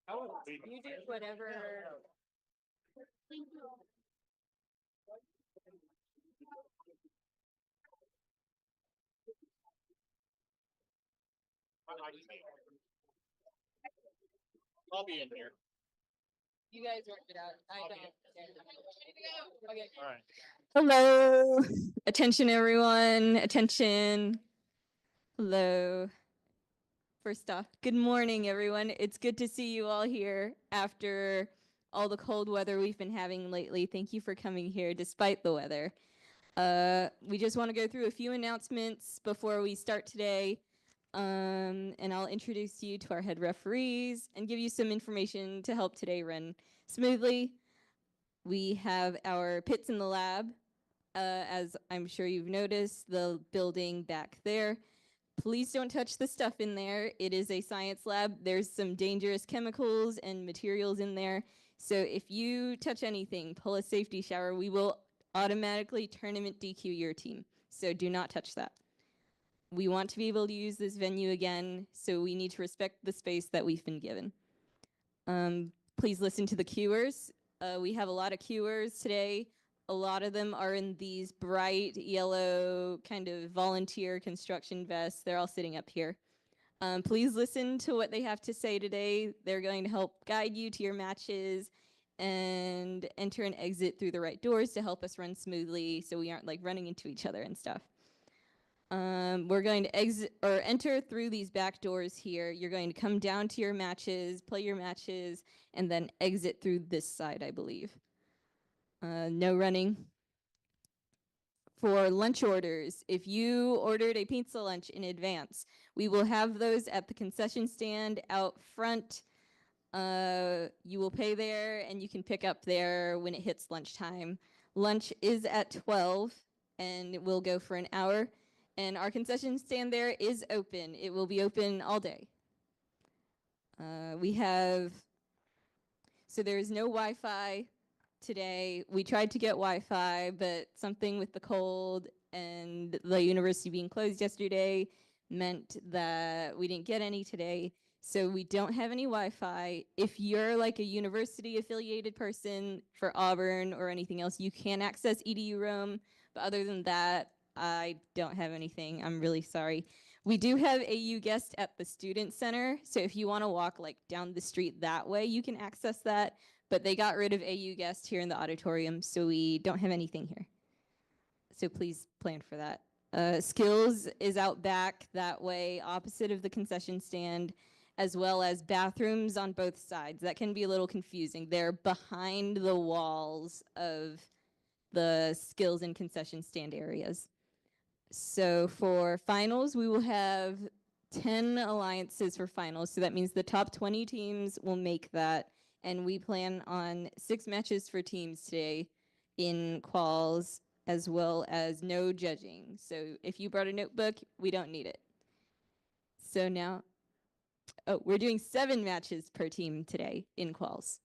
You do whatever. I'll be in here. You guys work it out. I don't. Okay. All right. Hello. Attention, everyone. Attention. Hello. First off, good morning, everyone. It's good to see you all here after all the cold weather we've been having lately. Thank you for coming here despite the weather. We just want to go through a few announcements before we start today. And I'll introduce you to our head referees and give you some information to help today run smoothly. We have our pits in the lab. As I'm sure you've noticed, the building back there. Please don't touch the stuff in there. It is a science lab. There's some dangerous chemicals and materials in there. So if you touch anything, pull a safety shower, we will automatically tournament DQ your team. So do not touch that. We want to be able to use this venue again, so we need to respect the space that we've been given. Please listen to the cuers. We have a lot of cuers today. A lot of them are in these bright yellow kind of volunteer construction vests. They're all sitting up here. Please listen to what they have to say today. They're going to help guide you to your matches and enter and exit through the right doors to help us run smoothly so we aren't like running into each other and stuff. We're going to exit or enter through these back doors here. You're going to come down to your matches, play your matches, and then exit through this side, I believe. No running. For lunch orders, if you ordered a pizza lunch in advance, we will have those at the concession stand out front. You will pay there and you can pick up there when it hits lunchtime. Lunch is at 12 and it will go for an hour. And our concession stand there is open. It will be open all day. So there is no Wi-Fi today. We tried to get Wi-Fi, but something with the cold and the university being closed yesterday meant that we didn't get any today. So we don't have any Wi-Fi. If you're like a university affiliated person for Auburn or anything else, you can access EDU Roam. But other than that, I don't have anything. I'm really sorry. We do have AU guest at the student center. So if you want to walk like down the street that way, you can access that. But they got rid of AU guest here in the auditorium, so we don't have anything here. So please plan for that. Skills is out back that way, opposite of the concession stand, as well as bathrooms on both sides. That can be a little confusing. They're behind the walls of the skills and concession stand areas. So for finals, we will have 10 alliances for finals. So that means the top 20 teams will make that. And we plan on 6 matches for teams today in quals, as well as no judging. So if you brought a notebook, we don't need it. So now, we're doing 7 matches per team today in quals.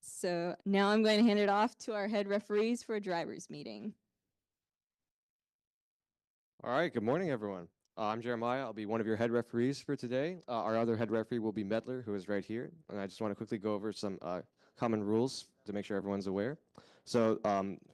So now I'm going to hand it off to our head referees for a driver's meeting. All right, good morning, everyone. I'm Jeremiah. I'll be one of your head referees for today. Our other head referee will be Medler, who is right here. And I just want to quickly go over some common rules to make sure everyone's aware. So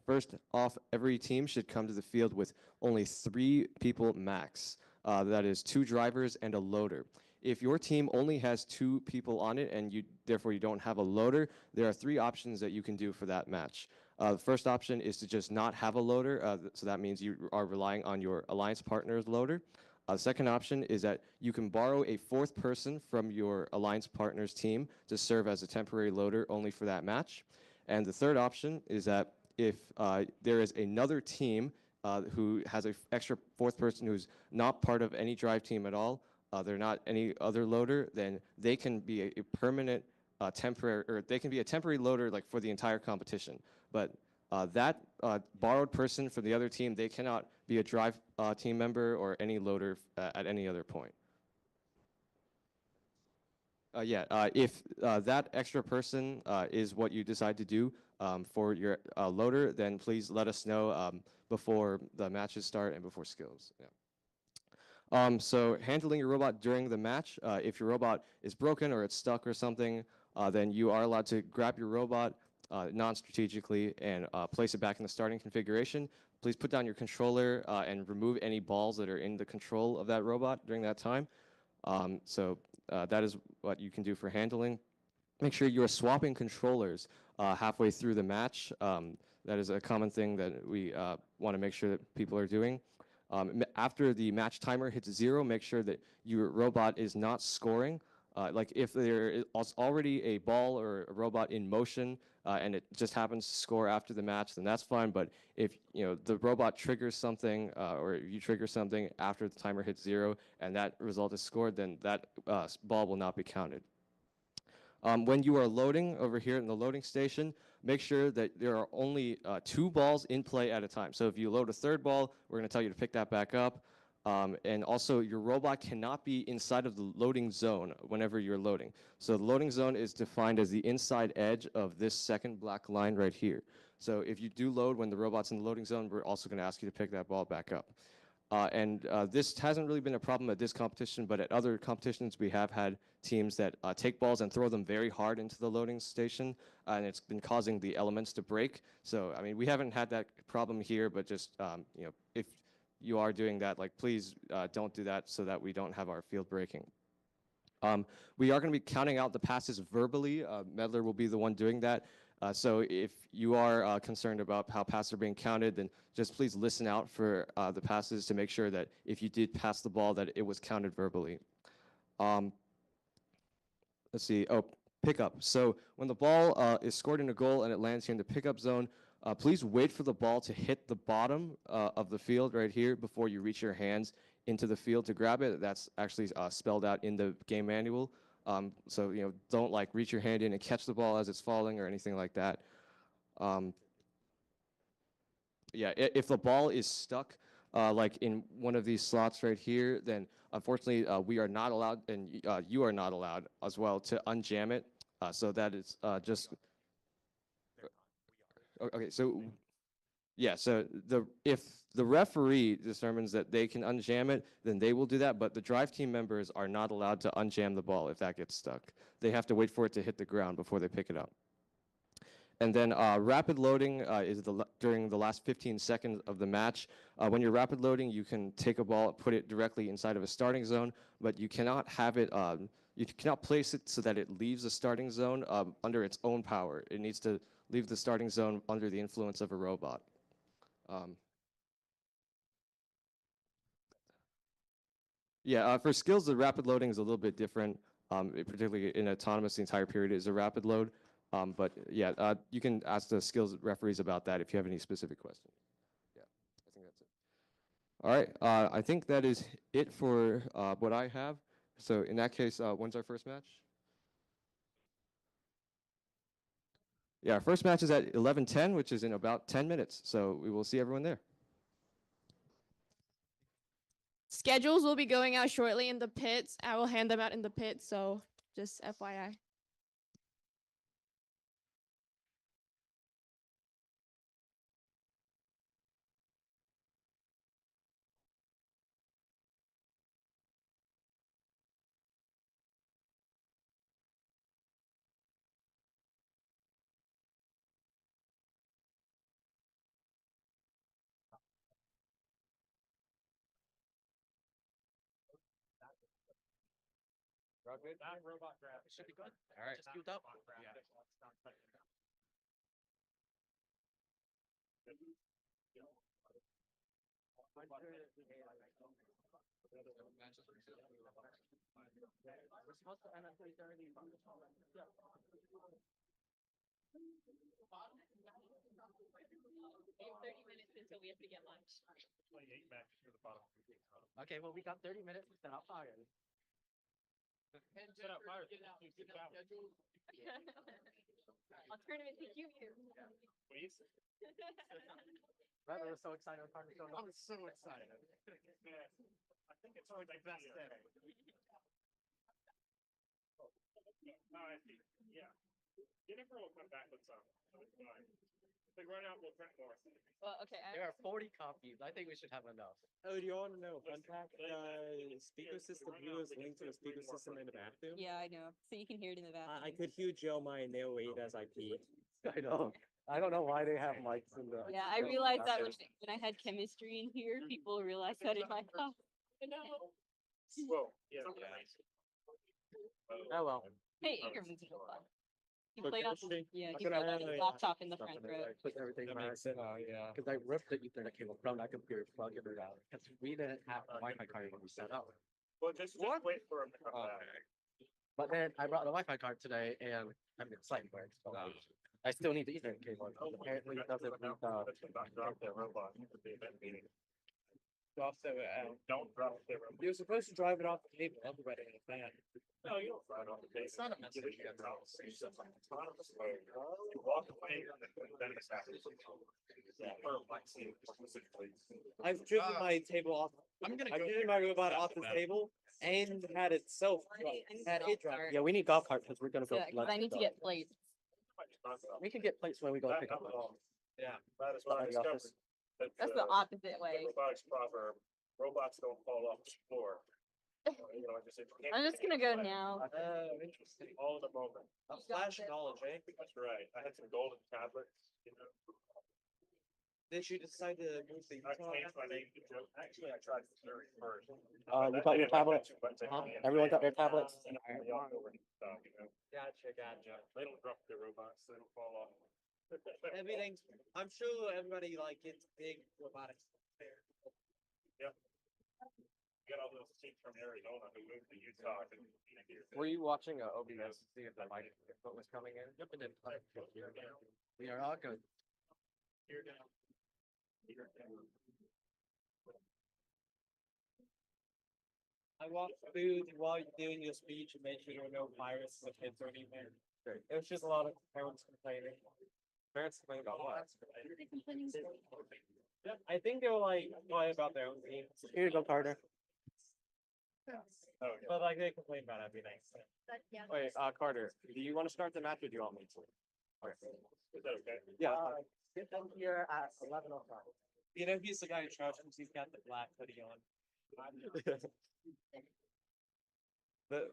first off, every team should come to the field with only 3 people max. That is 2 drivers and a loader. If your team only has 2 people on it and therefore you don't have a loader, there are 3 options that you can do for that match. The first option is to just not have a loader, so that means you are relying on your alliance partner's loader. The second option is that you can borrow a 4th person from your alliance partner's team to serve as a temporary loader only for that match. And the third option is that if there is another team who has an extra 4th person who's not part of any drive team at all, they're not any other loader, then they can be a permanent temporary, or they can be a temporary loader like for the entire competition. But that borrowed person from the other team, they cannot be a drive team member or any loader at any other point. If that extra person is what you decide to do for your loader, then please let us know before the matches start and before skills. Yeah. So handling your robot during the match, if your robot is broken or it's stuck or something, then you are allowed to grab your robot non-strategically and place it back in the starting configuration. Please put down your controller and remove any balls that are in the control of that robot during that time. That is what you can do for handling. Make sure you are swapping controllers halfway through the match. That is a common thing that we want to make sure that people are doing. After the match timer hits 0, make sure that your robot is not scoring. Like if there is already a ball or a robot in motion and it just happens to score after the match, then that's fine. But if the robot triggers something or you trigger something after the timer hits 0 and that result is scored, then that ball will not be counted. When you are loading over here in the loading station, make sure that there are only 2 balls in play at a time. So if you load a 3rd ball, we're going to tell you to pick that back up. And also, your robot cannot be inside of the loading zone whenever you're loading. So the loading zone is defined as the inside edge of this second black line right here. So if you do load when the robot's in the loading zone, we're also going to ask you to pick that ball back up. This hasn't really been a problem at this competition, but at other competitions, we have had teams that take balls and throw them very hard into the loading station, and it's been causing the elements to break. So, I mean, we haven't had that problem here, but just, if you are doing that, like, please don't do that so that we don't have our field breaking. We are going to be counting out the passes verbally. Medler will be the one doing that. So if you are concerned about how passes are being counted, then just please listen out for the passes to make sure that if you did pass the ball, that it was counted verbally. Let's see. Oh, pickup. So when the ball is scored in a goal and it lands here in the pickup zone, please wait for the ball to hit the bottom of the field right here before you reach your hands into the field to grab it. That's actually spelled out in the game manual. So don't like reach your hand in and catch the ball as it's falling or anything like that. Yeah, if the ball is stuck like in one of these slots right here, then unfortunately we are not allowed, and you are not allowed as well to unjam it. So that is just okay. So yeah, so if the referee determines that they can unjam it, then they will do that. But the drive team members are not allowed to unjam the ball if that gets stuck. They have to wait for it to hit the ground before they pick it up. And then rapid loading is during the last 15 seconds of the match. When you're rapid loading, you can take a ball, put it directly inside of a starting zone, but you cannot have it. You cannot place it so that it leaves the starting zone under its own power. It needs to leave the starting zone under the influence of a robot. Yeah, for skills, the rapid loading is a little bit different. Particularly in autonomous, the entire period is a rapid load. But yeah, you can ask the skills referees about that if you have any specific questions. Yeah, I think that's it. All right, I think that is it for what I have. So in that case, when's our first match? Yeah, our first match is at 11:10, which is in about 10 minutes. So we will see everyone there. Schedules will be going out shortly in the pits. I will hand them out in the pits, so just FYI. That robot grab should be good. All right. Just queued up. Yeah. We're supposed to end at 3:30. Yeah. 30 minutes until we have to get lunch. 28 matches to the bottom. Okay, well, we got 30 minutes to set up fire. Set up fire. I'll turn him into cute. Please. Brother was so excited when Carter showed up. I'm so excited. I think it's always the best day. Oh, I see. Yeah. Jennifer will come back with some. So it's fine. They run out, we'll print more. Well, okay. There are 40 copies. I think we should have enough. Oh, do you all want to know a fun fact? Speaker system Blue is linked to a speaker system in the bathroom. Yeah, I know. So you can hear it in the bathroom. I could hear Jeremiah nail weight as I pee. I know. I don't know why they have mics in the. Yeah, I realized that when I had chemistry in here, people realized that in my class. Whoa, yeah. Oh well. Hey, Ingerman's a fun. He For played on, chemistry? yeah, he That's what played on I- his laptop in the front row. Put everything That back. makes sense. Oh yeah. Because I ripped the Ethernet cable from that computer, plugged it out. Because we didn't have a Wi-Fi card when we set up. Well, just wait for him to come back. But then I brought the Wi-Fi card today and I mean, slightly works. So I still need the Ethernet cable. Apparently it doesn't meet Drop their robot for the event meeting. Also, Don't drop their robot. you're supposed to drive it off the table. Everybody in the fan. No, you don't ride off the table. It's not a message. You walk away and then it's happening. I've driven my table off. I'm gonna I've go driven my robot off the table and had it had it drive. Yeah, we need golf cart because we're gonna go. Yeah, because I need to get plates. We can get plates when we go pick up. Yeah. That is what I At the discovered. office. that, That's the opposite way. Robotics proverb, robots don't fall off the floor. You know, I just said, I'm just gonna go now. Oh, interesting. all in the moment. A flash of knowledge, eh? That's right. I had some golden tablets, you know. Did you decide to move the I changed my name to Joe. Actually, I tried to carry first. You got your tablets? Everyone got their tablets? Gotcha, gotcha. They don't drop their robots, they don't fall off. Everything's, I'm sure everybody like gets big robotics there. Get all those teams from Arizona who moved to Utah. Were you watching OBS to see if the mic what was coming in? Yep, it did. We are all good. Here down. Here down. I walked through while you're doing your speech and made sure there were no viruses or kids or anything. Great. It was just a lot of parents complaining. Parents complain about what? Yep, I think they were like quiet about their own teams, Here you go, Carter. Oh, yeah. but like they complain about everything. So. Wait, Carter, do you want to start the match or do you want me to? Is that okay? Yeah. Get them here at 11:05. You know, he's the guy in charge because he's got the black hoodie on. The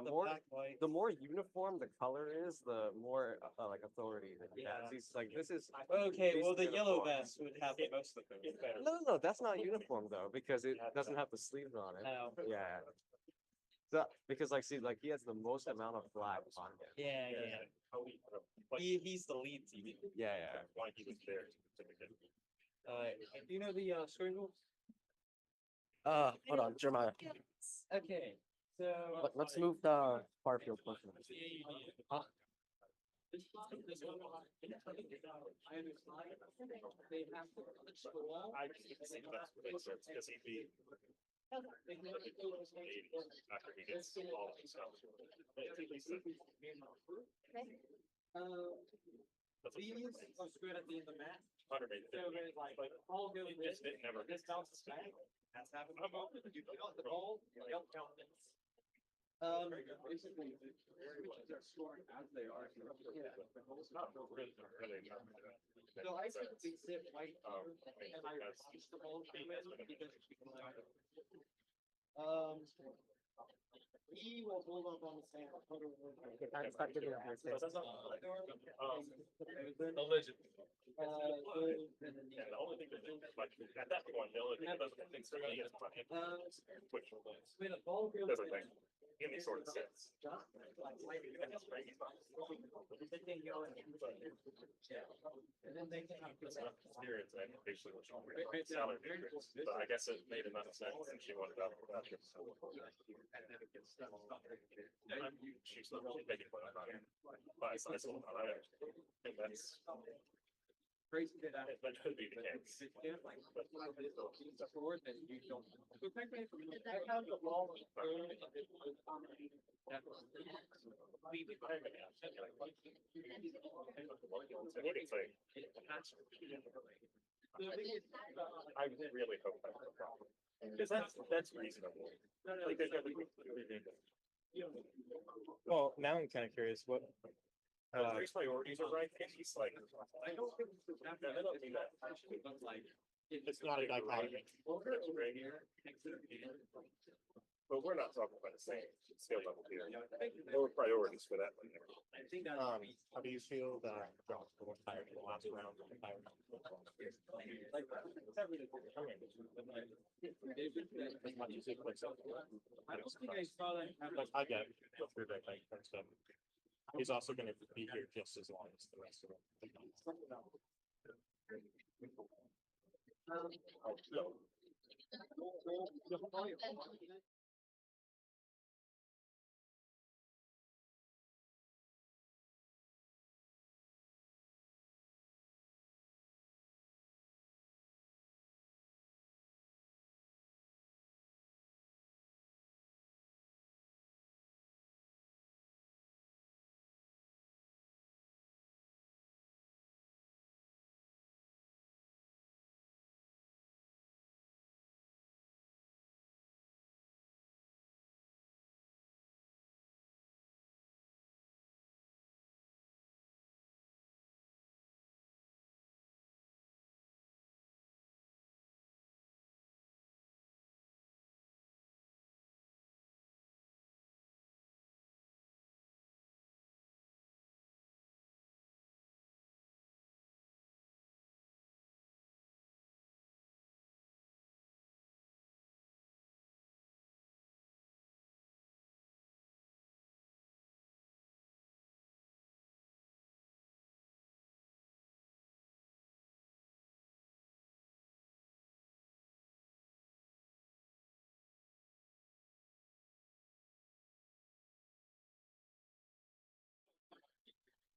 More black light. the more uniform the color is, the more like authority that he has. Yeah. He's like, this is Okay, well, the Decent yellow uniform. vest would have the most of them. no, that's not uniform though because it doesn't have the sleeves on it. Oh. Yeah. So, because like, see, like he has the most amount of black on him. Yeah, yeah. He's the lead team. Yeah, yeah. Why he was there. Do you know the screen rules? Hold on, Jeremiah. Okay, so. Let's move the far field question. Huh? I just think that's what makes sense, because he'd be. After he gets all the stuff. These are squared at the end of the mat. Underrated. So there's like all goes It just didn't never. this bounces back. That's happened. You got the ball. Yep. Basically, the switches are scoring as they are. Yeah. Not really, really. So I typically sit right Oh, here and I that's- watch the ball come in because he will hold up on the stand. Stop giving up your face. The legend. Yeah, the only thing that did, like, at that point, the only thing that doesn't think so is which When a ball goes doesn't in, make any sort of sense. and then they can have. It's enough experience and basically what she salary increase, but I guess it made enough sense and she wanted out. She's not really making fun of it. But it's nice little, I think that's. Crazy that That could be the case. Forward that you don't. I have the ball. I really hope that's the problem. Because that's reasonable. Like, there's nothing. Well, now I'm kind of curious, what His priorities are right, and he's like, I don't think they don't do that. It's not a dichotomy. But we're not talking about the same skill level here. There were priorities for that one. How do you feel that Josh was tired in the last round? As much as it was, I get it. Go through that thing and stuff. He's also going to be here just as long as the rest of them.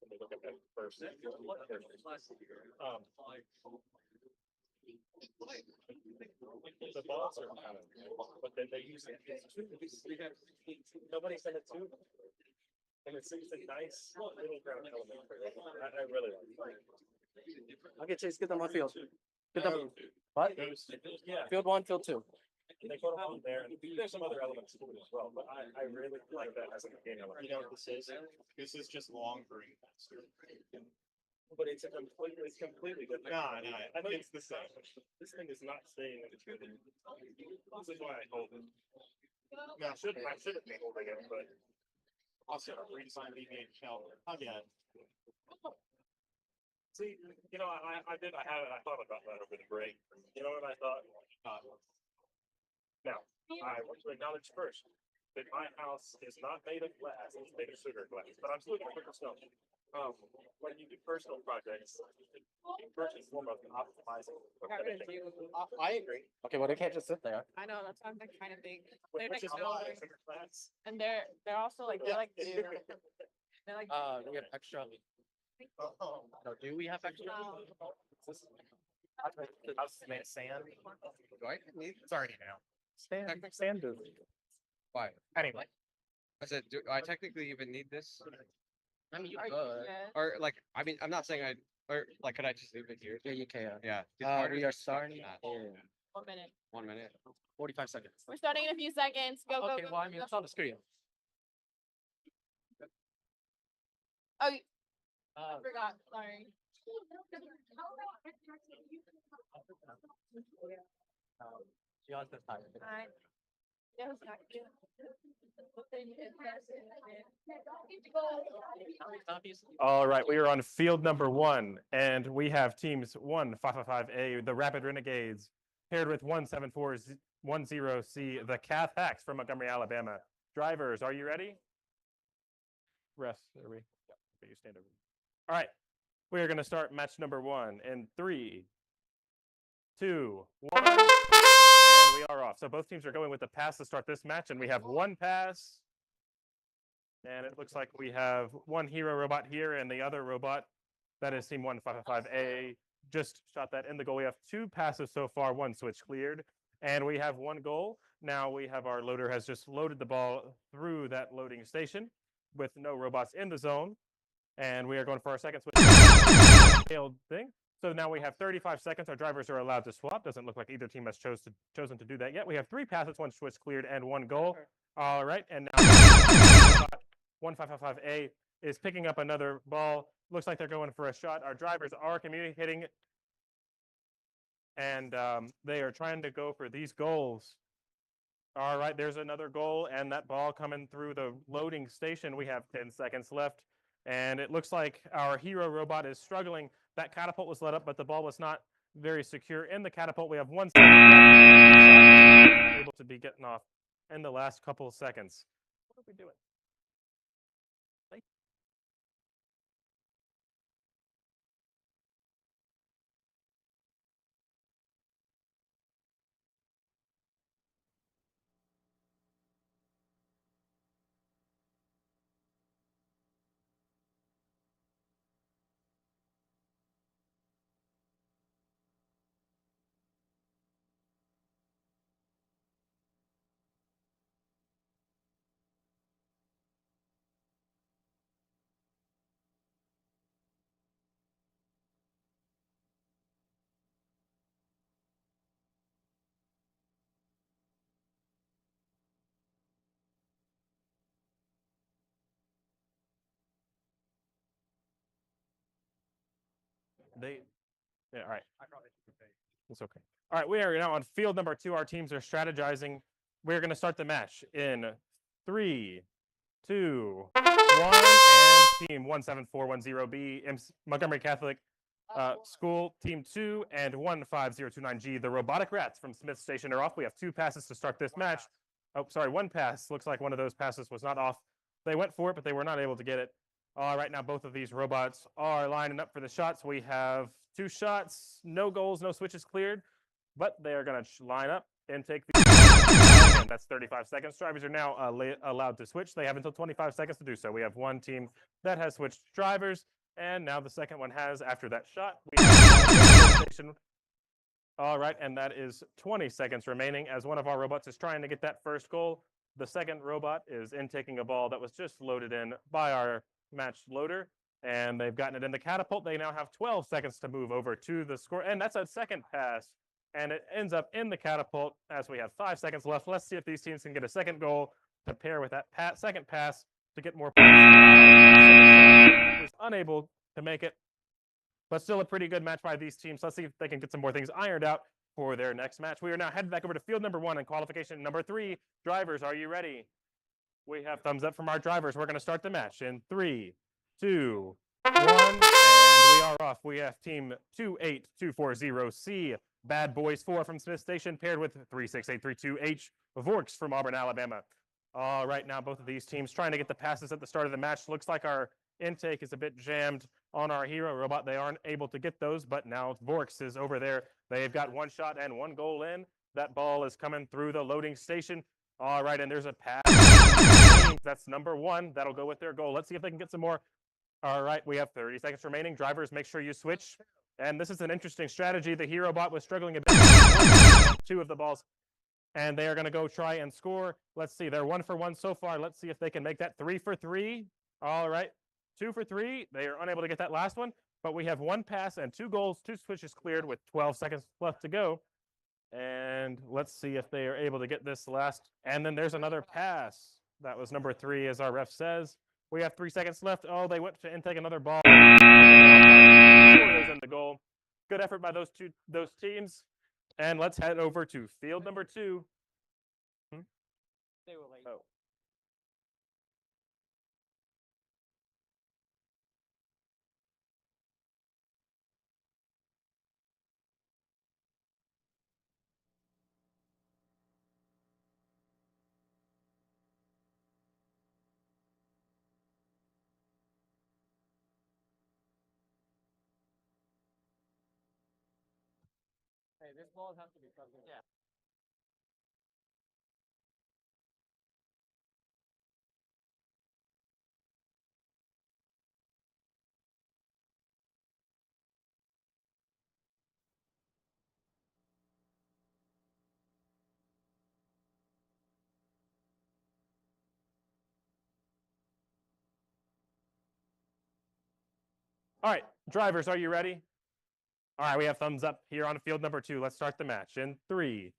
Let me look at that first. The balls are kind of, but then they use it. Nobody sent it to. And it's a nice little ground element. I really like it. Okay, Chase, get them on field. Get them. What? Yeah. Field 1, field 2. They put them on there, and there's some other elements to it as well, but I really like that as a game element. You know what this is? This is just long green. But it's completely different. No, I know it's the same. This thing is not staying in the tube. This is why I hold it. No, I shouldn't be holding it, but also redesign BBH shell again. see, you know, I thought about that over the break. You know what I thought? Now, I want to acknowledge first that my house is not made of glass, it's made of sugar glass, but I'm still gonna put snow. When you do personal projects, first and foremost, optimizing. I agree. Okay, well, they can't just sit there. I know, that's what I'm trying to think. Which They're is like, why sugar glass. and they're also like, they're like, new. They're like, We have extra. No, do we have extra? House is made of sand. Do I need? It's already now. Sand is. Why? Anyway. I said, do I technically even need this? I mean, you are you could. good? Or like, I mean, I'm not saying or like, could I just leave it here? Yeah, you can. Yeah. it's harder We to are stop starting that. in 1 minute. 1 minute. 45 seconds. We're starting in a few seconds. Go, Okay, go, go. well, I mean, go. it's on the screen. Oh, I Uh, forgot. Sorry. she has this time. I. Yeah, it's not good. All right, we are on field number 1, and we have teams 1-555A, the Rapid Renegades, paired with 17410C, the Cath Hacks from Montgomery, Alabama. Drivers, are you ready? Rest, are we? Yeah, okay, you stand over. All right, we are going to start match number 1 in 3, 2, 1, and we are off. So both teams are going with the pass to start this match, and we have 1 pass. And it looks like we have 1 hero robot here, and the other robot, that is team 1-555A, just shot that in the goal. We have 2 passes so far, 1 switch cleared, and we have 1 goal. Now we have our loader has just loaded the ball through that loading station with no robots in the zone. And we are going for our second switch failed thing. So now we have 35 seconds. Our drivers are allowed to swap. Doesn't look like either team has chosen to do that yet. We have 3 passes, 1 switch cleared, and 1 goal. All right, and now 1-555A is picking up another ball. Looks like they're going for a shot. Our drivers are communicating, and they are trying to go for these goals. All right, there's another goal, and that ball coming through the loading station. We have 10 seconds left, and it looks like our hero robot is struggling. That catapult was let up, but the ball was not very secure in the catapult. We have 1 second left. The shot is able to be getting off in the last couple of seconds. What are we doing? Yeah, all right. It's okay. All right, we are now on field number 2. Our teams are strategizing. We're going to start the match in 3, 2, 1, and team 17410B, Montgomery Catholic School, team 2, and 15029G, the Robotic Rats from Smith Station are off. We have 2 passes to start this match. Oh, sorry, 1 pass. Looks like one of those passes was not off. They went for it, but they were not able to get it. All right, now both of these robots are lining up for the shots. We have 2 shots, no goals, no switches cleared, but they are going to line up and take the. Again, that's 35 seconds. Drivers are now allowed to switch. They have until 25 seconds to do so. We have 1 team that has switched drivers, and now the second one has after that shot. We have all right, and that is 20 seconds remaining as one of our robots is trying to get that first goal. The second robot is intaking a ball that was just loaded in by our matched loader, and they've gotten it in the catapult. They now have 12 seconds to move over to the score, and that's a second pass, and it ends up in the catapult as we have 5 seconds left. Let's see if these teams can get a second goal to pair with that second pass to get more points. Was unable to make it, but still a pretty good match by these teams. Let's see if they can get some more things ironed out for their next match. We are now headed back over to field number 1 and qualification number 3. Drivers, are you ready? We have thumbs up from our drivers. We're going to start the match in 3, 2, 1, and we are off. We have team 28240C, Bad Boys 4 from Smith Station, paired with 36832H, Vorks from Auburn, Alabama. All right, now both of these teams trying to get the passes at the start of the match. Looks like our intake is a bit jammed on our hero robot. They aren't able to get those, but now Vorks is over there. They've got 1 shot and 1 goal in. That ball is coming through the loading station. All right, and there's a pass. That's number 1. That'll go with their goal. Let's see if they can get some more. All right, we have 30 seconds remaining. Drivers, make sure you switch. And this is an interesting strategy. The hero bot was struggling a bit. 2 of the balls, and they are going to go try and score. Let's see. They're 1 for 1 so far. Let's see if they can make that 3 for 3. All right, 2 for 3. They are unable to get that last one, but we have 1 pass and 2 goals, 2 switches cleared with 12 seconds left to go. And let's see if they are able to get this last. And then there's another pass. That was number 3, as our ref says. We have 3 seconds left. Oh, they went to intake another ball. Score is in the goal. Good effort by those teams. And let's head over to field number 2. They were late. Oh. Hey, this ball has to be plugged in. Yeah. All right, drivers, are you ready? All right, we have thumbs up here on field number 2. Let's start the match in 3,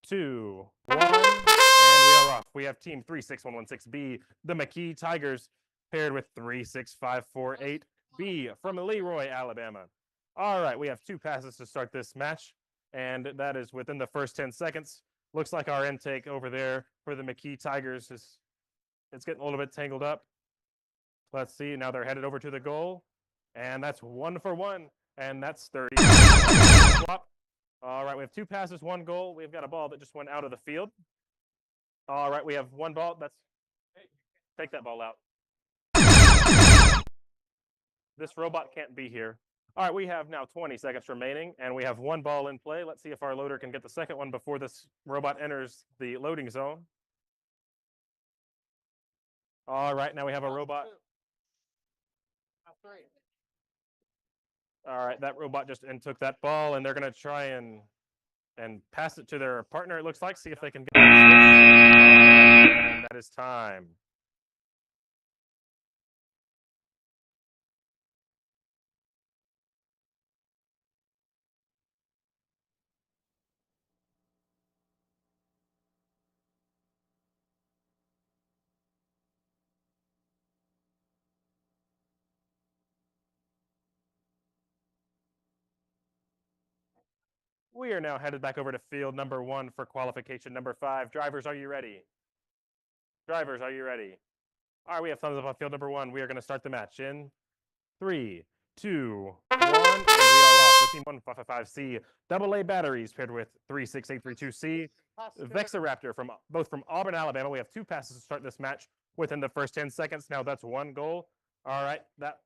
2, 1, and we are off. We have team 36116B, the McKee Tigers, paired with 36548B from Leroy, Alabama. All right, we have 2 passes to start this match, and that is within the first 10 seconds. Looks like our intake over there for the McKee Tigers it's getting a little bit tangled up. Let's see, now they're headed over to the goal, and that's 1 for 1, and that's 30. Swap. All right, we have 2 passes, 1 goal. We've got a ball that just went out of the field. All right, we have 1 ball. Take that ball out. This robot can't be here. All right, we have now 20 seconds remaining, and we have 1 ball in play. Let's see if our loader can get the second one before this robot enters the loading zone. All right, now we have a robot. All right, that robot just took that ball, and they're going to try and pass it to their partner, it looks like, see if they can get that switch. And that is time. We are now headed back over to field number 1 for qualification number 5. Drivers, are you ready? Drivers, are you ready? All right, we have thumbs up on field number 1. We are going to start the match in 3, 2, 1, and we are off with team 155C. AA batteries paired with 36832C. Vexaraptor from Auburn, Alabama. We have 2 passes to start this match within the first 10 seconds. Now that's 1 goal. All right, that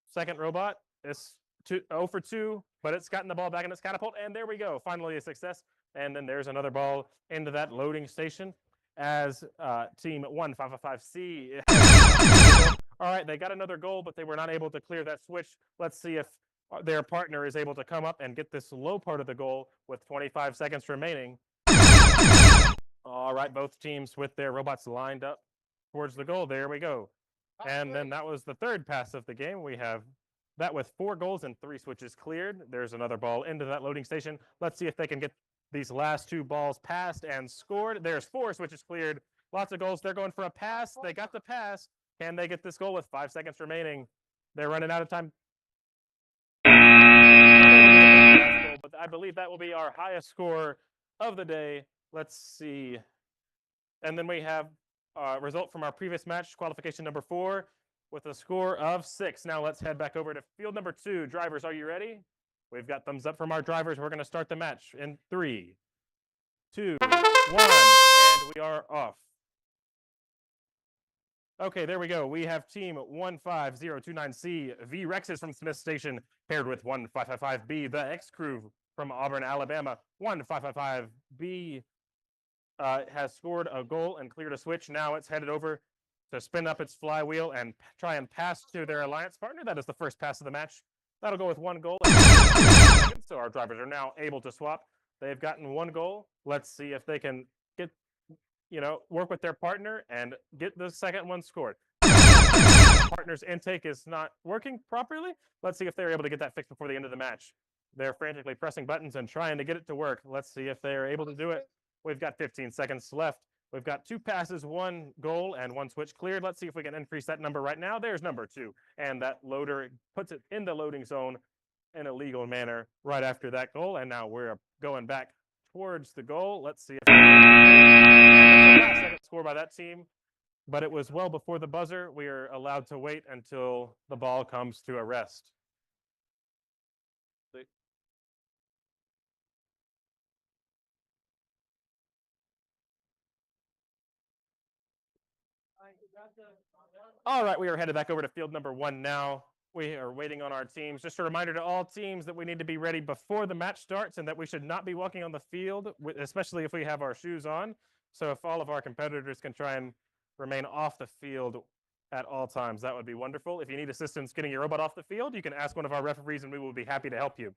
second robot is 0 for 2, but it's gotten the ball back in its catapult, and there we go. Finally a success. And then there's another ball into that loading station as team 155C. All right, they got another goal, but they were not able to clear that switch. Let's see if their partner is able to come up and get this low part of the goal with 25 seconds remaining. All right, both teams with their robots lined up towards the goal. There we go. And then that was the 3rd pass of the game. We have that with 4 goals and 3 switches cleared. There's another ball into that loading station. Let's see if they can get these last 2 balls passed and scored. There's 4 switches cleared. Lots of goals. They're going for a pass. They got the pass. Can they get this goal with 5 seconds remaining? They're running out of time. But I believe that will be our highest score of the day. Let's see. And then we have a result from our previous match, qualification number 4, with a score of 6. Now let's head back over to field number 2. Drivers, are you ready? We've got thumbs up from our drivers. We're going to start the match in 3, 2, 1, and we are off. Okay, there we go. We have team 15029C, V-Rexes from Smith Station, paired with 1555B, the X-Crew from Auburn, Alabama. 1555B has scored a goal and cleared a switch. Now it's headed over to spin up its flywheel and try and pass to their alliance partner. That is the first pass of the match. That'll go with 1 goal. So our drivers are now able to swap. They've gotten 1 goal. Let's see if they can get, work with their partner and get the second one scored. Partner's intake is not working properly. Let's see if they're able to get that fixed before the end of the match. They're frantically pressing buttons and trying to get it to work. Let's see if they're able to do it. We've got 15 seconds left. We've got 2 passes, 1 goal, and 1 switch cleared. Let's see if we can increase that number right now. There's number 2. And that loader puts it in the loading zone in a legal manner right after that goal. And now we're going back towards the goal. Let's see if that's the last second score by that team. But it was well before the buzzer. We are allowed to wait until the ball comes to a rest. All right, we are headed back over to field number 1 now. We are waiting on our teams. Just a reminder to all teams that we need to be ready before the match starts and that we should not be walking on the field, especially if we have our shoes on. So if all of our competitors can try and remain off the field at all times, that would be wonderful. If you need assistance getting your robot off the field, you can ask one of our referees and we will be happy to help you.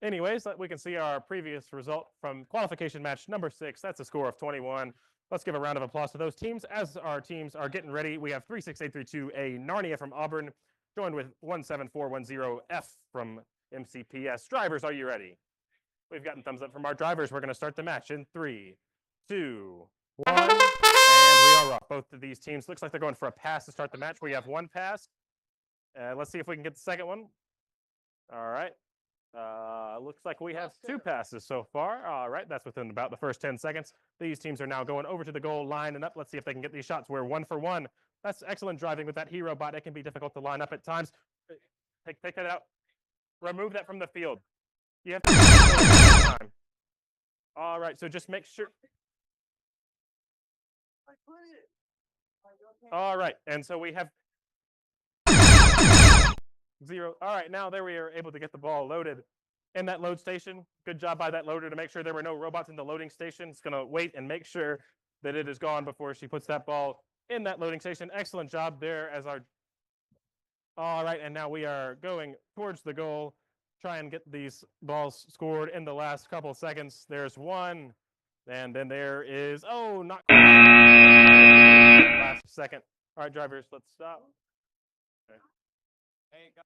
Anyways, we can see our previous result from qualification match number 6. That's a score of 21. Let's give a round of applause to those teams. As our teams are getting ready, we have 36832A Narnia from Auburn, joined with 17410F from MCPS. Drivers, are you ready? We've gotten thumbs up from our drivers. We're going to start the match in 3, 2, 1, and And we are off. Both of these teams looks like they're going for a pass to start the match. We have one pass. Let's see if we can get the second one. All right. Looks like we have two passes so far. All right, that's within about the first 10 seconds. These teams are now going over to the goal line and up. Let's see if they can get these shots. We're 1 for 1. That's excellent driving with that hero bot. It can be difficult to line up at times. Take that out. Remove that from the field. You have to time. All right, so just make sure. All right, and so we have 0. All right, now there we are able to get the ball loaded in that load station. Good job by that loader to make sure there were no robots in the loading station. It's going to wait and make sure that it is gone before she puts that ball in that loading station. Excellent job there as our. All right, and now we are going towards the goal. Try and get these balls scored in the last couple seconds. There's one, and then there is, oh, not quite. Last second. All right, drivers, let's stop. Okay. Hey, guys.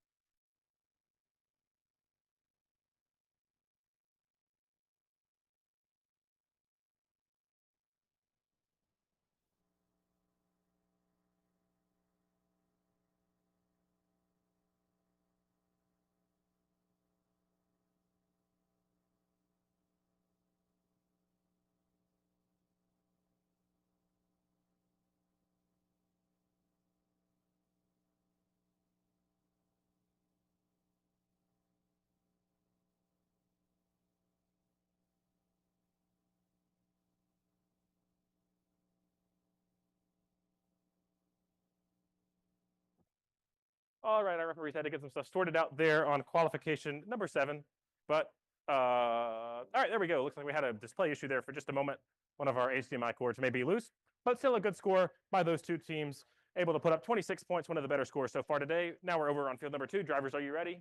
All right, our referees had to get some stuff sorted out there on qualification number 7. But, all right, there we go. Looks like we had a display issue there for just a moment. One of our HDMI cords may be loose, but still a good score by those two teams. Able to put up 26 points, one of the better scores so far today. Now we're over on field number 2. Drivers, are you ready?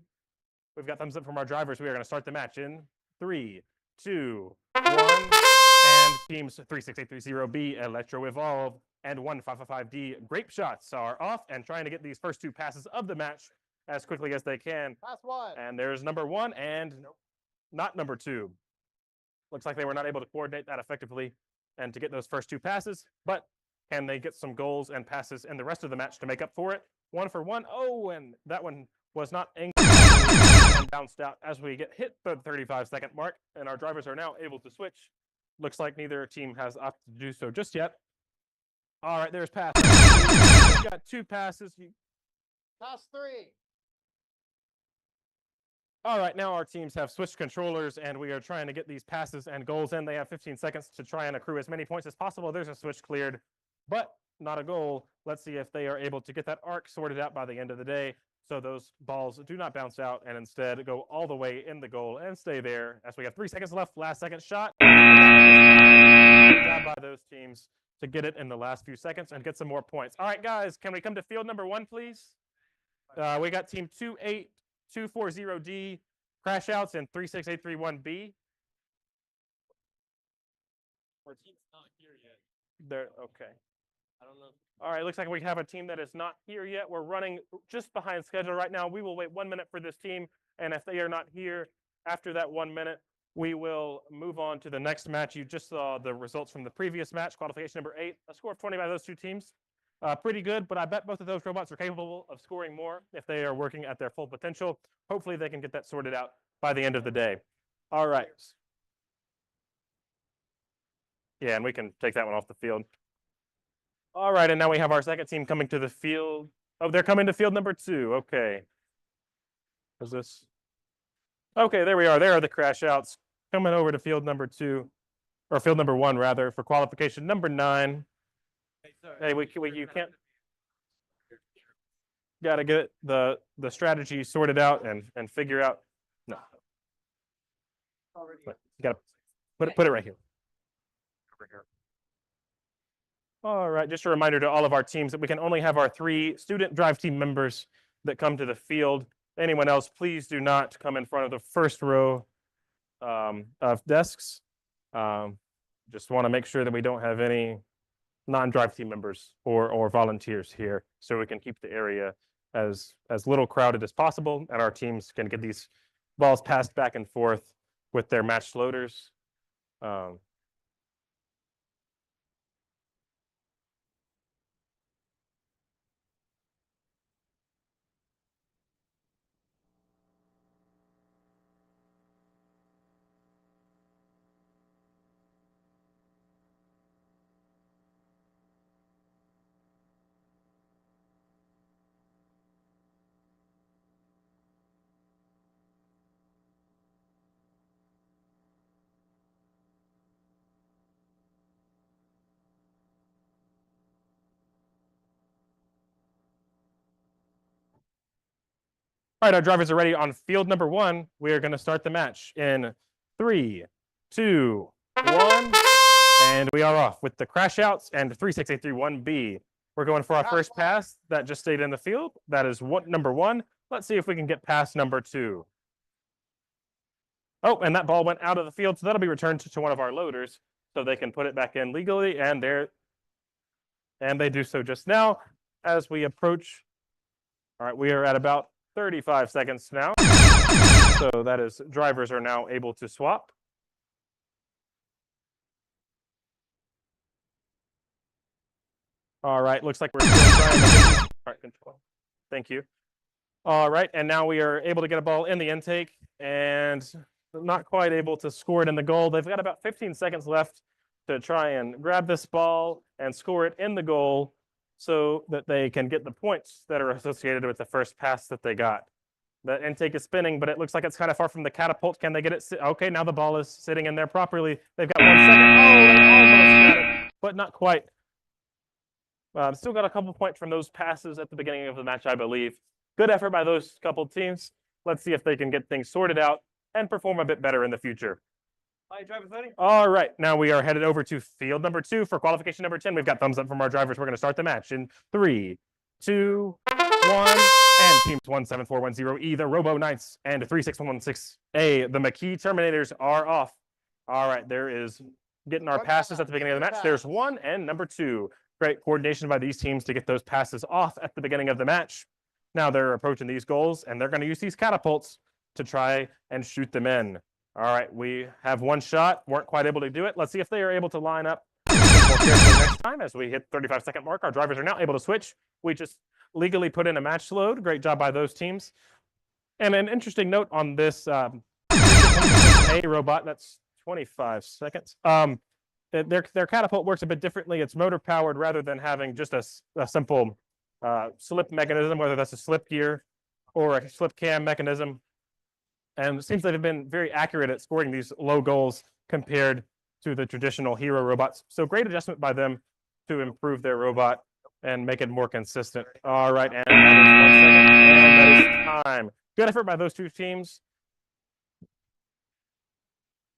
We've got thumbs up from our drivers. We are going to start the match in 3, 2, 1. And teams 36830B, Electro Evolve, and 1555D, Grape Shots are off and trying to get these first two passes of the match as quickly as they can. Pass 1. And there's number 1 and not number 2. Looks like they were not able to coordinate that effectively and to get those first two passes, but can they get some goals and passes in the rest of the match to make up for it? 1 for 1. Oh, and that one was not and bounced out as we get hit the 35-second mark, and our drivers are now able to switch. Looks like neither team has opted to do so just yet. All right, there's passes. We've got 2 passes. Pass 3. All right, now our teams have switched controllers, and we are trying to get these passes and goals in. They have 15 seconds to try and accrue as many points as possible. There's a switch cleared, but not a goal. Let's see if they are able to get that arc sorted out by the end of the day, so those balls do not bounce out and instead go all the way in the goal and stay there. As we have 3 seconds left, last second shot. Good job by those teams to get it in the last few seconds and get some more points. All right, guys, can we come to field number 1, please? We got team 28240D, Crash Outs, and 36831B. Our team's not here yet. They're okay. I don't know. All right, looks like we have a team that is not here yet. We're running just behind schedule right now. We will wait 1 minute for this team, and if they are not here after that 1 minute, we will move on to the next match. You just saw the results from the previous match, qualification number 8, a score of 20 by those two teams. Pretty good, but I bet both of those robots are capable of scoring more if they are working at their full potential. Hopefully they can get that sorted out by the end of the day. All right. Yeah, and we can take that one off the field. All right, and now we have our second team coming to the field. Oh, they're coming to field number 2. Okay. Is this? Okay, there we are. There are the Crash Outs coming over to field number 2, or field number 1 rather, for qualification number 9. Hey, you can't. Got to get the strategy sorted out and figure out. No. But you got to put it right here. Over here. All right, just a reminder to all of our teams that we can only have our 3 student drive team members that come to the field. Anyone else, please do not come in front of the first row of desks. Just want to make sure that we don't have any non-drive team members or volunteers here, so we can keep the area as little crowded as possible, and our teams can get these balls passed back and forth with their matched loaders. right, our drivers are ready on field number 1. We are going to start the match in 3, 2, 1, and we are off with the crash outs and 36831B. We're going for our first pass that just stayed in the field. That is number 1. Let's see if we can get past number 2. Oh, and that ball went out of the field, so that'll be returned to one of our loaders so they can put it back in legally, and they do so just now as we approach. All right, we are at about 35 seconds now. So that is, drivers are now able to swap. All right, looks like we're still trying to get, all right, control. Thank you. All right, and now we are able to get a ball in the intake and not quite able to score it in the goal. They've got about 15 seconds left to try and grab this ball and score it in the goal so that they can get the points that are associated with the first pass that they got. The intake is spinning, but it looks like it's kind of far from the catapult. Can they get it? Okay, now the ball is sitting in there properly. They've got 1 second. Oh, they almost got it, but not quite. Still got a couple points from those passes at the beginning of the match, I believe. Good effort by those couple teams. Let's see if they can get things sorted out and perform a bit better in the future. Hi, drivers ready? All right, now we are headed over to field number 2 for qualification number 10. We've got thumbs up from our drivers. We're going to start the match in 3, 2, 1, and teams 17410E, the Robo Knights, and 36116A, the McKee Terminators are off. All right, there is getting our passes at the beginning of the match. There's 1 and number 2. Great coordination by these teams to get those passes off at the beginning of the match. Now they're approaching these goals, and they're going to use these catapults to try and shoot them in. All right, we have 1 shot. Weren't quite able to do it. Let's see if they are able to line up more carefully next time. As we hit 35-second mark, our drivers are now able to switch. We just legally put in a match load. Great job by those teams. And an interesting note on this A robot, that's 25 seconds. Their catapult works a bit differently. It's motor powered rather than having just a simple slip mechanism, whether that's a slip gear or a slip cam mechanism. And it seems they've been very accurate at scoring these low goals compared to the traditional hero robots. So great adjustment by them to improve their robot and make it more consistent. All right, and that is 1 second, and that is time. Good effort by those two teams.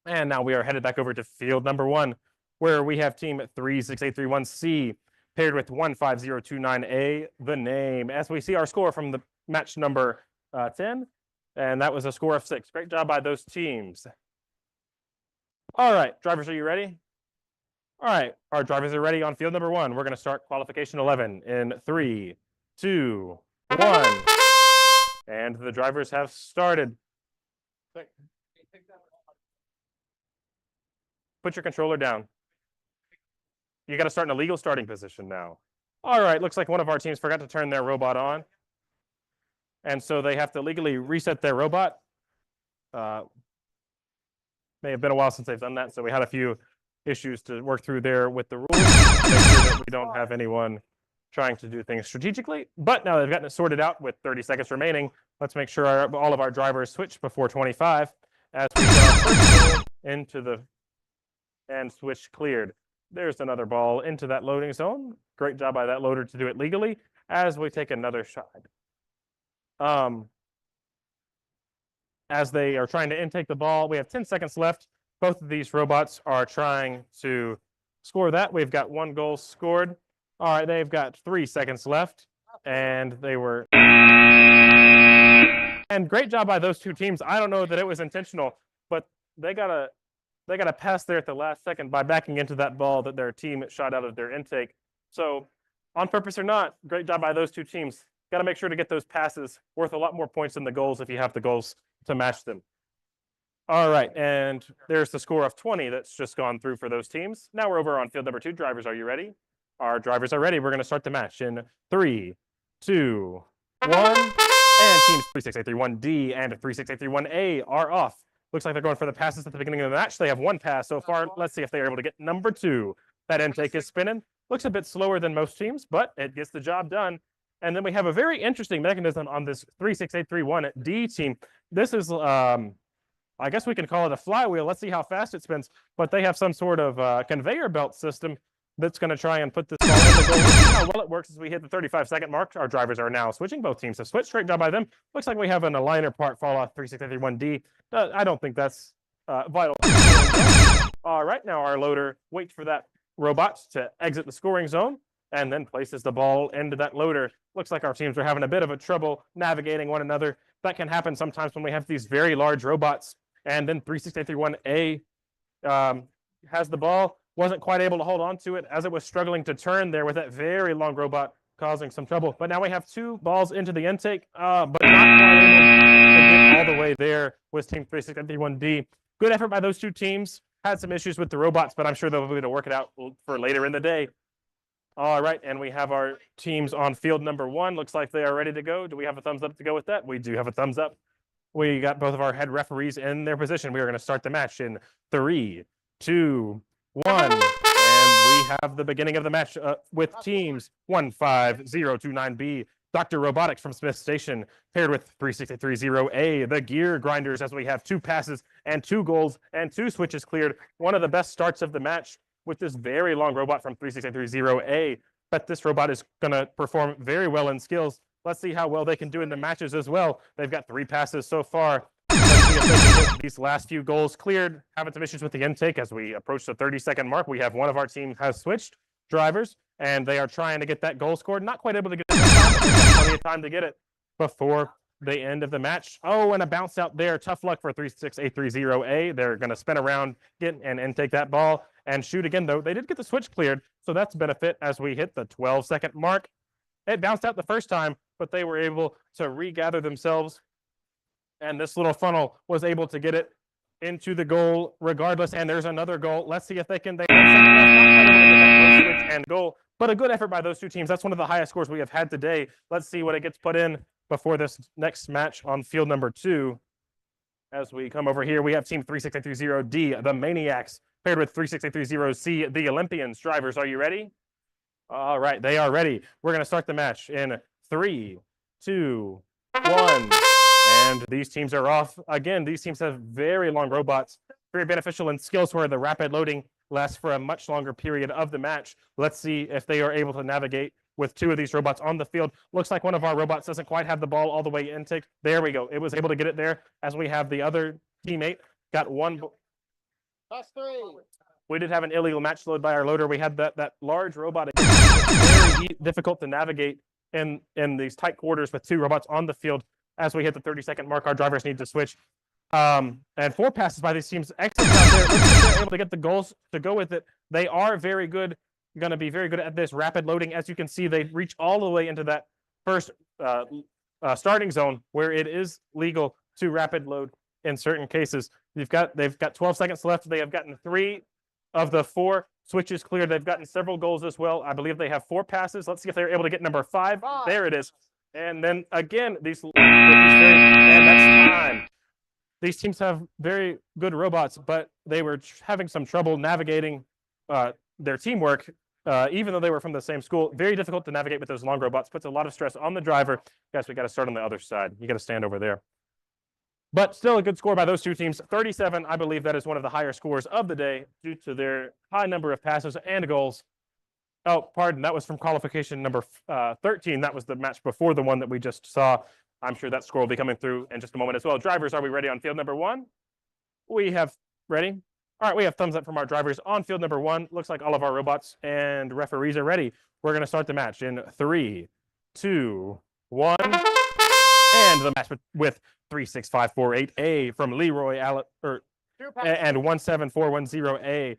And now we are headed back over to field number 1, where we have team 36831C paired with 15029A, the name. As we see our score from the match number 10, and that was a score of 6. Great job by those teams. All right, drivers, are you ready? All right, our drivers are ready on field number 1. We're going to start qualification 11 in 3, 2, 1. And the drivers have started. Put your controller down. You got to start in a legal starting position now. All right, looks like one of our teams forgot to turn their robot on. And so they have to legally reset their robot. May have been a while since they've done that, so we had a few issues to work through there with the rules. Make sure that we don't have anyone trying to do things strategically. But now they've gotten it sorted out with 30 seconds remaining. Let's make sure all of our drivers switch before 25 as we get our first goal into the and switch cleared. There's another ball into that loading zone. Great job by that loader to do it legally as we take another shot. As they are trying to intake the ball, we have 10 seconds left. Both of these robots are trying to score that. We've got 1 goal scored. All right, they've got 3 seconds left, and they were. And great job by those two teams. I don't know that it was intentional, but they got a pass there at the last second by backing into that ball that their team shot out of their intake. So, on purpose or not, great job by those two teams. Got to make sure to get those passes worth a lot more points than the goals if you have the goals to match them. All right, and there's the score of 20 that's just gone through for those teams. Now we're over on field number 2. Drivers, are you ready? Our drivers are ready. We're going to start the match in 3, 2, 1. And teams 36831D and 36831A are off. Looks like they're going for the passes at the beginning of the match. They have 1 pass so far. Let's see if they're able to get number 2. That intake is spinning. Looks a bit slower than most teams, but it gets the job done. And then we have a very interesting mechanism on this 36831D team. This is, I guess we can call it a flywheel. Let's see how fast it spins. But they have some sort of conveyor belt system that's going to try and put this ball in the goal. Let's see how well it works as we hit the 35-second mark. Our drivers are now switching. Both teams have switched. Great job by them. Looks like we have an aligner part fall off 3631D. I don't think that's vital. All right, now our loader waits for that robot to exit the scoring zone and then places the ball into that loader. Looks like our teams are having a bit of a trouble navigating one another. That can happen sometimes when we have these very large robots. And then 3631A has the ball, wasn't quite able to hold on to it as it was struggling to turn there with that very long robot causing some trouble. But now we have 2 balls into the intake, but not quite able to get all the way there with team 3631D. Good effort by those 2 teams. Had some issues with the robots, but I'm sure they'll be able to work it out for later in the day. All right, and we have our teams on field number 1. Looks like they are ready to go. Do we have a thumbs up to go with that? We do have a thumbs up. We got both of our head referees in their position. We are going to start the match in 3, 2, 1. And we have the beginning of the match with teams 15029B, Dr. Robotics from Smith Station, paired with 3630A, the Gear Grinders, as we have 2 passes and 2 goals and 2 switches cleared. One of the best starts of the match with this very long robot from 3630A. But this robot is going to perform very well in skills. Let's see how well they can do in the matches as well. They've got 3 passes so far. Let's see if they can get these last few goals cleared. Having some issues with the intake as we approach the 30-second mark. We have one of our team has switched drivers, and they are trying to get that goal scored. Not quite able to get it this time, but they've got plenty of time to get it before the end of the match. Oh, and a bounce out there. Tough luck for 36830A. They're going to spin around, get and take that ball and shoot again, though. They did get the switch cleared, so that's a benefit as we hit the 12-second mark. It bounced out the first time, but they were able to regather themselves, and this little funnel was able to get it into the goal regardless. And there's another goal. Let's see if they can. They have a second left, not quite able to get that goal switch and goal, but a good effort by those 2 teams. That's one of the highest scores we have had today. Let's see what it gets put in before this next match on field number 2. As we come over here, we have team 3630D, the Maniacs, paired with 3630C, the Olympians. Drivers, are you ready? All right, they are ready. We're going to start the match in 3, 2, 1. And these teams are off. Again, these teams have very long robots, very beneficial in skills where the rapid loading lasts for a much longer period of the match. Let's see if they are able to navigate with 2 of these robots on the field. Looks like one of our robots doesn't quite have the ball all the way intake. There we go. It was able to get it there as we have the other teammate got 1. That's 3. We did have an illegal match load by our loader. We had that large robot. It's very difficult to navigate in these tight quarters with 2 robots on the field. As we hit the 30-second mark, our drivers need to switch. And 4 passes by these teams. Excellent job there. Let's see if they're able to get the goals to go with it. They are very good, going to be very good at this rapid loading. As you can see, they reach all the way into that first starting zone where it is legal to rapid load in certain cases. They've got 12 seconds left. They have gotten 3 of the 4 switches cleared. They've gotten several goals as well. I believe they have 4 passes. Let's see if they're able to get number 5. There it is. And then again, and that's time. These teams have very good robots, but they were having some trouble navigating their teamwork, even though they were from the same school. Very difficult to navigate with those long robots. Puts a lot of stress on the driver. Guys, we got to start on the other side. You got to stand over there. But still a good score by those 2 teams. 37, I believe that is one of the higher scores of the day due to their high number of passes and goals. Oh, pardon, that was from qualification number 13. That was the match before the one that we just saw. I'm sure that score will be coming through in just a moment as well. Drivers, are we ready on field number 1? We have ready. All right, we have thumbs up from our drivers on field number 1. Looks like all of our robots and referees are ready. We're going to start the match in 3, 2, 1. And the match with 36548A from Leroy, and 17410A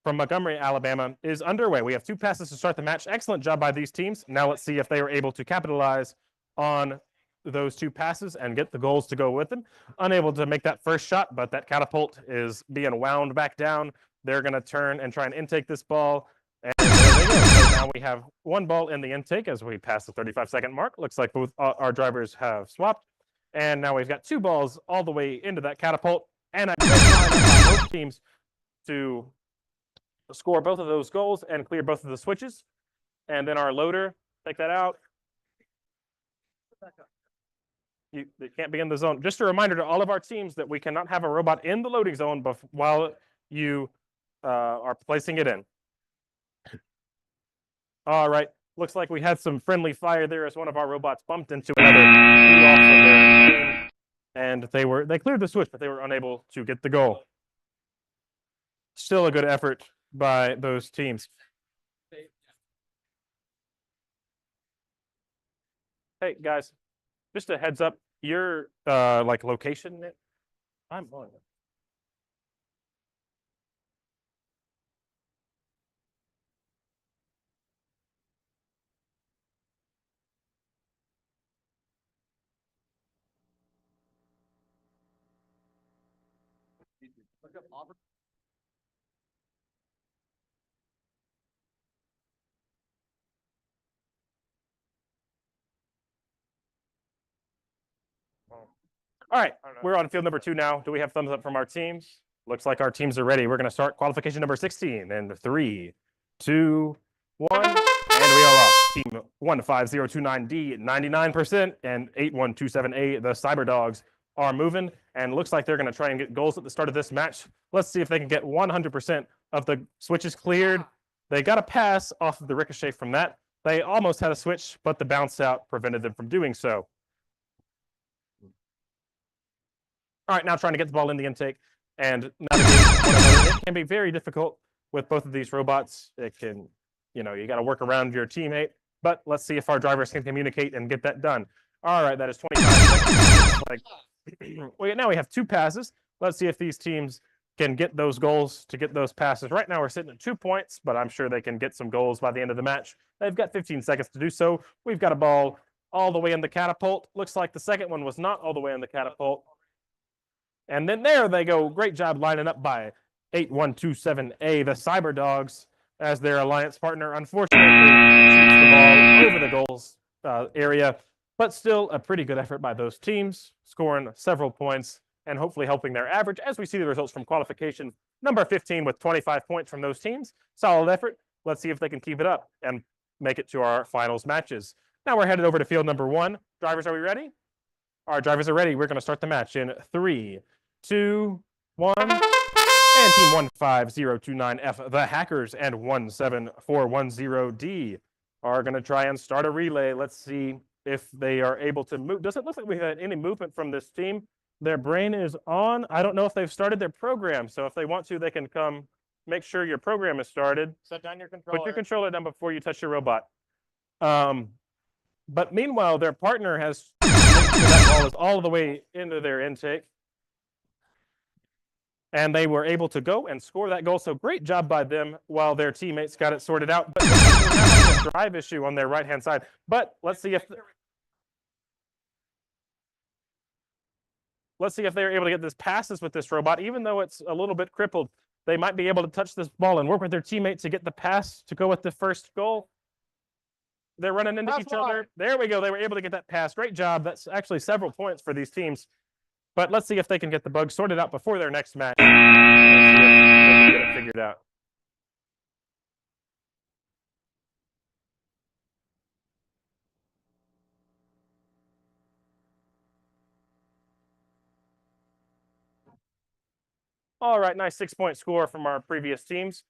from Montgomery, Alabama is underway. We have 2 passes to start the match. Excellent job by these teams. Now let's see if they are able to capitalize on those 2 passes and get the goals to go with them. Unable to make that first shot, but that catapult is being wound back down. They're going to turn and try and intake this ball. And there they go. So now we have 1 ball in the intake as we pass the 35-second mark. Looks like both our drivers have swapped. And now we've got 2 balls all the way into that catapult. And I line both teams to score both of those goals and clear both of the switches. And then our loader, take that out. They can't be in the zone. Just a reminder to all of our teams that we cannot have a robot in the loading zone while you are placing it in. All right. Looks like we had some friendly fire there as one of our robots bumped into another, threw off of their aim, and they cleared the switch, but they were unable to get the goal. Still a good effort by those teams. Hey guys, just a heads up, your like location. I'm on. Look up Auburn. All right, we're on field number 2 now. Do we have thumbs up from our teams? Looks like our teams are ready. We're going to start qualification number 16 in 3, 2, 1, and we are off. Team 15029D, 99%, and 8127A, the Cyber Dogs, are moving, and looks like they're going to try and get goals at the start of this match. Let's see if they can get 100% of the switches cleared. They got a pass off of the ricochet from that. They almost had a switch, but the bounce out prevented them from doing so. All right, now trying to get the ball in the intake and navigate one another. It can be very difficult with both of these robots. It can, you got to work around your teammate. But let's see if our drivers can communicate and get that done. All right, that is 25 seconds. Now we have 2 passes. Let's see if these teams can get those goals to get those passes. Right now we're sitting at 2 points, but I'm sure they can get some goals by the end of the match. They've got 15 seconds to do so. We've got a ball all the way in the catapult. Looks like the second one was not all the way in the catapult. And then there they go. Great job lining up by 8127A, the Cyber Dogs, as their alliance partner. Unfortunately, shoots the ball over the goals area, but still a pretty good effort by those teams, scoring several points and hopefully helping their average as we see the results from qualification number 15 with 25 points from those teams. Solid effort. Let's see if they can keep it up and make it to our finals matches. Now we're headed over to field number 1. Drivers, are we ready? Our drivers are ready. We're going to start the match in 3, 2, 1. And team 15029F, the Hackers, and 17410D are going to try and start a relay. Let's see if they are able to move. Doesn't look like we had any movement from this team. Their brain is on. I don't know if they've started their program. So if they want to, they can come make sure your program is started. Set down your controller. Put your controller down before you touch your robot. But meanwhile, their partner has that ball is all the way into their intake. And they were able to go and score that goal. So great job by them while their teammates got it sorted out. But a drive issue on their right-hand side. But let's see if they're able to get this passes with this robot. Even though it's a little bit crippled, they might be able to touch this ball and work with their teammate to get the pass to go with the first goal. They're running into each other. There we go. They were able to get that pass. Great job. That's actually several points for these teams. But let's see if they can get the bug sorted out before their next match. Let's see if they can get it figured out. All right, nice 6-point score from our previous teams.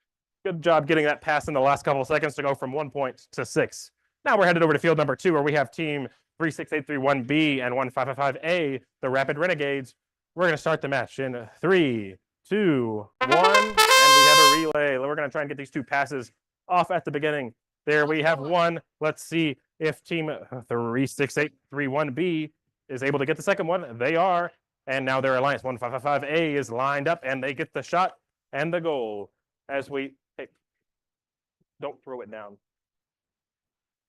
Good job getting that pass in the last couple of seconds to go from 1 point to 6. Now we're headed over to field number 2, where we have team 36831B and 1555A, the Rapid Renegades. We're going to start the match in 3, 2, 1, and we have a relay. We're going to try and get these 2 passes off at the beginning. There we have one. Let's see if team 36831B is able to get the second one. They are. And now their alliance 1555A is lined up, and they get the shot and the goal. As we, hey, don't throw it down.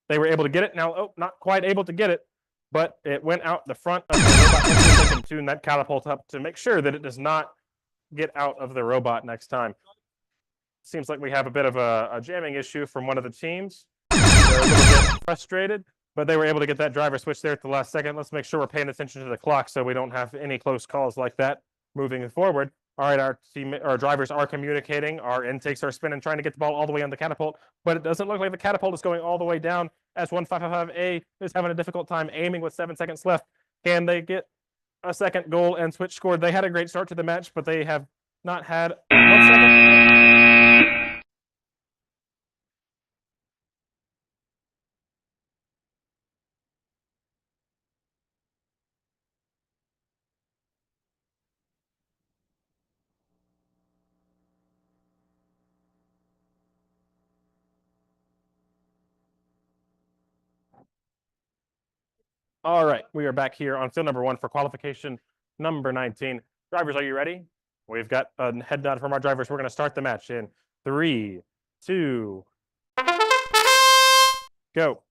They were able to get it. Now, oh, not quite able to get it, but it went out the front of the robot. Let's see if they can tune that catapult up to make sure that it does not get out of the robot next time. Seems like we have a bit of a jamming issue from one of the teams. They're a little bit frustrated, but they were able to get that driver switch there at the last second. Let's make sure we're paying attention to the clock so we don't have any close calls like that moving forward. All right, our drivers are communicating. Our intakes are spinning, trying to get the ball all the way on the catapult, but it doesn't look like the catapult is going all the way down as 1555A is having a difficult time aiming with 7 seconds left. Can they get a second goal and switch scored? They had a great start to the match, but they have not had 1 second. All right, we are back here on field number 1 for qualification number 19. Drivers, are you ready? We've got a head nod from our drivers. We're going to start the match in 3, 2, go.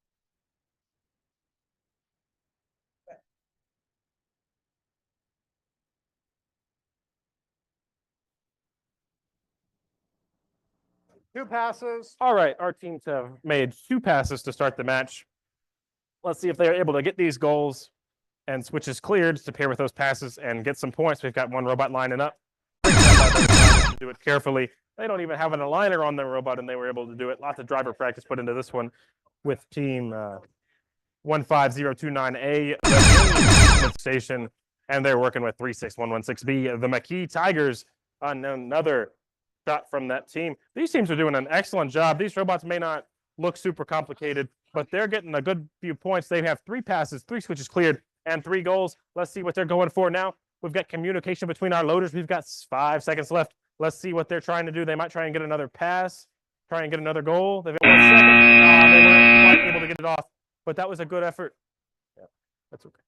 Two passes. All right, our teams have made 2 passes to start the match. Let's see if they're able to get these goals and switches cleared to pair with those passes and get some points. We've got one robot lining up. Do it carefully. They don't even have an aligner on their robot, and they were able to do it. Lots of driver practice put into this one with team 15029A, the station, and they're working with 36116B, the McKee Tigers, on another shot from that team. These teams are doing an excellent job. These robots may not look super complicated, but they're getting a good few points. They have 3 passes, 3 switches cleared, and 3 goals. Let's see what they're going for now. We've got communication between our loaders. We've got 5 seconds left. Let's see what they're trying to do. They might try and get another pass, try and get another goal. They've got 1 second. They weren't quite able to get it off, but that was a good effort. Yeah, that's okay.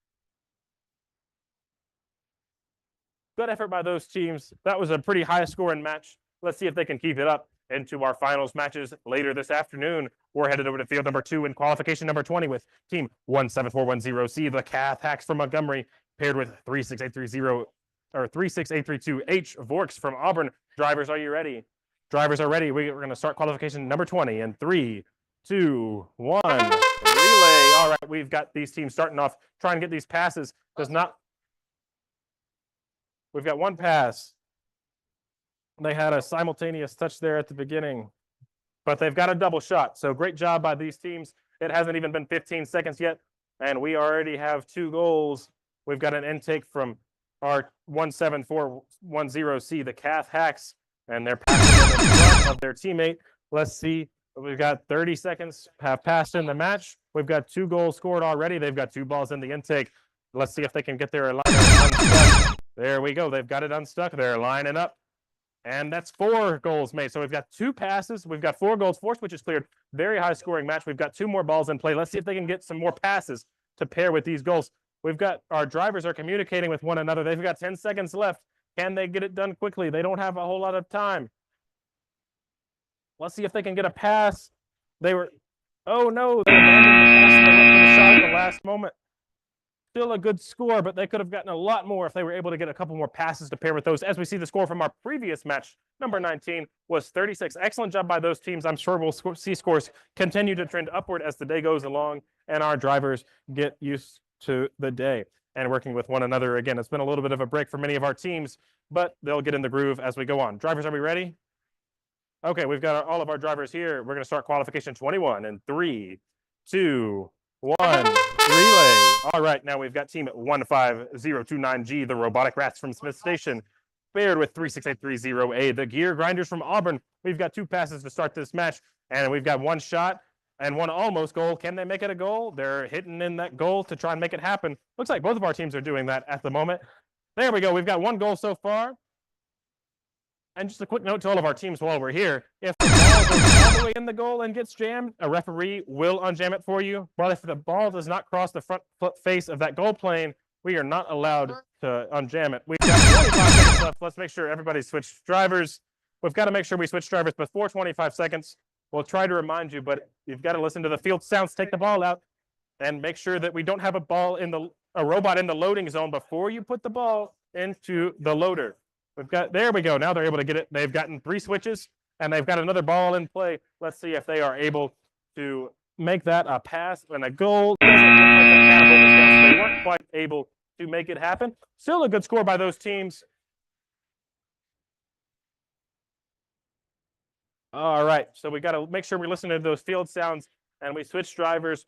Good effort by those teams. That was a pretty high scoring match. Let's see if they can keep it up into our finals matches later this afternoon. We're headed over to field number 2 in qualification number 20 with team 17410C, the Cath Hacks from Montgomery, paired with 36830 or 36832H Vorks from Auburn. Drivers, are you ready? Drivers are ready. We're going to start qualification number 20 in 3, 2, 1. Relay. All right, we've got these teams starting off trying to get these passes. We've got 1 pass. They had a simultaneous touch there at the beginning, but they've got a double shot. So great job by these teams. It hasn't even been 15 seconds yet, and we already have 2 goals. We've got an intake from our 17410C, the Cath Hacks, and they're passing in front of their teammate. Let's see. We've got 30 seconds have passed in the match. We've got 2 goals scored already. They've got 2 balls in the intake. Let's see if they can get their liner unstuck. There we go. They've got it unstuck. They're lining up. And that's 4 goals made. So we've got 2 passes. We've got 4 goals, 4 switches cleared. Very high scoring match. We've got 2 more balls in play. Let's see if they can get some more passes to pair with these goals. We've got our drivers are communicating with one another. They've got 10 seconds left. Can they get it done quickly? They don't have a whole lot of time. Let's see if they can get a pass. Oh no, they abandoned the pass and they went for the shot at the last moment. Still a good score, but they could have gotten a lot more if they were able to get a couple more passes to pair with those. As we see, the score from our previous match, number 19, was 36. Excellent job by those teams. I'm sure we'll see scores continue to trend upward as the day goes along and our drivers get used to the day and working with one another. Again, it's been a little bit of a break for many of our teams, but they'll get in the groove as we go on. Drivers, are we ready? Okay, we've got all of our drivers here. We're going to start qualification 21 in 3, 2, 1. Relay. All right, now we've got team 15029G, the Robotic Rats from Smith Station, paired with 36830A, the Gear Grinders from Auburn. We've got 2 passes to start this match, and we've got 1 shot and 1 almost goal. Can they make it a goal? They're hitting in that goal to try and make it happen. Looks like both of our teams are doing that at the moment. There we go. We've got 1 goal so far. And just a quick note to all of our teams while we're here. If the ball goes all the way in the goal and gets jammed, a referee will unjam it for you. But if the ball does not cross the front face of that goal plane, we are not allowed to unjam it. We've got 25 seconds left. Let's make sure everybody switched drivers. We've got to make sure we switch drivers before 25 seconds. We'll try to remind you, but you've got to listen to the field sounds, take the ball out, and make sure that we don't have a robot in the loading zone before you put the ball into the loader. There we go. Now they're able to get it. They've gotten 3 switches and they've got another ball in play. Let's see if they are able to make that a pass and a goal. Doesn't look like that catapult was down, so they weren't quite able to make it happen. Still a good score by those teams. All right, so we got to make sure we listen to those field sounds and we switch drivers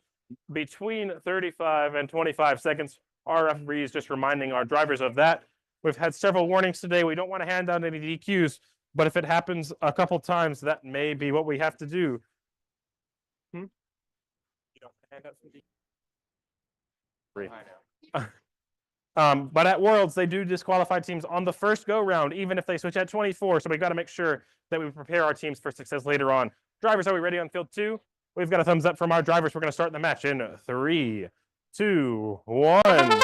between 35 and 25 seconds. Our referee is just reminding our drivers of that. We've had several warnings today. We don't want to hand out any DQs, but if it happens a couple times, that may be what we have to do. You don't hand out some DQs. But at Worlds, they do disqualify teams on the first go-round, even if they switch at 24. So we've got to make sure that we prepare our teams for success later on. Drivers, are we ready on field 2? We've got a thumbs up from our drivers. We're going to start the match in 3, 2, 1. And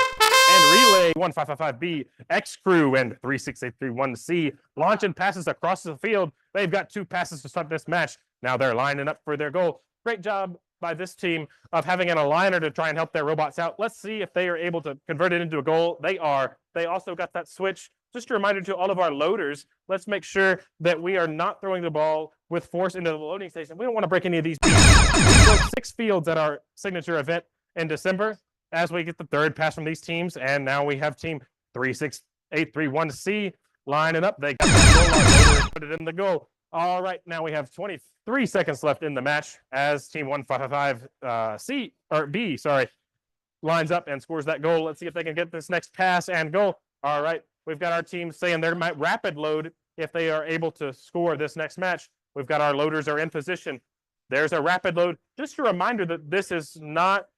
relay 1555B, X Crew and 36831C launching passes across the field. They've got 2 passes to start this match. Now they're lining up for their goal. Great job by this team of having an aligner to try and help their robots out. Let's see if they are able to convert it into a goal. They are. They also got that switch. Just a reminder to all of our loaders, let's make sure that we are not throwing the ball with force into the loading station. We don't want to break any of these. We broke 6 fields at our signature event in December as we get the 3rd pass from these teams. And now we have team 36831C lining up. They got that goal line, put it in the goal. All right, now we have 23 seconds left in the match as team 1555B, lines up and scores that goal. Let's see if they can get this next pass and goal. All right, we've got our team saying they might rapid load if they are able to score this next match. We've got our loaders are in position. There's a rapid load. Just a reminder that this is not,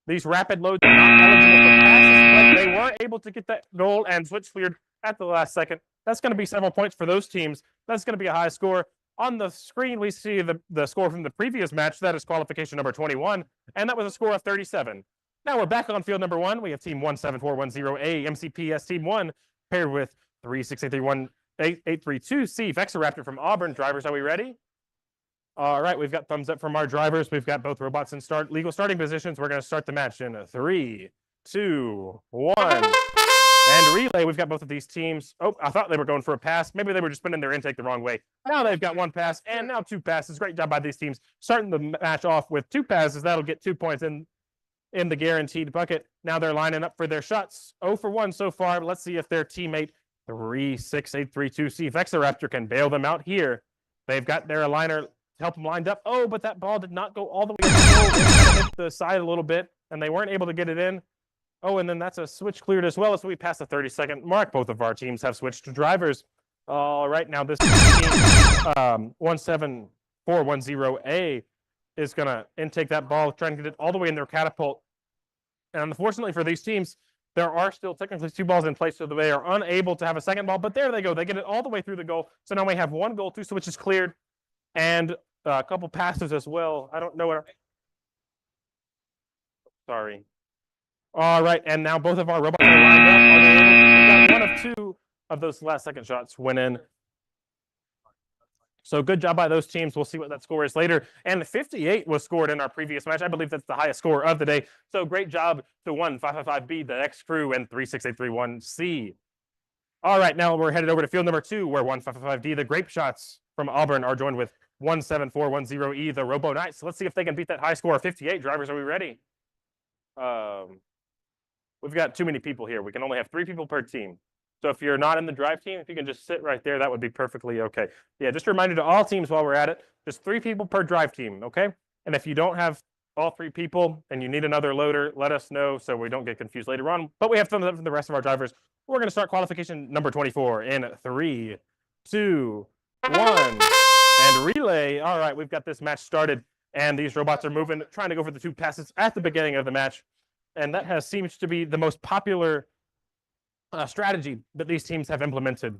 these rapid loads are not eligible for passes, but they were able to get that goal and switch cleared at the last second. That's going to be several points for those teams. That's going to be a high score. On the screen, we see the score from the previous match. That is qualification number 21, and that was a score of 37. Now we're back on field number 1. We have team 17410A, MCPS team 1, paired with 36831-832C, Vexoraptor from Auburn. Drivers, are we ready? All right, we've got thumbs up from our drivers. We've got both robots in legal starting positions. We're going to start the match in 3, 2, 1. And relay, we've got both of these teams. Oh, I thought they were going for a pass. Maybe they were just putting their intake the wrong way. Now they've got 1 pass and now 2 passes. Great job by these teams. Starting the match off with 2 passes. That'll get 2 points in the guaranteed bucket. Now they're lining up for their shots. 0 for 1 so far. Let's see if their teammate 36832C Vexoraptor can bail them out here. They've got their aligner to help them lined up. Oh, but that ball did not go all the way up the goal. It kind of hit the side a little bit, and they weren't able to get it in. Oh, and then that's a switch cleared as well as we pass the 30-second mark. Both of our teams have switched to drivers. All right, now this team, 17410A, is going to intake that ball, trying to get it all the way in their catapult. And unfortunately for these teams, there are still technically 2 balls in place, so they are unable to have a second ball. But there they go. They get it all the way through the goal. So now we have 1 goal, 2 switches cleared, and a couple passes as well. I don't know what. Sorry. All right, and now both of our robots are lined up. Are they able to? We got 1 of 2 of those last second shots went in. So good job by those teams. We'll see what that score is later. And 58 was scored in our previous match. I believe that's the highest score of the day. So great job to 1555B, the X Crew, and 36831C. All right, now we're headed over to field number 2, where 1555D, the Grape Shots from Auburn, are joined with 17410E, the Robo Knights. Let's see if they can beat that high score of 58. Drivers, are we ready? We've got too many people here. We can only have 3 people per team. So if you're not in the drive team, if you can just sit right there, that would be perfectly okay. Yeah, just a reminder to all teams while we're at it, just 3 people per drive team, okay? And if you don't have all 3 people and you need another loader, let us know so we don't get confused later on. But we have thumbs up from the rest of our drivers. We're going to start qualification number 24 in 3, 2, 1. And relay. All right, we've got this match started, and these robots are moving, trying to go for the 2 passes at the beginning of the match. And that seems to be the most popular strategy that these teams have implemented.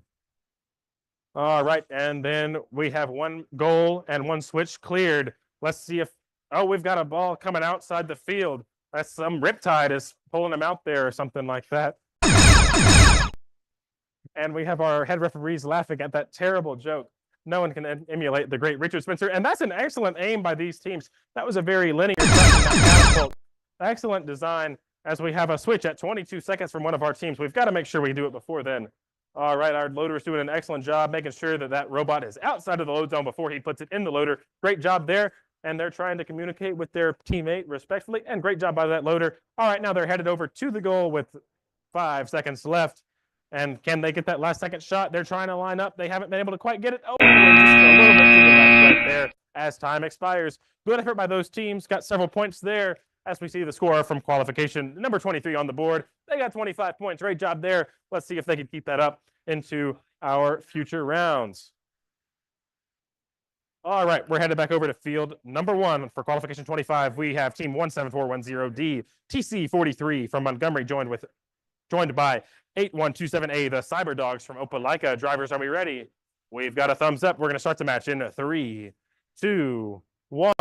All right, and then we have 1 goal and 1 switch cleared. Let's see if, oh, we've got a ball coming outside the field. That's some Riptide is pulling them out there or something like that. And we have our head referees laughing at that terrible joke. No one can emulate the great Richard Spencer. And that's an excellent aim by these teams. That was a very linear shot from that catapult. Excellent design. As we have a switch at 22 seconds from one of our teams. We've got to make sure we do it before then. All right, our loader is doing an excellent job making sure that that robot is outside of the load zone before he puts it in the loader. Great job there. And they're trying to communicate with their teammate respectfully. And great job by that loader. All right, now they're headed over to the goal with 5 seconds left. And can they get that last second shot? They're trying to line up. They haven't been able to quite get it. Oh, just a little bit to the left right there as time expires. Good effort by those teams. Got several points there. As we see the score from qualification, number 23 on the board. They got 25 points. Great job there. Let's see if they can keep that up into our future rounds. All right, we're headed back over to field number 1 for qualification 25. We have team 17410D, TC43 from Montgomery, joined by 8127A, the Cyber Dogs from Opelika. Drivers, are we ready? We've got a thumbs up. We're going to start the match in 3, 2, 1.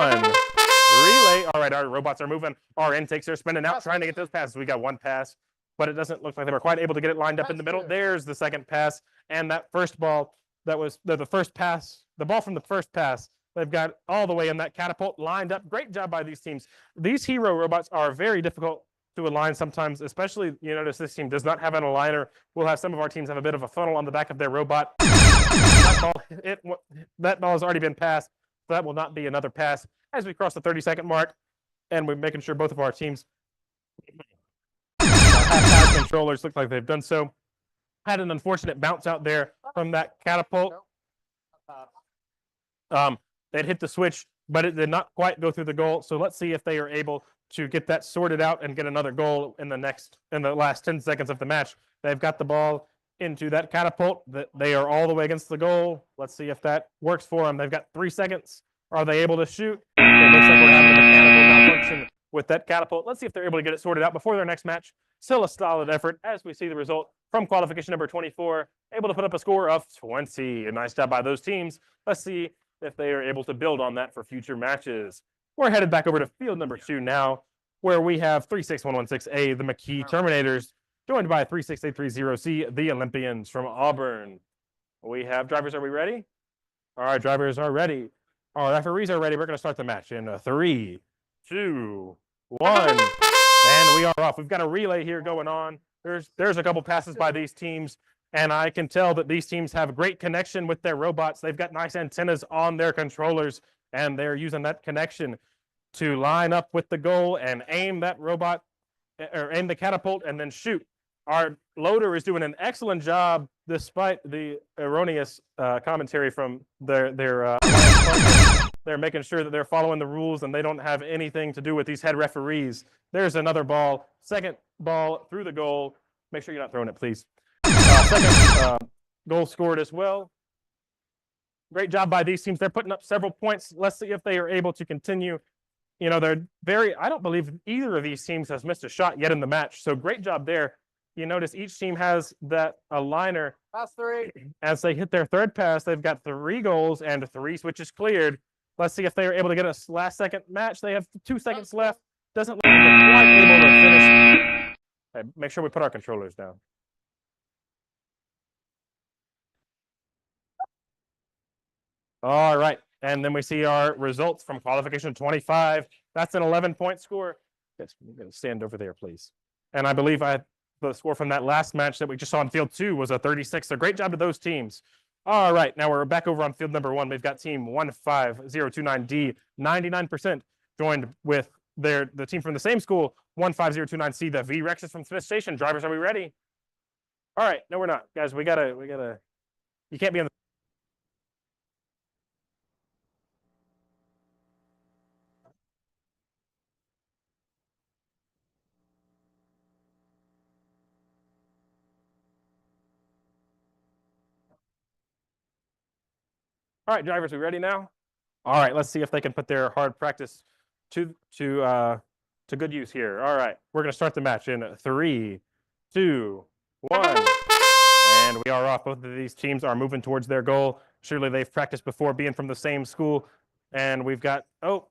relay. All right, our robots are moving. Our intakes are spinning out, trying to get those passes. We got one pass, but it doesn't look like they were quite able to get it lined up in the middle. There's the second pass, and that first ball, that was the first pass, the ball from the first pass. They've got all the way in that catapult lined up. Great job by these teams. These hero robots are very difficult to align sometimes, especially you notice this team does not have an aligner. We'll have some of our teams have a bit of a funnel on the back of their robot. That ball has already been passed. So that will not be another pass as we cross the 30-second mark. And we're making sure both of our teams have pass controllers look like they've done so. Had an unfortunate bounce out there from that catapult. They'd hit the switch, but it did not quite go through the goal. So let's see if they are able to get that sorted out and get another goal in the last 10 seconds of the match. They've got the ball into that catapult. That they are all the way against the goal. Let's see if that works for them. They've got 3 seconds. Are they able to shoot? It looks like we're having a mechanical malfunction with that catapult. Let's see if they're able to get it sorted out before their next match. Still a solid effort as we see the result from qualification number 24, able to put up a score of 20. A nice job by those teams. Let's see if they are able to build on that for future matches. We're headed back over to field number 2 now, where we have 36116A, the McKee Terminators, joined by 36830C, the Olympians from Auburn. We have drivers. Are we ready? All right, drivers are ready. Our referees are ready. We're going to start the match in 3, 2, 1, and we are off. We've got a relay here going on. There's a couple passes by these teams, and I can tell that these teams have great connection with their robots. They've got nice antennas on their controllers, and they're using that connection to line up with the goal and aim that robot or aim the catapult and then shoot. Our loader is doing an excellent job despite the erroneous commentary from their partners. They're making sure that they're following the rules and they don't have anything to do with these head referees. There's another ball, second ball through the goal. Make sure you're not throwing it, please. Second goal scored as well. Great job by these teams. They're putting up several points. Let's see if they are able to continue. You know, I don't believe either of these teams has missed a shot yet in the match. So great job there. You notice each team has that aligner. Pass 3. As they hit their third pass, they've got 3 goals and 3 switches cleared. Let's see if they are able to get a last second match. They have 2 seconds left. Doesn't look like they're quite able to finish. Okay, make sure we put our controllers down. All right. And then we see our results from qualification 25. That's an 11-point score. Yes, I'm going to stand over there, please. And I believe the score from that last match that we just saw in field 2 was a 36. So great job to those teams. All right, now we're back over on field number 1. We've got team 15029D, 99%, joined with the team from the same school, 15029C, the V-Rexes from Smith Station. Drivers, are we ready? All right, no, we're not. Guys, we gotta, you can't be on the All right, drivers, we ready now? All right, let's see if they can put their hard practice to good use here. All right, we're going to start the match in 3, 2, 1, and we are off. Both of these teams are moving towards their goal. Surely they've practiced before, being from the same school. And we've got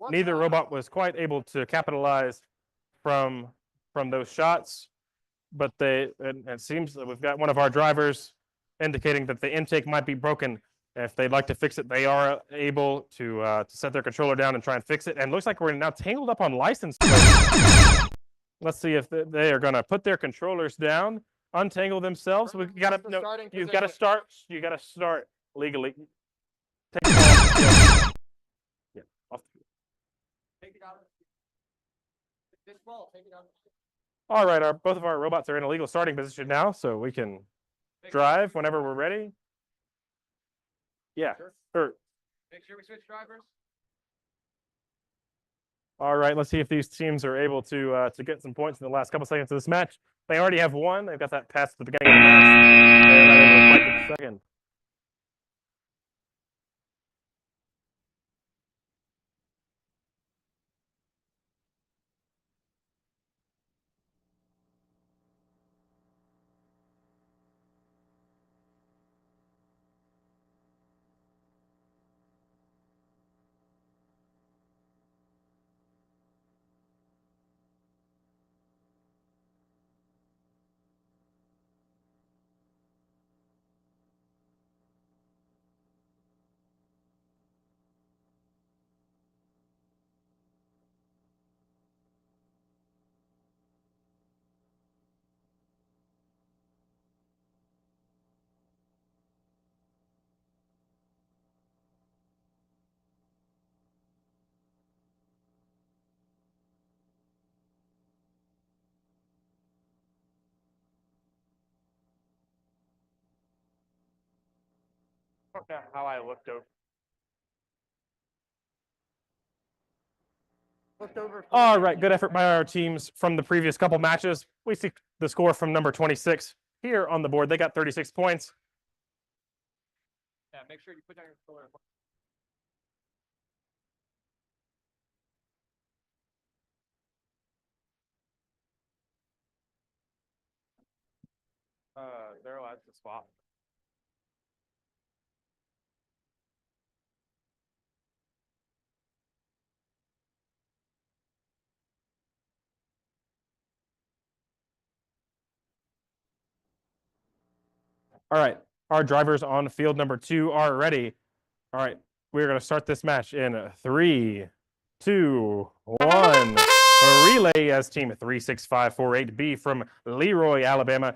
neither robot was quite able to capitalize from those shots, but it seems that we've got one of our drivers indicating that the intake might be broken. If they'd like to fix it, they are able to set their controller down and try and fix it. And it looks like we're now tangled up on license plates. Let's see if they are going to put their controllers down, untangle themselves. We got to. No, you've got to start. You got to start legally. Take it off. Yeah, off. Take it out. This ball, take it out. All right, both of our robots are in a legal starting position now, so we can drive whenever we're ready. Yeah. Sure. Make sure we switch drivers. All right, let's see if these teams are able to get some points in the last couple seconds of this match. They already have one. They've got that pass at the beginning of the match. They're not able to quite get the second. don't know how I looked over. All right, good effort by our teams from the previous couple matches. We see the score from number 26 here on the board. They got 36 points. Yeah, make sure you put down your score. They're allowed to swap. All right, our drivers on field number 2 are ready. All right, we're going to start this match in 3, 2, 1. A relay as team 36548B from Leroy, Alabama,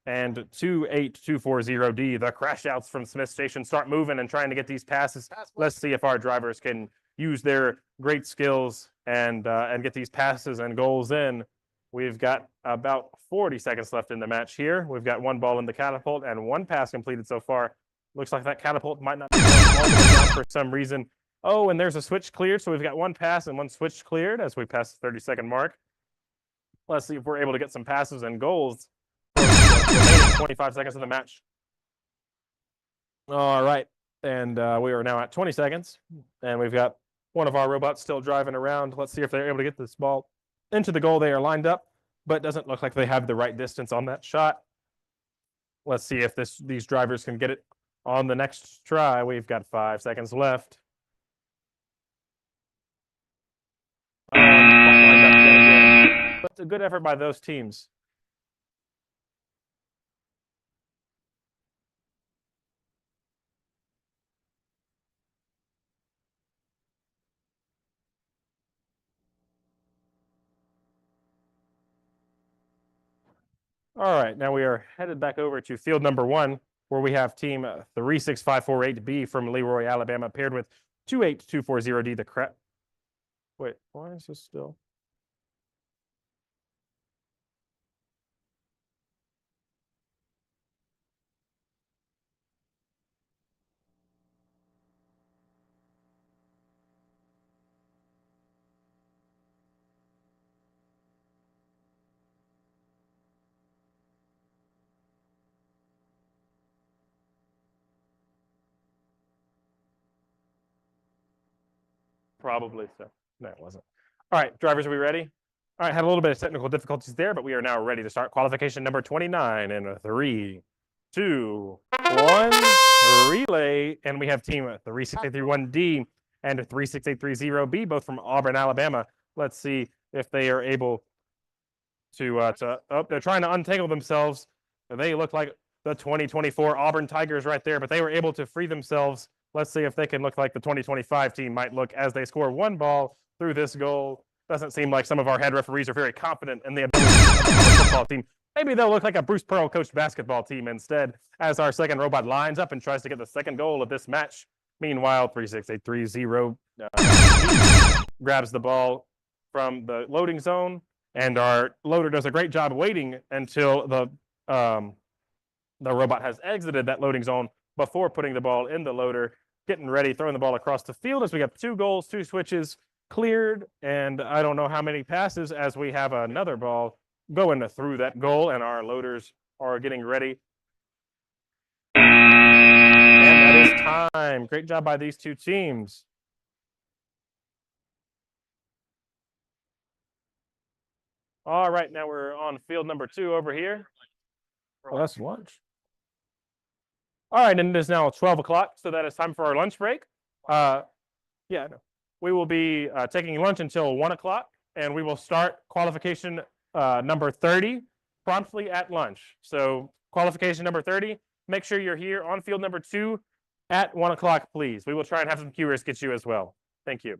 and 28240D. The crash outs from Smith Station start moving and trying to get these passes. Let's see if our drivers can use their great skills and get these passes and goals in. We've got about 40 seconds left in the match here. We've got one ball in the catapult and one pass completed so far. Looks like that catapult might not be going all the way down for some reason. Oh, and there's a switch cleared. So we've got one pass and one switch cleared as we pass the 30-second mark. Let's see if we're able to get some passes and goals for the remaining 25 seconds of the match. All right. And we are now at 20 seconds. And we've got one of our robots still driving around. Let's see if they're able to get this ball into the goal. They are lined up, but it doesn't look like they have the right distance on that shot. Let's see if these drivers can get it on the next try. We've got 5 seconds left. Lined up yet again. But it's a good effort by those teams. All right, now we are headed back over to field number 1, where we have team 36548B from Leroy, Alabama, paired with 28240D. The crap. Wait, why is this still? Probably so. No, it wasn't. All right, drivers, are we ready? All right, had a little bit of technical difficulties there, but we are now ready to start qualification number 29 in 3, 2, 1. Relay, and we have team 36831D and 36830B, both from Auburn, Alabama. Let's see if they are able to they're trying to untangle themselves. They look like the 2024 Auburn Tigers right there, but they were able to free themselves. Let's see if they can look like the 2025 team might look as they score one ball through this goal. Doesn't seem like some of our head referees are very confident in the ability of the Auburn football team. Maybe they'll look like a Bruce Pearl coached basketball team instead, as our second robot lines up and tries to get the second goal of this match. Meanwhile, 36830 grabs the ball from the loading zone, and our loader does a great job waiting until the robot has exited that loading zone before putting the ball in the loader, getting ready, throwing the ball across the field as we have 2 goals, 2 switches cleared, and I don't know how many passes as we have another ball going through that goal, and our loaders are getting ready. And that is time. Great job by these 2 teams. All right, now we're on field number 2 over here. Oh, that's lunch. All right, and it is now 12 o'clock, so that is time for our lunch break. Yeah, no. We will be taking lunch until 1 o'clock, and we will start qualification number 30 promptly at lunch. So qualification number 30, make sure you're here on field number 2 at 1 o'clock, please. We will try and have some cuers get you as well. Thank you.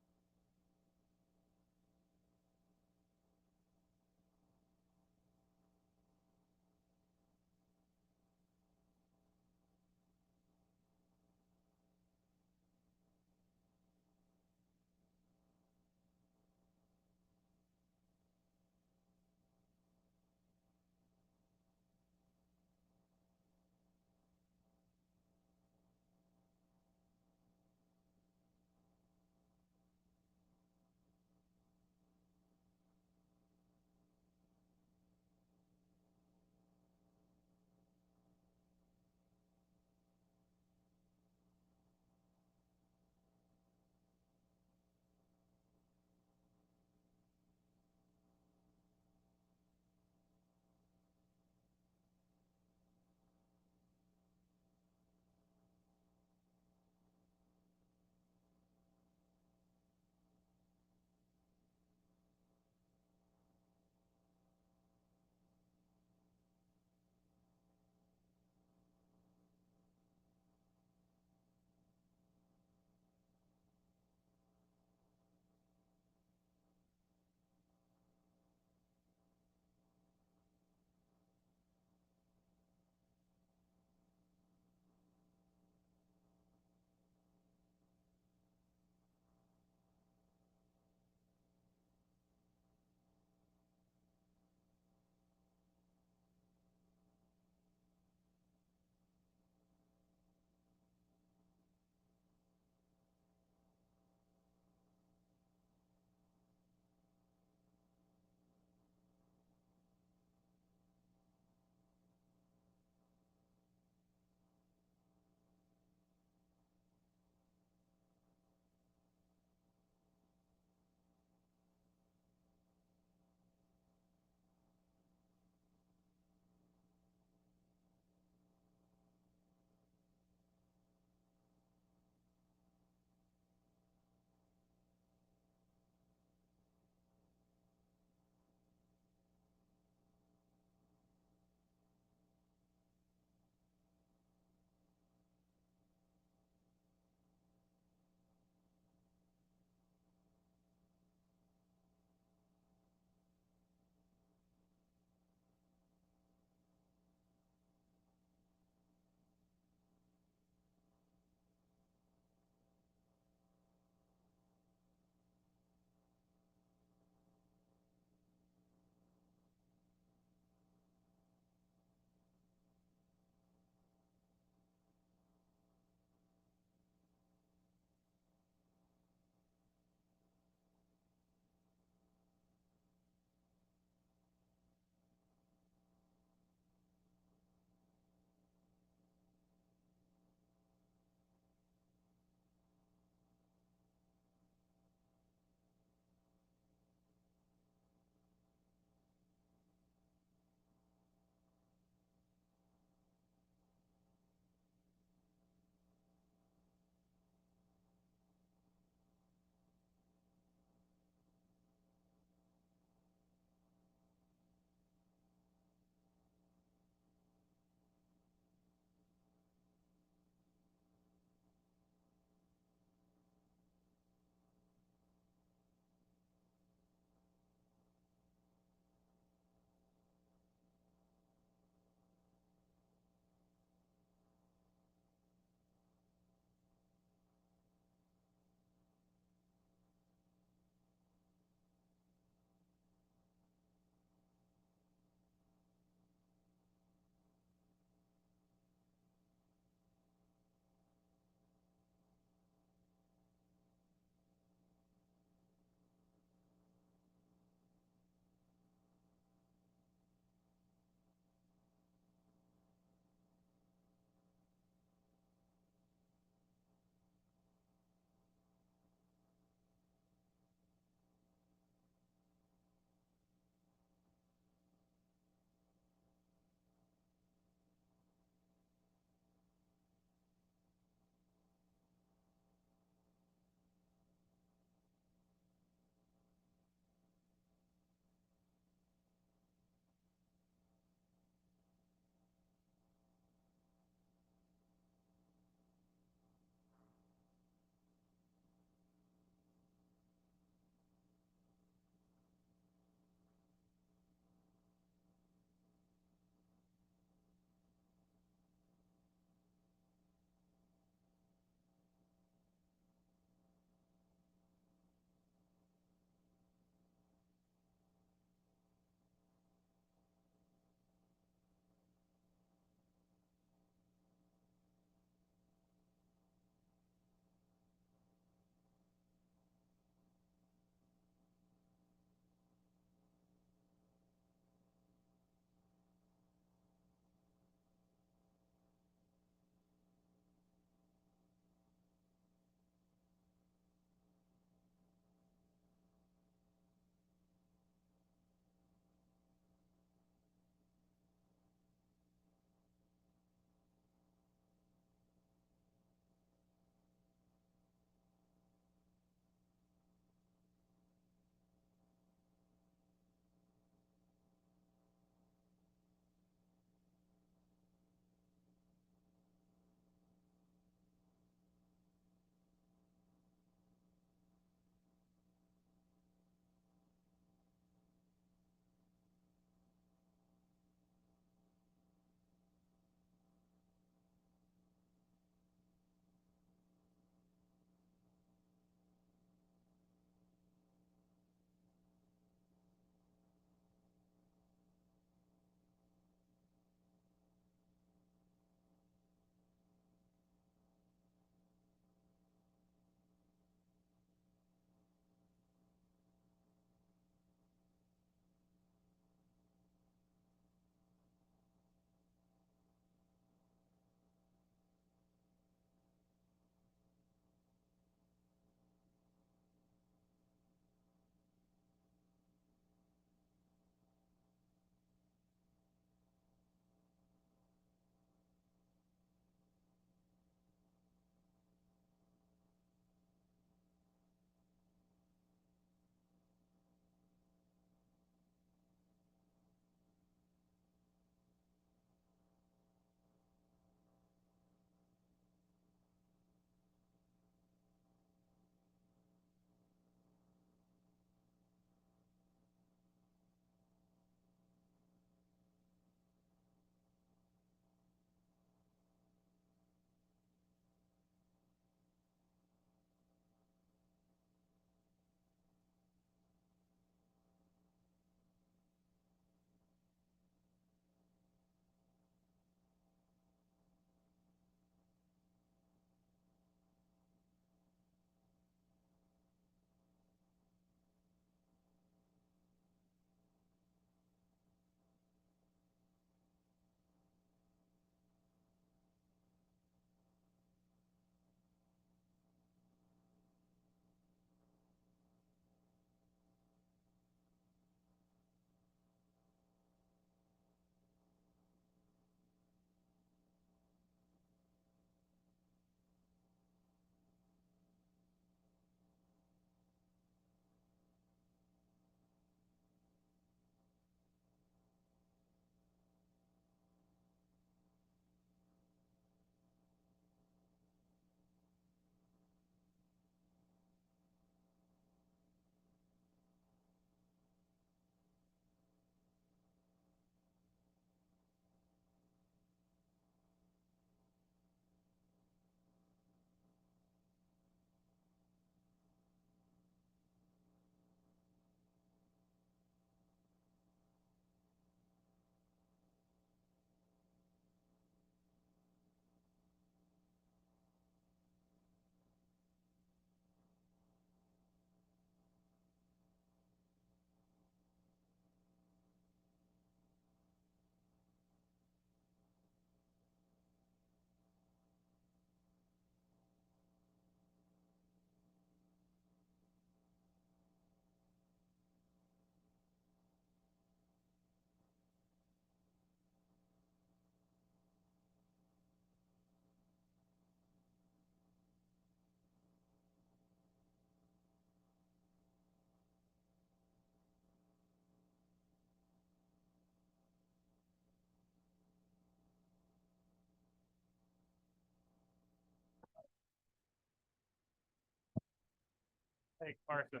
Hey, Carson,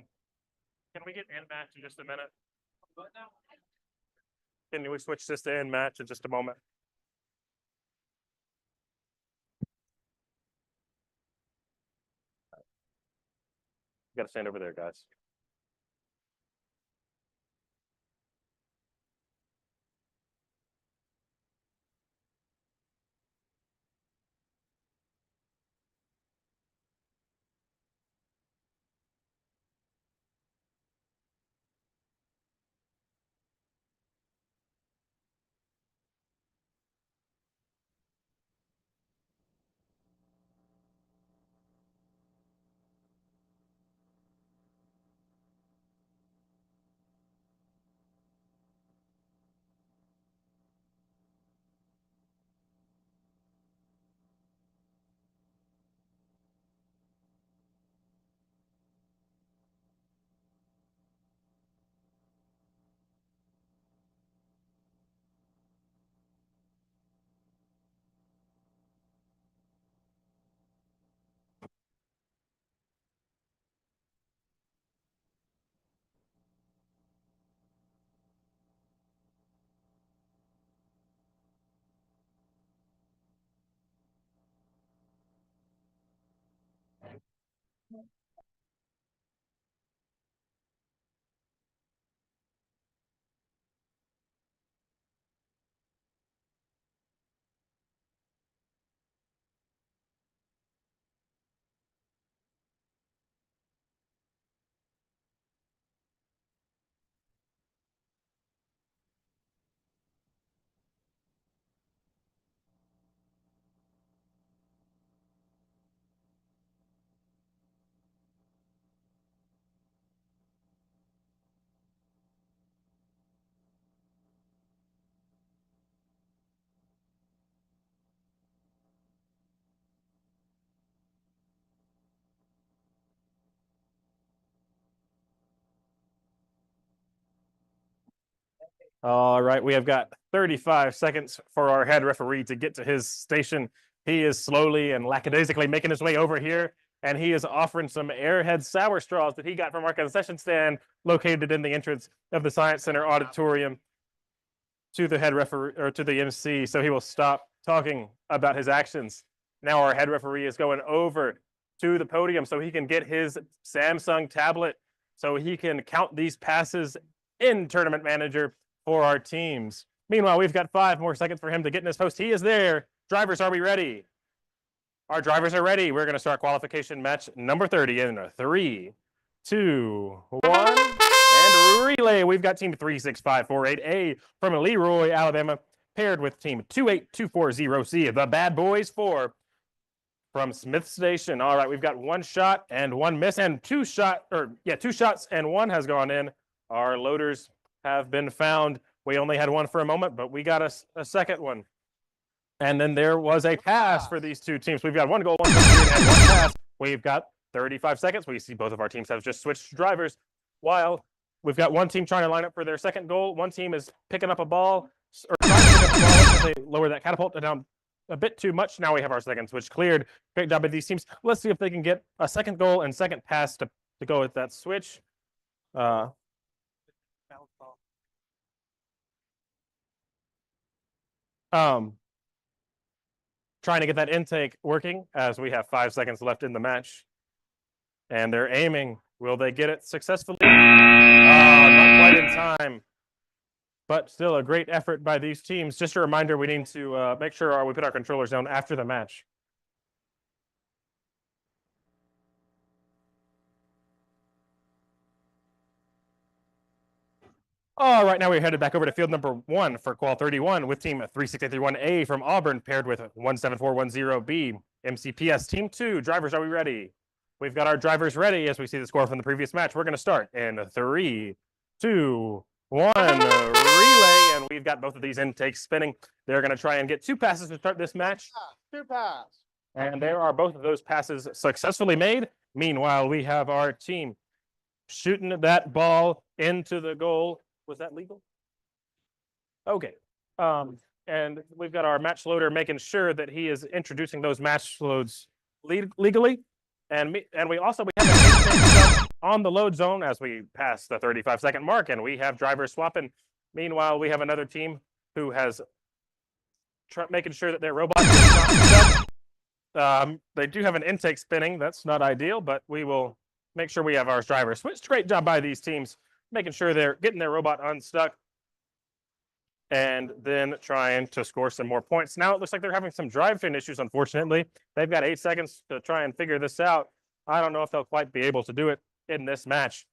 can we get end match in just a minute? Can we switch this to end match in just a moment? Got to stand over there, guys. All right, we have got 35 seconds for our head referee to get to his station. He is slowly and lackadaisically making his way over here, and he is offering some Airhead sour straws that he got from our concession stand located in the entrance of the Science Center auditorium to the head referee or to the MC, so he will stop talking about his actions. Now our head referee is going over to the podium so he can get his Samsung tablet so he can count these passes in Tournament Manager for our teams. Meanwhile, we've got 5 more seconds for him to get in his post. He is there. Drivers, are we ready? Our drivers are ready. We're going to start qualification match number 30 in 3, 2, 1, and relay. We've got team 36548A from Leroy, Alabama, paired with team 28240C, the Bad Boys 4 from Smith Station. All right, we've got 1 shot and 1 miss, and 2 shots and 1 has gone in. Our loaders have been found. We only had 1 for a moment, but we got a second one. And then there was a pass for these 2 teams. We've got 1 goal, 1 and 1 pass. We've got 35 seconds. We see both of our teams have just switched drivers. While we've got 1 team trying to line up for their second goal, 1 team is picking up a ball or trying to pick up a ball as they lower that catapult down a bit too much. Now we have our second switch cleared. Great job by these teams. Let's see if they can get a second goal and second pass to go with that switch. Trying to get that intake working as we have 5 seconds left in the match. And they're aiming. Will they get it successfully? Not quite in time. But still a great effort by these teams. Just a reminder, we need to make sure we put our controllers down after the match. All right, now we're headed back over to field number 1 for qual 31 with team 3631A from Auburn paired with 17410B. MCPS team 2. Drivers, are we ready? We've got our drivers ready as we see the score from the previous match. We're going to start in 3, 2, 1, relay, and we've got both of these intakes spinning. They're going to try and get 2 passes to start this match. 2 passes. And there are both of those passes successfully made. Meanwhile, we have our team shooting that ball into the goal. Was that legal? Okay. And we've got our match loader making sure that he is introducing those match loads legally. And we have an intake on the load zone as we pass the 35-second mark, and we have drivers swapping. Meanwhile, we have another team who has making sure that their robot is not stuck. They do have an intake spinning. That's not ideal, but we will make sure we have our drivers switched. Great job by these teams, making sure they're getting their robot unstuck and then trying to score some more points. Now it looks like they're having some drive-in issues, unfortunately. They've got 8 seconds to try and figure this out. I don't know if they'll quite be able to do it in this match.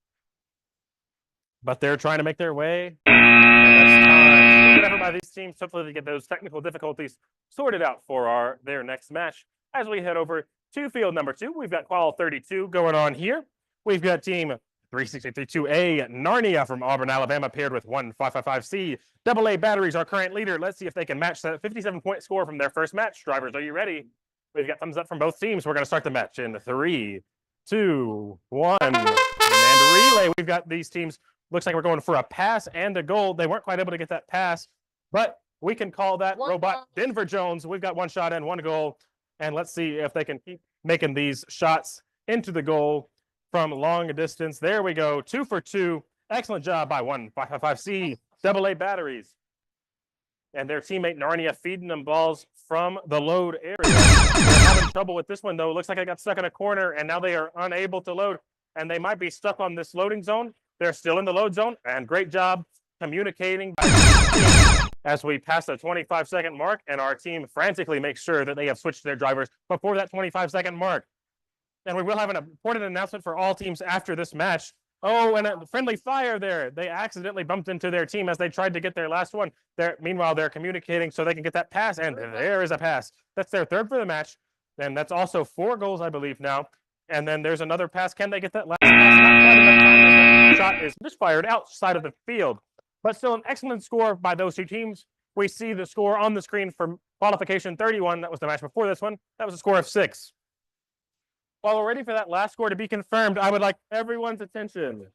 But they're trying to make their way. And that's time. Good effort by these teams. Hopefully they get those technical difficulties sorted out for their next match. As we head over to field number 2, we've got qual 32 going on here. We've got team 3682A Narnia from Auburn, Alabama, paired with 1555C. AA Batteries, our current leader. Let's see if they can match that 57-point score from their first match. Drivers, are you ready? We've got thumbs up from both teams. We're going to start the match in 3, 2, 1. And relay, we've got these teams. Looks like we're going for a pass and a goal. They weren't quite able to get that pass, but we can call that robot Denver Jones. We've got 1 shot and 1 goal. And let's see if they can keep making these shots into the goal from long distance. There we go. 2 for 2. Excellent job by 1555C. AA Batteries. And their teammate Narnia feeding them balls from the load area. They're having trouble with this one, though. Looks like they got stuck in a corner, and now they are unable to load. And they might be stuck on this loading zone. They're still in the load zone, and great job communicating as we pass the 25-second mark, and our team frantically makes sure that they have switched their drivers before that 25-second mark. And we will have an important announcement for all teams after this match. Oh, and a friendly fire there. They accidentally bumped into their team as they tried to get their last one. Meanwhile, they're communicating so they can get that pass, and there is a pass. That's their 3rd for the match, and that's also 4 goals, I believe, now. And then there's another pass. Can they get that last pass? Not quite enough time as that shot is misfired outside of the field. But still an excellent score by those 2 teams. We see the score on the screen for qualification 31. That was the match before this one. That was a score of 6. While we're waiting for that last score to be confirmed, I would like everyone's attention.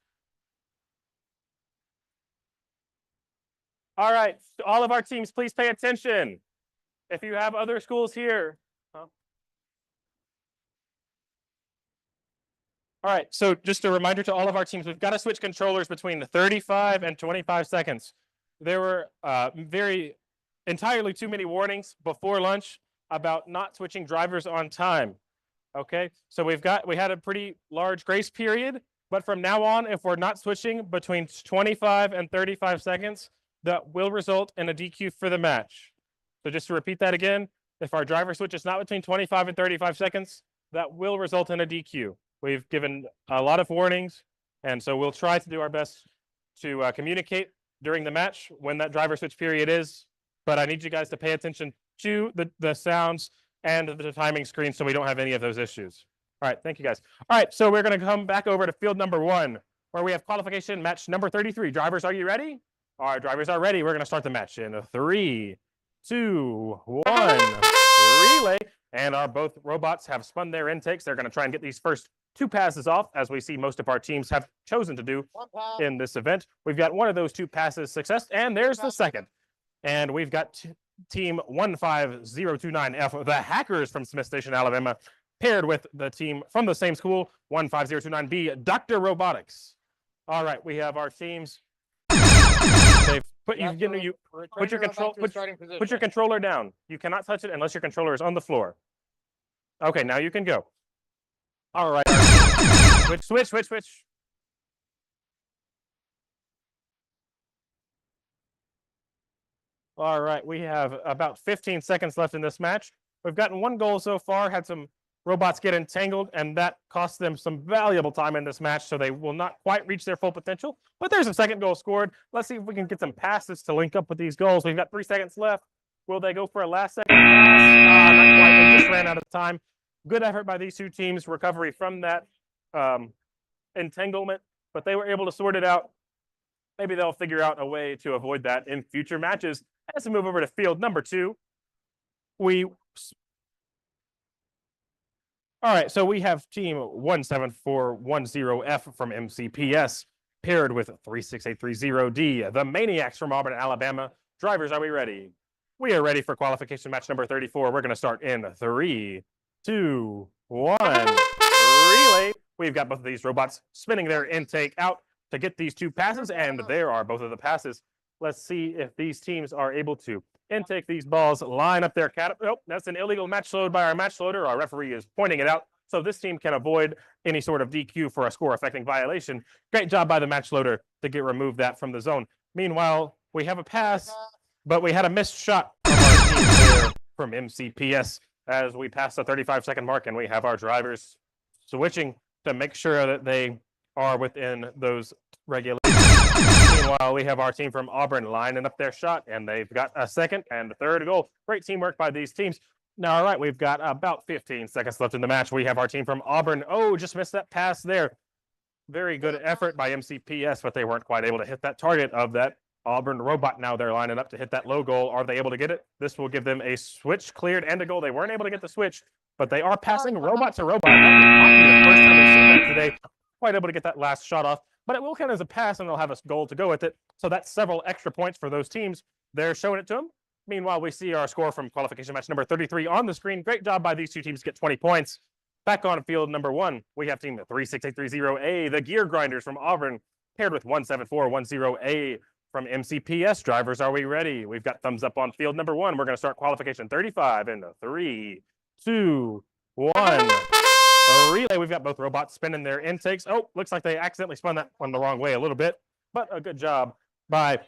All right, all of our teams, please pay attention. If you have other schools here. All right, so just a reminder to all of our teams, we've got to switch controllers between 35 and 25 seconds. There were entirely too many warnings before lunch about not switching drivers on time. Okay, so we had a pretty large grace period, but from now on, if we're not switching between 25 and 35 seconds, that will result in a DQ for the match. So just to repeat that again, if our driver switch is not between 25 and 35 seconds, that will result in a DQ. We've given a lot of warnings, and so we'll try to do our best to communicate during the match when that driver switch period is, but I need you guys to pay attention to the sounds and the timing screen so we don't have any of those issues. All right, thank you guys. All right, so we're going to come back over to field number 1, where we have qualification match number 33. Drivers, are you ready? All right, drivers are ready. We're going to start the match in 3, 2, 1. Relay. And both robots have spun their intakes. They're going to try and get these first 2 passes off, as we see most of our teams have chosen to do in this event. We've got one of those 2 passes success, and there's the second. And we've got team 15029F, the Hackers from Smith Station, Alabama, paired with the team from the same school, 15029B, Dr. Robotics. All right, we have our teams. They've put put your controller down. You cannot touch it unless your controller is on the floor. Okay, now you can go. All right. Switch. All right, we have about 15 seconds left in this match. We've gotten 1 goal so far, had some robots get entangled, and that cost them some valuable time in this match, so they will not quite reach their full potential. But there's a second goal scored. Let's see if we can get some passes to link up with these goals. We've got 3 seconds left. Will they go for a last second pass? Not quite. They just ran out of time. Good effort by these 2 teams, recovery from that entanglement, but they were able to sort it out. Maybe they'll figure out a way to avoid that in future matches. As we move over to field number 2, all right, so we have team 17410F from MCPS paired with 36830D, the Maniacs from Auburn, Alabama. Drivers, are we ready? We are ready for qualification match number 34. We're going to start in 3, 2, 1. Relay. We've got both of these robots spinning their intake out to get these two passes, and there are both of the passes. Let's see if these teams are able to intake these balls, line up their Nope, that's an illegal match load by our match loader. Our referee is pointing it out, so this team can avoid any sort of DQ for a score affecting violation. Great job by the match loader to remove that from the zone. Meanwhile, we have a pass, but we had a missed shot from our team there from MCPS as we pass the 35-second mark, and we have our drivers switching to make sure that they are within those regulations. Meanwhile, we have our team from Auburn lining up their shot, and they've got a second and a third goal. Great teamwork by these teams. Now, all right, we've got about 15 seconds left in the match. We have our team from Auburn. Oh, just missed that pass there. Very good effort by MCPS, but they weren't quite able to hit that target of that Auburn robot. Now they're lining up to hit that low goal. Are they able to get it? This will give them a switch cleared and a goal. They weren't able to get the switch, but they are passing robot to robot. That might be the first time we've seen that today. Quite able to get that last shot off, but it will count as a pass, and they'll have a goal to go with it. So that's several extra points for those teams. They're showing it to them. Meanwhile, we see our score from qualification match number 33 on the screen. Great job by these two teams to get 20 points. Back on field number 1, we have team 36830A, the Gear Grinders from Auburn, paired with 17410A from MCPS. Drivers, are we ready? We've got thumbs up on field number 1. We're going to start qualification 35 in 3, 2, 1. A relay. We've got both robots spinning their intakes. Oh, looks like they accidentally spun that one the wrong way a little bit, but a good job by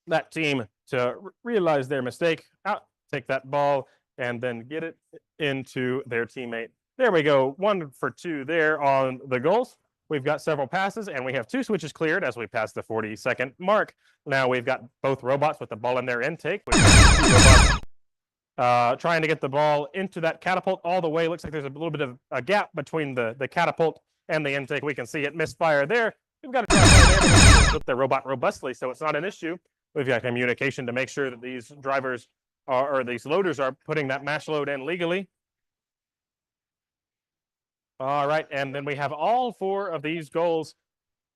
that team to realize their mistake, take that ball, and then get it into their teammate. There we go. 1 for 2 there on the goals. We've got several passes, and we have 2 switches cleared as we pass the 40-second mark. Now we've got both robots with the ball in their intake. We've got 2 robots trying to get the ball into that catapult all the way. Looks like there's a little bit of a gap between the catapult and the intake. We can see it misfire there. We've got to try to flip the robot robustly, so it's not an issue. We've got communication to make sure that these drivers or these loaders are putting that match load in legally. All right, and then we have all 4 of these goals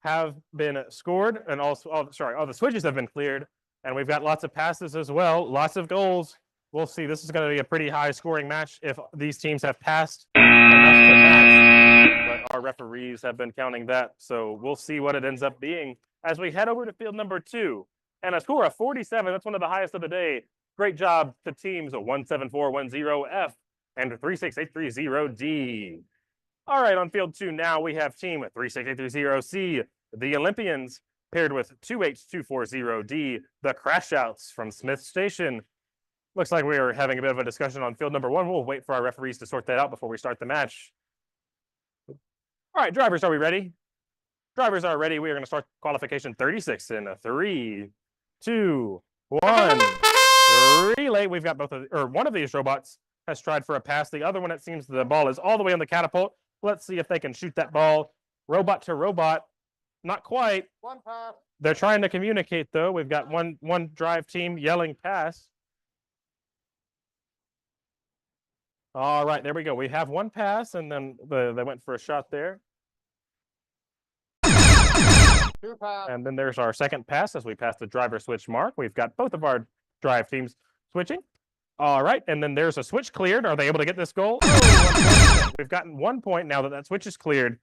have been scored, and also, all the switches have been cleared, and we've got lots of passes as well, lots of goals. We'll see. This is going to be a pretty high-scoring match if these teams have passed enough to match, but our referees have been counting that, so we'll see what it ends up being as we head over to field number 2. And a score of 47, that's one of the highest of the day. Great job to teams 17410F and 36830D. All right, on field 2 now, we have team 36830C, the Olympians, paired with 28240D, the Crash Outs from Smith Station. Looks like we are having a bit of a discussion on field number 1. We'll wait for our referees to sort that out before we start the match. All right, drivers, are we ready? Drivers are ready. We are going to start qualification 36 in 3, 2, 1. Relay. We've got one of these robots has tried for a pass. The other one, it seems the ball is all the way on the catapult. Let's see if they can shoot that ball. Robot to robot. Not quite. 1 pass. They're trying to communicate, though. We've got one drive team yelling pass. All right, there we go. We have 1 pass, and then they went for a shot there. 2 pass. And then there's our second pass as we pass the driver switch mark. We've got both of our drive teams switching. All right, and then there's a switch cleared. Are they able to get this goal? Oh, we've gotten 1 point now that switch is cleared.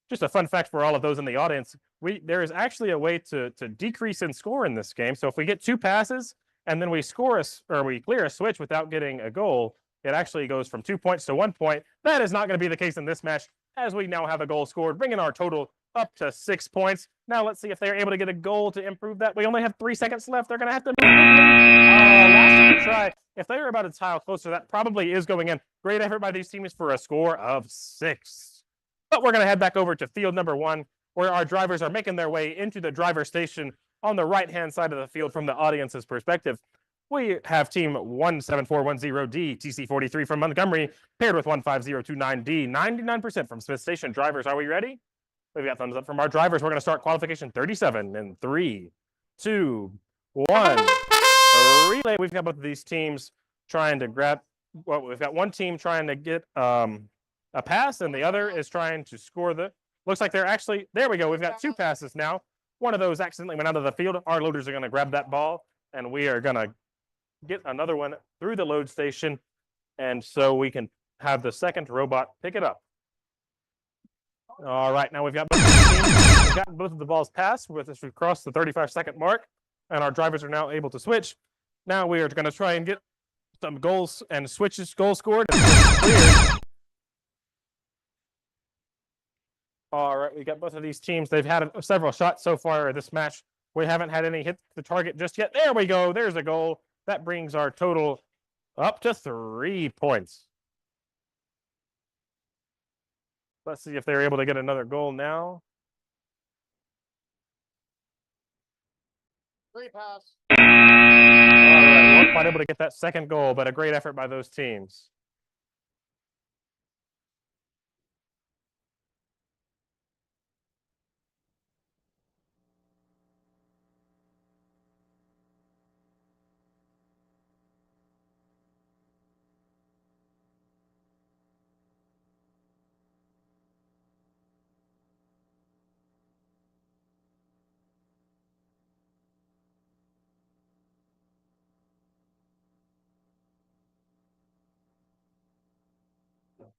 Just a fun fact for all of those in the audience, there is actually a way to decrease in score in this game. So if we get 2 passes and then we clear a switch without getting a goal, it actually goes from 2 points to 1 point. That is not going to be the case in this match, as we now have a goal scored, bringing our total up to 6 points. Now let's see if they're able to get a goal to improve that. We only have 3 seconds left. They're going to have to last try. If they were about a tile closer, that probably is going in. Great effort by these teams for a score of 6. But we're going to head back over to field number 1, where our drivers are making their way into the driver station on the right-hand side of the field from the audience's perspective. We have team 17410D, TC43 from Montgomery, paired with 15029D, 99% from Smith Station. Drivers, are we ready? We've got thumbs up from our drivers. We're going to start qualification 37 in 3, 2, 1. A relay. We've got both of these teams trying to grab. Well, we've got one team trying to get a pass, and the other is trying to score the. Looks like they're actually. There we go. We've got 2 passes now. One of those accidentally went out of the field. Our loaders are going to grab that ball, and we are going to get another one through the load station, and so we can have the second robot pick it up. All right, now we've got both of the teams. We've gotten both of the balls passed with as we cross the 35-second mark, and our drivers are now able to switch. Now we are going to try and get some goals and switches, goals scored, and cleared. All right, we got both of these teams. They've had several shots so far in this match. We haven't had any hit the target just yet. There we go. There's a goal. That brings our total up to 3 points. Let's see if they're able to get another goal now. Free pass. All right, we weren't quite able to get that second goal, but a great effort by those teams.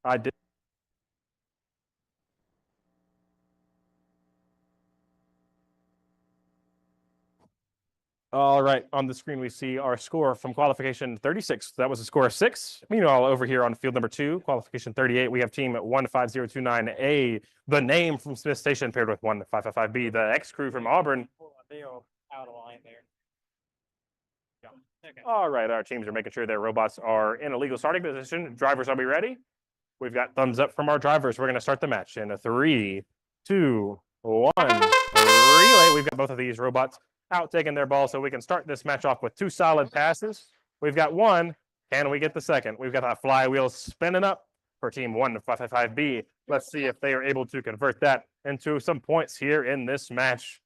I did. All right, on the screen we see our score from qualification 36. That was a score of 6. Meanwhile, over here on field number 2, qualification 38, we have team 15029A, the name from Smith Station, paired with 1555B, the X crew from Auburn. Out of line there. Okay. All right, our teams are making sure their robots are in a legal starting position. Drivers, are we ready? We've got thumbs up from our drivers. We're going to start the match in a 3, 2, 1. Relay. We've got both of these robots out taking their ball, so we can start this match off with 2 solid passes. We've got one. Can we get the second? We've got that flywheel spinning up for team 1555B. Let's see if they are able to convert that into some points here in this match.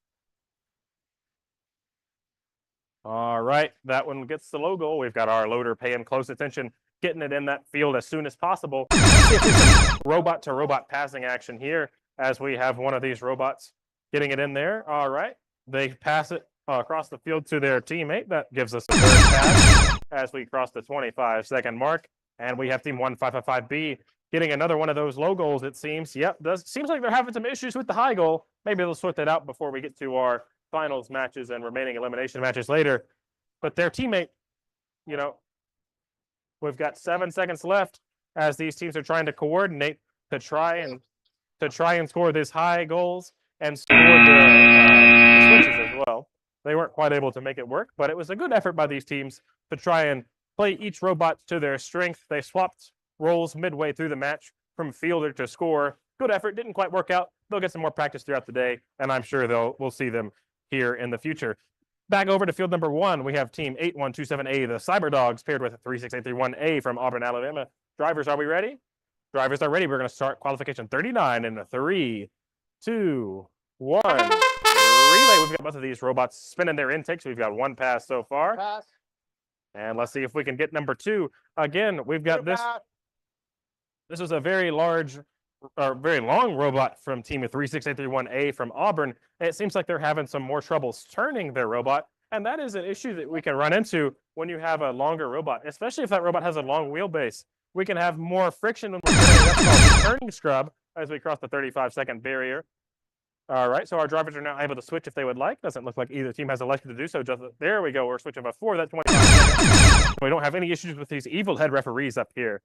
All right, that one gets the logo. We've got our loader paying close attention, getting it in that field as soon as possible. Robot to robot passing action here as we have one of these robots getting it in there. All right, they pass it across the field to their teammate. That gives us a third pass as we cross the 25-second mark. And we have team 1555B getting another one of those low goals, it seems. Yep, seems like they're having some issues with the high goal. Maybe they'll sort that out before we get to our finals matches and remaining elimination matches later. But their teammate, we've got 7 seconds left as these teams are trying to coordinate to try and score these high goals and score the switches as well. They weren't quite able to make it work, but it was a good effort by these teams to try and play each robot to their strength. They swapped roles midway through the match from fielder to scorer. Good effort. Didn't quite work out. They'll get some more practice throughout the day, and I'm sure we'll see them here in the future. Back over to field number 1, we have team 8127A, the Cyber Dogs, paired with 36831A from Auburn, Alabama. Drivers, are we ready? Drivers are ready. We're going to start qualification 39 in 3, 2, 1. Relay. We've got both of these robots spinning their intakes. We've got 1 pass so far. Pass. And let's see if we can get number 2. Again, we've got this. This is a very large, or very long robot from team 36831A from Auburn. It seems like they're having some more troubles turning their robot. And that is an issue that we can run into when you have a longer robot, especially if that robot has a long wheelbase. We can have more friction when we're turning. That's called the turning scrub as we cross the 35-second barrier. All right, so our drivers are now able to switch if they would like. Doesn't look like either team has elected to do so. Just there we go. We're switching before that 25 seconds. We don't have any issues with these evil head referees up here.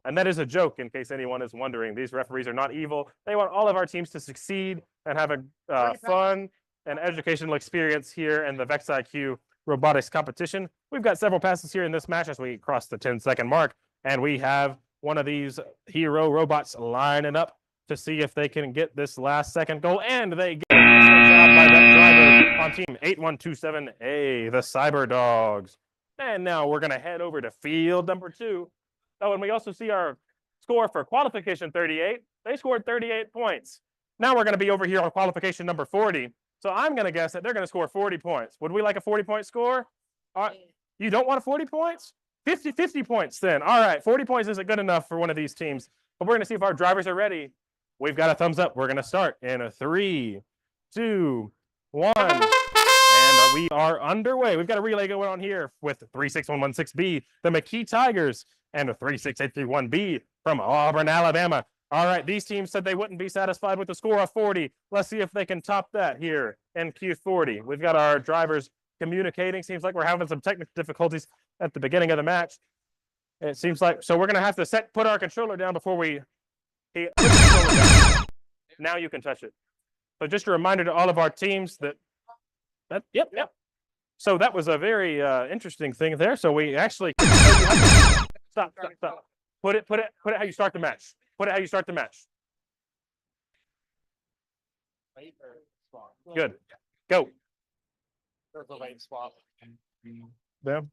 And that is a joke, in case anyone is wondering. These referees are not evil. They want all of our teams to succeed and have a fun and educational experience here in the Vex IQ robotics competition. We've got several passes here in this match as we cross the 10-second mark. And we have one of these hero robots lining up to see if they can get this last second goal. And they get an excellent job by that driver on team 8127A, the Cyber Dogs. And now we're going to head over to field number 2. Oh, and we also see our score for qualification 38. They scored 38 points. Now we're going to be over here on qualification number 40. So I'm going to guess that they're going to score 40 points. Would we like a 40-point score? You don't want a 40 points? 50 points then. All right, 40 points isn't good enough for one of these teams. But we're going to see if our drivers are ready. We've got a thumbs up. We're going to start in a 3, 2, 1. And we are underway. We've got a relay going on here with 36116B, the McKee Tigers, and a 36831B from Auburn, Alabama. All right, these teams said they wouldn't be satisfied with the score of 40. Let's see if they can top that here in Q40. We've got our drivers communicating. Seems like we're having some technical difficulties at the beginning of the match. It seems like, so we're going to have to put our controller down before we put the controller down. Now you can touch it. So just a reminder to all of our teams that yep. So that was a very interesting thing there. So we actually stop. Put it how you start the match. Put it how you start the match. Good. Go. Them.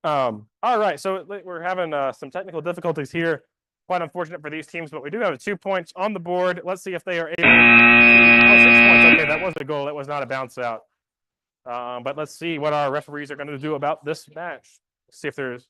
All right, so we're having some technical difficulties here. Quite unfortunate for these teams, but we do have 2 points on the board. Let's see if they are able to. Oh, 6 points. Okay, that was a goal. That was not a bounce out. But let's see what our referees are going to do about this match. See if there's.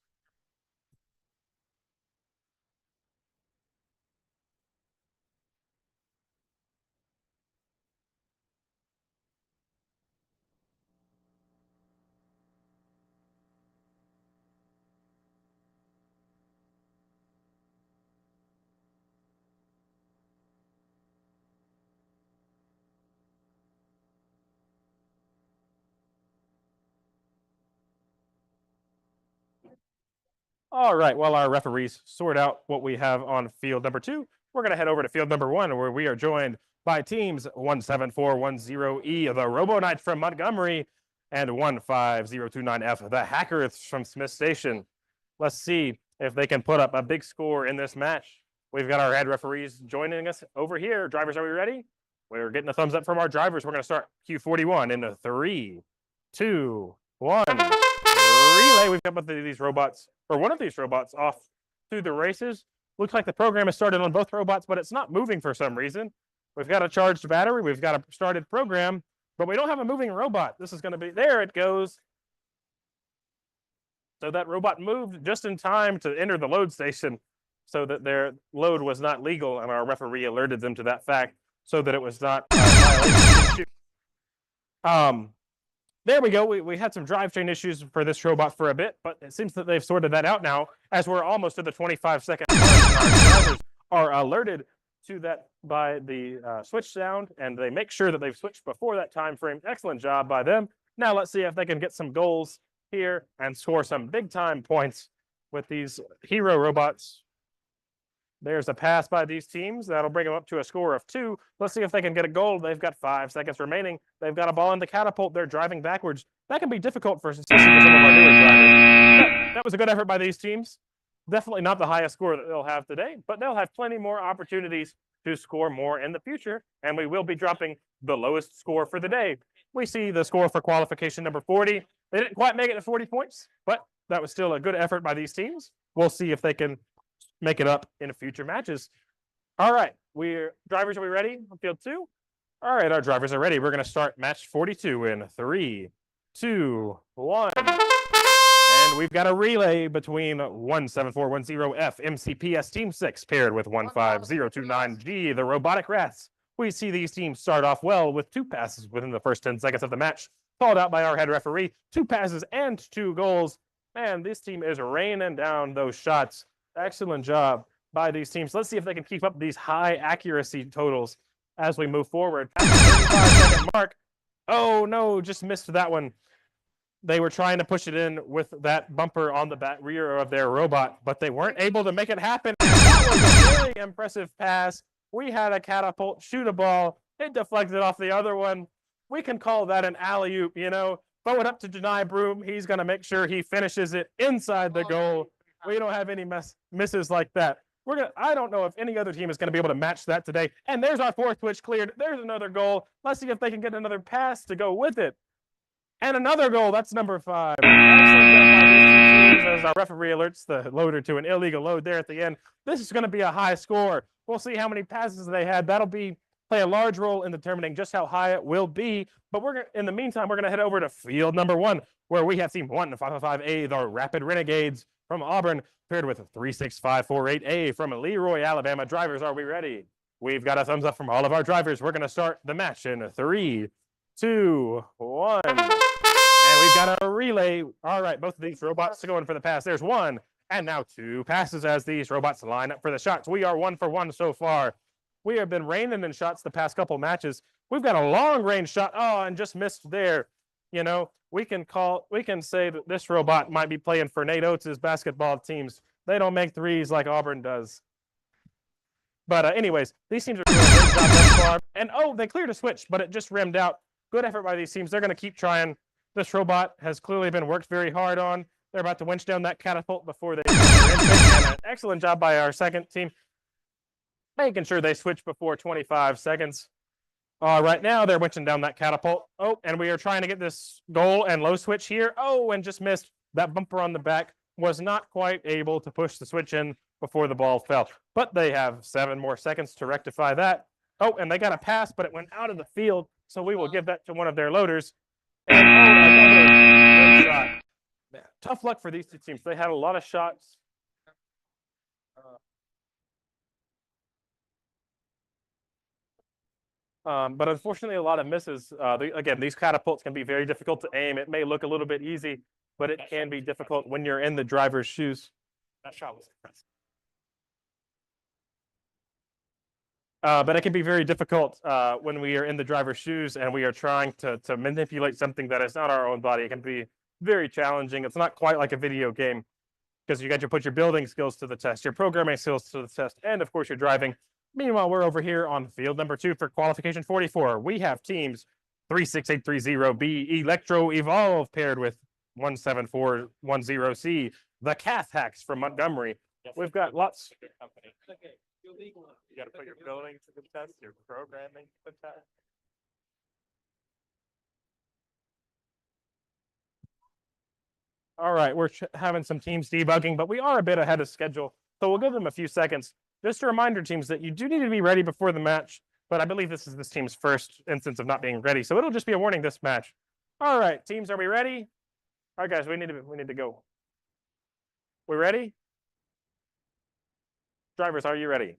All right, while our referees sort out what we have on field number 2, we're going to head over to field number 1, where we are joined by teams 17410E, the Robo Knights from Montgomery, and 15029F, the Hackers from Smith Station. Let's see if they can put up a big score in this match. We've got our head referees joining us over here. Drivers, are we ready? We're getting a thumbs up from our drivers. We're going to start Q41 in 3, 2, 1. Relay. We've got both of these robots, or one of these robots, off through the races. Looks like the program has started on both robots, but it's not moving for some reason. We've got a charged battery. We've got a started program, but we don't have a moving robot. This is going to be, there it goes. So that robot moved just in time to enter the load station so that their load was not legal, and our referee alerted them to that fact so that it was not a violation. There we go. We had some drivetrain issues for this robot for a bit, but it seems that they've sorted that out now, as we're almost to the 25-second mark. Our drivers are alerted to that by the switch sound, and they make sure that they've switched before that time frame. Excellent job by them. Now let's see if they can get some goals here and score some big-time points with these hero robots. There's a pass by these teams. That'll bring them up to a score of 2. Let's see if they can get a goal. They've got 5 seconds remaining. They've got a ball in the catapult. They're driving backwards. That can be difficult for some of our newer drivers. That was a good effort by these teams. Definitely not the highest score that they'll have today, but they'll have plenty more opportunities to score more in the future, and we will be dropping the lowest score for the day. We see the score for qualification number 40. They didn't quite make it to 40 points, but that was still a good effort by these teams. We'll see if they can make it up in future matches. All right, drivers, are we ready on field 2? All right, our drivers are ready. We're going to start match 42 in 3, 2, 1. And we've got a relay between 17410F MCPS Team 6 paired with 15029G, the Robotic Rats. We see these teams start off well with 2 passes within the first 10 seconds of the match, called out by our head referee. 2 passes and 2 goals. Man, this team is raining down those shots. Excellent job by these teams. Let's see if they can keep up these high accuracy totals as we move forward. At the 35-second mark. Oh no, just missed that one. They were trying to push it in with that bumper on the back rear of their robot, but they weren't able to make it happen. And that was a very impressive pass. We had a catapult shoot a ball. It deflected off the other one. We can call that an alley-oop, you know. Throw it up to Deny Broom. He's going to make sure he finishes it inside the goal. We don't have any misses like that. I don't know if any other team is going to be able to match that today. And there's our 4th switch cleared. There's another goal. Let's see if they can get another pass to go with it. And another goal. That's number 5. Excellent job by these 2 teams as our referee alerts the loader to an illegal load there at the end. This is going to be a high score. We'll see how many passes they had. That'll play a large role in determining just how high it will be. But in the meantime, we're going to head over to field number 1, where we have team 155A, the Rapid Renegades from Auburn, paired with 36548A from Leroy, Alabama. Drivers, are we ready? We've got a thumbs up from all of our drivers. We're going to start the match in 3, 2, 1. And we've got a relay. All right, both of these robots are going for the pass. There's one, And now 2 passes as these robots line up for the shots. We are 1 for 1 so far. We have been raining in shots the past couple matches. We've got a long range shot. Oh, and just missed there. You know, we can say that this robot might be playing for Nate Oates' basketball teams. They don't make threes like Auburn does. But anyways, these teams are doing a great job thus far. And oh, they cleared a switch, but it just rimmed out. Good effort by these teams. They're going to keep trying. This robot has clearly been worked very hard on. They're about to winch down that catapult before they and an excellent job by our second team, making sure they switch before 25 seconds. Right now, they're winching down that catapult. Oh, and we are trying to get this goal and low switch here. Oh, and just missed. That bumper on the back was not quite able to push the switch in before the ball fell. But they have 7 more seconds to rectify that. Oh, and they got a pass, but it went out of the field. So we will give that to one of their loaders. And oh, another good shot. Man, tough luck for these 2 teams. They had a lot of shots. But unfortunately, a lot of misses. Again, these catapults can be very difficult to aim. It may look a little bit easy, but it can be difficult when you're in the driver's shoes. That shot was impressive. But it can be very difficult when we are in the driver's shoes and we are trying to manipulate something that is not our own body. It can be very challenging. It's not quite like a video game because you got to put your building skills to the test, your programming skills to the test, and of course your driving. Meanwhile, we're over here on field number 2 for qualification 44. We have teams 36830B Electro Evolve paired with 17410C, the Cath Hacks from Montgomery. We've got lots. You got to put your building to the test, your programming to the test. All right, we're having some teams debugging, but we are a bit ahead of schedule, so we'll give them a few seconds. Just a reminder, teams, that you do need to be ready before the match, but I believe this is this team's first instance of not being ready, so it'll just be a warning this match. All right, teams, are we ready? All right, guys, we need to go. We ready? Drivers, are you ready?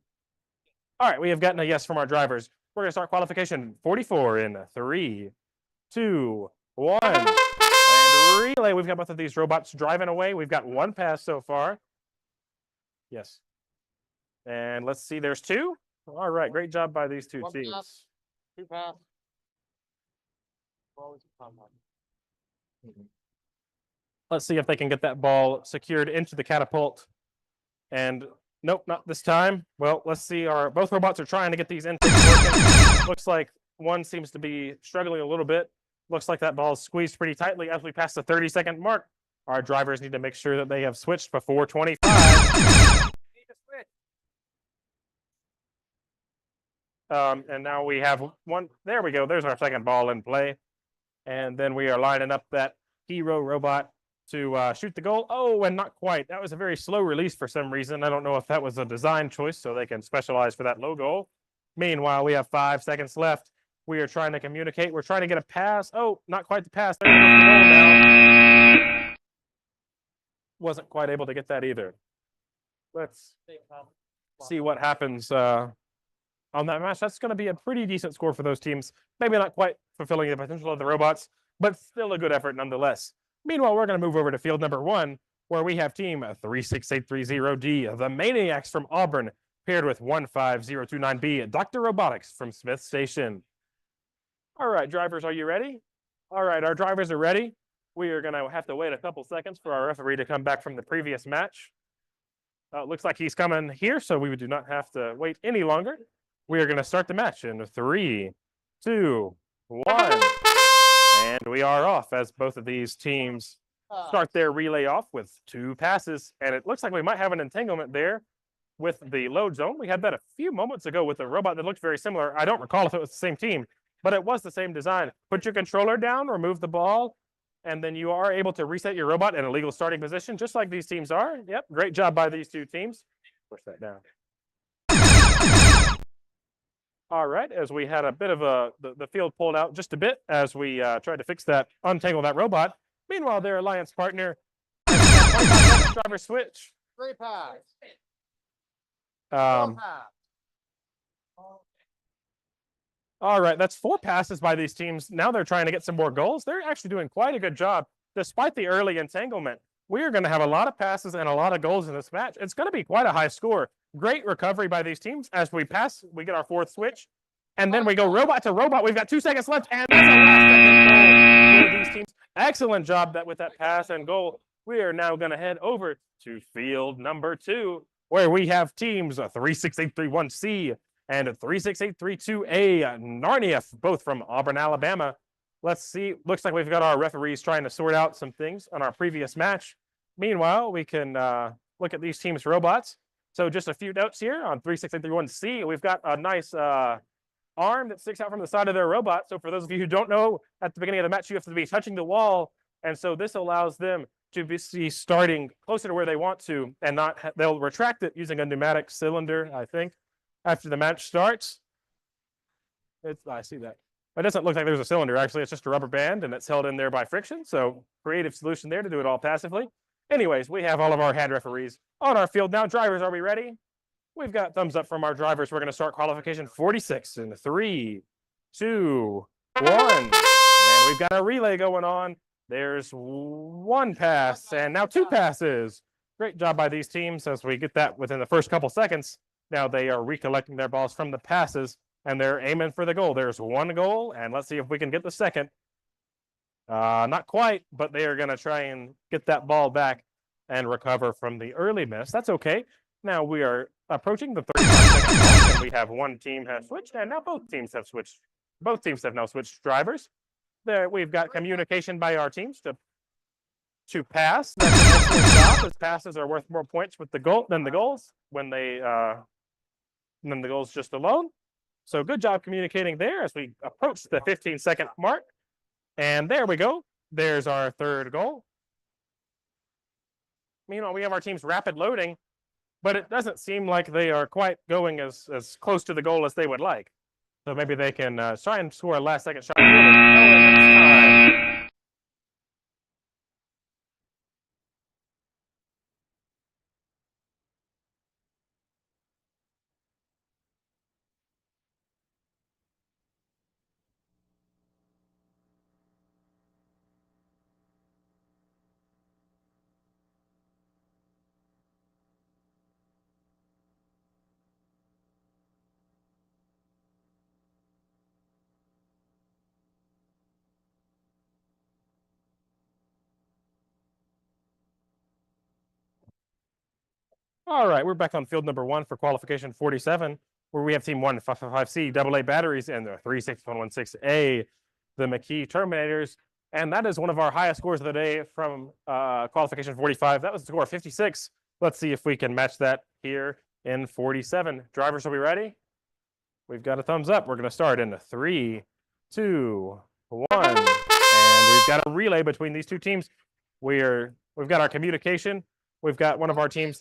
All right, we have gotten a yes from our drivers. We're going to start qualification 44 in 3, 2, 1. And relay, we've got both of these robots driving away. We've got 1 pass so far. Yes. And let's see, there's 2. All right, great job by these 2 teams. Pass, 2 pass. Let's see if they can get that ball secured into the catapult. And nope, not this time. Well, let's see. Both robots are trying to get these intakes working. Looks like one seems to be struggling a little bit. Looks like that ball is squeezed pretty tightly as we pass the 30-second mark. Our drivers need to make sure that they have switched before 25. And now we have 1. There we go. There's our second ball in play. And then we are lining up that hero robot to shoot the goal. Oh, and not quite. That was a very slow release for some reason. I don't know if that was a design choice so they can specialize for that low goal. Meanwhile, we have 5 seconds left. We are trying to communicate. We're trying to get a pass. Oh, not quite the pass. There goes the goal now. Wasn't quite able to get that either. Let's see what happens on that match. That's going to be a pretty decent score for those teams. Maybe not quite fulfilling the potential of the robots, but still a good effort nonetheless. Meanwhile, we're going to move over to field number 1, where we have team 36830D, the Maniacs from Auburn, paired with 15029B, Dr. Robotics from Smith Station. All right, drivers, are you ready? All right, our drivers are ready. We are going to have to wait a couple seconds for our referee to come back from the previous match. Looks like he's coming here, so we do not have to wait any longer. We are going to start the match in 3, 2, 1. And we are off as both of these teams start their relay off with 2 passes. And it looks like we might have an entanglement there with the load zone. We had that a few moments ago with a robot that looked very similar. I don't recall if it was the same team, but it was the same design. Put your controller down, remove the ball, and then you are able to reset your robot in a legal starting position, just like these teams are. Yep, great job by these 2 teams. Push that down. All right, as we had a bit of the field pulled out just a bit as we tried to fix that, untangle that robot. Meanwhile, their alliance partner, driver switch. 3 pass. 4 pass. All right, that's 4 passes by these teams. Now they're trying to get some more goals. They're actually doing quite a good job despite the early entanglement. we are going to have a lot of passes and a lot of goals in this match. It's going to be quite a high score. Great recovery by these teams. As we pass, we get our fourth switch. And then we go robot to robot. We've got 2 seconds left, and that's a last-second goal for these teams. Excellent job with that pass and goal. We are now going to head over to field number 2, where we have teams 36831C and 36832A Narnia, both from Auburn, Alabama. Let's see. Looks like we've got our referees trying to sort out some things on our previous match. Meanwhile, we can look at these teams' robots. So just a few notes here on 36831C. We've got a nice arm that sticks out from the side of their robot. So for those of you who don't know, at the beginning of the match, you have to be touching the wall. And so this allows them to be starting closer to where they want to, and not they'll retract it using a pneumatic cylinder, I think, after the match starts. I see that. It doesn't look like there's a cylinder. Actually, it's just a rubber band, and it's held in there by friction. So creative solution there to do it all passively. Anyways, we have all of our head referees on our field now. Drivers, are we ready? We've got thumbs up from our drivers. We're going to start qualification 46 in 3, 2, 1. And we've got a relay going on. There's 1 pass and now 2 passes. Great job by these teams as we get that within the first couple seconds. Now they are recollecting their balls from the passes, and they're aiming for the goal. There's 1 goal, and let's see if we can get the second. Not quite, but they are going to try and get that ball back and recover from the early miss. That's okay. Now we are approaching the 35-second mark, and we have 1 team has switched, and now both teams have switched. Both teams have now switched drivers. There, we've got communication by our teams to pass. That's an excellent job, as passes are worth more points with the goal than the goals when they than the goals just alone. So good job communicating there as we approach the 15-second mark. And there we go. There's our 3rd goal. Meanwhile, we have our teams rapid loading, but it doesn't seem like they are quite going as close to the goal as they would like. So maybe they can try and score a last-second shot. Oh, and it's time. All right, we're back on field number 1 for qualification 47, where we have team 155C AA batteries and the 36116A, the McKee Terminators. And that is one of our highest scores of the day from qualification 45. That was a score of 56. Let's see if we can match that here in 47. Drivers, are we ready? We've got a thumbs up. We're going to start in 3, 2, 1. And we've got a relay between these 2 teams. We've got our communication. We've got one of our teams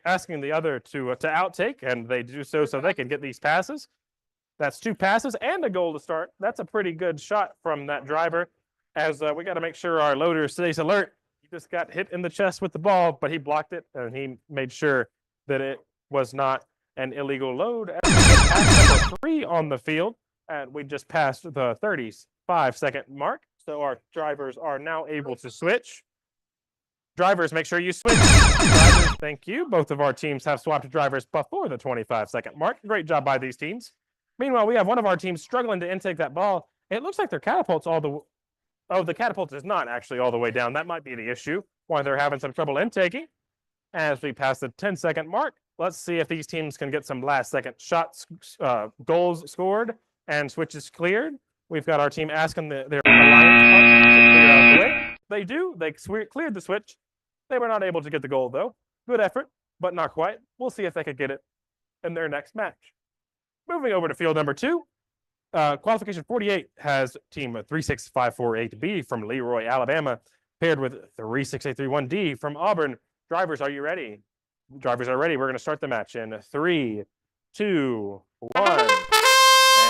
asking the other to outtake, and they do so they can get these passes. That's 2 passes and a goal to start. That's a pretty good shot from that driver, as we got to make sure our loader stays alert. He just got hit in the chest with the ball, but he blocked it, and he made sure that it was not an illegal load. As we get pass number 3 on the field, and we just passed the 35-second mark, so our drivers are now able to switch. Drivers, make sure you switch. Drivers, thank you. Both of our teams have swapped drivers before the 25-second mark. Great job by these teams. Meanwhile, we have one of our teams struggling to intake that ball. It looks like their catapult's the catapult is not actually all the way down. That might be the issue, why they're having some trouble intaking. As we pass the 10-second mark, let's see if these teams can get some last-second shots, goals scored, and switches cleared. We've got our team asking their alliance partner to clear out the way. They do. They cleared the switch. They were not able to get the goal, though. Good effort, but not quite. We'll see if they could get it in their next match. Moving over to field number 2, qualification 48 has team 36548B from Leroy, Alabama, paired with 36831D from Auburn. Drivers, are you ready? Drivers are ready. We're going to start the match in 3, 2, 1.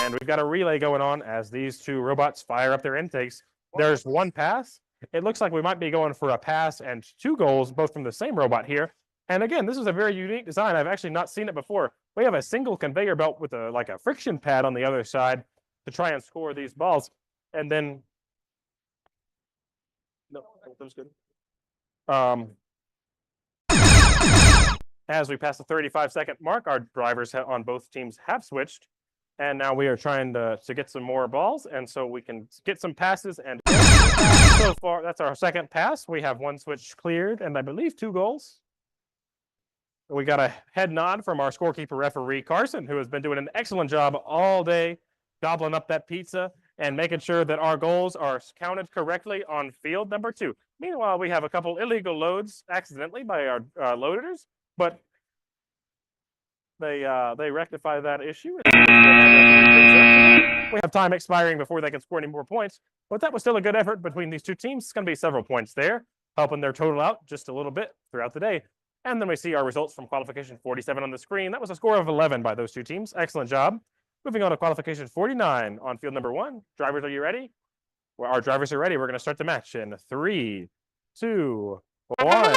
And we've got a relay going on as these 2 robots fire up their intakes. There's 1 pass. It looks like we might be going for a pass and 2 goals, both from the same robot here. And again, this is a very unique design. I've actually not seen it before. We have a single conveyor belt with like a friction pad on the other side to try and score these balls. And then, no, that was good. As we pass the 35-second mark, our drivers on both teams have switched. And now we are trying to get some more balls. And so we can get some passes. And so far, that's our second pass. We have one switch cleared and I believe 2 goals. We got a head nod from our scorekeeper referee, Carson, who has been doing an excellent job all day, gobbling up that pizza and making sure that our goals are counted correctly on field number 2. Meanwhile, we have a couple illegal loads accidentally by our loaders, but they rectify that issue. We have time expiring before they can score any more points, but that was still a good effort between these two teams. It's going to be several points there, helping their total out just a little bit throughout the day. And then we see our results from qualification 47 on the screen. That was a score of 11 by those two teams. Excellent job. Moving on to qualification 49 on field number 1. Drivers, are you ready? Well, our drivers are ready. We're going to start the match in 3, 2, 1.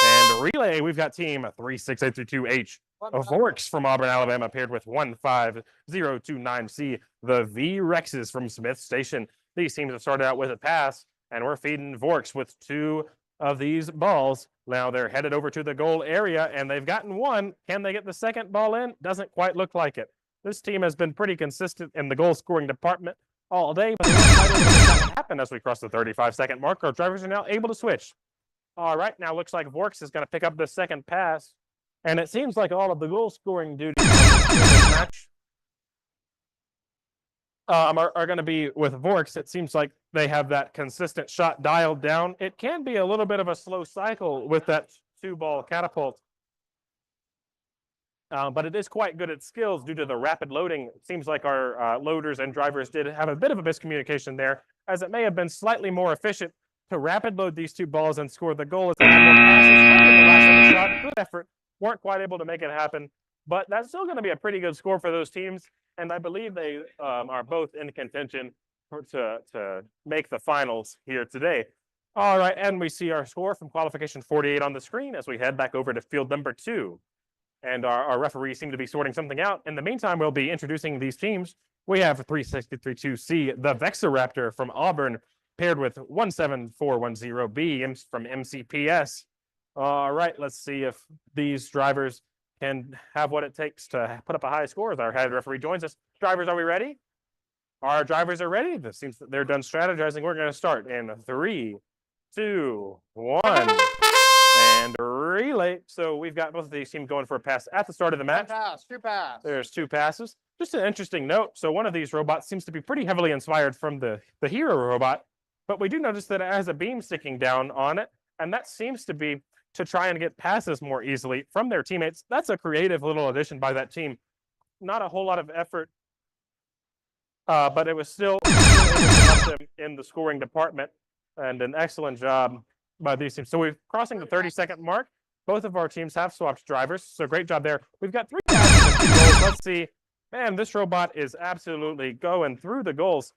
And relay, we've got team 36832H of Vorks from Auburn, Alabama, paired with 15029C, the V-Rexes from Smith Station. These teams have started out with a pass, and we're feeding Vorks with 2 of these balls. Now they're headed over to the goal area, and they've gotten 1. Can they get the second ball in? Doesn't quite look like it. This team has been pretty consistent in the goal-scoring department all day, but they don't quite able to make that happen as we cross the 35-second mark. Our drivers are now able to switch. All right, now looks like Vorks is going to pick up the second pass, and it seems like all of the goal-scoring duties in this match are going to be with Vorks. It seems like they have that consistent shot dialed down. It can be a little bit of a slow cycle with that 2-ball catapult, but it is quite good at skills due to the rapid loading. It seems like our loaders and drivers did have a bit of a miscommunication there, as it may have been slightly more efficient to rapid load these 2 balls and score the goal. If they had more passes, trying to get the last shot, good effort, weren't quite able to make it happen, but that's still going to be a pretty good score for those teams, and I believe they are both in contention to make the finals here today. All right, and we see our score from qualification 48 on the screen as we head back over to field number 2. And our referees seem to be sorting something out. In the meantime, we'll be introducing these teams. We have 363-2C, the Vexoraptor from Auburn, paired with 17410B from MCPS. All right, let's see if these drivers can have what it takes to put up a high score as our head referee joins us. Drivers, are we ready? Our drivers are ready. It seems that they're done strategizing. We're going to start in 3, 2, 1. And relay. So we've got both of these teams going for a pass at the start of the match. 2 pass. There's 2 passes. Just an interesting note. So one of these robots seems to be pretty heavily inspired from the Hero robot, but we do notice that it has a beam sticking down on it, and that seems to be to try and get passes more easily from their teammates. That's a creative little addition by that team. Not a whole lot of effort, but it was still able to help them in the scoring department, and an excellent job by these teams. So we're crossing the 30-second mark. Both of our teams have swapped drivers, so great job there. We've got 3 passes. Let's see. Man, this robot is absolutely going through the goals,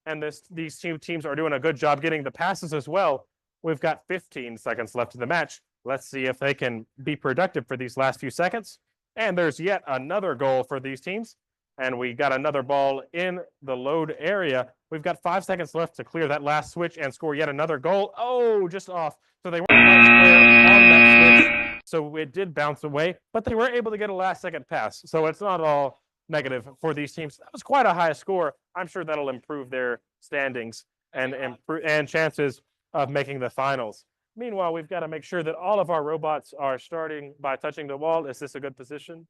and these 2 teams are doing a good job getting the passes as well. We've got 15 seconds left in the match. Let's see if they can be productive for these last few seconds. And there's yet another goal for these teams. And we got another ball in the load area. We've got 5 seconds left to clear that last switch and score yet another goal. Oh, just off. So they weren't quite square on that switch. So it did bounce away, but they were able to get a last-second pass. So it's not all negative for these teams. That was quite a high score. I'm sure that'll improve their standings and chances of making the finals. Meanwhile, we've got to make sure that all of our robots are starting by touching the wall. Is this a good position?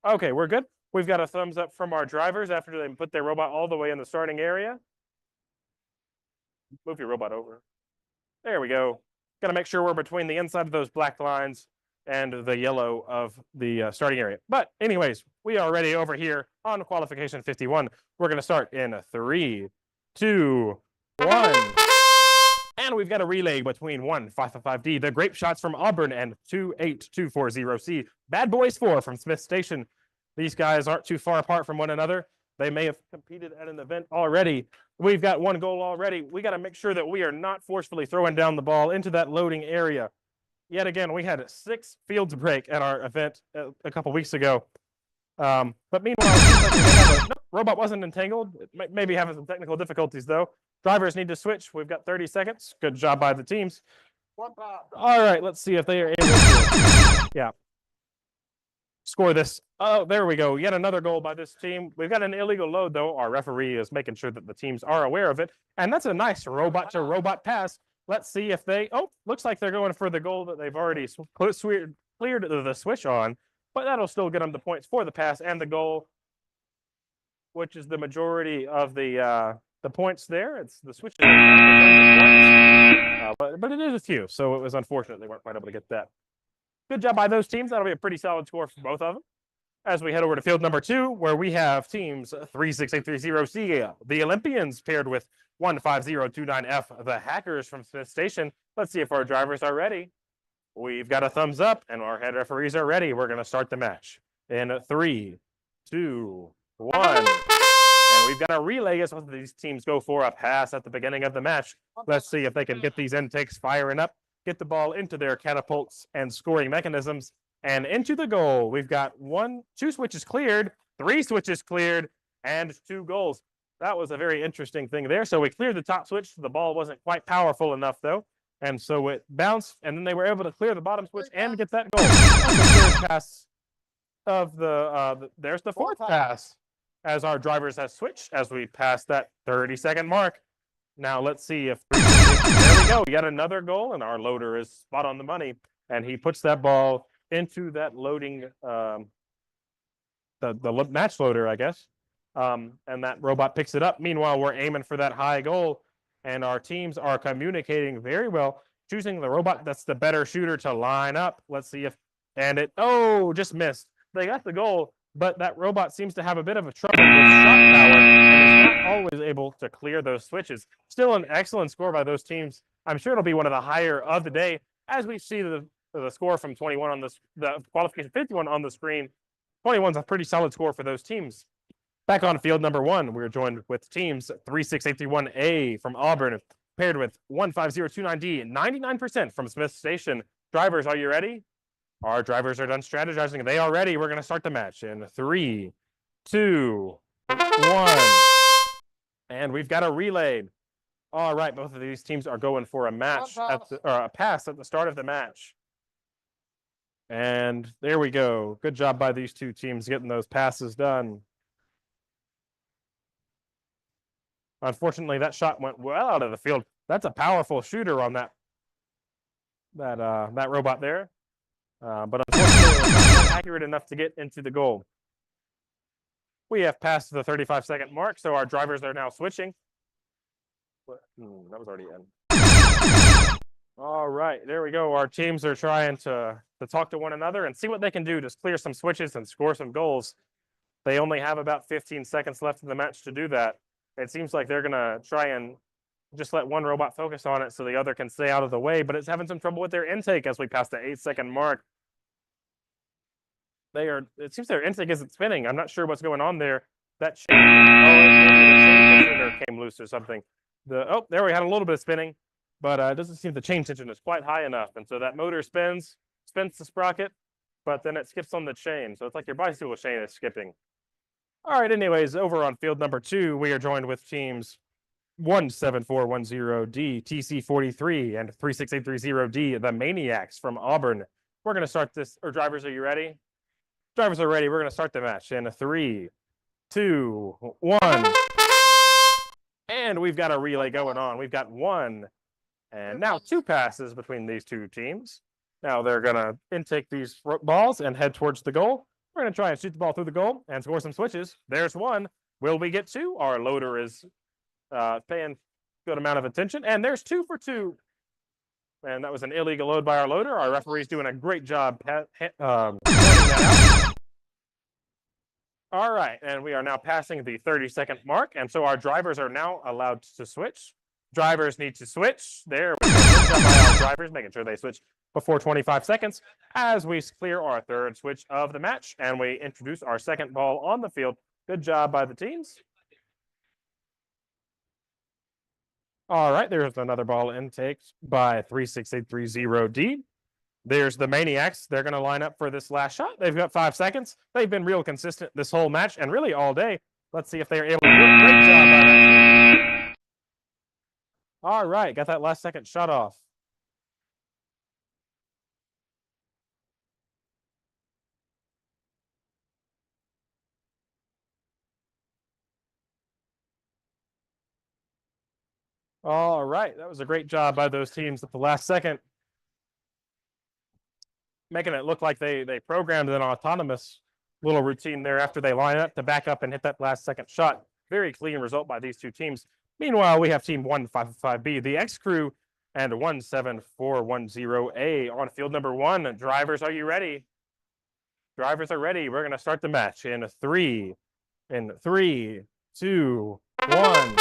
Okay, we're good. We've got a thumbs up from our drivers after they put their robot all the way in the starting area. Move your robot over. There we go. Got to make sure we're between the inside of those black lines and the yellow of the starting area. But anyways, we are ready over here on qualification 51. We're going to start in 3, 2, 1. And we've got a relay between 155D, the Grape Shots from Auburn, and 28240C, Bad Boys 4 from Smith Station. These guys aren't too far apart from one another. They may have competed at an event already. We've got 1 goal already. We got to make sure that we are not forcefully throwing down the ball into that loading area. Yet again, we had 6 fields break at our event a couple weeks ago. But meanwhile, robot wasn't entangled. It maybe having some technical difficulties, though. Drivers need to switch. We've got 30 seconds. Good job by the teams. All right, let's see if they are able to. Yeah. score this. Oh, there we go. Yet another goal by this team. We've got an illegal load, though. Our referee is making sure that the teams are aware of it. And that's a nice robot to robot pass. Let's see if they. Oh, looks like they're going for the goal that they've already cleared the switch on. But that'll still get them the points for the pass and the goal, which is the majority of the points there. It's the switch. But it is a few, so it was unfortunate they weren't quite able to get that. Good job by those teams. That'll be a pretty solid score for both of them. As we head over to field number 2, where we have teams 36830C, the Olympians, paired with 15029F, the Hackers from Smith Station. Let's see if our drivers are ready. We've got a thumbs up, and our head referees are ready. We're going to start the match in 3, 2, 1. And we've got a relay as both of these teams go for a pass at the beginning of the match. Let's see if they can get these intakes firing up, get the ball into their catapults and scoring mechanisms, and into the goal. We've got 2 switches cleared, 3 switches cleared, and 2 goals. That was a very interesting thing there. So we cleared the top switch. The ball wasn't quite powerful enough, though. And so it bounced, and then they were able to clear the bottom switch and get that goal. That's the third pass of there's the 4th pass as our drivers have switched as we pass that 30-second mark. Now let's see if there we go. Yet another goal, and our loader is spot on the money, and he puts that ball into that loading the match loader, I guess. And that robot picks it up. Meanwhile, we're aiming for that high goal, and our teams are communicating very well, choosing the robot that's the better shooter to line up. Let's see if, and it, oh, just missed. They got the goal, but that robot seems to have a bit of a trouble with shot power and is not always able to clear those switches. Still an excellent score by those teams. I'm sure it'll be one of the higher of the day as we see the score from 21 on this, the qualification 51 on the screen. 21 is a pretty solid score for those teams. Back on field number 1, we're joined with teams 36831A from Auburn, paired with 15029D, 99% from Smith Station. Drivers, are you ready? Our drivers are done strategizing. They are ready. We're going to start the match in 3, 2, 1. And we've got a relay. All right, both of these teams are going for a match a pass at the start of the match. And there we go. Good job by these 2 teams getting those passes done. Unfortunately, that shot went well out of the field. That's a powerful shooter on that robot there. But unfortunately, it was not accurate enough to get into the goal. We have passed the 35-second mark, so our drivers are now switching. That was already in. All right, there we go. Our teams are trying to talk to one another and see what they can do to clear some switches and score some goals. They only have about 15 seconds left in the match to do that. It seems like they're going to try and just let one robot focus on it so the other can stay out of the way, but it's having some trouble with their intake as we pass the 8-second mark. It seems their intake isn't spinning. I'm not sure what's going on there. That chain, maybe the chain tensioner came loose or something. There we had a little bit of spinning, but it doesn't seem the chain tension is quite high enough. And so that motor spins the sprocket, but then it skips on the chain. So it's like your bicycle chain is skipping. All right, anyways, over on field number 2, we are joined with teams 17410D, TC43, and 36830D, the Maniacs from Auburn. We're going to start this, or drivers, are you ready? Drivers are ready. We're going to start the match in 3, 2, 1. And we've got a relay going on. We've got 1 and now 2 passes between these 2 teams. Now they're going to intake these balls and head towards the goal. We're going to try and shoot the ball through the goal and score some switches. There's 1. Will we get 2? Our loader is paying good amount of attention. And there's 2 for 2. And that was an illegal load by our loader. Our referee's doing a great job pointing that out. All right, and we are now passing the 30-second mark. And so our drivers are now allowed to switch. Drivers need to switch. There we go. Good job by our drivers, making sure they switch before 25 seconds as we clear our 3rd switch of the match and we introduce our 2nd ball on the field. Good job by the teams. All right, there's another ball intake by 36830D. There's the Maniacs. They're going to line up for this last shot. They've got 5 seconds. They've been real consistent this whole match and really all day. Let's see if they're able to do a great job by that team. All right, got that last second shot off. All right, that was a great job by those teams at the last second, making it look like they programmed an autonomous little routine there after they line up to back up and hit that last second shot. Very clean result by these two teams. Meanwhile, we have team 155B, the X Crew, and 17410A on field number 1. Drivers, are you ready? Drivers are ready. We're going to start the match in three, 2, 1.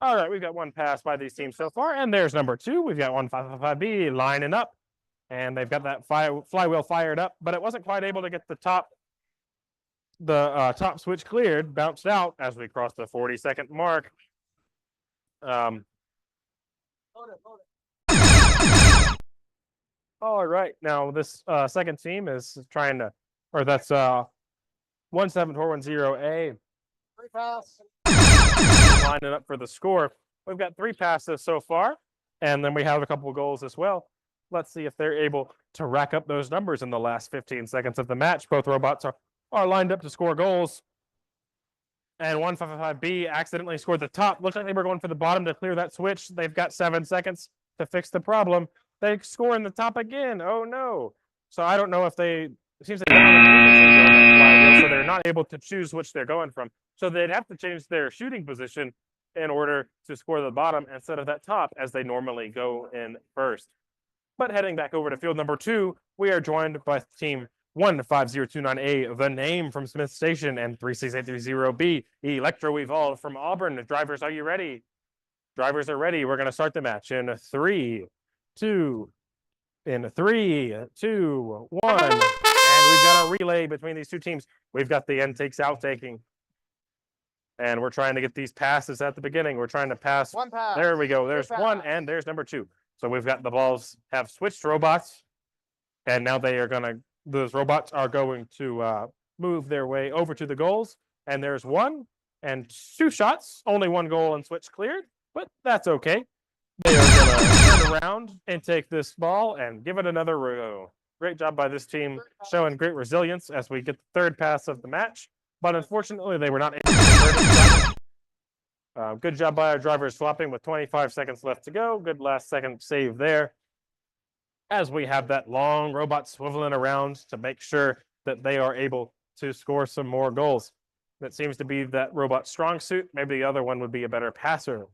All right, we've got one pass by these teams so far, and there's number 2. We've got 155B lining up, and they've got that flywheel fired up, but it wasn't quite able to get the top switch cleared, bounced out as we crossed the 40-second mark. All right, now this second team is trying to, or that's 17410A. Free pass. Lining up for the score. We've got 3 passes so far, and then we have a couple of goals as well. Let's see if they're able to rack up those numbers in the last 15 seconds of the match. Both robots are lined up to score goals. And 155B accidentally scored the top. Looks like they were going for the bottom to clear that switch. They've got 7 seconds to fix the problem. They score in the top again. Oh no. So I don't know if it seems like they don't have a change on that flywheel, so they're not able to choose which they're going from. So they'd have to change their shooting position in order to score the bottom instead of that top as they normally go in first. But heading back over to field number 2, we are joined by team 15029A, the name from Smith Station, and 36830B, Electro Evolved from Auburn. Drivers, are you ready? Drivers are ready. We're going to start the match in 3, 2, 1. And we've got a relay between these two teams. We've got the intakes outtaking. And we're trying to get these passes at the beginning. We're trying to pass. One pass. There we go. There's 1, and there's number 2. So we've got the balls have switched robots. And now those robots are going to move their way over to the goals. And there's 1 and 2 shots. Only 1 goal and switch cleared, but that's okay. They are going to turn around and take this ball and give it another row. Great job by this team, showing great resilience as we get the 3rd pass of the match. But unfortunately, they were not able to convert it. Good job by our drivers swapping with 25 seconds left to go. Good last second save there. As we have that long robot swiveling around to make sure that they are able to score some more goals. That seems to be that robot's strong suit. Maybe the other one would be a better passer.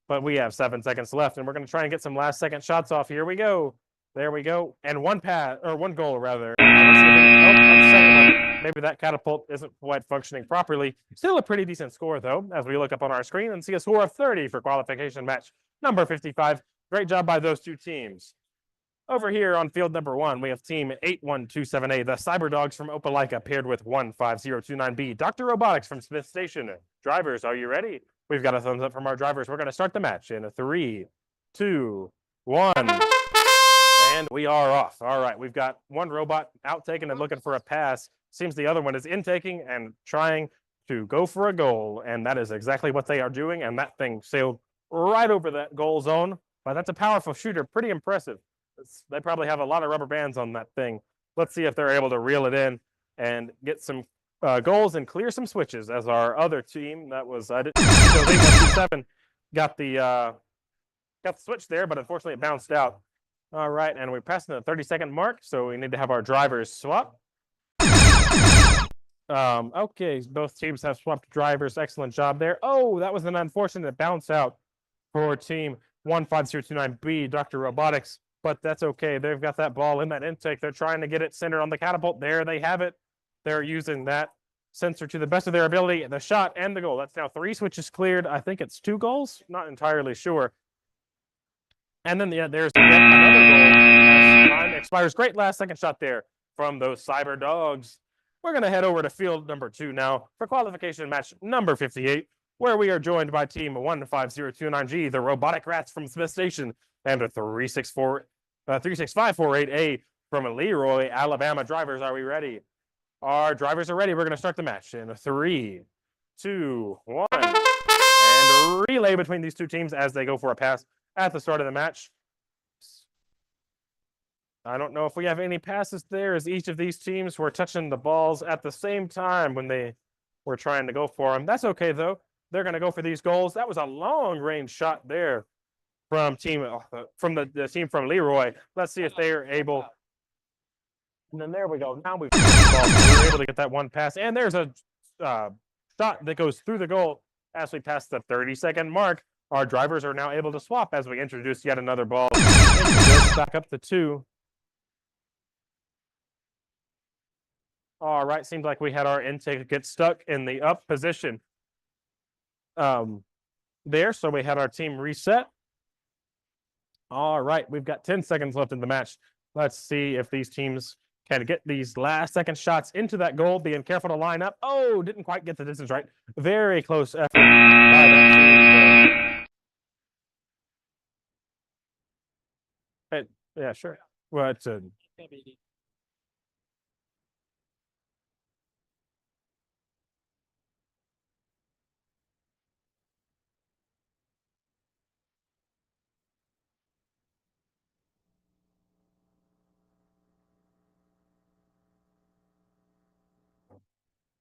But we have 7 seconds left, and we're going to try and get some last second shots off. Here we go. There we go. And 1 goal rather. Let's see if that's the second one. Maybe that catapult isn't quite functioning properly. Still a pretty decent score, though, as we look up on our screen and see a score of 30 for qualification match number 55. Great job by those two teams. Over here on field number 1, we have team 8127A, the Cyber Dogs from Opelika, paired with 15029B, Dr. Robotics from Smith Station. Drivers, are you ready? We've got a thumbs up from our drivers. We're going to start the match in 3, 2, 1. And we are off. All right, we've got 1 robot outtaking and looking for a pass. Seems the other one is intaking and trying to go for a goal, and that is exactly what they are doing, and that thing sailed right over that goal zone. But that's a powerful shooter, pretty impressive. They probably have a lot of rubber bands on that thing. Let's see if they're able to reel it in and get some goals and clear some switches, as our other team, that was 8127, got the switch there, but unfortunately it bounced out. All right, and we're passing the 30-second mark, so we need to have our drivers swap. Okay, both teams have swapped drivers. Excellent job there. Oh, that was an unfortunate bounce out for team 15029B, Dr. Robotics, but that's okay. They've got that ball in that intake. They're trying to get it centered on the catapult. There they have it. They're using that sensor to the best of their ability. The shot and the goal. That's now 3 switches cleared. I think it's 2 goals. Not entirely sure. And then there's yet another goal as time expires. Great last second shot there from those Cyber Dogs. We're going to head over to field number 2 now for qualification match number 58, where we are joined by team 15029G, the Robotic Rats from Smith Station, and a 36548A from Leroy, Alabama. Drivers, are we ready? Our drivers are ready. We're going to start the match in 3, 2, 1. And a relay between these two teams as they go for a pass at the start of the match. I don't know if we have any passes there, as each of these teams were touching the balls at the same time when they were trying to go for them. That's okay, though. They're going to go for these goals. That was a long range shot there from the team from Leroy. Let's see if they are able. And then there we go. Now we've we're able to get that one pass. And there's a shot that goes through the goal as we pass the 30-second mark. Our drivers are now able to swap as we introduce yet another ball. Back up to 2. All right, seems like we had our intake get stuck in the up position there. So we had our team reset. All right, we've got 10 seconds left in the match. Let's see if these teams can get these last second shots into that goal, being careful to line up. Oh, didn't quite get the distance right. Very close effort by that team. Yeah, sure. Well, it's a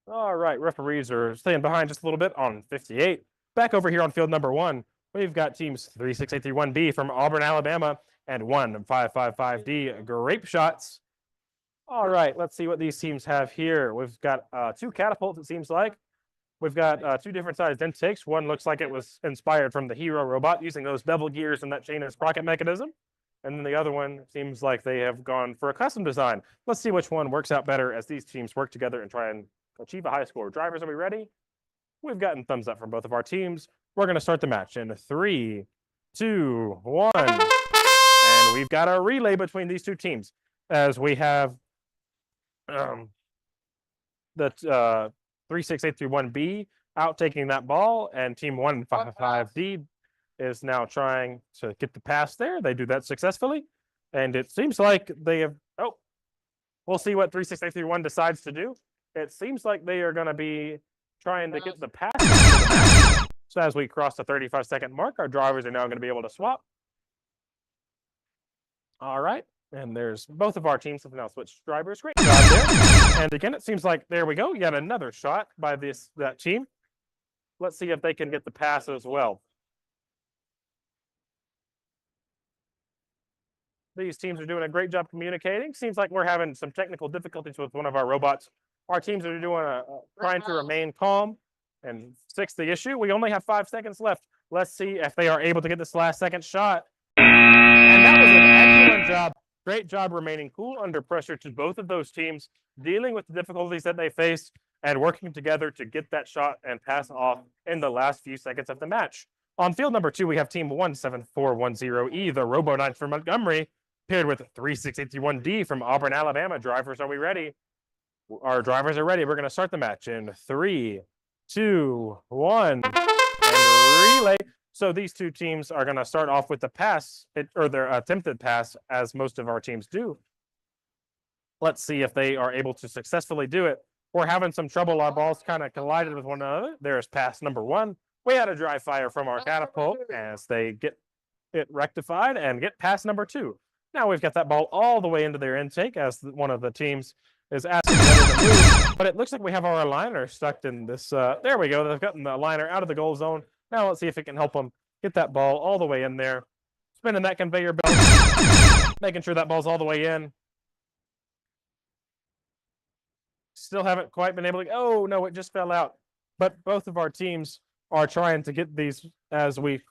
all right, referees are staying behind just a little bit on 58. Back over here on field number 1, we've got teams 36831B from Auburn, Alabama, and 1555D Grape Shots. All right, let's see what these teams have here. We've got 2 catapults, it seems like. We've got 2 different sized intakes. One looks like it was inspired from the Hero robot using those bevel gears and that chain and sprocket mechanism. And then the other one seems like they have gone for a custom design. Let's see which one works out better as these teams work together and try and achieve a high score. Drivers, are we ready? We've gotten thumbs up from both of our teams. We're going to start the match in 3, 2, 1. And we've got a relay between these 2 teams as we have the 36831B out taking that ball, and team 155D is now trying to get the pass there. They do that successfully, and it seems like they have. Oh, we'll see what 36831 decides to do. It seems like they are going to be trying to get the pass. So as we cross the 35-second mark, our drivers are now going to be able to swap. All right. And there's both of our teams have now switched drivers. Great job there. And again, it seems like there we go. Yet another shot by that team. Let's see if they can get the pass as well. These teams are doing a great job communicating. Seems like we're having some technical difficulties with one of our robots. Our teams are doing trying to remain calm and fix the issue. We only have 5 seconds left. Let's see if they are able to get this last second shot. And that was an excellent job. Great job remaining cool under pressure to both of those teams, dealing with the difficulties that they faced and working together to get that shot and pass off in the last few seconds of the match. On field number 2, we have team 17410E, the Robo Knights from Montgomery, paired with 36831D from Auburn, Alabama. Drivers, are we ready? Our drivers are ready. We're going to start the match in 3, 2, 1, and relay. So these 2 teams are going to start off with the pass, or their attempted pass, as most of our teams do. Let's see if they are able to successfully do it. We're having some trouble. Our balls kind of collided with one another. There's pass number 1. We had a dry fire from our catapult as they get it rectified and get pass number 2. Now we've got that ball all the way into their intake as one of the teams is asking the other to move. But it looks like we have our aligner stuck in this. There we go. They've gotten the aligner out of the goal zone. Now let's see if it can help them get that ball all the way in there. Spinning that conveyor belt, making sure that ball's all the way in. Still haven't quite been able to. Oh, no, it just fell out. But both of our teams are trying to get these as we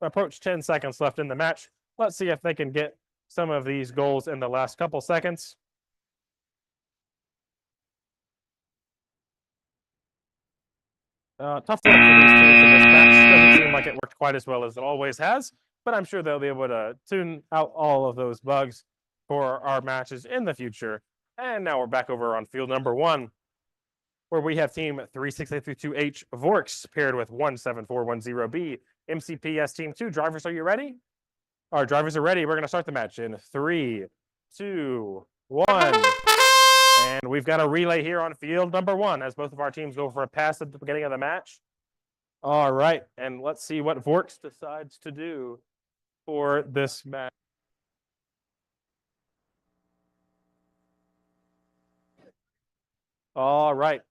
approach 10 seconds left in the match. Let's see if they can get some of these goals in the last couple seconds. Tough luck for these teams in this match. Doesn't seem like it worked quite as well as it always has, but I'm sure they'll be able to tune out all of those bugs for our matches in the future. And now we're back over on field number 1, where we have team 36832H Vorks paired with 17410B MCPS team 2. Drivers, are you ready? Our drivers are ready. We're going to start the match in 3, 2, 1. And we've got a relay here on field number 1 as both of our teams go for a pass at the beginning of the match. All right, and let's see what Vorks decides to do for this match. All right,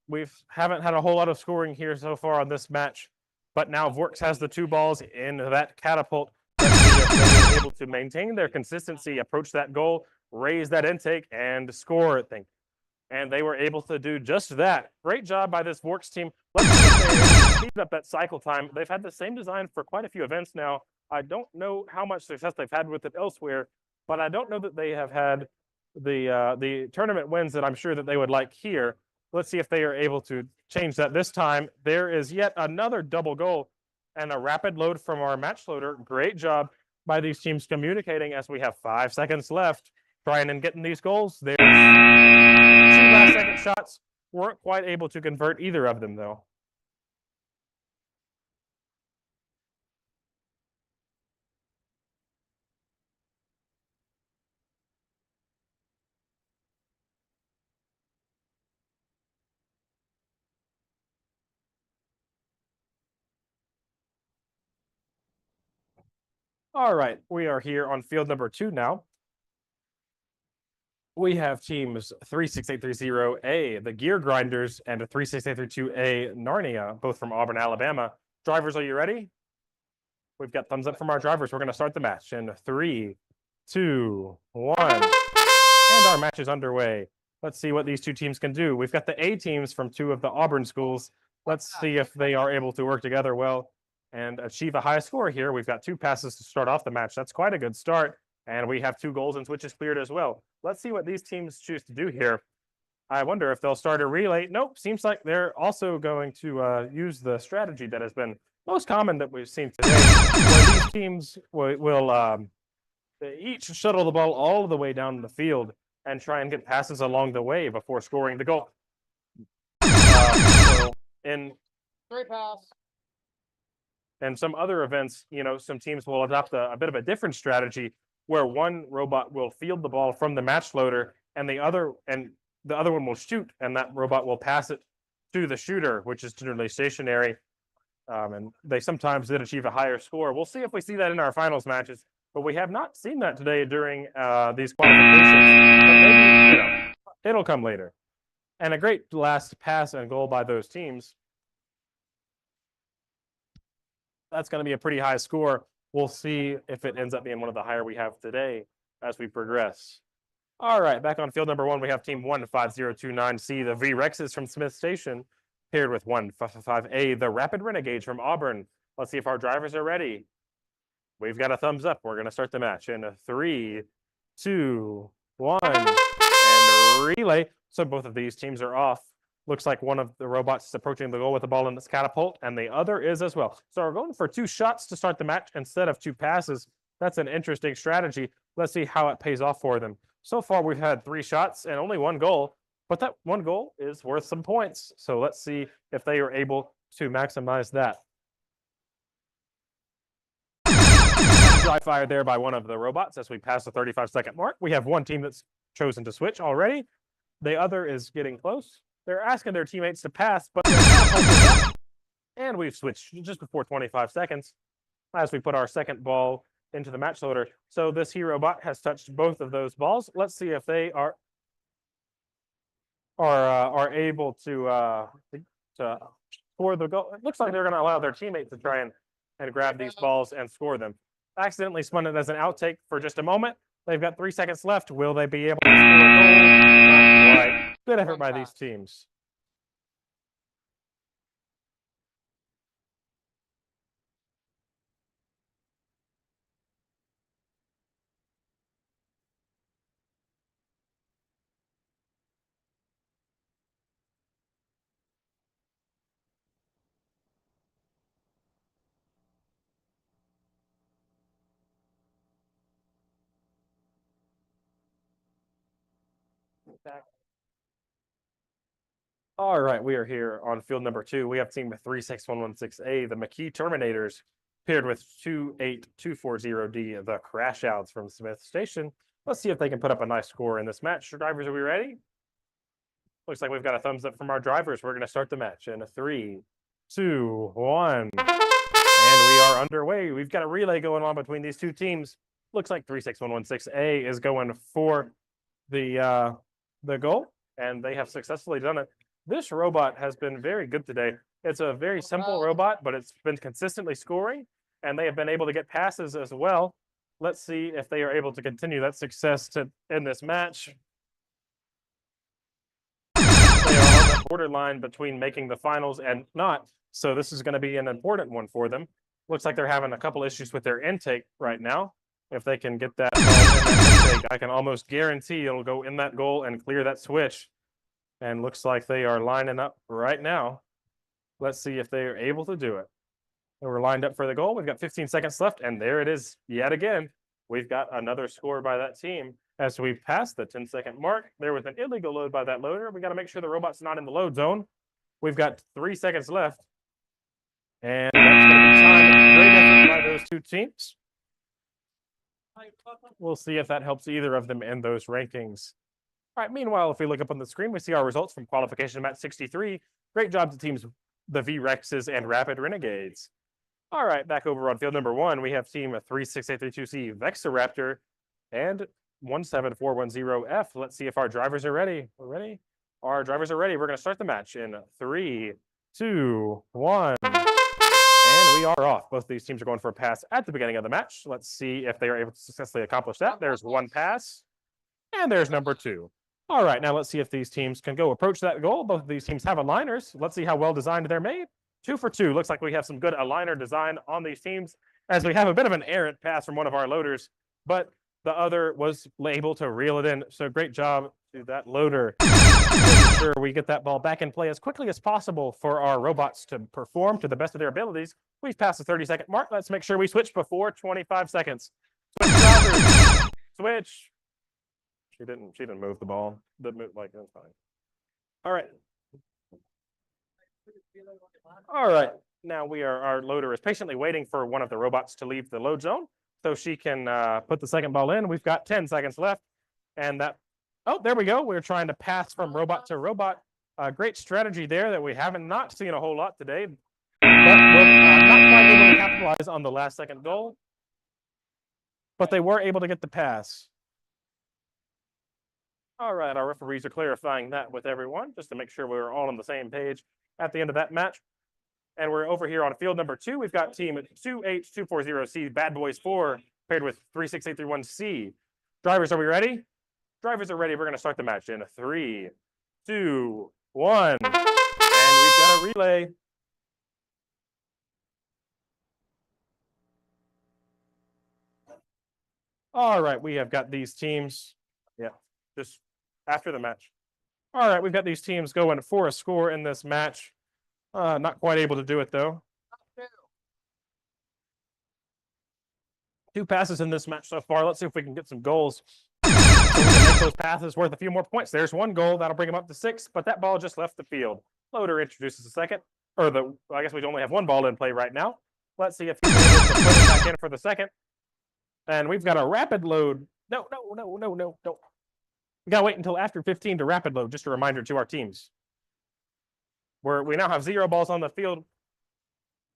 haven't had a whole lot of scoring here so far on this match, but now Vorks has the 2 balls in that catapult. Let's see if they are able to maintain their consistency, approach that goal, raise that intake, and score, I think. And they were able to do just that. Great job by this Vorks team. Let's see if they're able to speed up that cycle time. They've had the same design for quite a few events now. I don't know how much success they've had with it elsewhere, but I don't know that they have had the tournament wins that I'm sure that they would like here. Let's see if they are able to change that this time. There is yet another double goal and a rapid load from our match loader. Great job by these teams communicating as we have 5 seconds left, trying and getting these goals. There's 2 last second shots. Weren't quite able to convert either of them, though. All right, we are here on field number 2 now. We have teams 36830A, the Gear Grinders, and 36832A, Narnia, both from Auburn, Alabama. Drivers, are you ready? We've got thumbs up from our drivers. We're going to start the match in 3, 2, 1. And our match is underway. Let's see what these 2 teams can do. We've got the A teams from 2 of the Auburn schools. Let's see if they are able to work together well and achieve a high score here. We've got 2 passes to start off the match. That's quite a good start. And we have 2 goals and switches cleared as well. Let's see what these teams choose to do here. I wonder if they'll start a relay. Nope, seems like they're also going to use the strategy that has been most common that we've seen today, where these teams will each shuttle the ball all the way down the field and try and get passes along the way before scoring the goal. So in 3 pass. and some other events, some teams will adopt a bit of a different strategy where one robot will field the ball from the match loader and the other one will shoot, and that robot will pass it to the shooter, which is generally stationary. And they sometimes did achieve a higher score. We'll see if we see that in our finals matches, but we have not seen that today during these qualifications. But maybe, it'll come later. And a great last pass and goal by those teams. That's going to be a pretty high score. We'll see if it ends up being one of the higher we have today as we progress. All right, back on field number 1, we have team 15029C, the V-Rexes from Smith Station, paired with 155A, the Rapid Renegades from Auburn. Let's see if our drivers are ready. We've got a thumbs up. We're going to start the match in 3, 2, 1, and relay. So both of these teams are off. Looks like one of the robots is approaching the goal with the ball in its catapult, and the other is as well. So we're going for 2 shots to start the match instead of 2 passes. That's an interesting strategy. Let's see how it pays off for them. So far, we've had 3 shots and only 1 goal, but that 1 goal is worth some points. So let's see if they are able to maximize that. Dry fire there by one of the robots as we pass the 35-second mark. We have 1 team that's chosen to switch already. The other is getting close. They're asking their teammates to pass, but they're not up. And we've switched just before 25 seconds as we put our second ball into the match loader. So this hero bot has touched both of those balls. Let's see if they are able to score the goal. It looks like they're going to allow their teammates to try and grab these balls and score them. Accidentally spun it as an outtake for just a moment. They've got 3 seconds left. Will they be able to score a goal? Not quite. Good effort by these teams. All right, we are here on field number 2. We have team 36116A, the McKee Terminators, paired with 28240D, the Crash Outs from Smith Station. Let's see if they can put up a nice score in this match. Drivers, are we ready? Looks like we've got a thumbs up from our drivers. We're going to start the match in 3, 2, 1. And we are underway. We've got a relay going on between these 2 teams. Looks like 36116A is going for the goal, and they have successfully done it. This robot has been very good today. It's a very simple robot, but it's been consistently scoring, and they have been able to get passes as well. Let's see if they are able to continue that success to end this match. They are on the borderline between making the finals and not, so this is going to be an important one for them. Looks like they're having a couple issues with their intake right now. If they can get that ball in that intake, I can almost guarantee it'll go in that goal and clear that switch. And looks like they are lining up right now. Let's see if they are able to do it. And we're lined up for the goal. We've got 15 seconds left, and there it is yet again. We've got another score by that team. As we pass the 10-second mark, there was an illegal load by that loader. We got to make sure the robot's not in the load zone. We've got 3 seconds left. And that's going to be time. Great effort by those two teams. We'll see if that helps either of them in those rankings. All right, meanwhile, if we look up on the screen, we see our results from qualification match 63. Great job to teams the V-Rexes and Rapid Renegades. All right, back over on field number 1, we have team 36832C Vexoraptor and 17410F. Let's see if our drivers are ready. We're ready? Our drivers are ready. We're going to start the match in 3, 2, 1. And we are off. Both of these teams are going for a pass at the beginning of the match. Let's see if they are able to successfully accomplish that. There's one pass, and there's number 2. All right, now let's see if these teams can go approach that goal. Both of these teams have aligners. Let's see how well designed they're made. 2 for 2. Looks like we have some good aligner design on these teams, as we have a bit of an errant pass from one of our loaders, but the other was able to reel it in. So great job to that loader. Making sure we get that ball back in play as quickly as possible for our robots to perform to the best of their abilities. We've passed the 30-second mark. Let's make sure we switch before 25 seconds. Switch drivers. Switch. She didn't move the ball. Didn't move, like, that's fine. All right. All right. Now our loader is patiently waiting for one of the robots to leave the load zone so she can put the second ball in. We've got 10 seconds left. And that, oh, there we go. We're trying to pass from robot to robot. Great strategy there that we haven't not seen a whole lot today. But we're not quite able to capitalize on the last second goal. But they were able to get the pass. All right, our referees are clarifying that with everyone, just to make sure we're all on the same page at the end of that match. And we're over here on field number 2. We've got team 2H240C Bad Boys 4 paired with 36831C. Drivers, are we ready? Drivers are ready. We're going to start the match in 3, 2, 1. And we've got a relay. All right, we have got these teams. Yeah, just after the match. All right, we've got these teams going for a score in this match. Not quite able to do it, though. 2 passes in this match so far. Let's see if we can get some goals. So we can make those passes worth a few more points. There's 1 goal. That'll bring them up to 6, but that ball just left the field. Loader introduces a second. I guess we only have 1 ball in play right now. Let's see if he's able to put it back in for the second. And we've got a rapid load. No. We got to wait until after 15 to rapid load. Just a reminder to our teams. We now have 0 balls on the field.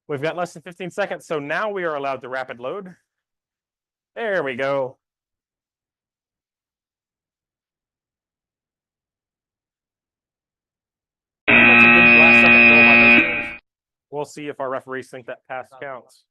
We've got less than 15 seconds, so now we are allowed to rapid load. There we go. That's a good last second goal by those teams. We'll see if our referees think that pass counts.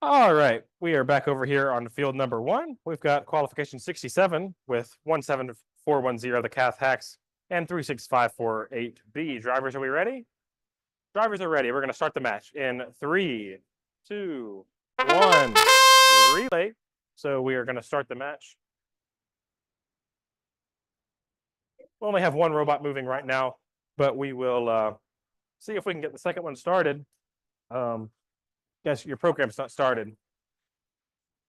All right, we are back over here on field number 1. We've got qualification 67 with 17410, the Cath Hacks, and 36548B. Drivers, are we ready? Drivers are ready. We're going to start the match in 3, 2, 1. Relay. So we are going to start the match We only have one robot moving right now, but we will see if we can get the second one started. Guess your program's not started.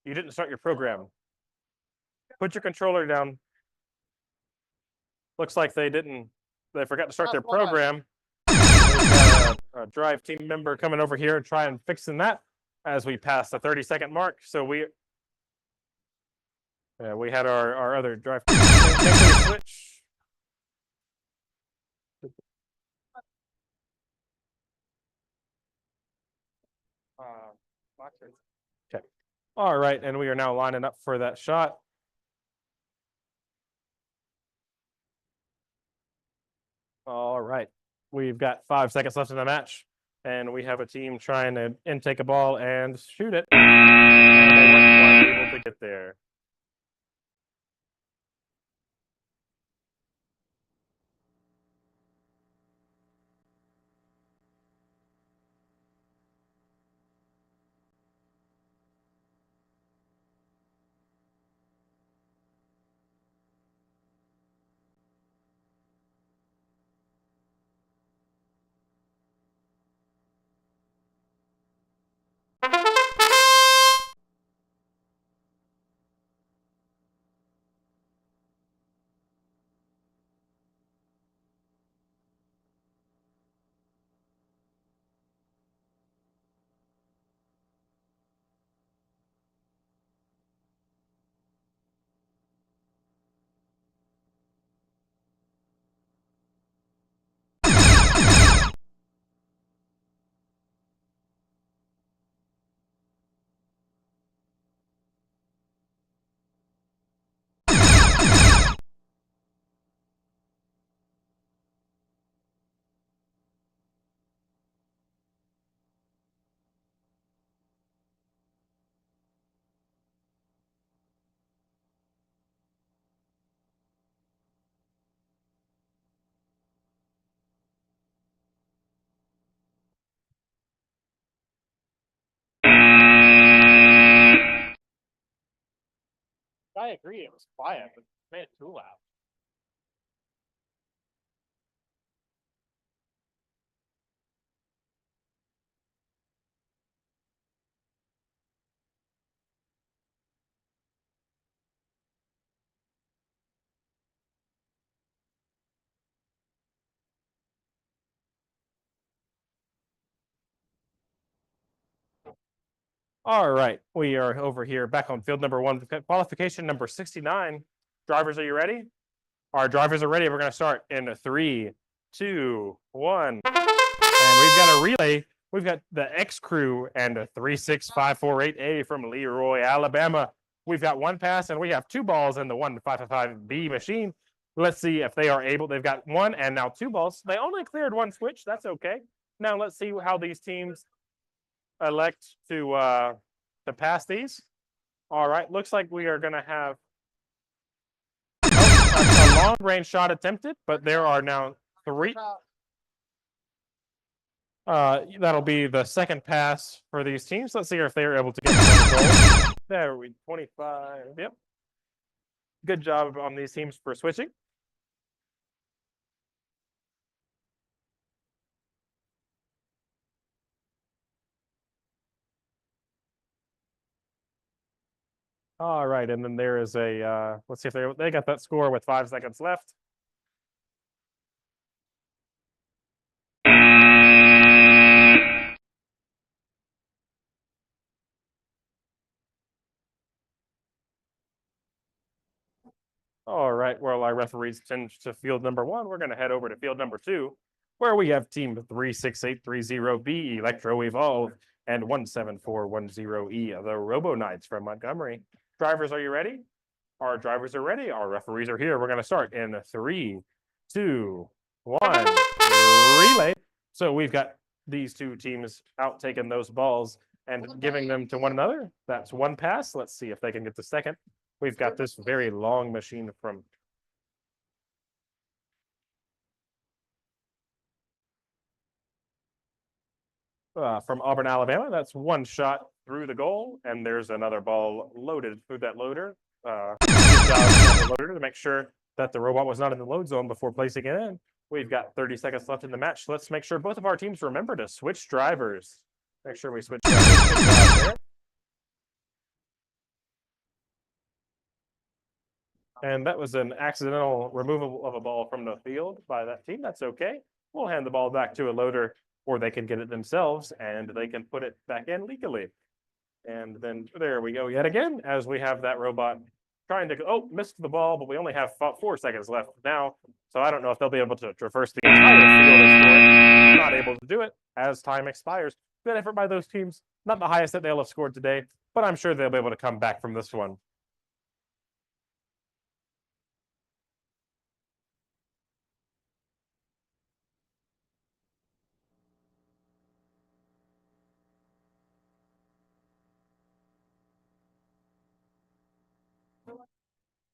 You didn't start your program. Put your controller down. Looks like they forgot to start their program. We've got a drive team member coming over here and try and fixing that as we pass the 30-second mark. So we had our other drive team switch. Okay. All right, and we are now lining up for that shot. All right, we've got 5 seconds left in the match, and we have a team trying to intake a ball and shoot it. And they weren't quite able to get there. I agree, it was quiet, but man, too loud. All right, we are over here back on field number 1, qualification number 69. Drivers, are you ready? Our drivers are ready. We're going to start in 3, 2, 1. And we've got a relay. We've got the X crew and a 36548A from Leroy, Alabama. We've got 1 pass and we have 2 balls in the 1555B machine. Let's see if they are able. They've got 1 and now 2 balls. They only cleared 1 switch. That's okay. Now let's see how these teams elect to pass these. All right, looks like we are going to have a long range shot attempted, but there are now 3. That'll be the second pass for these teams. Let's see if they're able to get the goal. There we 25. Yep. Good job on these teams for switching. All right, and then there is a let's see if they got that score with 5 seconds left. All right, well, our referees tend to field number 1. We're going to head over to field number 2, where we have team 36830B, Electro Evolve, and 17410E, the Robo Knights from Montgomery. Drivers, are you ready? Our drivers are ready. Our referees are here. We're going to start in 3, 2, 1. Relay. So we've got these 2 teams out taking those balls and giving them to one another. That's 1 pass. Let's see if they can get the second. We've got this very long machine from Auburn, Alabama. That's 1 shot through the goal, and there's another ball loaded through that loader. Good job on the loader to make sure that the robot was not in the load zone before placing it in. We've got 30 seconds left in the match. Let's make sure both of our teams remember to switch drivers. Make sure we switch drivers. Good job there. And that was an accidental removal of a ball from the field by that team. That's okay. We'll hand the ball back to a loader, or they can get it themselves and they can put it back in legally. And then there we go yet again, as we have that robot trying to, oh, missed the ball, but we only have 4 seconds left now. So I don't know if they'll be able to traverse the entire field and score it. Not able to do it as time expires. Good effort by those teams. Not the highest that they'll have scored today, but I'm sure they'll be able to come back from this one.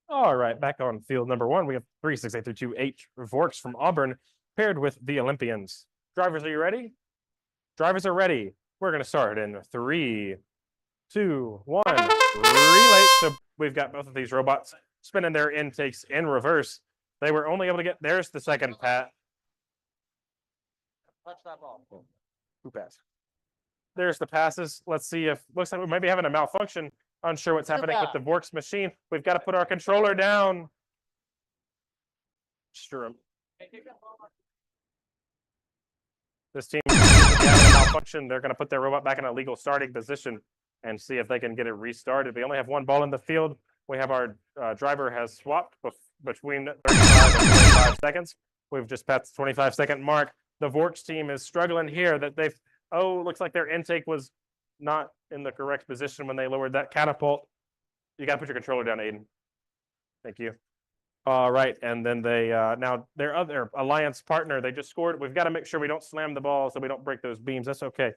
All right, back on field number 1, we have 36832H Vorks from Auburn paired with the Olympians. Drivers, are you ready? Drivers are ready. We're going to start in 3, 2, 1. Relay. So we've got both of these robots spinning their intakes in reverse. They were only able to get, there's the second pat. Touch that ball. Who passed? There's the passes. Let's see if, looks like we might be having a malfunction. Unsure what's happening with the Vorks machine. We've got to put our controller down. Sure. This team having a malfunction. They're going to put their robot back in a legal starting position and see if they can get it restarted. We only have one ball in the field. We have our driver has swapped between 35 and 25 seconds. We've just passed the 25-second mark. The Vorks team is struggling here. That they've, oh, looks like their intake was not in the correct position when they lowered that catapult. You got to put your controller down, Aiden. Thank you. All right, and then they now their other alliance partner, they just scored. We've got to make sure we don't slam the ball so we don't break those beams. That's okay.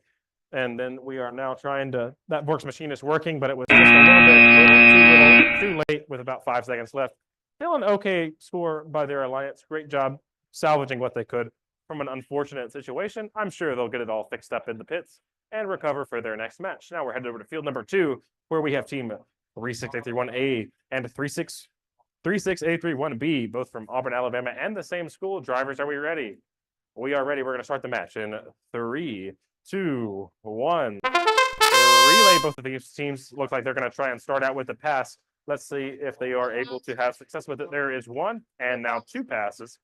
And then we are now trying to, that Vorks machine is working, but it was just a little bit too late with about 5 seconds left. Still an okay score by their alliance. Great job salvaging what they could from an unfortunate situation. I'm sure they'll get it all fixed up in the pits and recover for their next match. Now we're headed over to field number 2, where we have team 36831A and 36831B, both from Auburn, Alabama, and the same school. Drivers, are we ready? We are ready. We're going to start the match in 3, 2, 1. Relay. Both of these teams look like they're going to try and start out with the pass. Let's see if they are able to have success with it. There is 1 and now 2 passes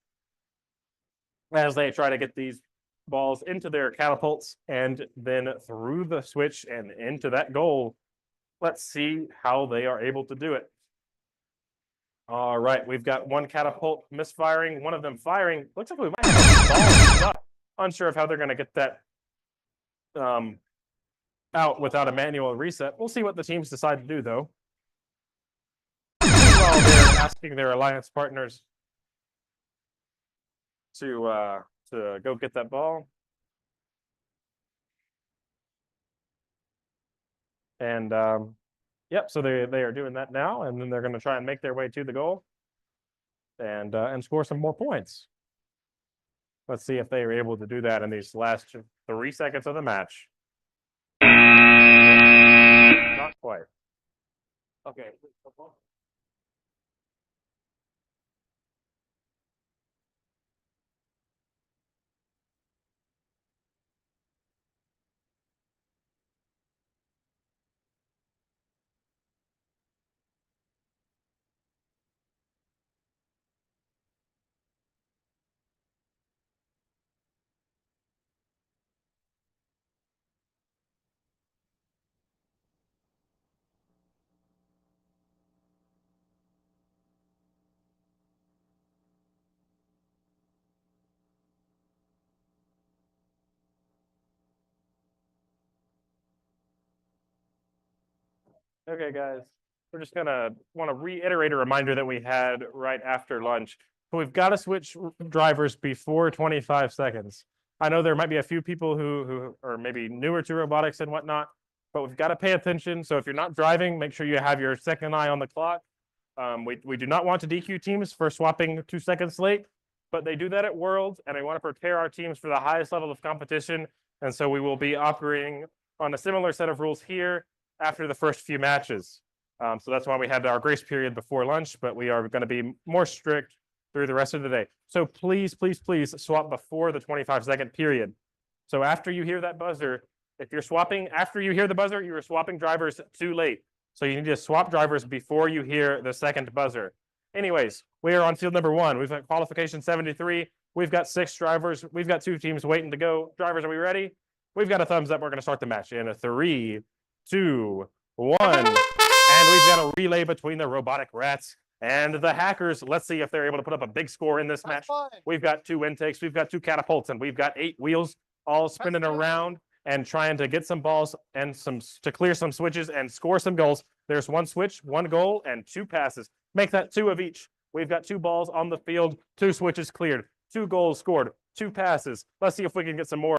as they try to get these balls into their catapults and then through the switch and into that goal. Let's see how they are able to do it. All right, we've got 1 catapult misfiring, 1 of them firing. Looks like we might have a ball stuck. Unsure of how they're going to get that out without a manual reset. We'll see what the teams decide to do, though. While they're asking their alliance partners to go get that ball. And yep, so they are doing that now, and then they're going to try and make their way to the goal and score some more points. Let's see if they are able to do that in these last 3 seconds of the match. Not quite. Okay. Okay, guys, we're just gonna want to reiterate a reminder that we had right after lunch. So we've got to switch drivers before 25 seconds. I know there might be a few people who are maybe newer to robotics and whatnot, but we've got to pay attention. So if you're not driving, make sure you have your second eye on the clock. We do not want to DQ teams for swapping 2 seconds late, but they do that at Worlds, and we want to prepare our teams for the highest level of competition. And so we will be operating on a similar set of rules here after the first few matches. So that's why we had our grace period before lunch, but we are going to be more strict through the rest of the day. So please, please, please swap before the 25-second period. So after you hear that buzzer, if you're swapping after you hear the buzzer, you are swapping drivers too late. So you need to swap drivers before you hear the second buzzer. Anyways, we are on field number 1. We've got qualification 73. We've got 6 drivers. We've got 2 teams waiting to go. Drivers, are we ready? We've got a thumbs up. We're going to start the match in a 3, 2, 1. And we've got a relay between the robotic rats and the hackers. Let's see if they're able to put up a big score in this match. We've got 2 intakes. We've got 2 catapults, and we've got 8 wheels all spinning around and trying to get some balls and to clear some switches and score some goals. There's 1 switch, 1 goal, and 2 passes. Make that 2 of each. We've got 2 balls on the field, 2 switches cleared, 2 goals scored, 2 passes. Let's see if we can get some more.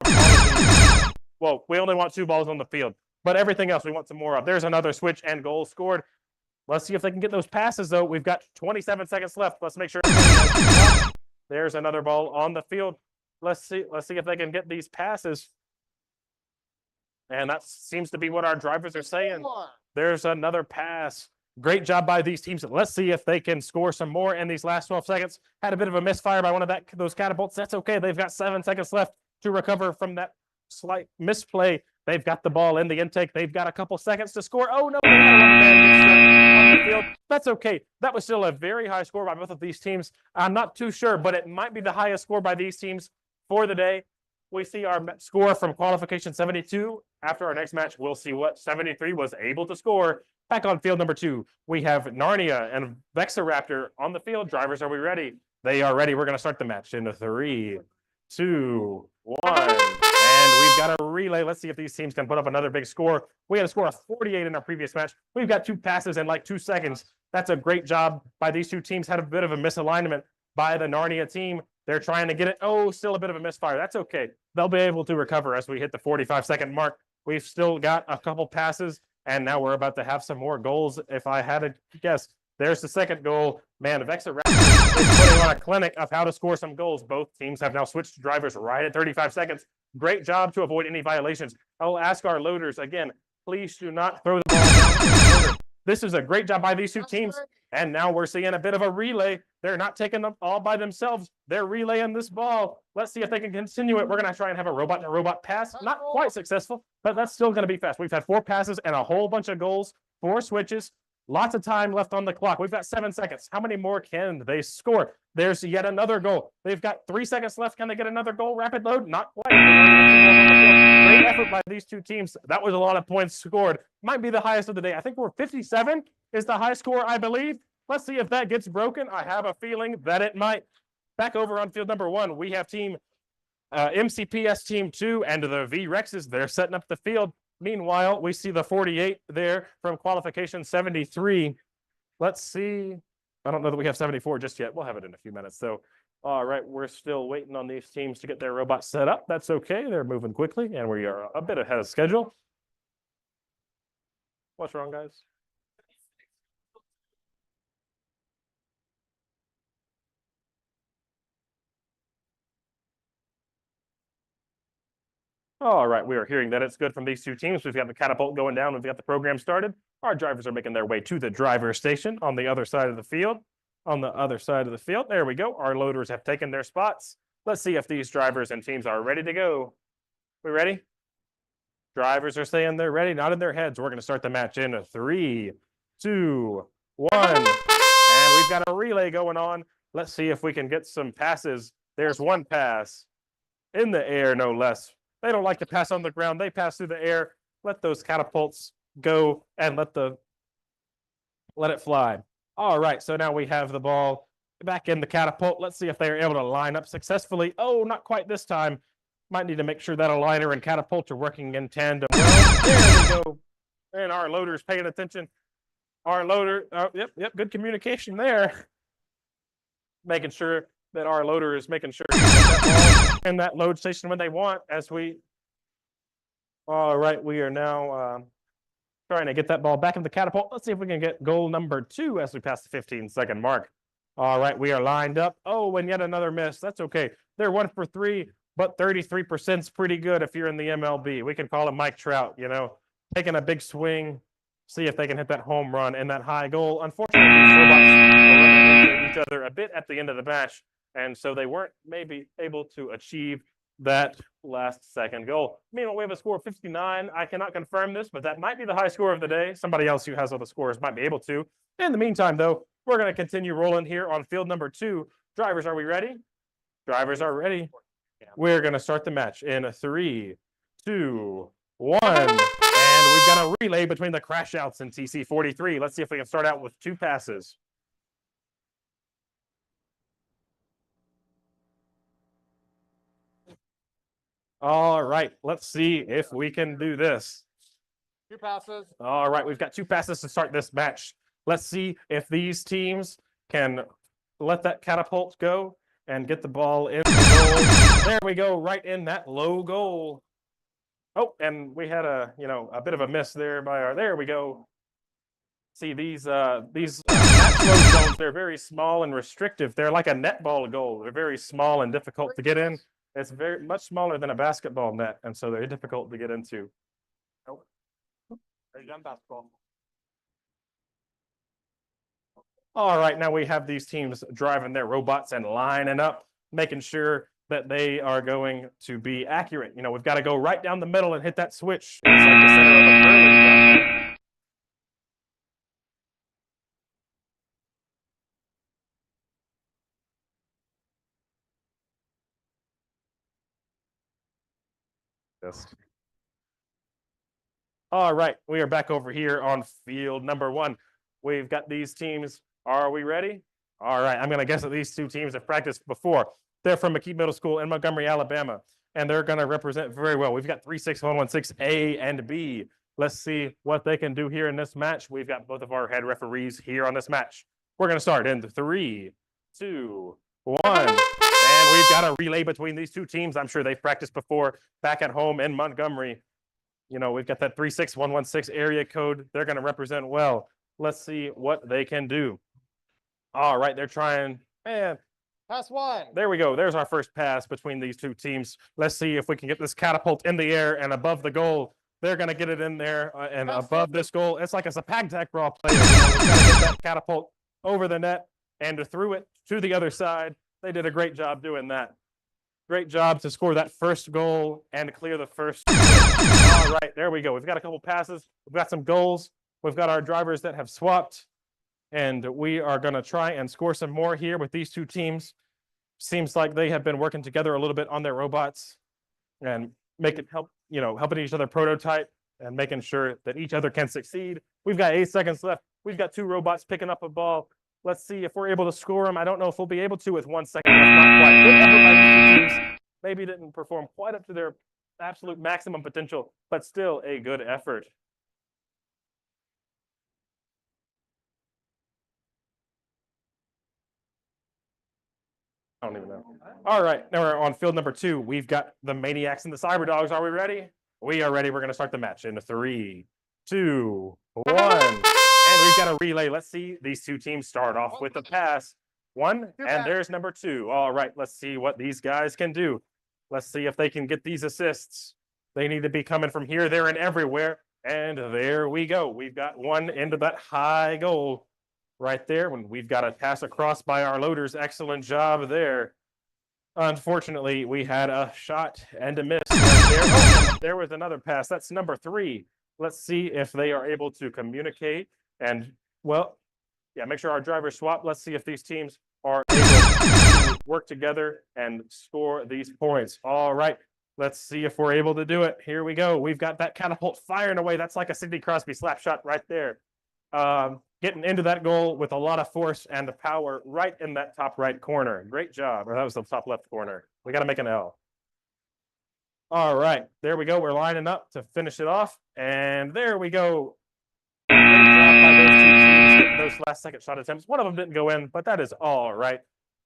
Well, we only want 2 balls on the field, but everything else we want some more of. There's another switch and goal scored. Let's see if they can get those passes, though. We've got 27 seconds left. Let's make sure. There's another ball on the field. Let's see if they can get these passes. And that seems to be what our drivers are saying. There's another pass. Great job by these teams. Let's see if they can score some more in these last 12 seconds. Had a bit of a misfire by one of those catapults. That's okay. They've got 7 seconds left to recover from that slight misplay. They've got the ball in the intake. They've got a couple seconds to score. Oh, no, they got a rubber band get stuck on the field. That's okay. That was still a very high score by both of these teams. I'm not too sure, but it might be the highest score by these teams for the day. We see our score from qualification 72. After our next match, we'll see what 73 was able to score. Back on field number 2, we have Narnia and Vexoraptor on the field. Drivers, are we ready? They are ready. We're going to start the match in 3, 2, 1. And we've got a relay. Let's see if these teams can put up another big score. We had a score of 48 in our previous match. We've got 2 passes in like 2 seconds. That's a great job by these 2 teams. Had a bit of a misalignment by the Narnia team. They're trying to get it. Oh, still a bit of a misfire. That's okay. They'll be able to recover as we hit the 45-second mark. We've still got a couple passes, and now we're about to have some more goals. If I had to guess, there's the second goal. Man, Vexoraptor is putting on a clinic of how to score some goals. Both teams have now switched to drivers right at 35 seconds. Great job to avoid any violations. I'll ask our loaders again, please do not throw the ball down. This is a great job by these 2 teams. And now we're seeing a bit of a relay. They're not taking them all by themselves. They're relaying this ball. Let's see if they can continue it. We're going to try and have a robot-to-robot pass. Not quite successful, but that's still going to be fast. We've had 4 passes and a whole bunch of goals, 4 switches. Lots of time left on the clock. We've got 7 seconds. How many more can they score? There's yet another goal. They've got 3 seconds left. Can they get another goal? Rapid load? Not quite. Great effort by these 2 teams. That was a lot of points scored. Might be the highest of the day. I think we're 57 is the high score, I believe. Let's see if that gets broken. I have a feeling that it might. Back over on field number 1, we have team MCPS team 2 and the V-Rexes. They're setting up the field. Meanwhile, we see the 48 there from qualification 73. Let's see. I don't know that we have 74 just yet. We'll have it in a few minutes. So, all right, we're still waiting on these teams to get their robots set up. That's okay. They're moving quickly, and we are a bit ahead of schedule. What's wrong, guys? All right, we are hearing that it's good from these 2 teams. We've got the catapult going down. We've got the program started. Our drivers are making their way to the driver station on the other side of the field. On the other side of the field, there we go. Our loaders have taken their spots. Let's see if these drivers and teams are ready to go. We ready? Drivers are saying they're ready, not in their heads. We're going to start the match in 3, 2, 1. And we've got a relay going on. Let's see if we can get some passes. There's 1 pass in the air, no less. They don't like to pass on the ground. They pass through the air. Let those catapults go and let it fly. All right, so now we have the ball back in the catapult. Let's see if they're able to line up successfully. Oh, not quite this time. Might need to make sure that aligner and catapult are working in tandem. Well, there we go. And our loader's paying attention. Our loader, yep, good communication there. Making sure that our loader is making sure that ball in that load station when they want as we. All right, we are now trying to get that ball back in the catapult. Let's see if we can get goal number 2 as we pass the 15-second mark. All right, we are lined up. Oh, and yet another miss. That's okay. They're 1 for 3, but 33% is pretty good if you're in the MLB. We can call him Mike Trout, you know, taking a big swing See if they can hit that home run and that high goal. Unfortunately, these robots were running into each other a bit at the end of the match, and so they weren't maybe able to achieve that last second goal. Meanwhile, we have a score of 59. I cannot confirm this, but that might be the high score of the day. Somebody else who has all the scores might be able to. In the meantime, though, we're going to continue rolling here on field number 2. Drivers, are we ready? Drivers are ready. We're going to start the match in 3, 2, 1. And we've got a relay between the crash outs and TC43. Let's see if we can start out with 2 passes. All right, let's see if we can do this. 2 passes. All right, we've got 2 passes to start this match. Let's see if these teams can let that catapult go and get the ball in the goal. There we go, right in that low goal. Oh, and we had a bit of a miss there by our. There we go. See these match flow zones. They're very small and restrictive. They're like a netball goal. They're very small and difficult to get in. It's very much smaller than a basketball net, and so they're difficult to get into. Oh, they're done basketball. All right, now we have these teams driving their robots and lining up, making sure that they are going to be accurate. We've got to go right down the middle and hit that switch. It's like the center of a curling gun. Just. All right, we are back over here on field number 1. We've got these teams. Are we ready? All right, I'm going to guess that these 2 teams have practiced before. They're from McKee Middle School in Montgomery, Alabama, and they're going to represent very well. We've got 36116A and B. Let's see what they can do here in this match. We've got both of our head referees here on this match. We're going to start in 3, 2, 1. And we've got a relay between these 2 teams. I'm sure they've practiced before back at home in Montgomery. We've got that 36116 area code. They're going to represent well. Let's see what they can do. All right, they're trying. Man, Pass 1. there we go. There's our first pass between these 2 teams. Let's see if we can get this catapult in the air and above the goal. They're going to get it in there and above this goal. It's like it's a pag takraw player. We've got to get that catapult over the net and through it to the other side. They did a great job doing that. Great job to score that first goal and clear the first. All right, there we go. We've got a couple passes. We've got some goals. We've got our drivers that have swapped. And we are going to try and score some more here with these 2 teams. Seems like they have been working together a little bit on their robots and helping each other prototype and making sure that each other can succeed. We've got 8 seconds left. We've got 2 robots picking up a ball. Let's see if we're able to score them. I don't know if we'll be able to with 1 second left. Not quite. Good effort by these 2 teams. Maybe didn't perform quite up to their absolute maximum potential, but still a good effort. I don't even know. All right, now we're on field number 2. We've got the Maniacs and the Cyberdogs. Are we ready? We are ready. We're going to start the match in 3, 2, 1. And we've got a relay. Let's see these 2 teams start off with a pass. 1, and there's number 2. All right, let's see what these guys can do. Let's see if they can get these assists. They need to be coming from here, there, and everywhere. And there we go. We've got one into that high goal right there when we've got a pass across by our loaders. Excellent job there. Unfortunately, we had a shot and a miss right there. Oh, there was another pass. That's number 3. Let's see if they are able to communicate and, well, yeah, make sure our drivers swap. Let's see if these teams are able to work together and score these points. All right, let's see if we're able to do it. Here we go. We've got that catapult firing away. That's like a Sidney Crosby slap shot right there. Getting into that goal with a lot of force and power right in that top right corner. Great job. Or that was the top left corner. We got to make an L. All right, there we go. We're lining up to finish it off. And there we go. Great job by those 2 teams getting those last second shot attempts. One of them didn't go in, but that is all right.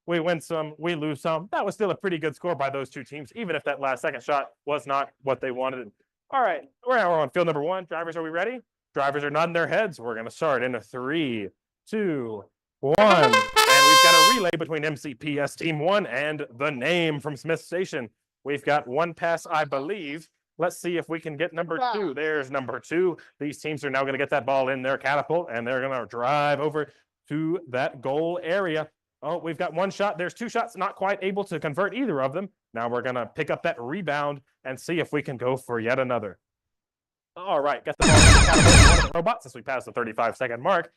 We win some, we lose some. That was still a pretty good score by those 2 teams, even if that last second shot was not what they wanted. All right, we're on field number 1. Drivers, are we ready? Drivers are nodding their heads. We're going to start in 3, 2, 1. And we've got a relay between MCPS Team 1 and the name from Smith Station. We've got one pass, I believe, Let's see if we can get number two. There's number two. These teams are now going to get that ball in their catapult, and they're going to drive over to that goal area. Oh, we've got one shot. There's two shots, not quite able to convert either of them. Now we're going to pick up that rebound and see if we can go for yet another. All right, get the ball in the catapult for one of the robots as we pass the 35-second mark.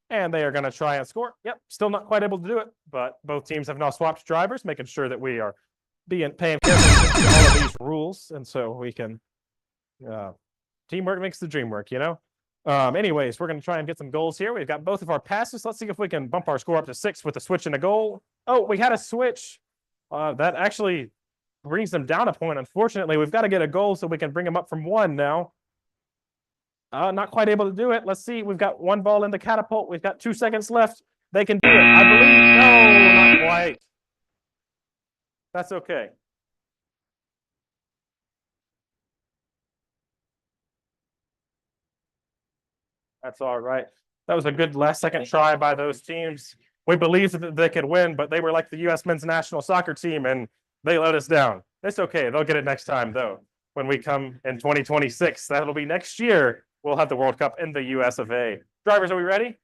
And they are going to try and score. Yep, still not quite able to do it, but both teams have now swapped drivers, making sure that we are paying careful attention to all of these rules, and so we can teamwork makes the dream work, you know. Anyways, we're going to try and get some goals here. We've got both of our passes. Let's see if we can bump our score up to 6 with a switch and a goal. Oh, we had a switch. That actually brings them down a point. Unfortunately, we've got to get a goal so we can bring them up from 1 now. Not quite able to do it. Let's see. We've got one ball in the catapult. We've got 2 seconds left. They can do it, I believe. No, not quite. That's okay. That's all right. That was a good last-second try by those teams. We believed that they could win, but they were like the U.S. men's national soccer team, and they let us down. It's okay. They'll get it next time, though. When we come in 2026, that'll be next year. We'll have the World Cup in the US of A. Drivers, are we ready?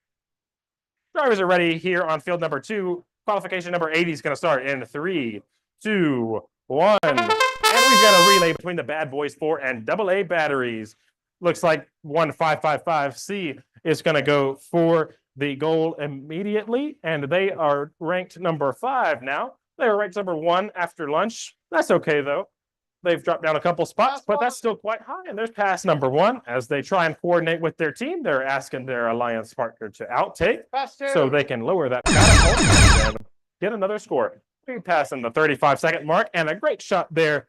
Drivers are ready here on field number 2. Qualification number 80 is going to start in 3, 2, 1. And we've got a relay between the Bad Boys 4 and AA batteries. Looks like 1555C is going to go for the goal immediately. And they are ranked number 5 now. They were ranked number 1 after lunch. That's okay, though. They've dropped down a couple spots, but that's still quite high. And there's pass number 1. As they try and coordinate with their team, they're asking their alliance partner to outtake so they can lower that catapult and get another score. We pass in the 35-second mark, and a great shot there.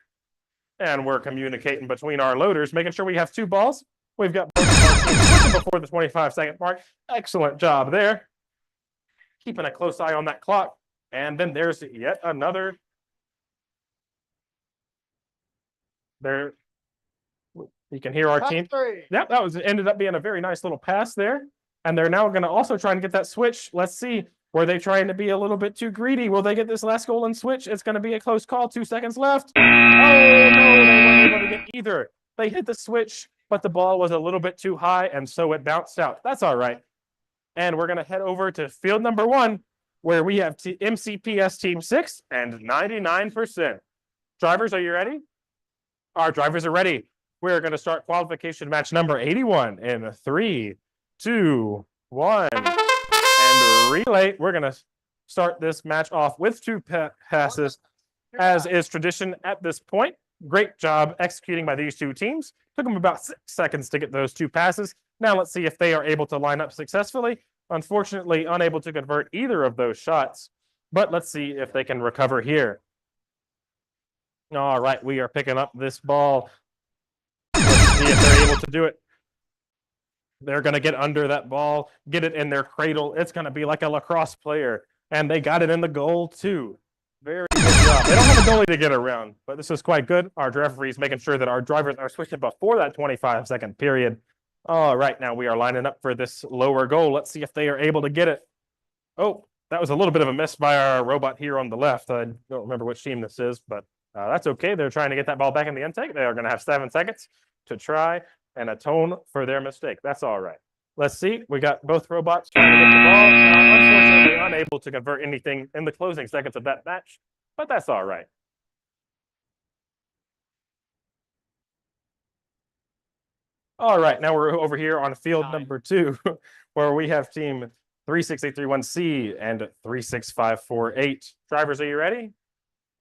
And we're communicating between our loaders, making sure we have 2 balls. We've got both of our teams before the 25-second mark. Excellent job there. Keeping a close eye on that clock. And then there's yet another. There, you can hear our team. Yep, that was ended up being a very nice little pass there. And they're now going to also try and get that switch. Let's see. Were they trying to be a little bit too greedy? Will they get this last goal and switch? It's going to be a close call. 2 seconds left. Oh, no, they weren't able to get either. They hit the switch, but the ball was a little bit too high, and so it bounced out. That's all right. And we're going to head over to field number 1, where we have MCPS Team 6 and 99%. Drivers, are you ready? Our drivers are ready. We're going to start qualification match number 81 in 3, 2, 1. And relay. We're going to start this match off with 2 passes, as is tradition at this point. Great job executing by these 2 teams. Took them about 6 seconds to get those 2 passes. Now let's see if they are able to line up successfully. Unfortunately, unable to convert either of those shots. But let's see if they can recover here. All right, we are picking up this ball. Let's see if they're able to do it. They're going to get under that ball, get it in their cradle. It's going to be like a lacrosse player. And they got it in the goal, too. Very good job. They don't have a goalie to get around, but this is quite good. Our referee is making sure that our drivers are switching before that 25-second period. All right, now we are lining up for this lower goal. Let's see if they are able to get it. Oh, that was a little bit of a miss by our robot here on the left. I don't remember which team this is, but that's okay. They're trying to get that ball back in the intake. They are going to have 7 seconds to try and atone for their mistake. That's all right. Let's see. We got both robots trying to get the ball. Unfortunately, unable to convert anything in the closing seconds of that match, but that's all right. All right, now we're over here on field number 2, where we have team 36831C and 36548. Drivers, are you ready?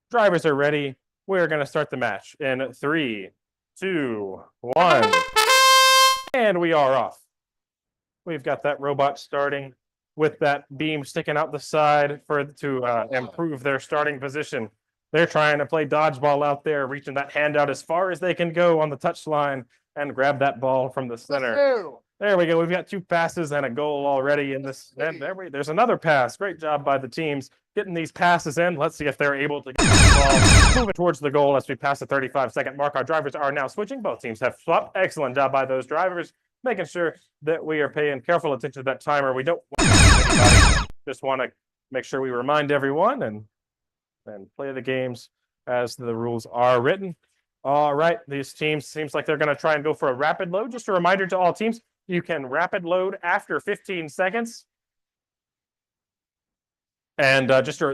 Drivers are ready. We're going to start the match in 3, 2, 1. And we are off. We've got that robot starting with that beam sticking out the side to improve their starting position. They're trying to play dodgeball out there, reaching that hand out as far as they can go on the touch line and grab that ball from the center. There we go. We've got 2 passes and a goal already in this. And there's another pass. Great job by the teams getting these passes in. Let's see if they're able to get the ball moving towards the goal as we pass the 35-second mark. Our drivers are now switching. Both teams have swapped. Excellent job by those drivers, making sure that we are paying careful attention to that timer. We don't want anybody. Just want to make sure we remind everyone and play the games as the rules are written. All right, these teams seems like they're going to try and go for a rapid load. Just a reminder to all teams, you can rapid load after 15 seconds. And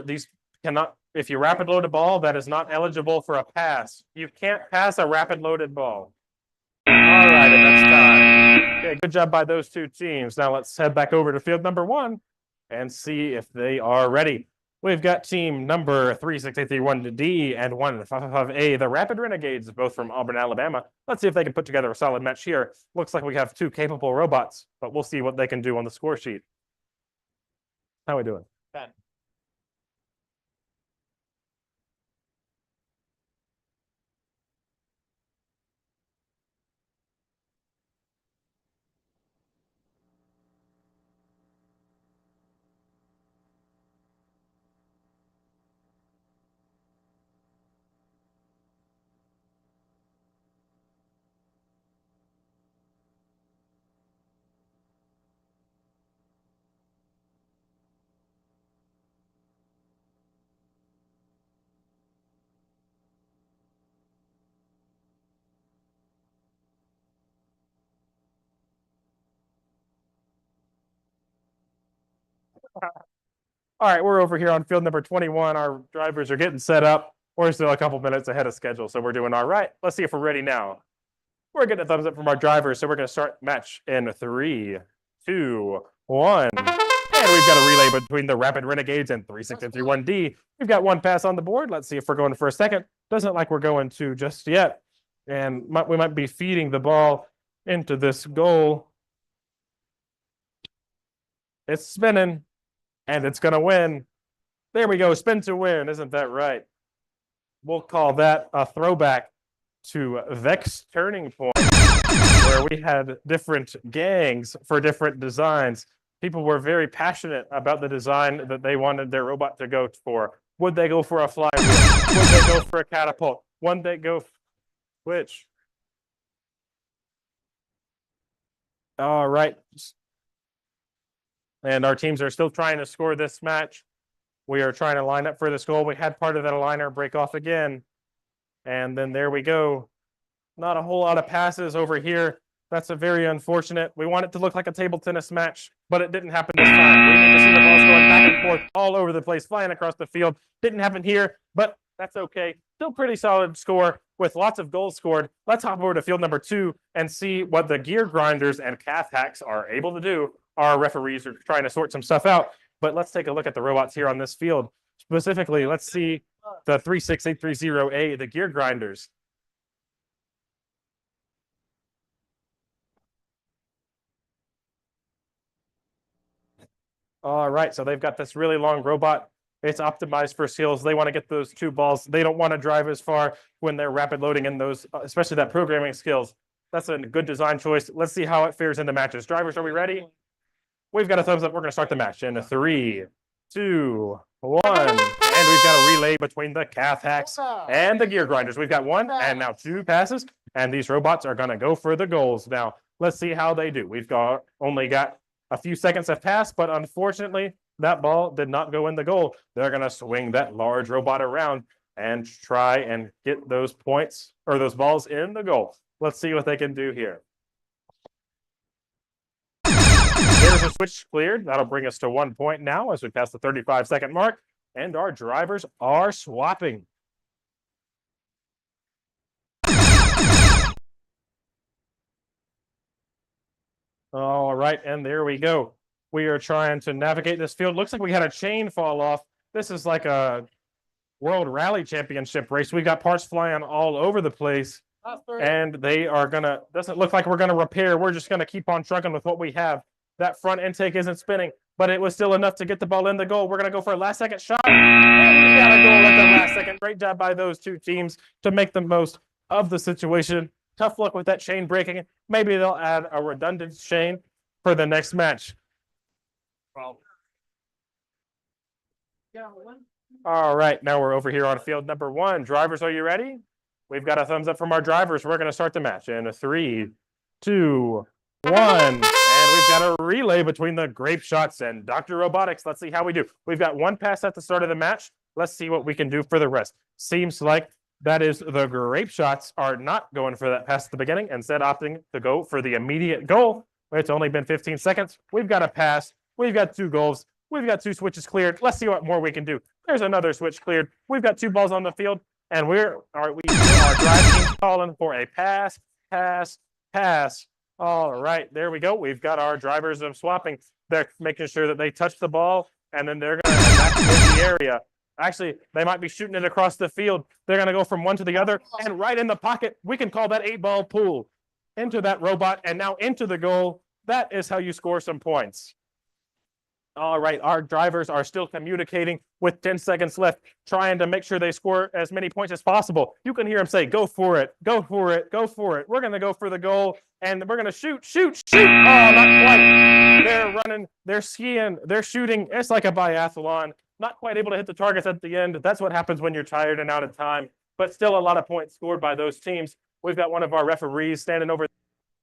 these cannot, if you rapid load a ball, that is not eligible for a pass. You can't pass a rapid loaded ball. All right, and that's time. Okay, good job by those two teams. Now let's head back over to field number 1 and see if they are ready. We've got team number 36831D and 155A, the Rapid Renegades, both from Auburn, Alabama. Let's see if they can put together a solid match here. Looks like we have 2 capable robots, but we'll see what they can do on the score sheet. How are we doing? 10. All right, we're over here on field number 21. Our drivers are getting set up. We're still a couple minutes ahead of schedule, so we're doing all right. Let's see if we're ready now. We're getting a thumbs up from our drivers, so we're going to start match in 3, 2, 1. And we've got a relay between the Rapid Renegades and 36331D. We've got 1 pass on the board. Let's see if we're going for a second. Doesn't look like we're going to just yet. And we might be feeding the ball into this goal. It's spinning, and it's going to win. There we go, spin to win. Isn't that right? We'll call that a throwback to Vex Turning Point, where we had different gangs for different designs. People were very passionate about the design that they wanted their robot to go for. Would they go for a flywheel? Would they go for a catapult? Would they go which? All right. And our teams are still trying to score this match. We are trying to line up for this goal. We had part of that aligner break off again. And then there we go. Not a whole lot of passes over here. That's a very unfortunate. We want it to look like a table tennis match, but it didn't happen this time. We need to see the balls going back and forth all over the place, flying across the field. Didn't happen here, but that's okay. Still pretty solid score with lots of goals scored. Let's hop over to field number 2 and see what the gear grinders and calf hacks are able to do. Our referees are trying to sort some stuff out, but let's take a look at the robots here on this field. Specifically, let's see the 36830A, the gear grinders. All right, so they've got this really long robot. It's optimized for skills. They want to get those 2 balls. They don't want to drive as far when they're rapid loading in those, especially that programming skills. That's a good design choice. Let's see how it fares in the matches. Drivers, are we ready? We've got a thumbs up. We're going to start the match in 3, 2, 1. And we've got a relay between the calf hacks and the gear grinders. We've got 1 and now 2 passes, and these robots are going to go for the goals. Now, let's see how they do. We've only got a few seconds have passed, but unfortunately, that ball did not go in the goal. They're going to swing that large robot around and try and get those points or those balls in the goal. Let's see what they can do here. There's a switch cleared. That'll bring us to 1 point now as we pass the 35-second mark, and our drivers are swapping. All right, and there we go. We are trying to navigate this field. Looks like we had a chain fall off. This is like a World Rally Championship race. We've got parts flying all over the place, and they are gonna, doesn't look like we're gonna repair. We're just gonna keep on trucking with what we have. That front intake isn't spinning, but it was still enough to get the ball in the goal. We're gonna go for a last second shot. And we got a goal at the last second. Great job by those 2 teams to make the most of the situation. Tough luck with that chain breaking. Maybe they'll add a redundant chain for the next match. All right, now we're over here on field number 1. Drivers, are you ready? We've got a thumbs up from our drivers. We're going to start the match in 3, 2, 1. And we've got a relay between the Grape Shots and Dr. Robotics. Let's see how we do. We've got 1 pass at the start of the match. Let's see what we can do for the rest. Seems like That is, the grape shots are not going for that pass at the beginning, instead opting to go for the immediate goal. It's only been 15 seconds. We've got a pass. We've got 2 goals. We've got 2 switches cleared. Let's see what more we can do. There's another switch cleared. We've got 2 balls on the field, and we are driving calling for a pass, pass, pass. All right, there we go. We've got our drivers swapping. They're making sure that they touch the ball, and then they're going to evacuate the area. Actually, they might be shooting it across the field. They're going to go from one to the other, and right in the pocket, we can call that 8-ball pool into that robot, and now into the goal. That is how you score some points. All right, our drivers are still communicating with 10 seconds left, trying to make sure they score as many points as possible. You can hear them say, go for it, go for it, go for it. We're going to go for the goal, and we're going to shoot, shoot, shoot. Oh, not quite. They're running, they're skiing, they're shooting. It's like a biathlon. Not quite able to hit the targets at the end. That's what happens when you're tired and out of time. But still a lot of points scored by those teams. We've got one of our referees standing over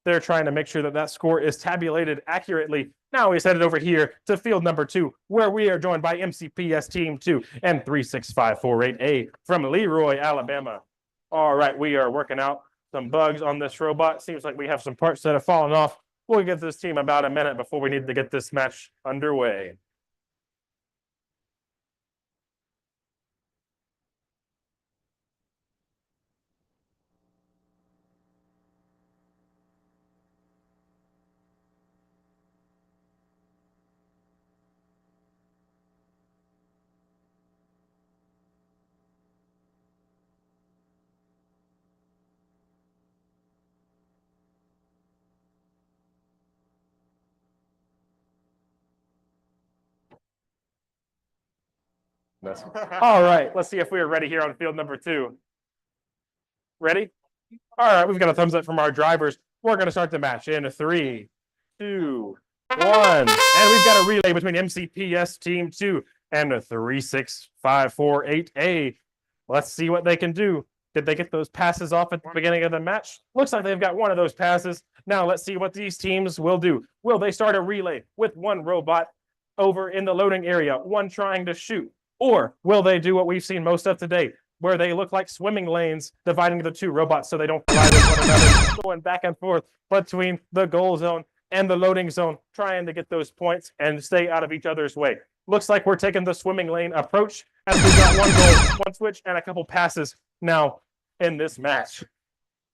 there trying to make sure that that score is tabulated accurately. Now he's headed over here to field number 2, where we are joined by MCPS Team 2 and 36548A from Leroy, Alabama. All right, we are working out some bugs on this robot. Seems like we have some parts that have fallen off. We'll give this team about a minute before we need to get this match underway. All right, let's see if we are ready here on field number 2. Ready? All right, we've got a thumbs up from our drivers. We're going to start the match in 3, 2, 1. And we've got a relay between MCPS Team 2 and 36548A. Let's see what they can do. Did they get those passes off at the beginning of the match? Looks like they've got one of those passes. Now let's see what these teams will do. Will they start a relay with one robot over in the loading area, one trying to shoot? Or will they do what we've seen most of today, where they look like swimming lanes dividing the 2 robots so they don't collide with one another, going back and forth between the goal zone and the loading zone, trying to get those points and stay out of each other's way. Looks like we're taking the swimming lane approach, as we've got 1 goal, 1 switch, and a couple passes now in this match.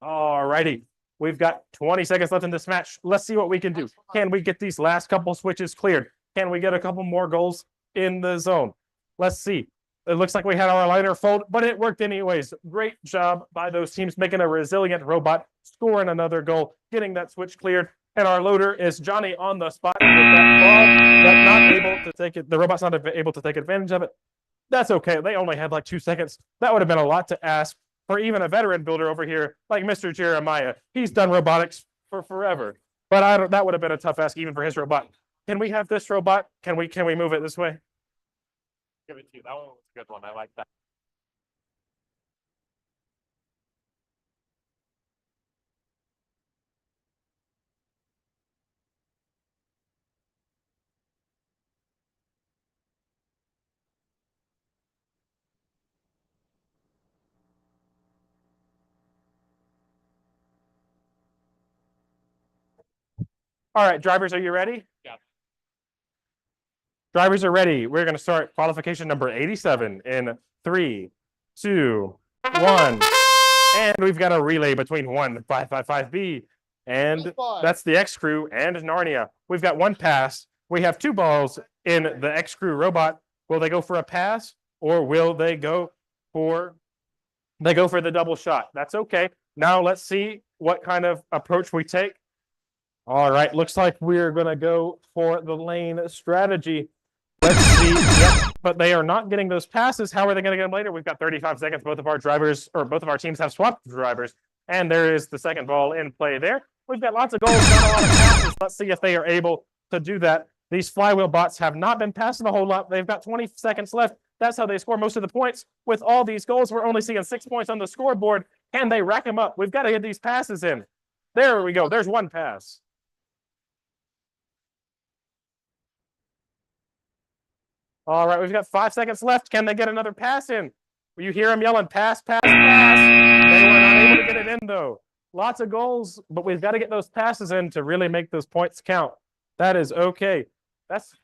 All righty. We've got 20 seconds left in this match. Let's see what we can do. Can we get these last couple switches cleared? Can we get a couple more goals in the zone? Let's see. It looks like we had our liner fold, but it worked anyways. Great job by those teams making a resilient robot, scoring another goal, getting that switch cleared. And our loader is Johnny on the spot with that ball, but not able to take it. The robot's not able to take advantage of it. That's okay. They only had like 2 seconds. That would have been a lot to ask for even a veteran builder over here like Mr. Jeremiah. He's done robotics for forever. But that would have been a tough ask even for his robot. Can we have this robot? Can we move it this way? Give it to you. That one was a good one. I like that. All right, drivers, are you ready? Yeah. Drivers are ready. We're going to start qualification number 87 in 3, 2, 1. And we've got a relay between 1555B and that's the X Crew and Narnia. We've got 1 pass. We have 2 balls in the X Crew robot. Will they go for a pass or will they go for the double shot? That's okay. Now let's see what kind of approach we take. All right, looks like we're going to go for the lane strategy. Let's see. Yep, but they are not getting those passes. How are they going to get them later? We've got 35 seconds. Both of our teams have swapped drivers. And there is the second ball in play there. We've got lots of goals, not a lot of passes. Let's see if they are able to do that. These flywheel bots have not been passing a whole lot. They've got 20 seconds left. That's how they score most of the points. With all these goals, we're only seeing 6 points on the scoreboard. Can they rack them up? We've got to get these passes in. There we go. There's 1 pass. All right, we've got 5 seconds left. Can they get another pass in? You hear them yelling, pass, pass, pass. They were not able to get it in, though. Lots of goals, but we've got to get those passes in to really make those points count. That is okay.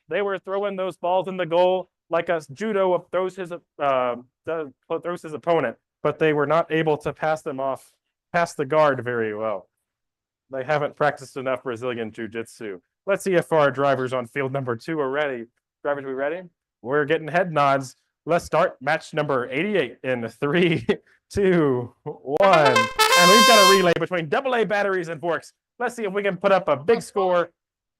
They were throwing those balls in the goal like a judo throws his opponent, but they were not able to pass them off past the guard very well. They haven't practiced enough Brazilian Jiu-Jitsu. Let's see if our drivers on field number 2 are ready. Drivers, we ready? We're getting head nods. Let's start match number 88 in 3, 2, 1. And we've got a relay between AA batteries and forks. Let's see if we can put up a big score.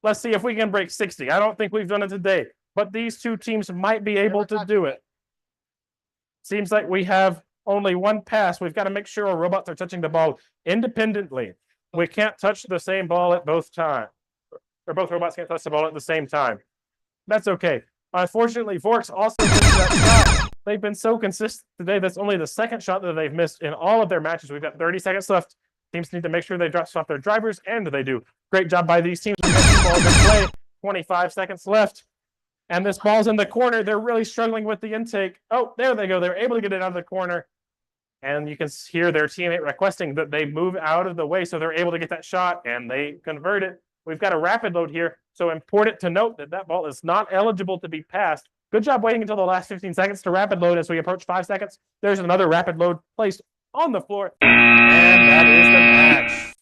Let's see if we can break 60. I don't think we've done it today, but these two teams might be able to do it. Seems like we have only one pass. We've got to make sure our robots are touching the ball independently. We can't touch the same ball at both times. Or both robots can't touch the ball at the same time. That's okay. Unfortunately, Forks also missed that shot. They've been so consistent today. That's only the second shot that they've missed in all of their matches. We've got 30 seconds left. Teams need to make sure they stop their drivers, and they do. Great job by these teams. We've got 2 balls in play. 25 seconds left. And this ball's in the corner. They're really struggling with the intake. Oh, there they go. They're able to get it out of the corner. And you can hear their teammate requesting that they move out of the way so they're able to get that shot, and they convert it. We've got a rapid load here, so important to note that that ball is not eligible to be passed. Good job waiting until the last 15 seconds to rapid load as we approach 5 seconds. There's another rapid load placed on the floor, and that is the match.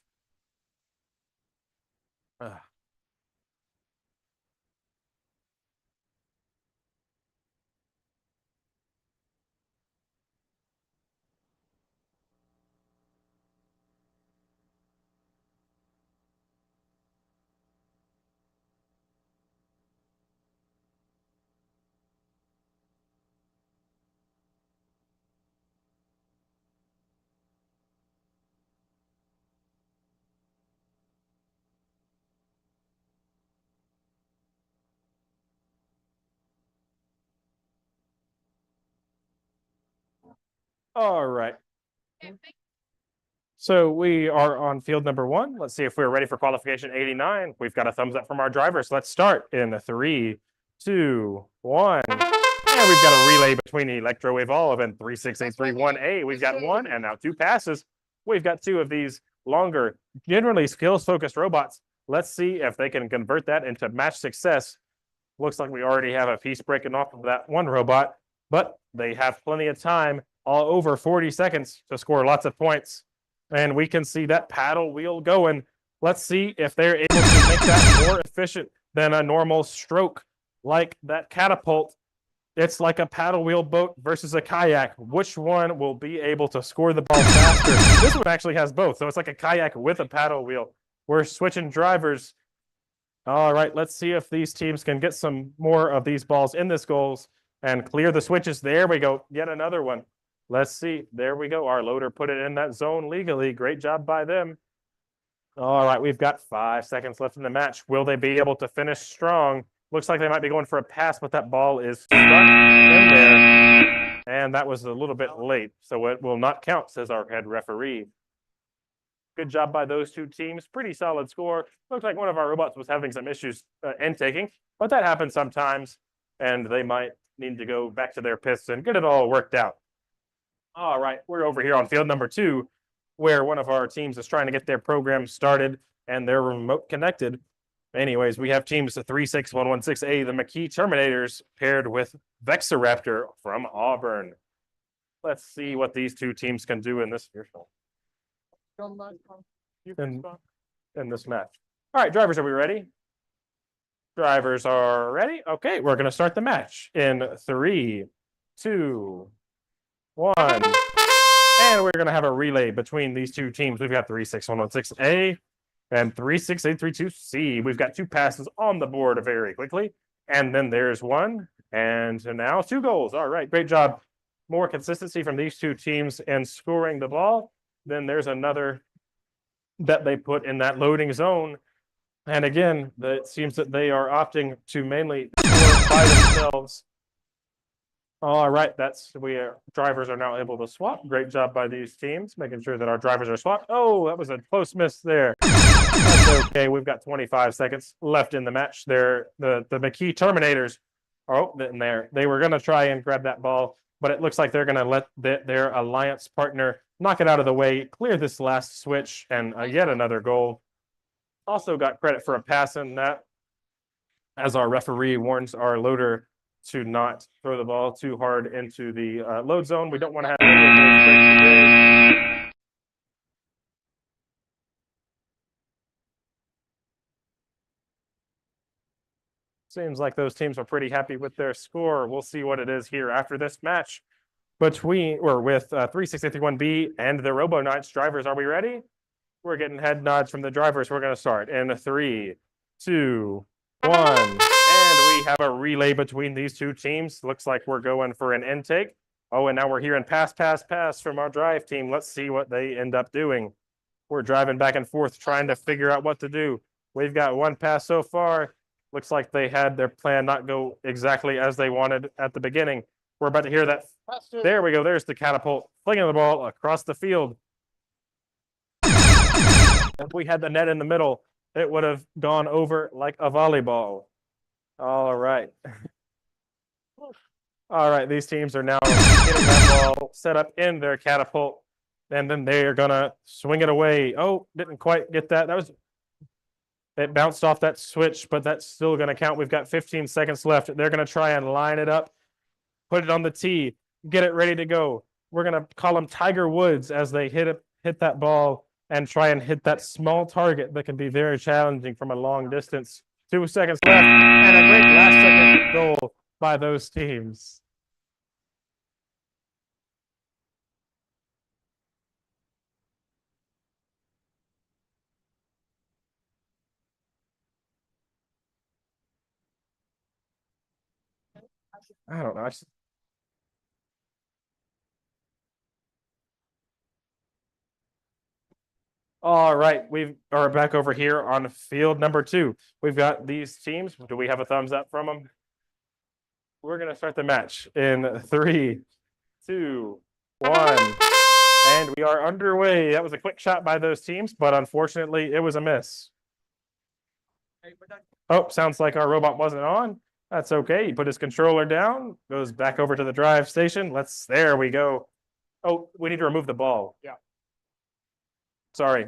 All right. So we are on field number 1. Let's see if we're ready for qualification 89. We've got a thumbs up from our drivers. Let's start in 3, 2, 1. And we've got a relay between Electro Evolve and 36831A. We've got 1 and now 2 passes. We've got 2 of these longer, generally skills-focused robots. Let's see if they can convert that into match success. Looks like we already have a piece breaking off of that one robot, but they have plenty of time, all over 40 seconds to score lots of points. And we can see that paddle wheel going. Let's see if they're able to make that more efficient than a normal stroke like that catapult. It's like a paddle wheel boat versus a kayak. Which one will be able to score the ball faster? This one actually has both, so it's like a kayak with a paddle wheel. We're switching drivers. All right, let's see if these teams can get some more of these balls in this goals and clear the switches. There we go, yet another one. Let's see, there we go. Our loader put it in that zone legally. Great job by them. All right, we've got 5 seconds left in the match. Will they be able to finish strong? Looks like they might be going for a pass, but that ball is stuck in there. And that was a little bit late, so it will not count, says our head referee. Good job by those 2 teams. Pretty solid score. Looks like one of our robots was having some issues intaking, but that happens sometimes, and they might need to go back to their pits and get it all worked out. All right, we're over here on field number 2, where one of our teams is trying to get their program started and they're remote connected. Anyways, we have teams 36116A, the McKee Terminators, paired with Vexoraptor from Auburn. Let's see what these 2 teams can do in this in this match. All right, drivers, are we ready? Drivers are ready. Okay, we're going to start the match in 3, 2, 1. And we're going to have a relay between these 2 teams. We've got 36116A and 36832C. We've got 2 passes on the board very quickly. And then there's 1. And now 2 goals. All right, great job. More consistency from these 2 teams in scoring the ball. Then there's another that they put in that loading zone. And again, it seems that they are opting to mainly score by themselves. All right, drivers are now able to swap. Great job by these teams, making sure that our drivers are swapped. Oh, that was a close miss there. That's okay. We've got 25 seconds left in the match. The McKee Terminators are in there. They were going to try and grab that ball, but it looks like they're going to let their alliance partner knock it out of the way, clear this last switch, and yet another goal. Also got credit for a pass in that, as our referee warns our loader to not throw the ball too hard into the load zone. We don't want to have any of those breaks today. Seems like those teams are pretty happy with their score. We'll see what it is here after this match between or with 3661B and the Robo-Knights. Drivers, are we ready? We're getting head nods from the drivers. We're going to start in 3, 2, 1. And we have a relay between these two teams. Looks like we're going for an intake. Oh, and now we're hearing pass, pass, pass from our drive team. Let's see what they end up doing. We're driving back and forth trying to figure out what to do. We've got one pass so far. Looks like they had their plan not go exactly as they wanted at the beginning. We're about to hear that. There we go. There's the catapult, flinging the ball across the field. If we had the net in the middle, it would have gone over like a volleyball. All right. All right, these teams are now getting that ball set up in their catapult, and then they are going to swing it away. Oh, didn't quite get that. It bounced off that switch, but that's still going to count. We've got 15 seconds left. They're going to try and line it up, put it on the tee, get it ready to go. We're going to call them Tiger Woods as they hit that ball and try and hit that small target that can be very challenging from a long distance. 2 seconds left, and a great last-second goal by those teams. I don't know. All right, we are back over here on field number 2. We've got these teams. Do we have a thumbs up from them? We're going to start the match in 3, 2, 1. And we are underway. That was a quick shot by those teams, but unfortunately, it was a miss. Oh, sounds like our robot wasn't on. That's okay. He put his controller down, goes back over to the drive station. There we go. Oh, we need to remove the ball. Yeah. Sorry.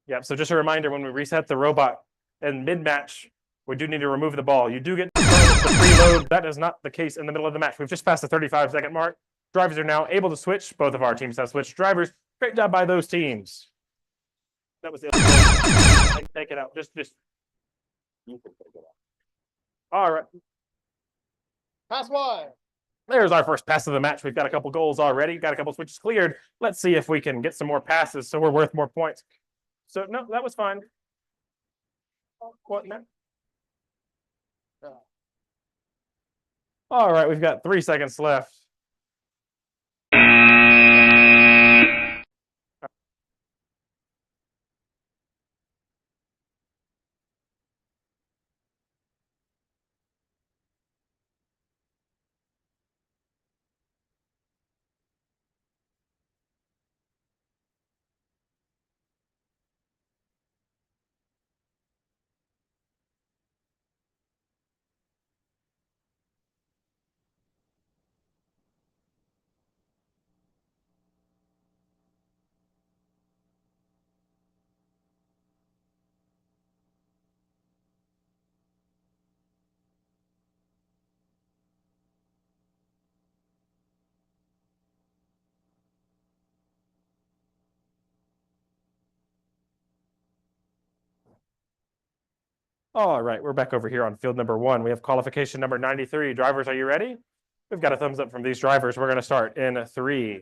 Yeah, so just a reminder, when we reset the robot in mid-match, we do need to remove the ball. You do get the preload. That is not the case in the middle of the match. We've just passed the 35-second mark. Drivers are now able to switch. Both of our teams have switched drivers. Great job by those teams. That was the other goal. Take it out. Just. You can take it out. All right. Pass wide. There's our first pass of the match. We've got a couple goals already. Got a couple switches cleared. Let's see if we can get some more passes so we're worth more points. So, no, that was fine. What now? All right, we've got 3 seconds left. All right, we're back over here on field number 1. We have qualification number 93. Drivers, are you ready? We've got a thumbs up from these drivers. We're going to start in 3,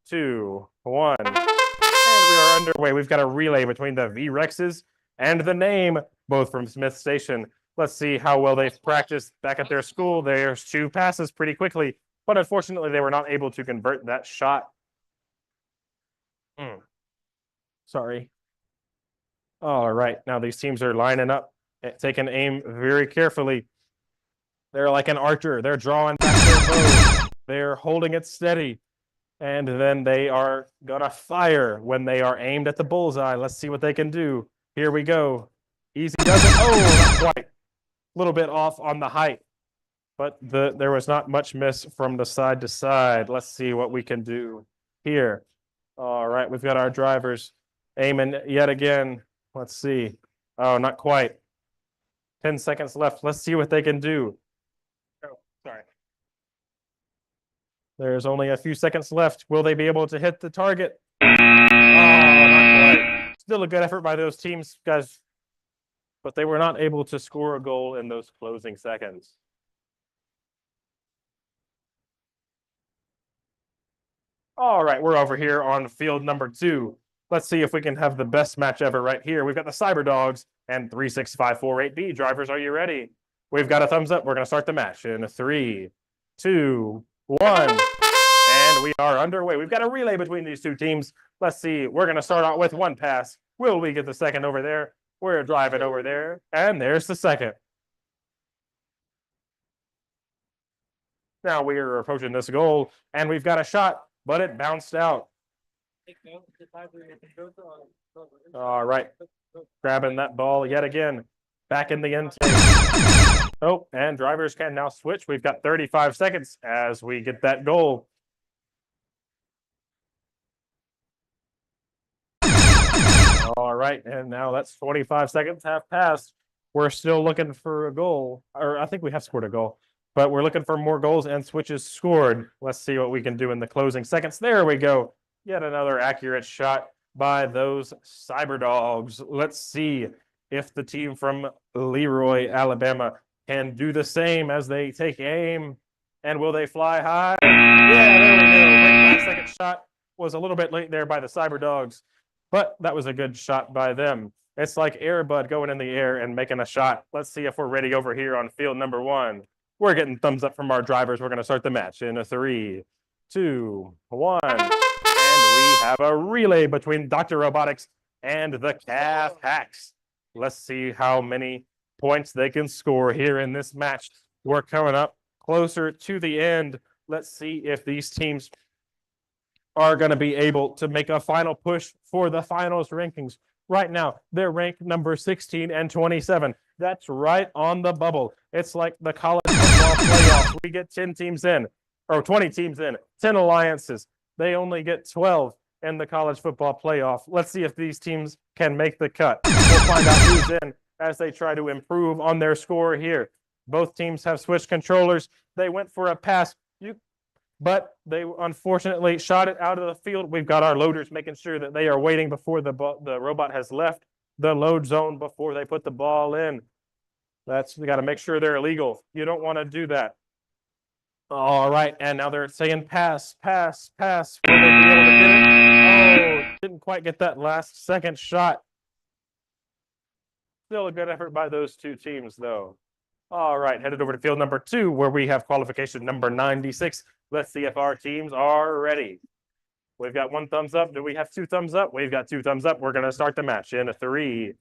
2, 1. And we are underway. We've got a relay between the V-Rexes and the name, both from Smith Station. Let's see how well they've practiced back at their school. There's 2 passes pretty quickly, but unfortunately, they were not able to convert that shot. Sorry. All right, now these teams are lining up, taking aim very carefully. They're like an archer. They're drawing back their bow. They're holding it steady. And then they are going to fire when they are aimed at the bullseye. Let's see what they can do. Here we go. Easy does it. Oh, not quite. A little bit off on the height. but there was not much miss from the side to side. Let's see what we can do here. All right, we've got our drivers aiming yet again. Let's see. Oh, not quite. 10 seconds left. Let's see what they can do. Oh, sorry. There's only a few seconds left. Will they be able to hit the target? Oh, not quite. Still a good effort by those teams, guys, but they were not able to score a goal in those closing seconds. All right, we're over here on field number 2. Let's see if we can have the best match ever right here. We've got the Cyber Dogs and 36548B. Drivers, are you ready? We've got a thumbs up. We're going to start the match in 3, 2, 1. And we are underway. We've got a relay between these two teams. Let's see. We're going to start out with one pass. Will we get the second over there? We're driving over there. And there's the second. Now we are approaching this goal, and we've got a shot, but it bounced out. All right. Grabbing that ball yet again. Back in the intake. Oh, and drivers can now switch. We've got 35 seconds as we get that goal. All right, and now that's 25 seconds have passed. We're still looking for a goal, or I think we have scored a goal, but we're looking for more goals and switches scored. Let's see what we can do in the closing seconds. There we go. Yet another accurate shot by those Cyber Dogs. Let's see if the team from Leroy, Alabama can do the same as they take aim. And will they fly high? Yeah, there we go. Great last second shot. Was a little bit late there by the Cyber Dogs, but that was a good shot by them. It's like Air Bud going in the air and making a shot. Let's see if we're ready over here on field number 1. We're getting thumbs up from our drivers. We're going to start the match in 3, 2, 1. And we have a relay between Dr. Robotics and the Calf Hacks. Let's see how many points they can score here in this match. We're coming up closer to the end. Let's see if these teams are going to be able to make a final push for the finals rankings. Right now, they're ranked number 16 and 27. That's right on the bubble. It's like the college football playoffs. We get 10 teams in, or 20 teams in, 10 alliances. They only get 12 in the college football playoff. Let's see if these teams can make the cut. We'll find out who's in as they try to improve on their score here. Both teams have switched controllers. They went for a pass, but they unfortunately shot it out of the field. We've got our loaders making sure that they are waiting before the robot has left the load zone before they put the ball in. We got to make sure they're illegal. You don't want to do that. All right, and now they're saying pass, pass, pass. Will they be able to get it? Oh, didn't quite get that last second shot. Still a good effort by those two teams, though. All right, headed over to field number 2, where we have qualification number 96. Let's see if our teams are ready. We've got 1 thumbs up. Do we have 2 thumbs up? We've got 2 thumbs up. We're going to start the match in 3,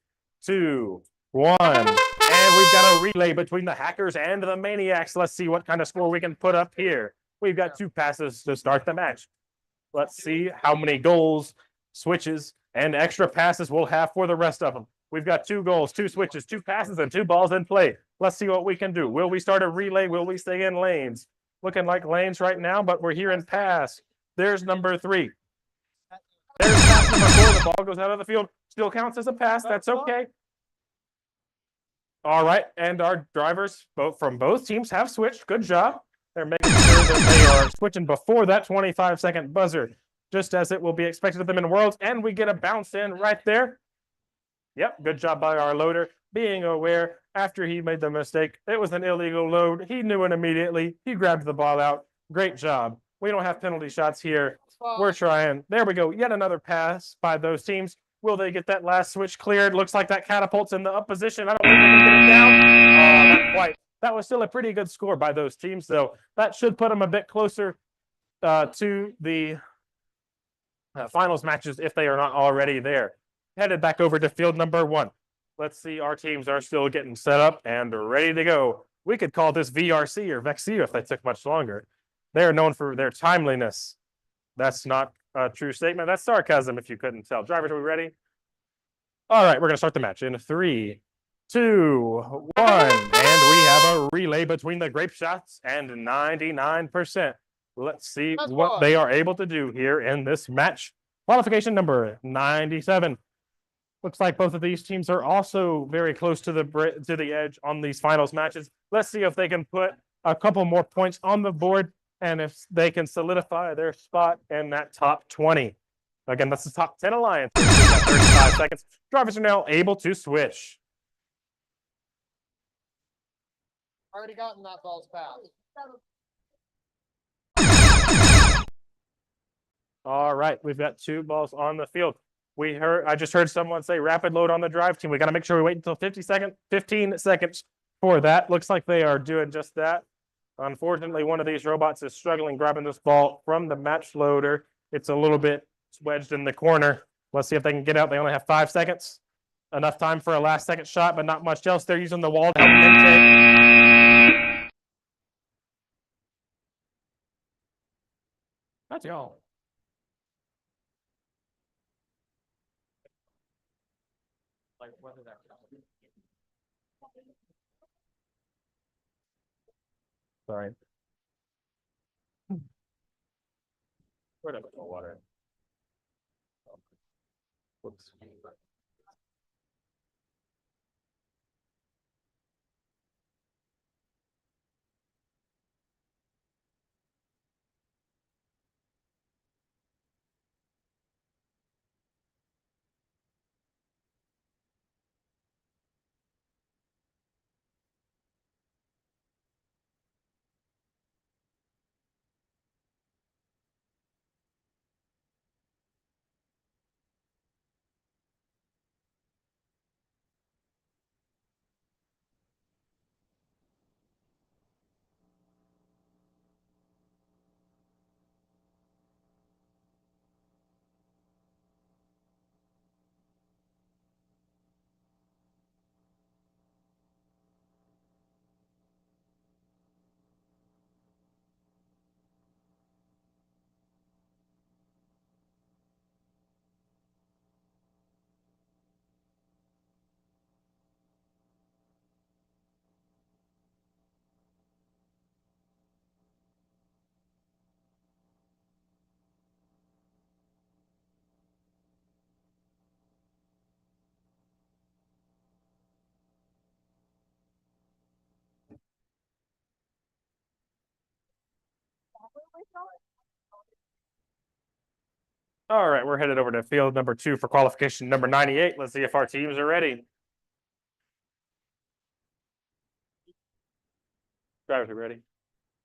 2, 1. And we've got a relay between the Hackers and the Maniacs. Let's see what kind of score we can put up here. We've got 2 passes to start the match. Let's see how many goals, switches, and extra passes we'll have for the rest of them. We've got 2 goals, 2 switches, 2 passes, and 2 balls in play. Let's see what we can do. Will we start a relay? Will we stay in lanes? Looking like lanes right now, but we're here in pass. There's number 3. There's pass number 4. The ball goes out of the field. Still counts as a pass. That's okay. All right, and our drivers from both teams have switched. Good job. They're making sure that they are switching before that 25-second buzzer, just as it will be expected of them in Worlds. And we get a bounce in right there. Yep, good job by our loader, being aware after he made the mistake. It was an illegal load. He knew it immediately. He grabbed the ball out. Great job. We don't have penalty shots here. We're trying. There we go. Yet another pass by those teams. Will they get that last switch cleared? Looks like that catapults in the up position. I don't think they can get it down. Not quite. That was still a pretty good score by those teams, though. That should put them a bit closer to the finals matches if they are not already there. Headed back over to field number 1. Let's see, our teams are still getting set up and ready to go. We could call this VRC or VexU if they took much longer. They are known for their timeliness. That's not a true statement. That's sarcasm if you couldn't tell. Drivers, are we ready? All right, we're going to start the match in 3, 2, 1. And we have a relay between the grape shots and 99%. Let's see what they are able to do here in this match. Qualification number 97. Looks like both of these teams are also very close to the edge on these finals matches. Let's see if they can put a couple more points on the board and if they can solidify their spot in that top 20. Again, that's the top 10 alliance. 35 seconds. Drivers are now able to switch. Already gotten that ball's pass. All right, we've got 2 balls on the field. I just heard someone say rapid load on the drive team. We got to make sure we wait until 15 seconds for that. Looks like they are doing just that. Unfortunately, one of these robots is struggling grabbing this ball from the match loader. It's a little bit wedged in the corner. Let's see if they can get out. They only have 5 seconds. Enough time for a last second shot, but not much else. They're using the wall to help intake. That's y'all. Like whether that. Sorry. Where did I put the water? Whoops. All right, we're headed over to field number 2 for qualification number 98. Let's see if our teams are ready. Drivers are ready.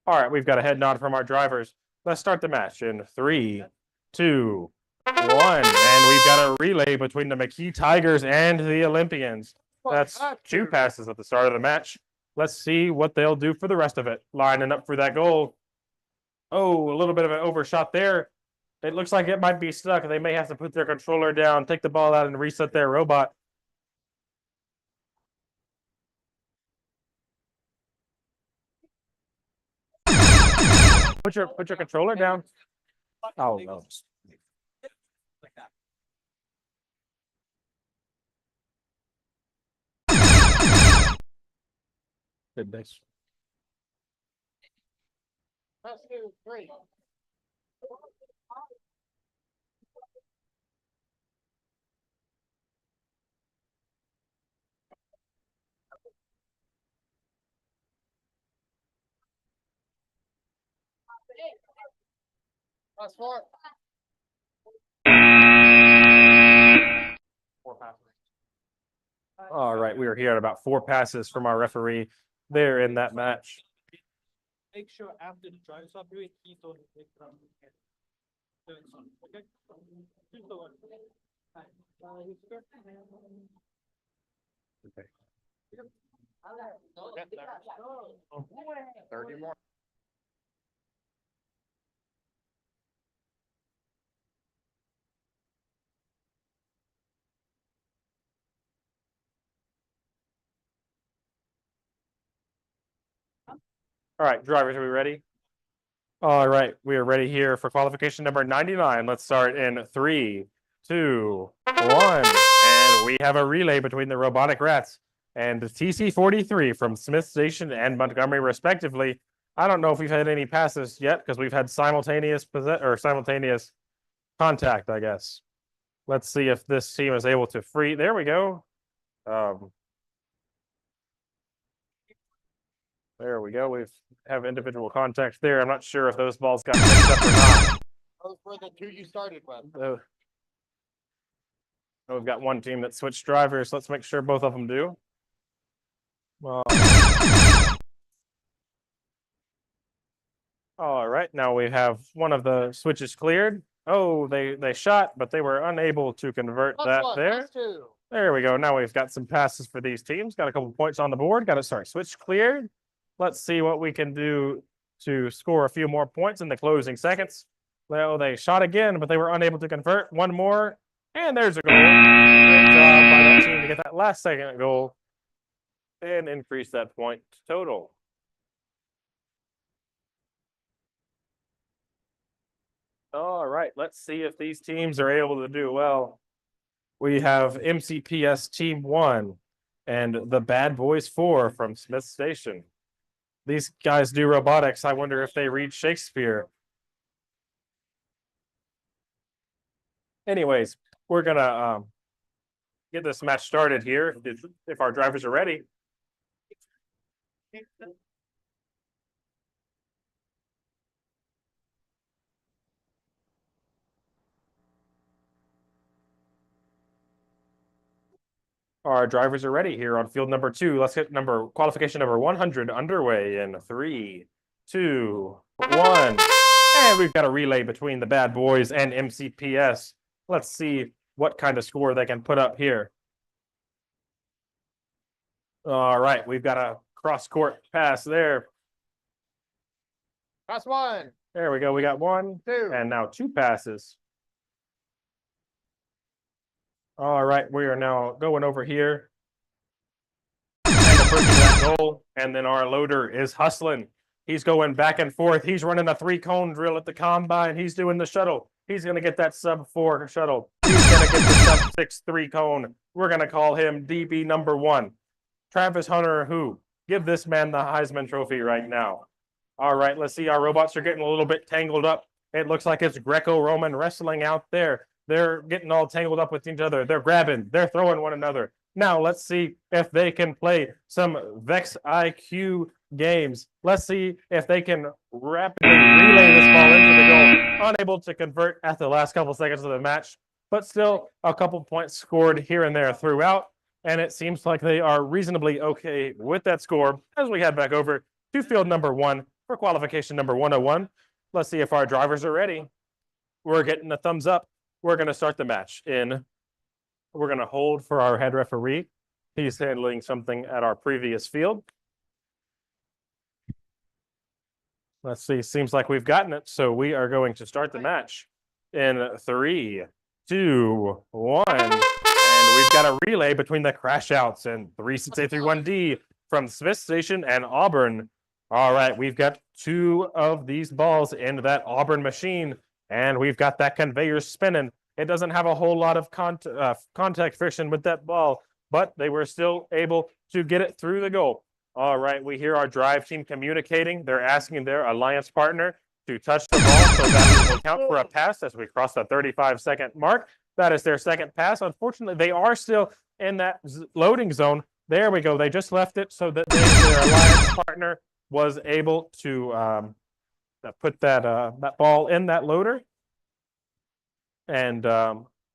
All right, we've got a head nod from our drivers. Let's start the match in 3, 2, 1. And we've got a relay between the McKee Tigers and the Olympians. That's 2 passes at the start of the match. Let's see what they'll do for the rest of it. Lining up for that goal. Oh, a little bit of an overshot there. It looks like it might be stuck. They may have to put their controller down, take the ball out, and reset their robot. Put your controller down. Oh no. Good dice. Let's do 3. That's 4. 4 passes. All right, we are here at about 4 passes from our referee there in that match. Make sure after the drive stop, you keep on the ground. Okay. Keep the one. Okay. 30 more. All right, drivers, are we ready? All right, we are ready here for qualification number 99. Let's start in 3, 2, 1. And we have a relay between the robotic rats and TC43 from Smith Station and Montgomery, respectively. I don't know if we've had any passes yet because we've had simultaneous simultaneous contact, I guess. Let's see if this team is able to free. There we go. There we go. We have individual contacts there. I'm not sure if those balls got mixed up or not. Those were the two you started with. We've got one team that switched drivers. Let's make sure both of them do. Well, all right, now we have one of the switches cleared. Oh, they shot, but they were unable to convert that there. There we go. Now we've got some passes for these teams. Got a couple points on the board. Got to start switch cleared. Let's see what we can do to score a few more points in the closing seconds. Well, they shot again, but they were unable to convert. One more, and there's a goal. Great job by that team to get that last second goal and increase that point total. All right, let's see if these teams are able to do well. We have MCPS Team 1 and the Bad Boys 4 from Smith Station. These guys do robotics. I wonder if they read Shakespeare. Anyways, we're gonna get this match started here if our drivers are ready. Our drivers are ready here on field number 2. Let's get qualification number 100 underway in 3, 2, 1. And we've got a relay between the Bad Boys and MCPS. Let's see what kind of score they can put up here. All right, we've got a cross-court pass there. Pass one. There we go. We got 1, 2, and now 2 passes. All right, we are now going over here and approaching that goal. And then our loader is hustling. He's going back and forth. He's running a 3-cone drill at the combine. He's doing the shuttle. He's going to get that sub-4 shuttle. He's going to get the sub-6 3-cone. We're going to call him DB number 1. Travis Hunter, who? Give this man the Heisman Trophy right now. All right, let's see. Our robots are getting a little bit tangled up. It looks like it's Greco-Roman wrestling out there. They're getting all tangled up with each other. They're grabbing. They're throwing one another. Now, let's see if they can play some Vex IQ games. Let's see if they can rapidly relay this ball into the goal. Unable to convert at the last couple seconds of the match, but still a couple points scored here and there throughout. And it seems like they are reasonably okay with that score as we head back over to field number 1 for qualification number 101. Let's see if our drivers are ready. We're getting a thumbs up. We're going to start the match we're going to hold for our head referee. He's handling something at our previous field. Let's see. Seems like we've gotten it. So we are going to start the match in 3, 2, 1. And we've got a relay between the crash outs and 36831D from Smith Station and Auburn. All right. We've got 2 of these balls in that Auburn machine. And we've got that conveyor spinning. It doesn't have a whole lot of contact friction with that ball, but they were still able to get it through the goal. All right, we hear our drive team communicating. They're asking their alliance partner to touch the ball so that will count for a pass as we cross the 35-second mark. That is their second pass. Unfortunately, they are still in that loading zone. There we go. They just left it so that their alliance partner was able to put that ball in that loader. And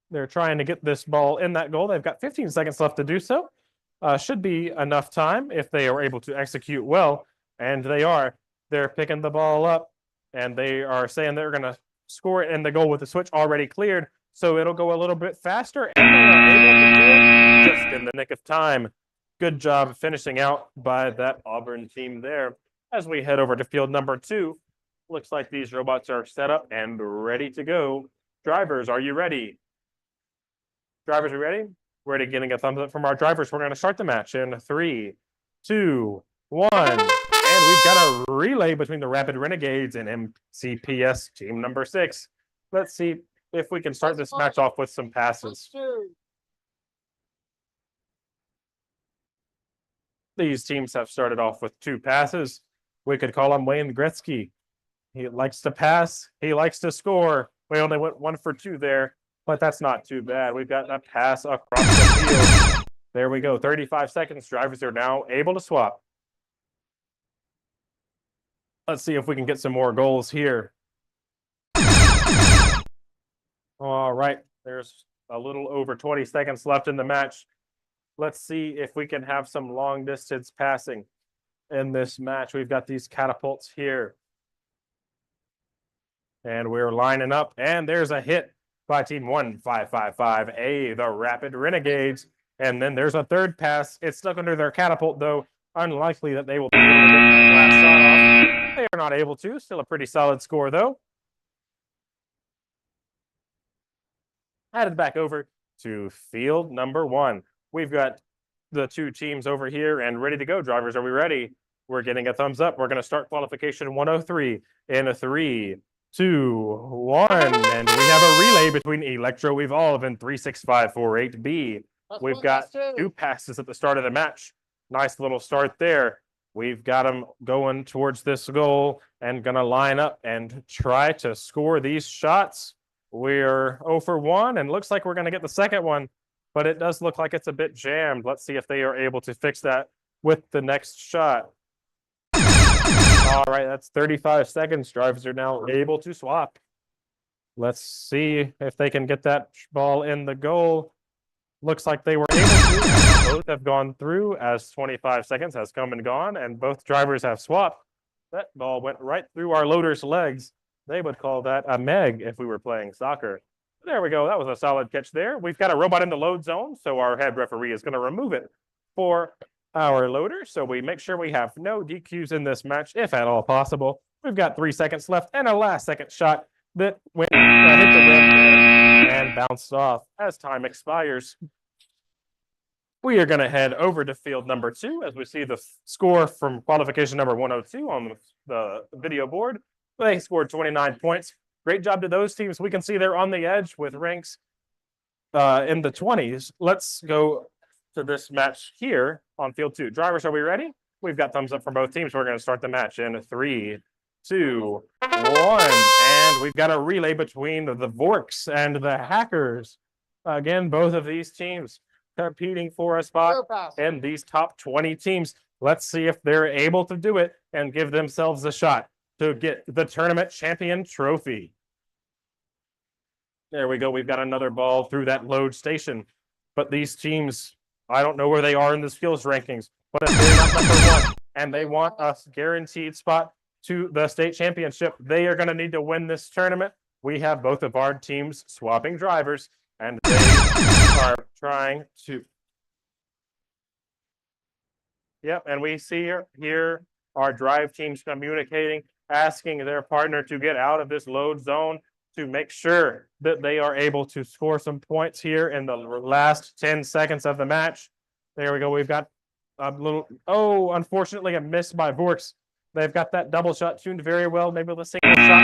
they're trying to get this ball in that goal. They've got 15 seconds left to do so. Should be enough time if they are able to execute well. And they are. They're picking the ball up. And they are saying they're going to score it in the goal with the switch already cleared. So it'll go a little bit faster. And they are able to do it just in the nick of time. Good job finishing out by that Auburn team there. As we head over to field number 2, looks like these robots are set up and ready to go. Drivers, are you ready? Drivers, are you ready? We're already getting a thumbs up from our drivers. We're going to start the match in 3, 2, 1. And we've got a relay between the Rapid Renegades and MCPS team number 6. Let's see if we can start this match off with some passes. These teams have started off with 2 passes. We could call him Wayne Gretzky. He likes to pass. He likes to score. We only went 1 for 2 there, but that's not too bad. We've got a pass across the field. There we go. 35 seconds. Drivers are now able to swap. Let's see if we can get some more goals here. All right. There's a little over 20 seconds left in the match. Let's see if we can have some long distance passing in this match. We've got these catapults here. And we're lining up, and there's a hit by team 1555A, the Rapid Renegades. And then there's a third pass. It's stuck under their catapult, though. Unlikely that they will be able to get that last shot off. They are not able to. Still a pretty solid score, though. Headed back over to field number 1. We've got the 2 teams over here and ready to go. Drivers, are we ready? We're getting a thumbs up. We're going to start qualification 103 in a 3, 2, 1. And we have a relay between Electro Evolve and 36548B. We've got 2 passes at the start of the match. Nice little start there. We've got them going towards this goal and going to line up and try to score these shots. We're 0 for 1 and looks like we're going to get the second one, but it does look like it's a bit jammed. Let's see if they are able to fix that with the next shot. All right, that's 35 seconds. Drivers are now able to swap. Let's see if they can get that ball in the goal. Looks like they were able to. Both have gone through as 25 seconds has come and gone, and both drivers have swapped. That ball went right through our loader's legs. They would call that a meg if we were playing soccer. There we go. That was a solid catch there. We've got a robot in the load zone, so our head referee is going to remove it for our loader. So we make sure we have no DQs in this match, if at all possible. We've got 3 seconds left and a last second shot that went hit the rim and bounced off as time expires. We are going to head over to field number 2 as we see the score from qualification number 102 on the video board. They scored 29 points. Great job to those teams. We can see they're on the edge with ranks in the 20s. Let's go to this match here on field 2. Drivers, are we ready? We've got thumbs up from both teams. We're going to start the match in 3, 2, 1. And we've got a relay between the Vorks and the Hackers. Again, both of these teams competing for a spot in these top 20 teams. Let's see if they're able to do it and give themselves a shot to get the tournament champion trophy. There we go. We've got another ball through that load station. But these teams, I don't know where they are in the skills rankings, but if they're not number 1 and they want a guaranteed spot to the state championship, they are going to need to win this tournament. We have both of our teams swapping drivers, and they are trying to. Yep, and we see here our drive teams communicating, asking their partner to get out of this load zone to make sure that they are able to score some points here in the last 10 seconds of the match. There we go. We've got a little, unfortunately a miss by Vorks. They've got that double shot tuned very well. Maybe with a single shot.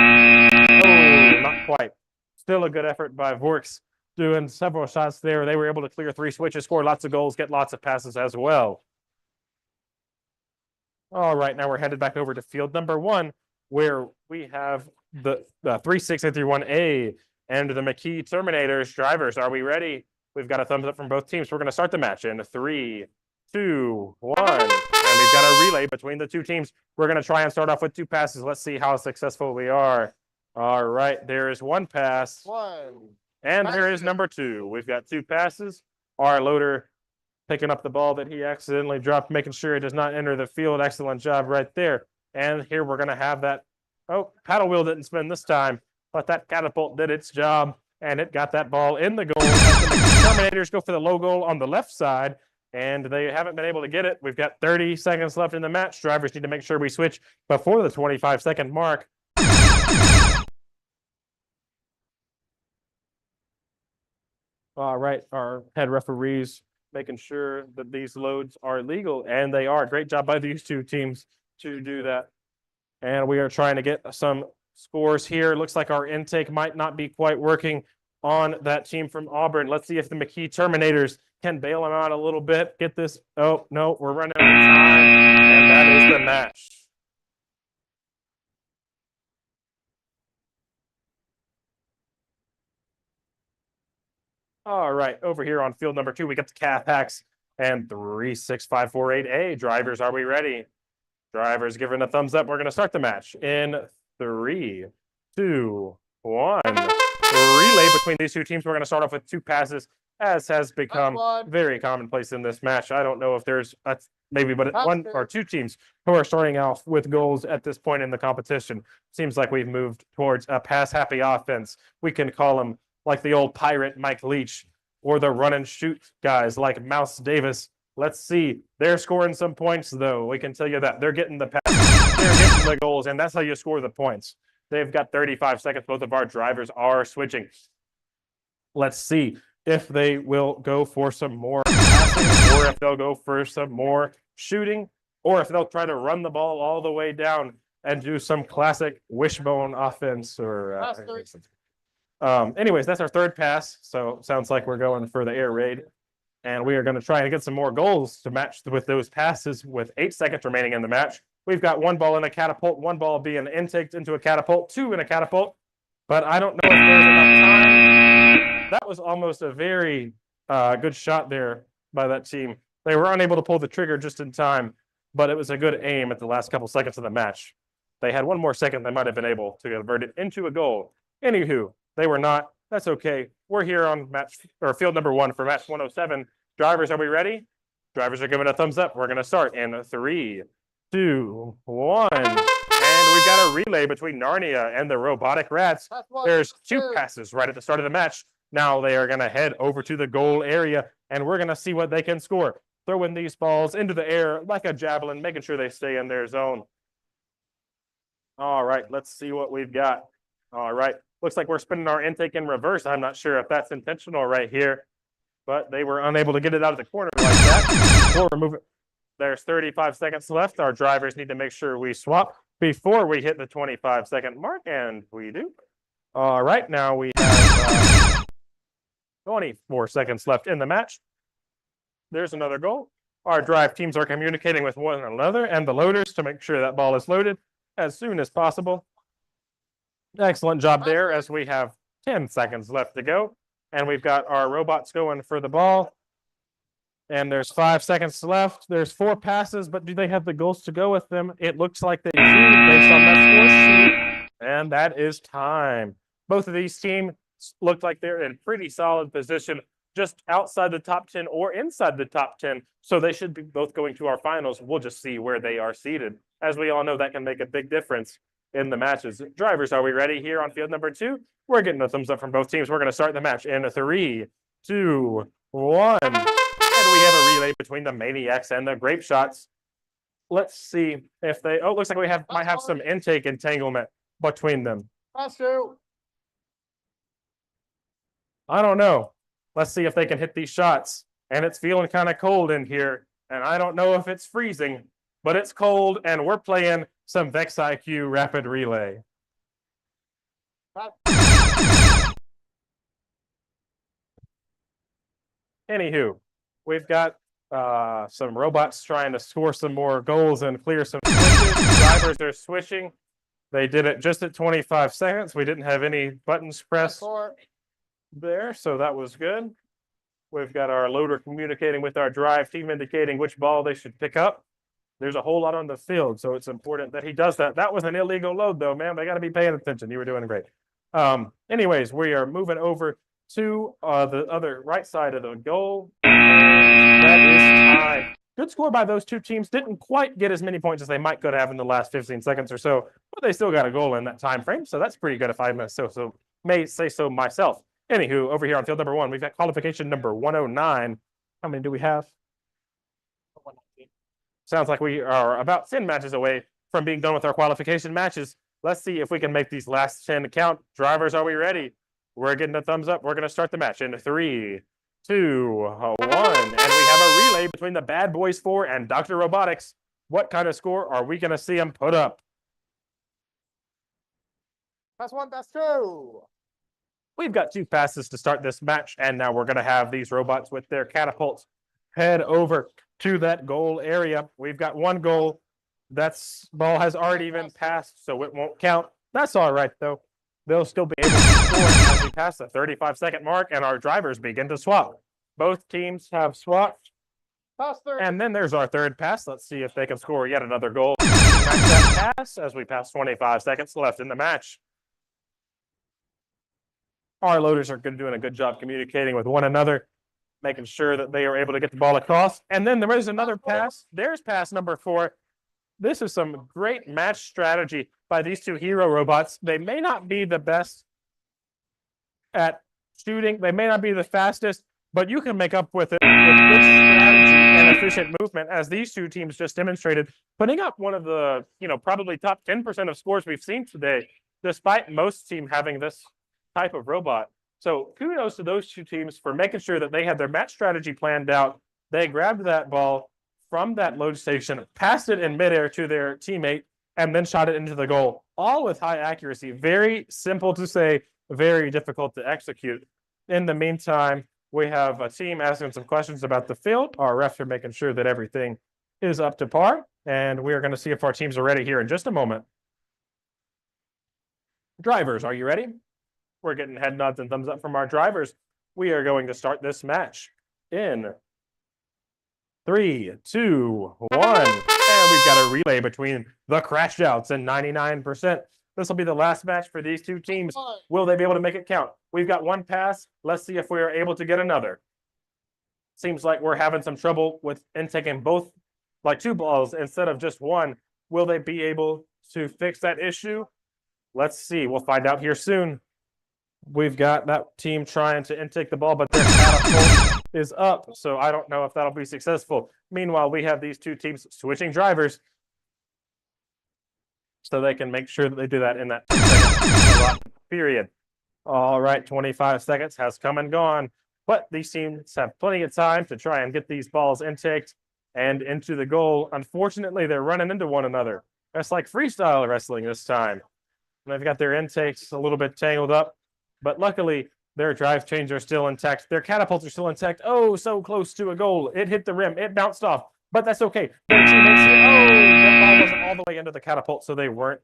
Oh, not quite. Still a good effort by Vorks doing several shots there. They were able to clear 3 switches, score lots of goals, get lots of passes as well. All right, now we're headed back over to field number 1, where we have the 36831A and the McKee Terminators. Drivers, are we ready? We've got a thumbs up from both teams. We're going to start the match in 3, 2, 1. And we've got a relay between the 2 teams. We're going to try and start off with 2 passes. Let's see how successful we are. All right, there is 1 pass. And there is number 2. We've got 2 passes. Our loader picking up the ball that he accidentally dropped, making sure it does not enter the field. Excellent job right there. And here we're going to have that. Oh, paddle wheel didn't spin this time, but that catapult did its job, and it got that ball in the goal. The Terminators go for the low goal on the left side, and they haven't been able to get it. We've got 30 seconds left in the match. Drivers need to make sure we switch before the 25-second mark. All right, our head referees making sure that these loads are legal, and they are. Great job by these 2 teams to do that. And we are trying to get some scores here. Looks like our intake might not be quite working. on that team from Auburn. Let's see if the McKee Terminators can bail them out a little bit. Get this. Oh, no, we're running out of time. And that is the match. All right, over here on field number 2, we got the Calf Hacks and 36548A. Drivers, are we ready? Drivers giving a thumbs up. We're going to start the match in 3, 2, 1. Relay between these two teams. We're going to start off with 2 passes, as has become very commonplace in this match. I don't know if there's maybe but 1 or 2 teams who are starting off with goals at this point in the competition. Seems like we've moved towards a pass-happy offense. We can call them like the old pirate Mike Leach, or the run and shoot guys like Mouse Davis. Let's see. They're scoring some points, though. We can tell you that. They're getting the pass. They're getting the goals, and that's how you score the points. They've got 35 seconds. Both of our drivers are switching. Let's see if they will go for some more passing, or if they'll go for some more shooting, or if they'll try to run the ball all the way down and do some classic wishbone offense. Or anyways, that's our 3rd pass. So sounds like we're going for the air raid. And we are going to try and get some more goals to match with those passes with 8 seconds remaining in the match. We've got 1 ball in a catapult, 1 ball being intaked into a catapult, 2 in a catapult. But I don't know if there's enough time. That was almost a very good shot there by that team. They were unable to pull the trigger just in time, but it was a good aim at the last couple seconds of the match. They had 1 more second, they might have been able to convert it into a goal. Anywho, they were not. That's okay. We're here on field number 1 for match 107. Drivers, are we ready? Drivers are giving a thumbs up. We're going to start in 3, 2, 1. And we've got a relay between Narnia and the Robotic Rats. There's 2 passes right at the start of the match. Now they are going to head over to the goal area, and we're going to see what they can score. Throwing these balls into the air like a javelin, making sure they stay in their zone. All right, let's see what we've got. All right. Looks like we're spinning our intake in reverse. I'm not sure if that's intentional right here, but they were unable to get it out of the corner like that. Or remove it. There's 35 seconds left. Our drivers need to make sure we swap before we hit the 25-second mark, and we do. All right, now we have 24 seconds left in the match. There's another goal. Our drive teams are communicating with one another and the loaders to make sure that ball is loaded as soon as possible. Excellent job there, as we have 10 seconds left to go. And we've got our robots going for the ball. And there's 5 seconds left. There's 4 passes, but do they have the goals to go with them? It looks like they do based on that score sheet. And that is time. Both of these teams looked like they're in pretty solid position, just outside the top 10 or inside the top 10. So they should be both going to our finals. We'll just see where they are seated. As we all know, that can make a big difference in the matches. Drivers, are we ready here on field number 2? We're getting a thumbs up from both teams. We're going to start the match in 3, 2, 1. And we have a relay between the Maniacs and the Grape Shots. Let's see if they, oh, it looks like we might have some intake entanglement between them. I don't know. Let's see if they can hit these shots. And it's feeling kind of cold in here. And I don't know if it's freezing, but it's cold, and we're playing some Vex IQ Rapid Relay. Anywho, we've got some robots trying to score some more goals and clear some switches. Drivers are switching. They did it just at 25 seconds. We didn't have any buttons pressed there, so that was good. We've got our loader communicating with our drive team, indicating which ball they should pick up. There's a whole lot on the field, so it's important that he does that. That was an illegal load, though, man. They got to be paying attention. You were doing great. Anyways, we are moving over to the other right side of the goal. That is time. Good score by those 2 teams. Didn't quite get as many points as they might could have in the last 15 seconds or so, but they still got a goal in that time frame, so that's pretty good if I may say so myself. Anywho, over here on field number 1, we've got qualification number 109. How many do we have? Sounds like we are about 10 matches away from being done with our qualification matches. Let's see if we can make these last 10 count. Drivers, are we ready? We're getting a thumbs up. We're going to start the match in 3, 2, 1. And we have a relay between the Bad Boys 4 and Dr. Robotics. What kind of score are we going to see them put up? That's 1, that's 2. We've got 2 passes to start this match, and now we're going to have these robots with their catapults head over to that goal area. We've got 1 goal. That's ball has already been passed, so it won't count. That's all right, though. They'll still be able to score as we pass the 35-second mark, and our drivers begin to swap. Both teams have swapped. And then there's our 3rd pass. Let's see if they can score yet another goal. Match that pass as we pass 25 seconds left in the match. Our loaders are doing a good job communicating with one another, making sure that they are able to get the ball across. And then there is another pass. There's pass number 4. This is some great match strategy by these 2 hero robots. They may not be the best at shooting. They may not be the fastest, but you can make up with it with good strategy and efficient movement, as these 2 teams just demonstrated, putting up one of the, probably top 10% of scores we've seen today, despite most team having this type of robot. So kudos to those 2 teams for making sure that they had their match strategy planned out. They grabbed that ball from that load station, passed it in midair to their teammate, and then shot it into the goal, all with high accuracy. Very simple to say, very difficult to execute. In the meantime, we have a team asking some questions about the field. Our refs are making sure that everything is up to par, and we are going to see if our teams are ready here in just a moment. Drivers, are you ready? We're getting head nods and thumbs up from our drivers. We are going to start this match in 3, 2, 1. And we've got a relay between the crash outs and 99%. This will be the last match for these 2 teams. Will they be able to make it count? We've got 1 pass. Let's see if we are able to get another. Seems like we're having some trouble with intaking both, like 2 balls instead of just 1. Will they be able to fix that issue? Let's see. We'll find out here soon. We've got that team trying to intake the ball, but their catapult is up, so I don't know if that'll be successful. Meanwhile, we have these 2 teams switching drivers so they can make sure that they do that in that 10-second period. All right, 25 seconds has come and gone, but these teams have plenty of time to try and get these balls intaked and into the goal. Unfortunately, they're running into one another. It's like freestyle wrestling this time. And they've got their intakes a little bit tangled up, but luckily their drive chains are still intact. Their catapults are still intact. Oh, so close to a goal. It hit the rim. It bounced off, but that's okay. Their teammates, that ball wasn't all the way into the catapult, so they weren't.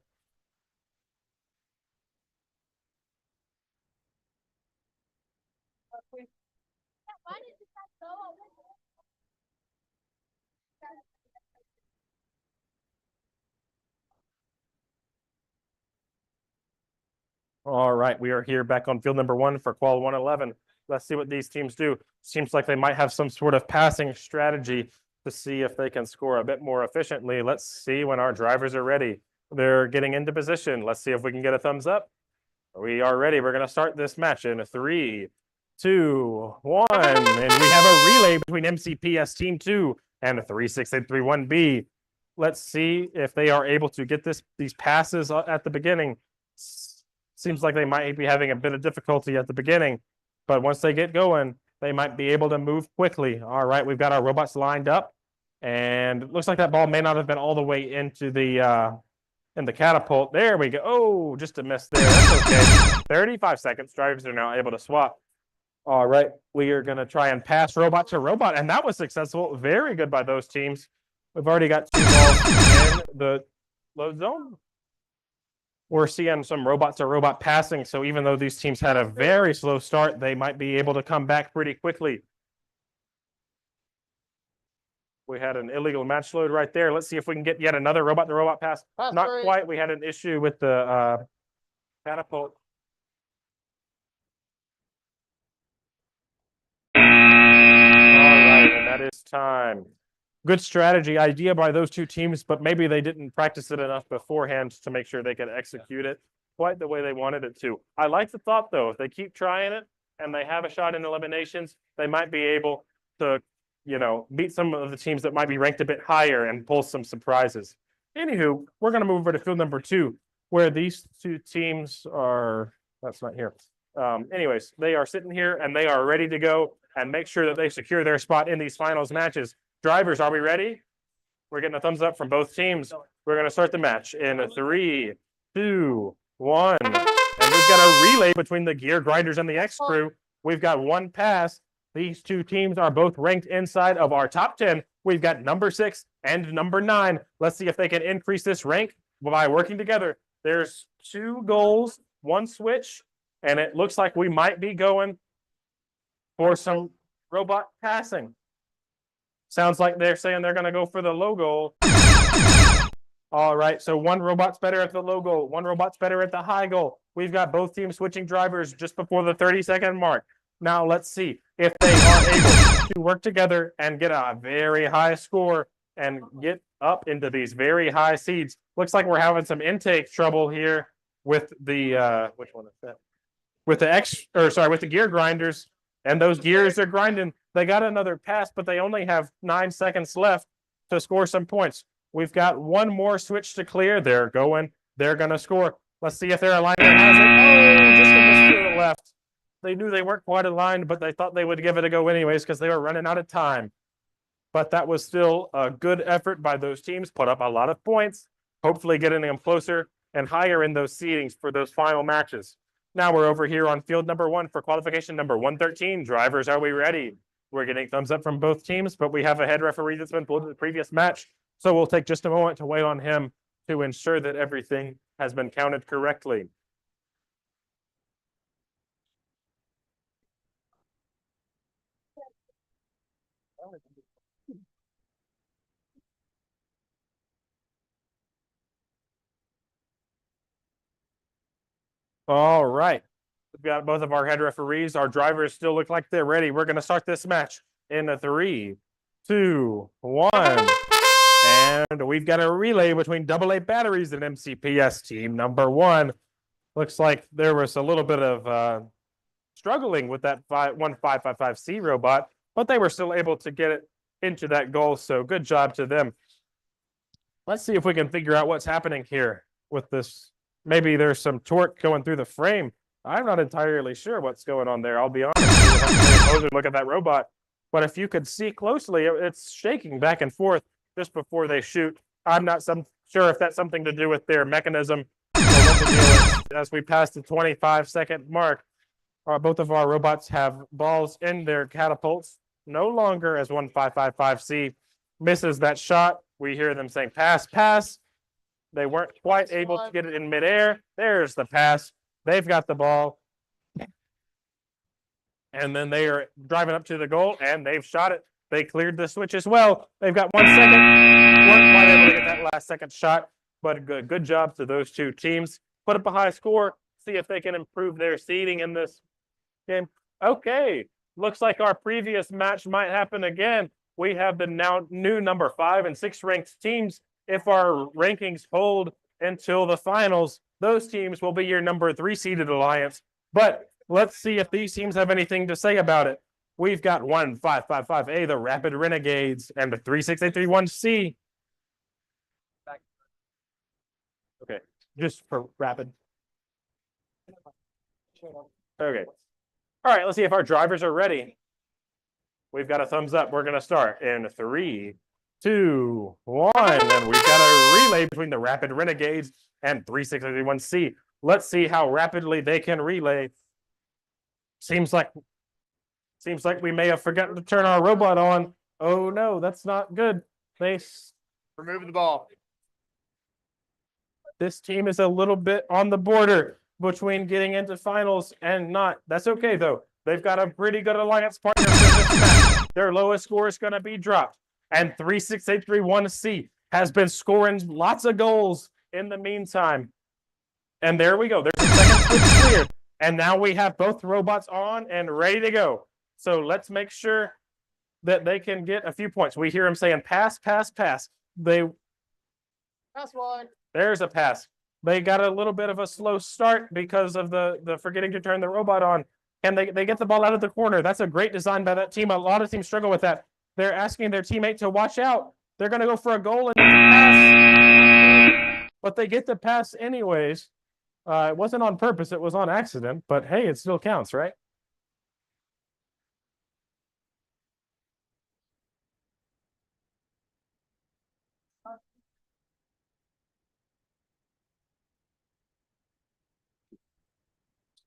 All right, we are here back on field number 1 for qual 111. Let's see what these teams do. Seems like they might have some sort of passing strategy to see if they can score a bit more efficiently. Let's see when our drivers are ready. They're getting into position. Let's see if we can get a thumbs up. We are ready. We're going to start this match in 3, 2, 1. And we have a relay between MCPS Team 2 and 36831B. Let's see if they are able to get these passes at the beginning. Seems like they might be having a bit of difficulty at the beginning, but once they get going, they might be able to move quickly. All right, we've got our robots lined up, and it looks like that ball may not have been all the way into the in the catapult. There we go. Oh, just a miss there. That's okay. 35 seconds. Drivers are now able to swap. All right, we are going to try and pass robot to robot, and that was successful. Very good by those teams. We've already got 2 balls in the load zone. We're seeing some robot-to-robot passing, so even though these teams had a very slow start, they might be able to come back pretty quickly. We had an illegal match load right there. Let's see if we can get yet another robot-to-robot pass. Not quite. We had an issue with the catapult. All right, and that is time. Good strategy idea by those 2 teams, but maybe they didn't practice it enough beforehand to make sure they could execute it quite the way they wanted it to. I like the thought, though. If they keep trying it and they have a shot in eliminations, they might be able to, beat some of the teams that might be ranked a bit higher and pull some surprises. Anywho, we're going to move over to field number 2, where these 2 teams are, that's not here. Anyways, they are sitting here and they are ready to go and make sure that they secure their spot in these finals matches. Drivers, are we ready? We're getting a thumbs up from both teams. We're going to start the match in 3, 2, 1. And we've got a relay between the Gear Grinders and the X Crew. We've got one pass. These two teams are both ranked inside of our top 10. We've got number 6 and number 9. Let's see if they can increase this rank by working together. There's 2 goals, 1 switch, and it looks like we might be going for some robot passing. Sounds like they're saying they're going to go for the low goal. All right, so 1 robot's better at the low goal, 1 robot's better at the high goal. We've got both teams switching drivers just before the 30-second mark. Now let's see if they are able to work together and get a very high score and get up into these very high seeds. Looks like we're having some intake trouble here with the which one is that? With the Gear Grinders, and those gears are grinding. They got another pass, but they only have 9 seconds left to score some points. We've got 1 more switch to clear. They're going to score. Let's see if their alignment has it. Oh, just a miss to the left. They knew they weren't quite aligned, but they thought they would give it a go anyways because they were running out of time. But that was still a good effort by those teams, put up a lot of points, hopefully getting them closer and higher in those seedings for those final matches. Now we're over here on field number 1 for qualification number 113. Drivers, are we ready? We're getting thumbs up from both teams, but we have a head referee that's been pulled to the previous match. So we'll take just a moment to wait on him to ensure that everything has been counted correctly. All right. We've got both of our head referees. Our drivers still look like they're ready. We're going to start this match in a 3, 2, 1. And we've got a relay between AA batteries and MCPS team number 1. Looks like there was a little bit of struggling with that 1555C robot, but they were still able to get it into that goal. So good job to them. Let's see if we can figure out what's happening here with this. Maybe there's some torque going through the frame. I'm not entirely sure what's going on there. I'll be honest. We'll have to take a closer look at that robot. But if you could see closely, it's shaking back and forth just before they shoot. I'm not sure if that's something to do with their mechanism or what the deal is. As we pass the 25-second mark, both of our robots have balls in their catapults. No longer as 1555C misses that shot. We hear them saying, pass, pass. They weren't quite able to get it in midair. There's the pass. They've got the ball. And then they are driving up to the goal, and they've shot it. They cleared the switch as well. They've got 1 second. Weren't quite able to get that last second shot, but good job to those 2 teams. Put up a high score. See if they can improve their seeding in this game. Okay, looks like our previous match might happen again. We have the now new number 5 and 6 ranked teams. If our rankings hold until the finals, those teams will be your number 3 seeded alliance. But let's see if these teams have anything to say about it. We've got 1555A, the Rapid Renegades, and the 36831C. Okay, just for Rapid. Okay. All right, let's see if our drivers are ready. We've got a thumbs up. We're going to start in 3, 2, 1. And we've got a relay between the Rapid Renegades and 36831C. Let's see how rapidly they can relay. Seems like we may have forgotten to turn our robot on. Oh no, that's not good. They Remove the ball. This team is a little bit on the border between getting into finals and not. That's okay though. They've got a pretty good alliance partner for this match. Their lowest score is going to be dropped. And 36831C has been scoring lots of goals in the meantime. And there we go. There's a second switch cleared. And now we have both robots on and ready to go. So let's make sure that they can get a few points. We hear them saying pass, pass, pass. Pass one. There's a pass. They got a little bit of a slow start because of the forgetting to turn the robot on. And they get the ball out of the corner. That's a great design by that team. A lot of teams struggle with that. They're asking their teammate to watch out. They're going to go for a goal and pass. But they get the pass anyways. It wasn't on purpose. It was on accident. But hey, it still counts, right?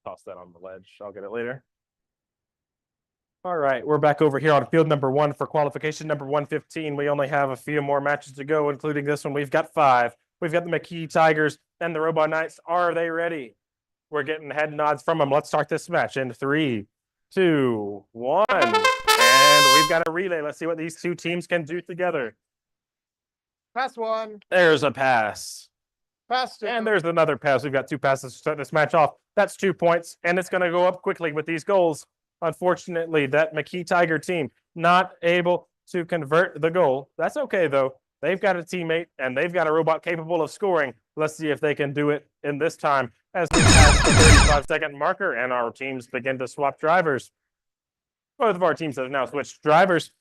toss that on the ledge. I'll get it later. All right, we're back over here on field number 1 for qualification number 115. We only have a few more matches to go, including this one. We've got 5. We've got the McKee Tigers and the Robot Knights. Are they ready? We're getting head nods from them. Let's start this match in 3, 2, 1. And we've got a relay. Let's see what these two teams can do together. Pass 1. There's a pass. Pass 2. And there's another pass. We've got 2 passes to start this match off. That's 2 points, and it's going to go up quickly with these goals. Unfortunately, that McKee Tiger team not able to convert the goal. That's okay, though. They've got a teammate, and they've got a robot capable of scoring. Let's see if they can do it in this time as we pass the 35-second marker, and our teams begin to swap drivers. Both of our teams have now switched drivers.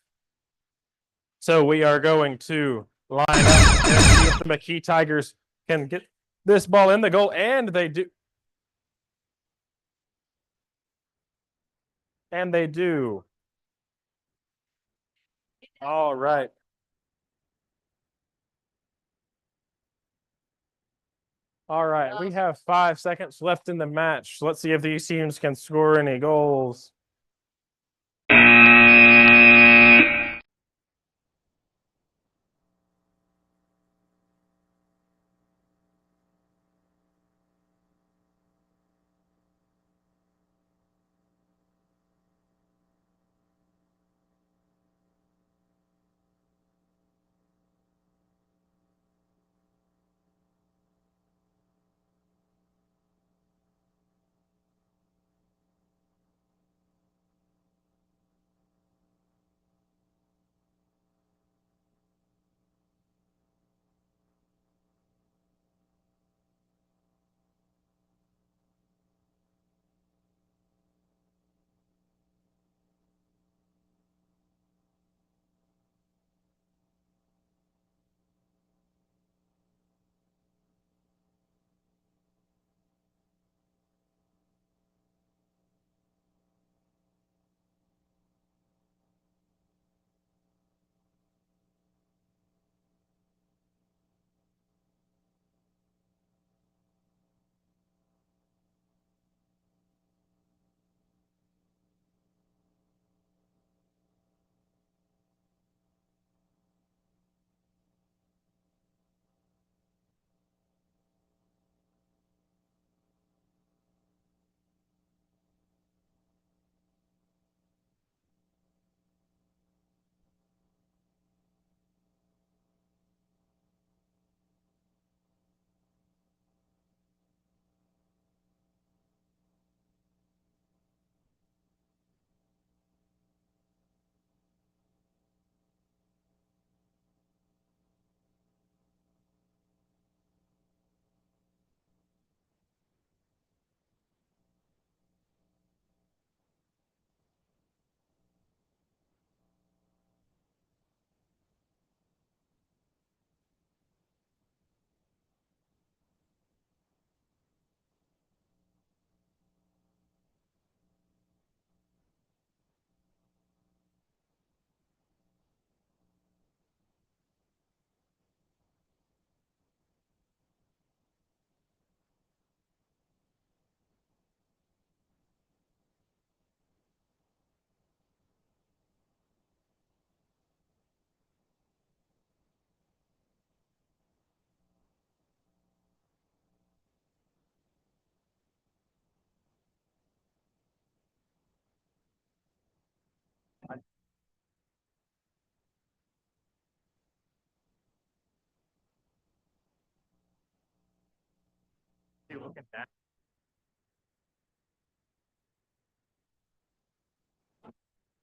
So we are going to line up and see if the McKee Tigers can get this ball in the goal, and they do. And they do. All right. All right, we have 5 seconds left in the match. Let's see if these teams can score any goals.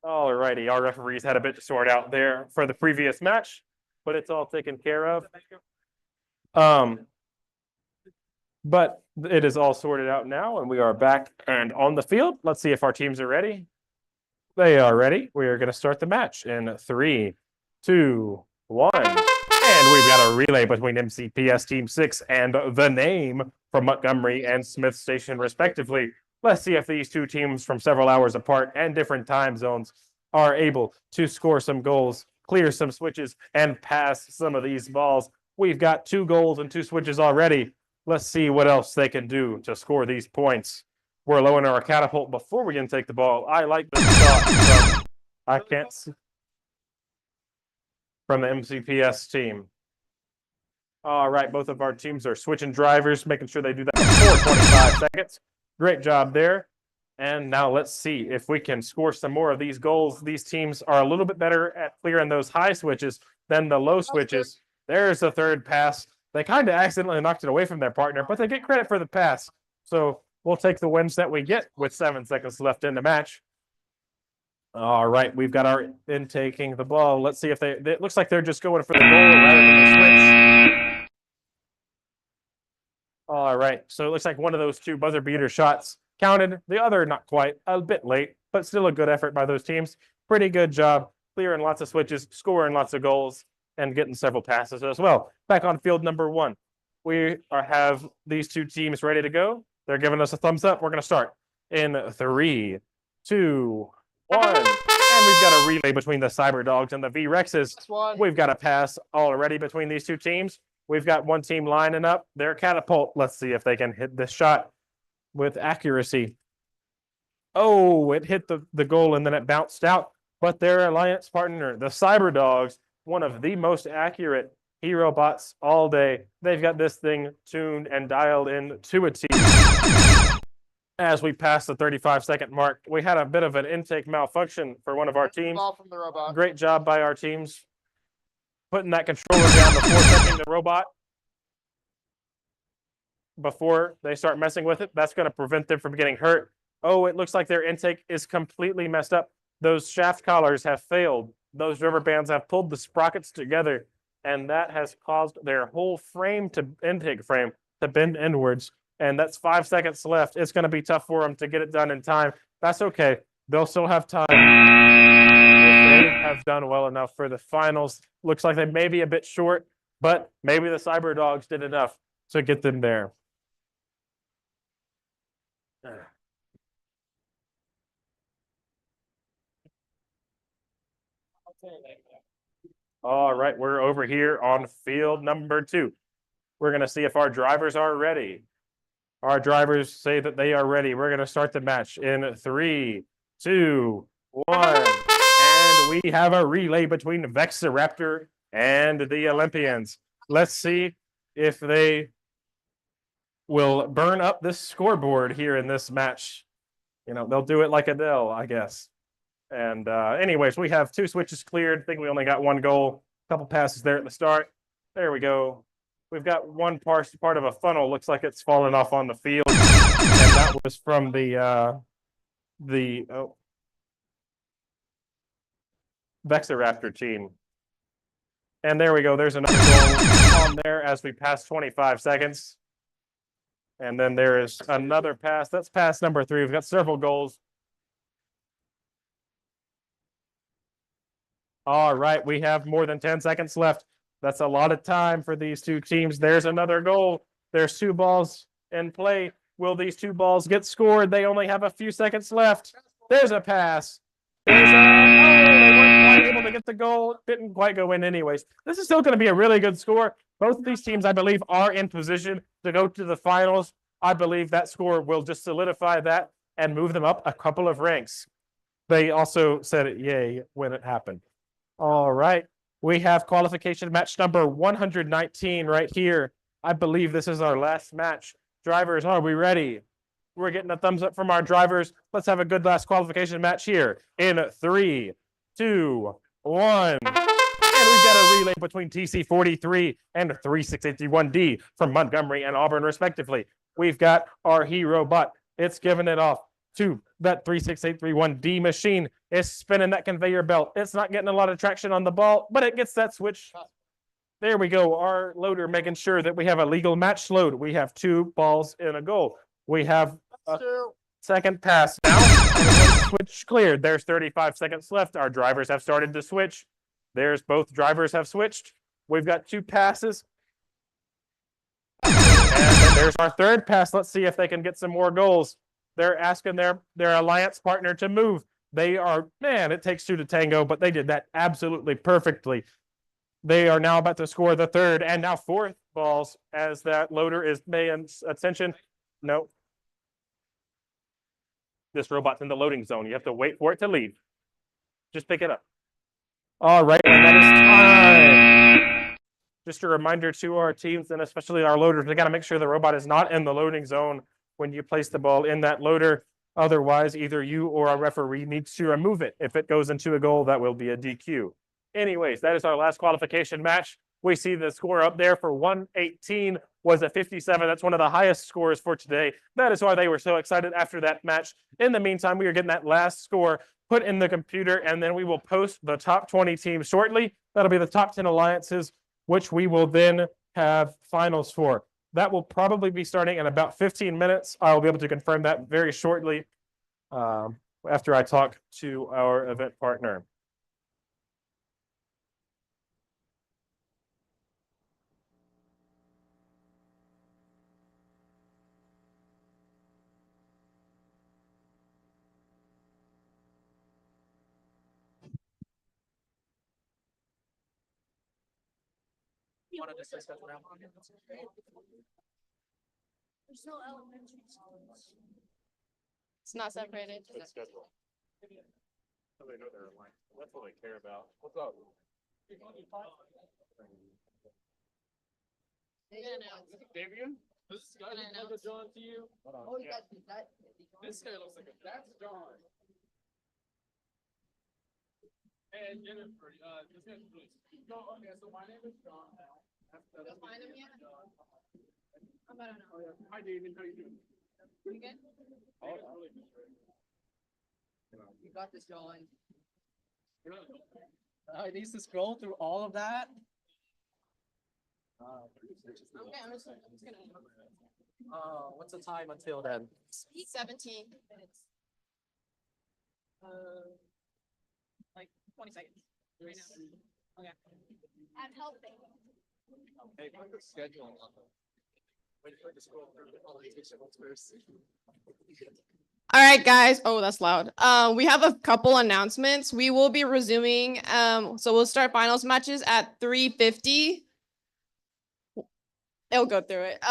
All righty, our referees had a bit to sort out there for the previous match, but it's all taken care of. But it is all sorted out now, and we are back and on the field. Let's see if our teams are ready. They are ready. We are going to start the match in 3, 2, 1. And we've got a relay between MCPS Team 6 and the name from Montgomery and Smith Station, respectively. Let's see if these two teams from several hours apart and different time zones are able to score some goals, clear some switches, and pass some of these balls. We've got 2 goals and 2 switches already. Let's see what else they can do to score these points. we're lowering our catapult before we can take the ball. I like this shot from, I can't see, from the MCPS team. All right, both of our teams are switching drivers, making sure they do that before 25 seconds. Great job there. And now let's see if we can score some more of these goals. These teams are a little bit better at clearing those high switches than the low switches. There's the third pass. They kind of accidentally knocked it away from their partner, but they get credit for the pass. So we'll take the wins that we get with 7 seconds left in the match. All right, we've got our intaking the ball. Let's see if it looks like they're just going for the goal rather than the switch. All right, so it looks like one of those two buzzer beater shots counted. The other not quite, a bit late, but still a good effort by those teams. Pretty good job clearing lots of switches, scoring lots of goals, and getting several passes as well. Back on field number 1. We have these two teams ready to go. They're giving us a thumbs up. We're going to start in 3, 2, 1. And we've got a relay between the Cyber Dogs and the V-Rexes. We've got a pass already between these two teams. We've got one team lining up their catapult. Let's see if they can hit this shot with accuracy. Oh, it hit the goal and then it bounced out. But their alliance partner, the Cyber Dogs, one of the most accurate hero bots all day. They've got this thing tuned and dialed in to a T. As we pass the 35-second mark, we had a bit of an intake malfunction for one of our teams. From the robot. Great job by our teams putting that controller down before touching the robot. Before they start messing with it, that's going to prevent them from getting hurt. Oh, it looks like their intake is completely messed up. Those shaft collars have failed. Those rubber bands have pulled the sprockets together, and that has caused their whole intake frame to bend inwards. And that's 5 seconds left. It's going to be tough for them to get it done in time. That's okay. They'll still have time. If they have done well enough for the finals. Looks like they may be a bit short, but maybe the Cyber Dogs did enough to get them there. All right, we're over here on field number 2. We're going to see if our drivers are ready. Our drivers say that they are ready. We're going to start the match in 3, 2, 1. And we have a relay between Vexiraptor and the Olympians. Let's see if they will burn up this scoreboard here in this match. You know, they'll do it like Adele, I guess. And anyways, we have 2 switches cleared. I think we only got 1 goal. A couple passes there at the start. There we go. We've got one part of a funnel. Looks like it's fallen off on the field. And that was from the Vexiraptor team. And there we go. There's another goal on there as we pass 25 seconds. And then there is another pass. That's pass number 3. We've got several goals. All right, we have more than 10 seconds left. That's a lot of time for these two teams. There's another goal. There's 2 balls in play. Will these 2 balls get scored? They only have a few seconds left. There's a pass. There's they weren't quite able to get the goal. Didn't quite go in anyways. This is still going to be a really good score. Both of these teams, I believe, are in position to go to the finals. I believe that score will just solidify that and move them up a couple of ranks. They also said it yay when it happened. All right. We have qualification match number 119 right here. I believe this is our last match. Drivers, are we ready? We're getting a thumbs up from our drivers. Let's have a good last qualification match here in 3, 2, 1. And we've got a relay between TC43 and 3681D from Montgomery and Auburn, respectively. We've got our hero bot. It's giving it off to that 36831D machine. It's spinning that conveyor belt. It's not getting a lot of traction on the ball, but it gets that switch. There we go. Our loader making sure that we have a legal match load. We have 2 balls in a goal. We have a second pass now. Switch cleared. There's 35 seconds left. Our drivers have started to switch. There's both drivers have switched. We've got 2 passes. And then there's our third pass. Let's see if they can get some more goals. They're asking their alliance partner to move. They are, man, it takes 2 to tango, but they did that absolutely perfectly. They are now about to score the 3rd and now 4th balls as that loader is paying attention. No. This robot's in the loading zone. You have to wait for it to leave. Just pick it up. All right, and that is time. Just a reminder to our teams and especially our loaders, we got to make sure the robot is not in the loading zone when you place the ball in that loader. Otherwise, either you or our referee needs to remove it. If it goes into a goal, that will be a DQ. Anyways, that is our last qualification match. We see the score up there for 118 was a 57. That's one of the highest scores for today. That is why they were so excited after that match. In the meantime, we are getting that last score put in the computer, and then we will post the top 20 teams shortly. That'll be the top 10 alliances, which we will then have finals for. That will probably be starting in about 15 minutes. I'll be able to confirm that very shortly after I talk to our event partner. It's not separated. That's schedule. So they know they're aligned. That's all they care about. What's up? Davian? This guy looks like a John to you? Oh, yeah. This guy looks like a that's John. And Jennifer, this guy's really. No, okay, so my name is John now. You'll find him yet? How about I know? Hi, David. How you doing? You good? You got this, John. I need to scroll through all of that. Okay, I'm just gonna. What's the time until then? 17 minutes. Like 20 seconds. Right now. Okay. I'm helping. Hey, put the schedule on. All right, guys. Oh, that's loud. We have a couple announcements. We will be resuming. So we'll start finals matches at 3:50. It'll go through it.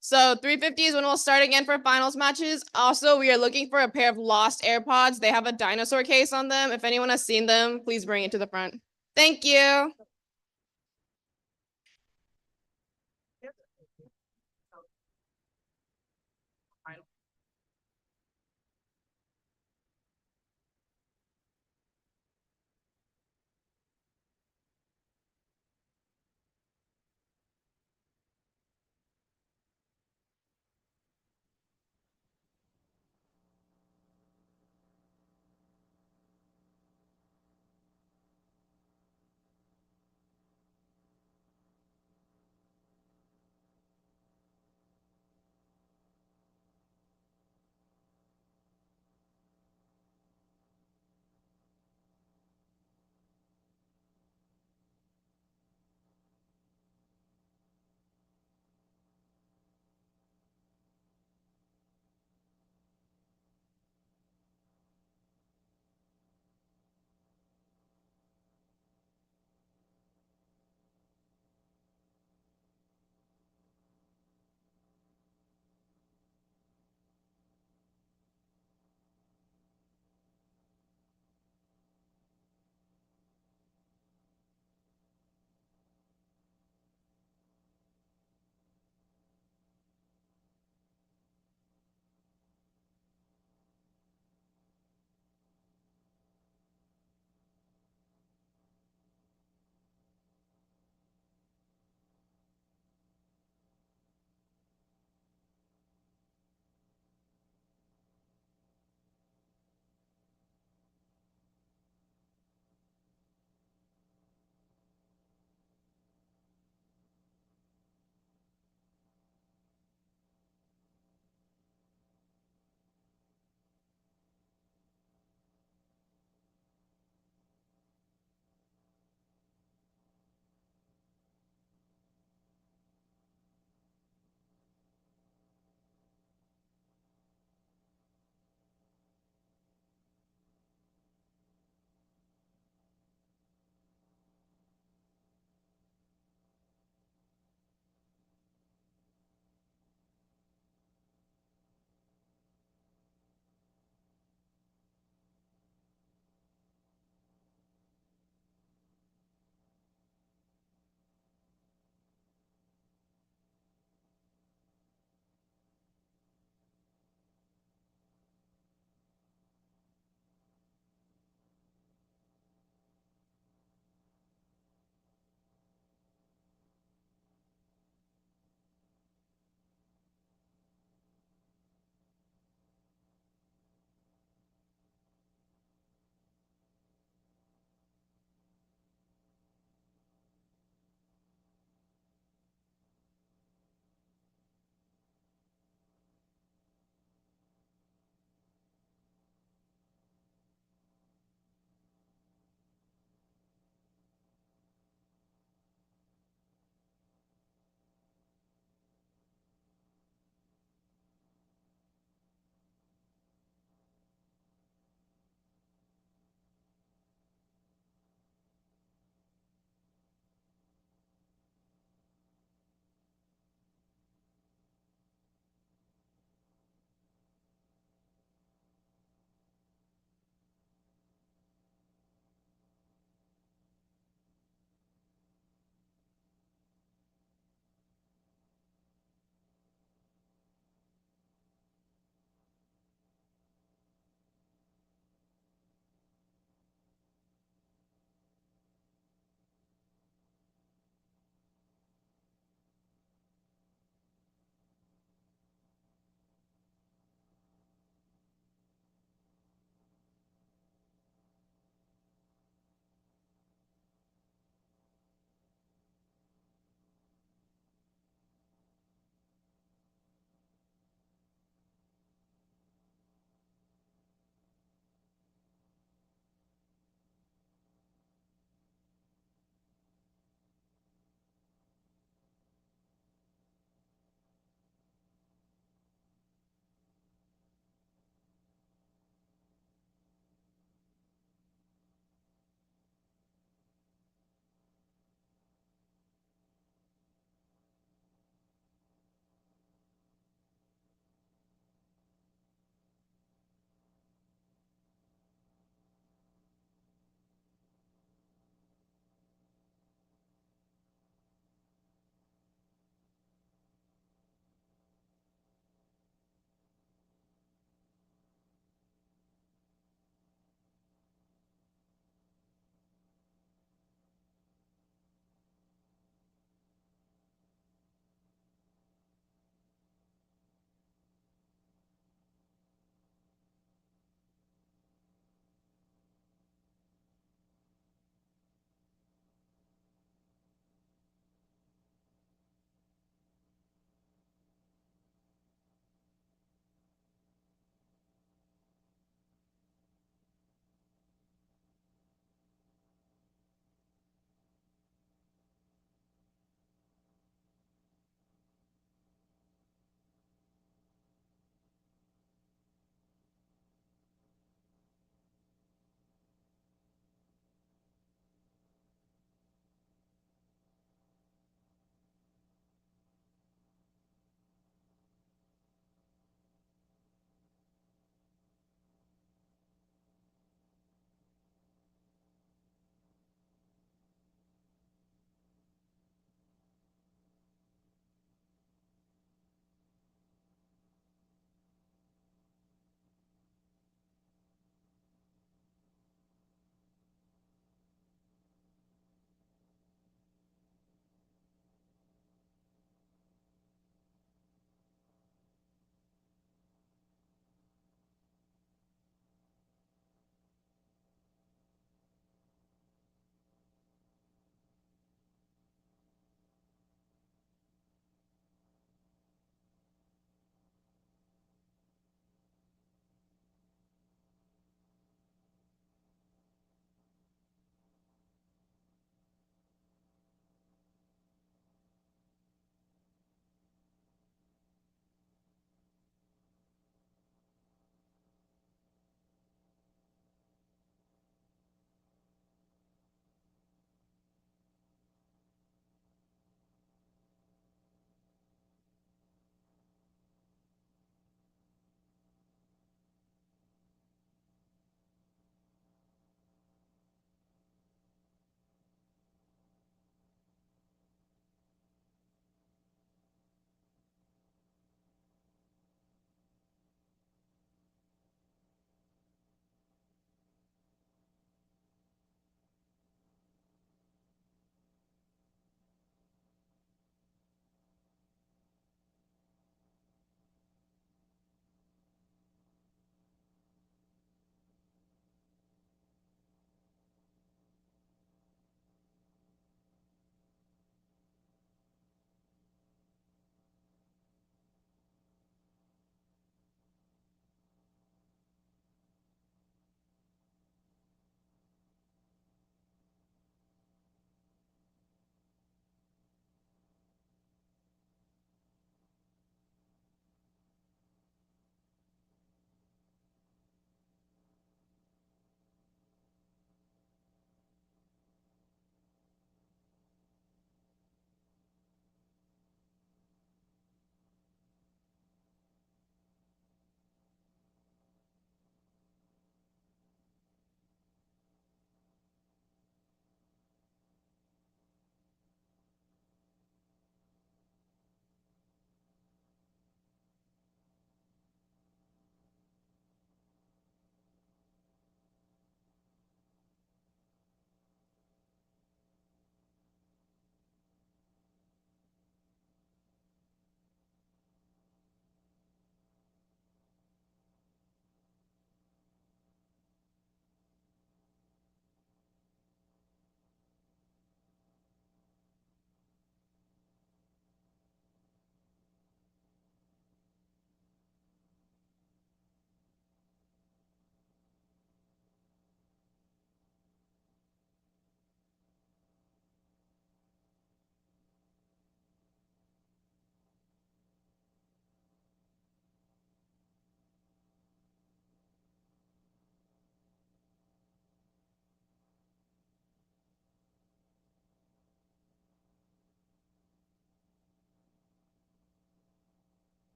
So 3:50 is when we'll start again for finals matches. Also, we are looking for a pair of lost AirPods. They have a dinosaur case on them. If anyone has seen them, please bring it to the front. Thank you.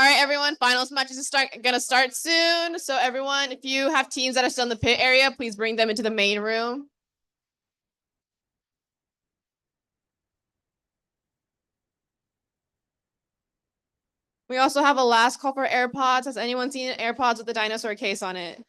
All right, everyone. Finals matches is gonna start soon. So everyone, if you have teams that are still in the pit area, please bring them into the main room. We also have a last call for AirPods. Has anyone seen AirPods with the dinosaur case on it?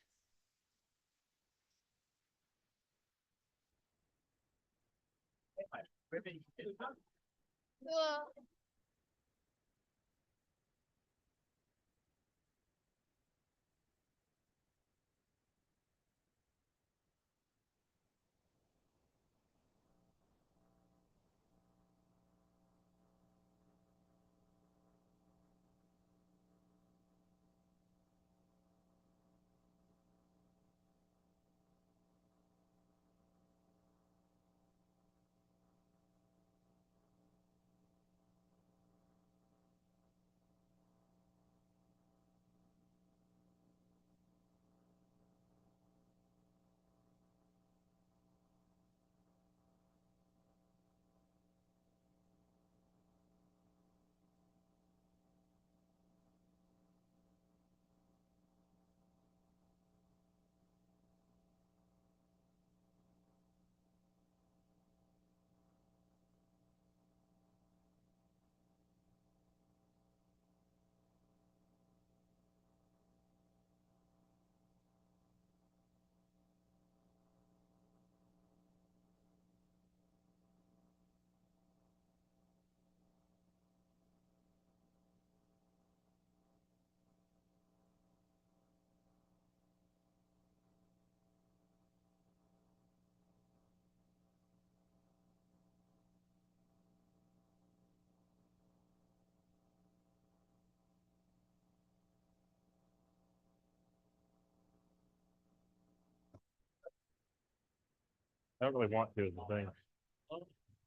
I don't really want to is the thing.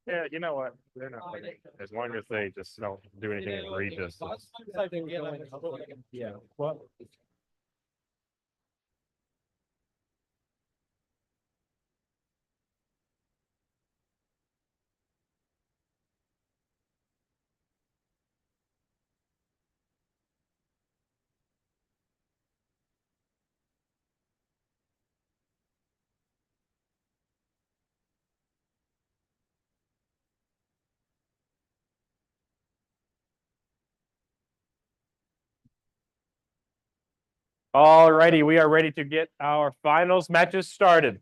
Yeah, you know what? They're not like, as long as they just don't do anything egregious. Yeah. What? All righty, we are ready to get our finals matches started.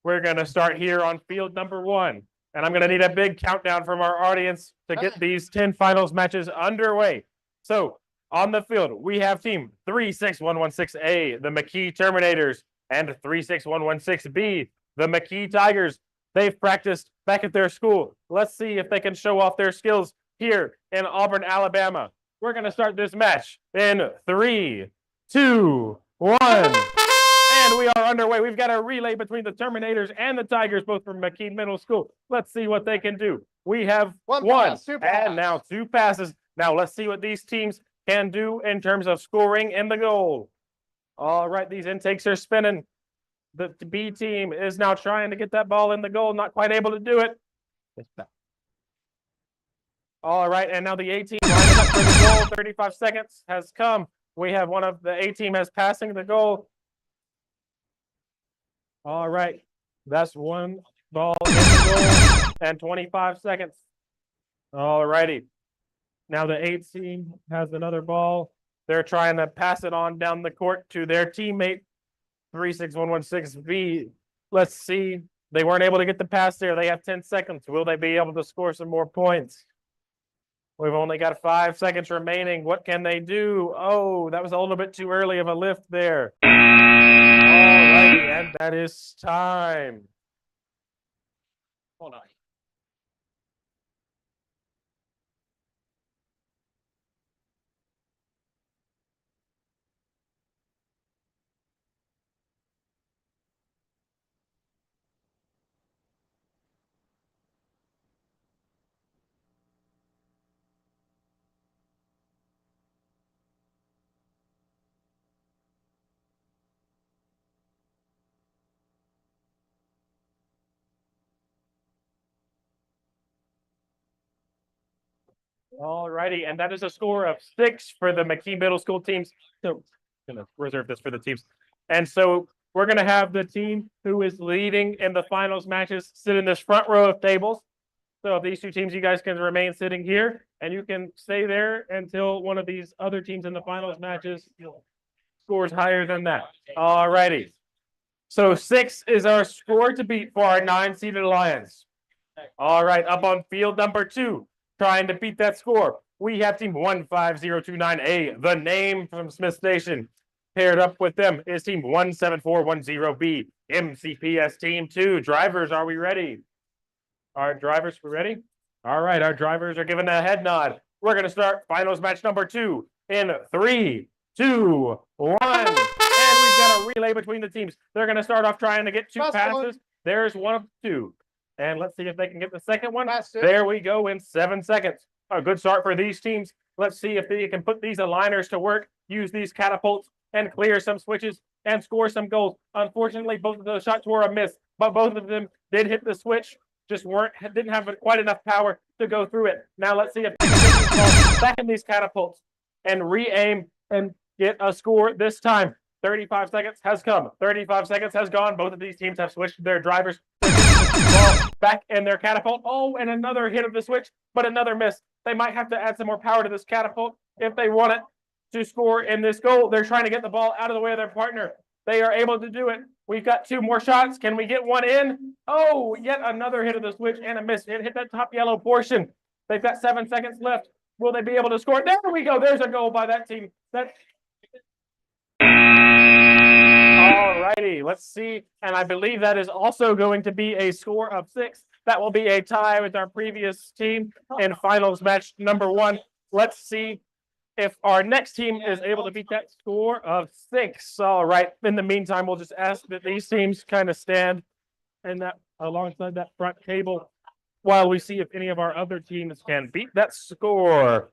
We're going to start here on field number 1. And I'm going to need a big countdown from our audience to get these 10 finals matches underway. So on the field, we have team 36116A, the McKee Terminators, and 36116B, the McKee Tigers. They've practiced back at their school. Let's see if they can show off their skills here in Auburn, Alabama. We're going to start this match in 3, 2, 1. And we are underway. We've got a relay between the Terminators and the Tigers, both from McKee Middle School. Let's see what they can do. We have one pass, two and now 2 passes. Now let's see what these teams can do in terms of scoring in the goal. All right, these intakes are spinning. The B team is now trying to get that ball in the goal, not quite able to do it. All right, and now the A team lining up for the goal. 35 seconds has come. We have one of the A team has passing the goal. All right, that's one ball in the goal and 25 seconds. All righty. Now the 8 team has another ball. They're trying to pass it on down the court to their teammate 36116B. Let's see. They weren't able to get the pass there. They have 10 seconds. Will they be able to score some more points? We've only got 5 seconds remaining. What can they do? Oh, that was a little bit too early of a lift there. All righty, and that is time. Hold on. All righty, and that is a score of 6 for the McKee Middle School teams. So, gonna reserve this for the teams. And so we're gonna have the team who is leading in the finals matches sit in this front row of tables. So if these two teams, you guys can remain sitting here, and you can stay there until one of these other teams in the finals matches scores higher than that. All righty. So 6 is our score to beat for our 9-seeded Lions. All right, up on field number 2, trying to beat that score, we have team 15029A, the name from Smith Station. Paired up with them is team 17410B, MCPS team 2. Drivers, are we ready? Our drivers, we ready? All right, our drivers are giving a head nod. We're going to start finals match number 2 in 3, 2, 1. And we've got a relay between the teams. They're going to start off trying to get 2 passes. There's 1 of 2. And let's see if they can get the second one. There we go in 7 seconds. A good start for these teams. Let's see if they can put these aligners to work, use these catapults, and clear some switches and score some goals. Unfortunately, both of those shots were a miss, but both of them did hit the switch. Just didn't have quite enough power to go through it. Now let's see if they can get these balls back in these catapults and re-aim and get a score this time. 35 seconds has come. 35 seconds has gone. Both of these teams have switched their drivers. Ball back in their catapult. Oh, and another hit of the switch, but another miss. They might have to add some more power to this catapult if they want it to score in this goal. They're trying to get the ball out of the way of their partner. They are able to do it. We've got 2 more shots. Can we get one in? Oh, yet another hit of the switch and a miss. It hit that top yellow portion. They've got 7 seconds left. Will they be able to score? There we go. There's a goal by that team. All righty, let's see. And I believe that is also going to be a score of 6. That will be a tie with our previous team in finals match number 1. Let's see if our next team is able to beat that score of 6. All right. In the meantime, we'll just ask that these teams kind of stand and that alongside that front table while we see if any of our other teams can beat that score.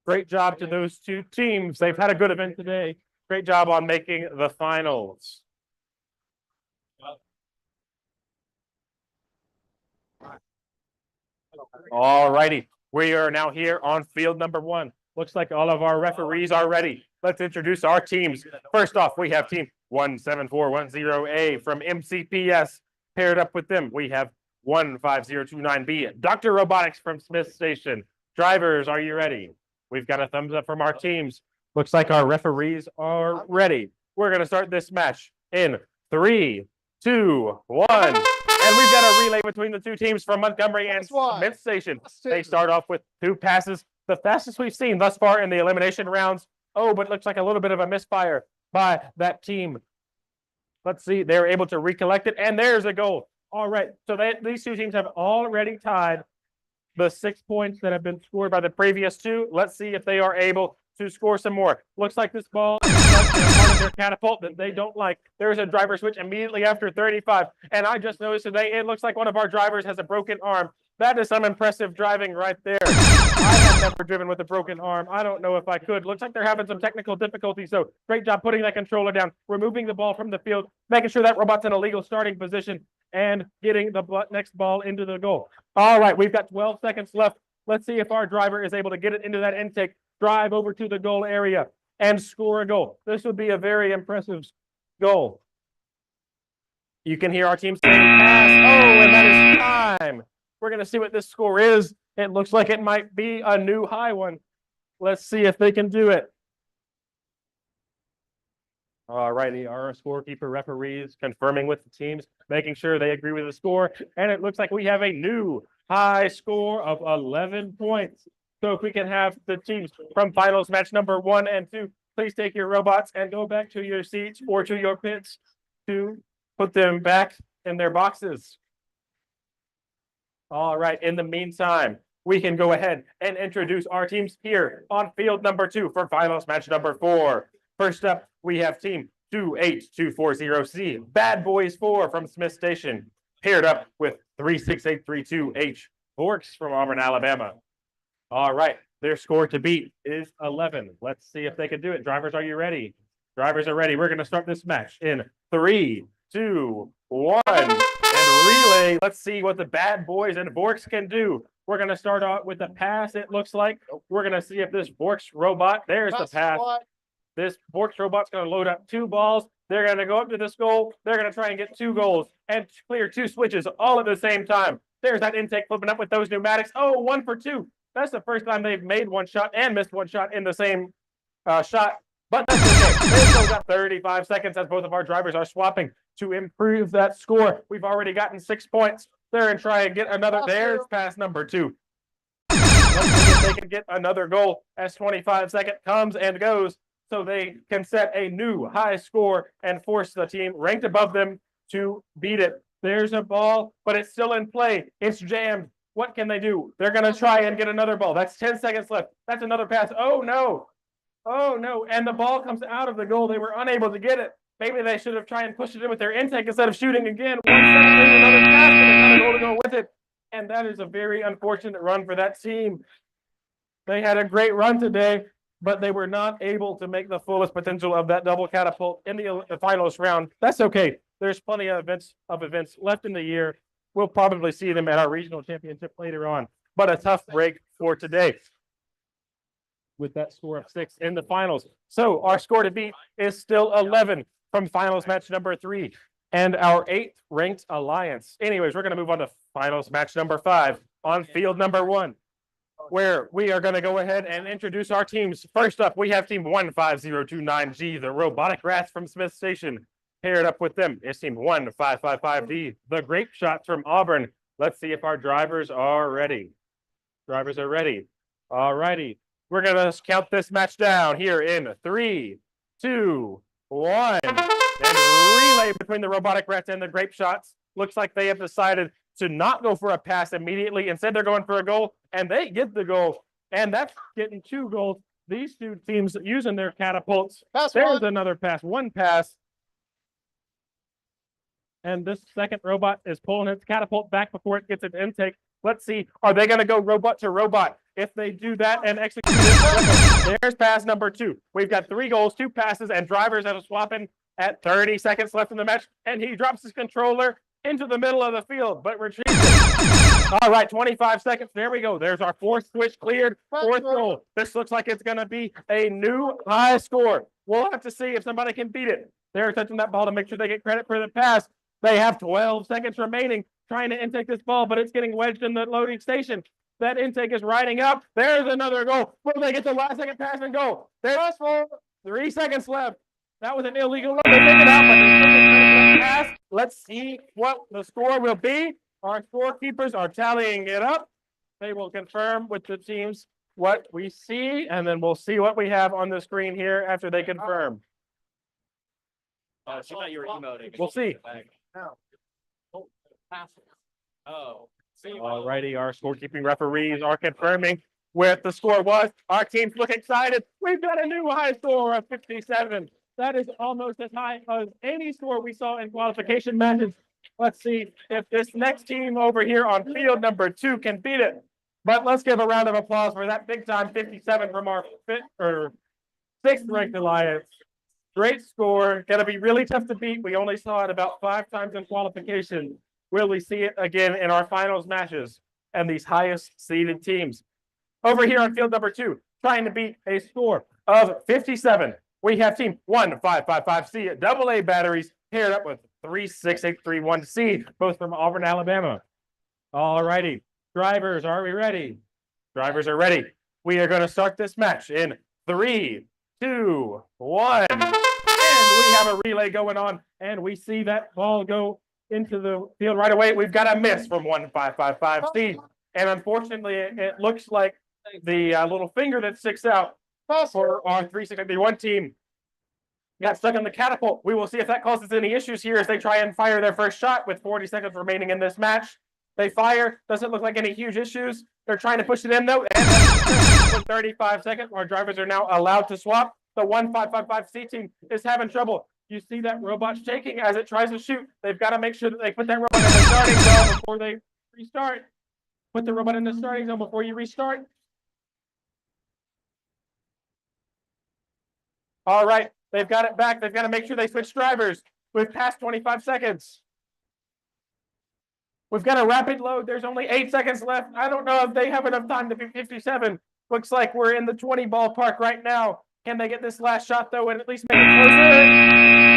Great job to those 2 teams. They've had a good event today. Great job on making the finals. All righty. We are now here on field number 1. Looks like all of our referees are ready. Let's introduce our teams. First off, we have team 17410A from MCPS. Paired up with them, we have 15029B, Dr. Robotics from Smith Station. Drivers, are you ready? We've got a thumbs up from our teams. Looks like our referees are ready. We're going to start this match in 3, 2, 1. And we've got a relay between the 2 teams from Montgomery and Smith Station. They start off with 2 passes, the fastest we've seen thus far in the elimination rounds. Oh, but it looks like a little bit of a misfire by that team. Let's see, they were able to recollect it, and there's a goal. All right, so these 2 teams have already tied the 6 points that have been scored by the previous 2. Let's see if they are able to score some more. Looks like this ball is part of their catapult that they don't like. There's a driver switch immediately after 35. And I just noticed today, it looks like one of our drivers has a broken arm. That is some impressive driving right there. I have never driven with a broken arm. I don't know if I could. Looks like they're having some technical difficulties. So great job putting that controller down, removing the ball from the field, making sure that robot's in a legal starting position, and getting the next ball into the goal. All right, we've got 12 seconds left. Let's see if our driver is able to get it into that intake, drive over to the goal area, and score a goal. This would be a very impressive goal. You can hear our team saying pass. Oh, and that is time. We're going to see what this score is. It looks like it might be a new high one. Let's see if they can do it. All righty, our scorekeeper referees confirming with the teams, making sure they agree with the score. And it looks like we have a new high score of 11 points. So if we can have the teams from finals match number 1 and 2, please take your robots and go back to your seats or to your pits to put them back in their boxes. All right, in the meantime, we can go ahead and introduce our teams here on field number 2 for finals match number 4. First up, we have team 28240C, Bad Boys 4 from Smith Station, paired up with 36832H, Forks from Auburn, Alabama. All right, their score to beat is 11. Let's see if they can do it. Drivers, are you ready? Drivers are ready. We're going to start this match in 3, 2, 1. And relay, let's see what the bad boys and Borks can do. We're going to start out with the pass, it looks like. We're going to see if this Borks robot, there's the pass. This Borks robot's going to load up 2 balls. They're going to go up to this goal. They're going to try and get 2 goals and clear 2 switches all at the same time. There's that intake flipping up with those pneumatics. Oh, 1 for 2. That's the first time they've made 1 shot and missed 1 shot in the same shot. But that's okay. They've still got 35 seconds as both of our drivers are swapping to improve that score. We've already gotten 6 points. They're going to try and get another. There's pass number 2. Let's see if they can get another goal as 25 seconds comes and goes, so they can set a new high score and force the team ranked above them to beat it. There's a ball, but it's still in play. It's jammed. What can they do? They're going to try and get another ball. That's 10 seconds left. That's another pass. Oh, no. Oh, no. And the ball comes out of the goal. They were unable to get it. Maybe they should have tried and pushed it in with their intake instead of shooting again. 1 second, there's another pass, but there's not a goal to go with it. And that is a very unfortunate run for that team. They had a great run today, but they were not able to make the fullest potential of that double catapult in the finals round. That's okay. There's plenty of events left in the year. We'll probably see them at our regional championship later on, but a tough break for today with that score of 6 in the finals. So our score to beat is still 11 from finals match number 3 and our 8th ranked alliance. Anyways, we're going to move on to finals match number 5 on field number 1, where we are going to go ahead and introduce our teams. First up, we have team 15029G, the robotic rats from Smith Station. Paired up with them is team 1555D, the grape shots from Auburn. Let's see if our drivers are ready. Drivers are ready. All righty. We're going to count this match down here in 3, 2, 1. And relay between the robotic rats and the grape shots. Looks like they have decided to not go for a pass immediately. Instead, they're going for a goal, and they get the goal. And that's getting 2 goals. These 2 teams using their catapults. There's another pass, 1 pass. And this second robot is pulling its catapult back before it gets its intake. Let's see, are they going to go robot to robot? If they do that and execute it, there's pass number 2. We've got 3 goals, 2 passes, and drivers that are swapping at 30 seconds left in the match. And he drops his controller into the middle of the field, but retrieves it. All right, 25 seconds. There we go. There's our 4th switch cleared, 4th goal. This looks like it's going to be a new high score. We'll have to see if somebody can beat it. They're touching that ball to make sure they get credit for the pass. They have 12 seconds remaining trying to intake this ball, but it's getting wedged in the loading station. That intake is riding up. There's another goal. Will they get the last second pass and goal? There's 3 seconds left. That was an illegal run. They take it out, but they still get credit for that pass. Let's see what the score will be. Our scorekeepers are tallying it up. They will confirm with the teams what we see, and then we'll see what we have on the screen here after they confirm. She thought you were emoting. We'll see. Oh. Alrighty, our scorekeeping referees are confirming what the score was. Our teams look excited. We've got a new high score of 57. That is almost as high as any score we saw in qualification matches. Let's see if this next team over here on field number 2 can beat it. But let's give a round of applause for that big time 57 from our 6th ranked alliance. Great score. Going to be really tough to beat. We only saw it about 5 times in qualification. Will we see it again in our finals matches and these highest seeded teams? Over here on field number 2, trying to beat a score of 57. We have team 1555C AA batteries paired up with 36831C, both from Auburn, Alabama. All righty. Drivers, are we ready? Drivers are ready. We are going to start this match in 3, 2, 1. And we have a relay going on, and we see that ball go into the field right away. We've got a miss from 1555C. And unfortunately, it looks like the little finger that sticks out for our 361 team got stuck in the catapult. We will see if that causes any issues here as they try and fire their first shot with 40 seconds remaining in this match. They fire. Doesn't look like any huge issues. They're trying to push it in, though. And with 35 seconds, our drivers are now allowed to swap. The 1555C team is having trouble. You see that robot shaking as it tries to shoot. They've got to make sure that they put that robot in the starting zone before they restart. Put the robot in the starting zone before you restart. All right, they've got it back. They've got to make sure they switch drivers. We've passed 25 seconds. We've got a rapid load. There's only 8 seconds left. I don't know if they have enough time to be 57. Looks like we're in the 20 ballpark right now. Can they get this last shot, though, and at least make it closer?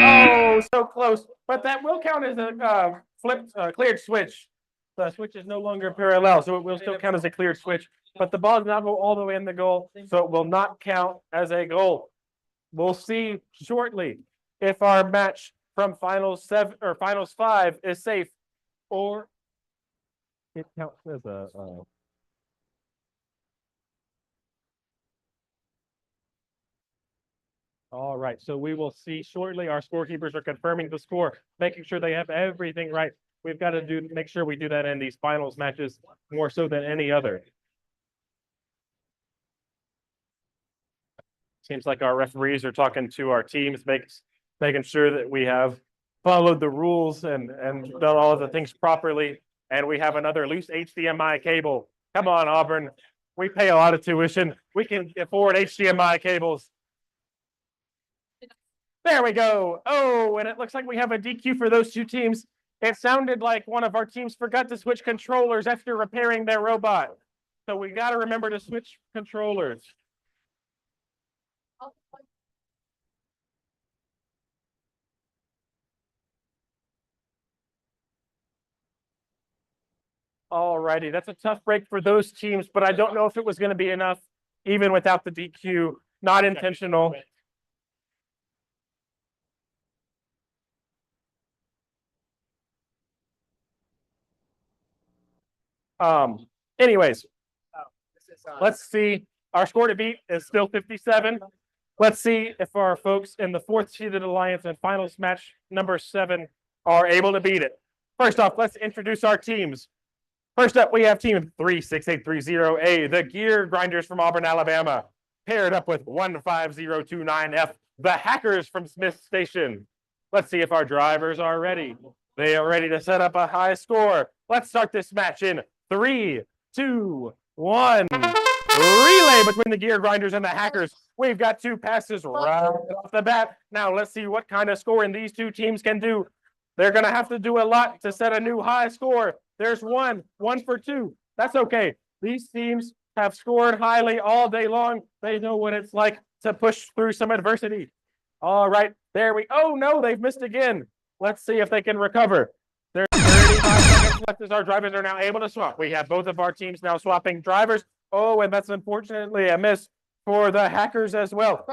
Oh, so close. But that will count as a cleared switch. The switch is no longer parallel, so it will still count as a cleared switch. But the ball does not go all the way in the goal, so it will not count as a goal. We'll see shortly if our match from finals 7 or finals 5 is safe, or it counts as a. All right, so we will see shortly. Our scorekeepers are confirming the score, making sure they have everything right. We've got to make sure we do that in these finals matches more so than any other. Seems like our referees are talking to our teams, making sure that we have followed the rules and done all of the things properly. And we have another loose HDMI cable. Come on, Auburn. We pay a lot of tuition. We can afford HDMI cables. There we go. Oh, and it looks like we have a DQ for those two teams. It sounded like one of our teams forgot to switch controllers after repairing their robot. So we got to remember to switch controllers. Alrighty, that's a tough break for those teams, but I don't know if it was going to be enough, even without the DQ. Not intentional. Anyways, let's see. Our score to beat is still 57. Let's see if our folks in the 4th seeded alliance and finals match number 7 are able to beat it. First off, let's introduce our teams. First up, we have team 36830A, the Gear Grinders from Auburn, Alabama, paired up with 15029F, the Hackers from Smith Station. Let's see if our drivers are ready. They are ready to set up a high score. Let's start this match in 3, 2, 1. Relay between the Gear Grinders and the Hackers. We've got 2 passes right off the bat. Now let's see what kind of scoring these 2 teams can do. They're going to have to do a lot to set a new high score. There's 1 for 2. That's okay. These teams have scored highly all day long. They know what it's like to push through some adversity. All right, there we. Oh no, they've missed again. Let's see if they can recover. There's 35 seconds left as our drivers are now able to swap. We have both of our teams now swapping drivers. Oh, and that's unfortunately a miss for the Hackers as well.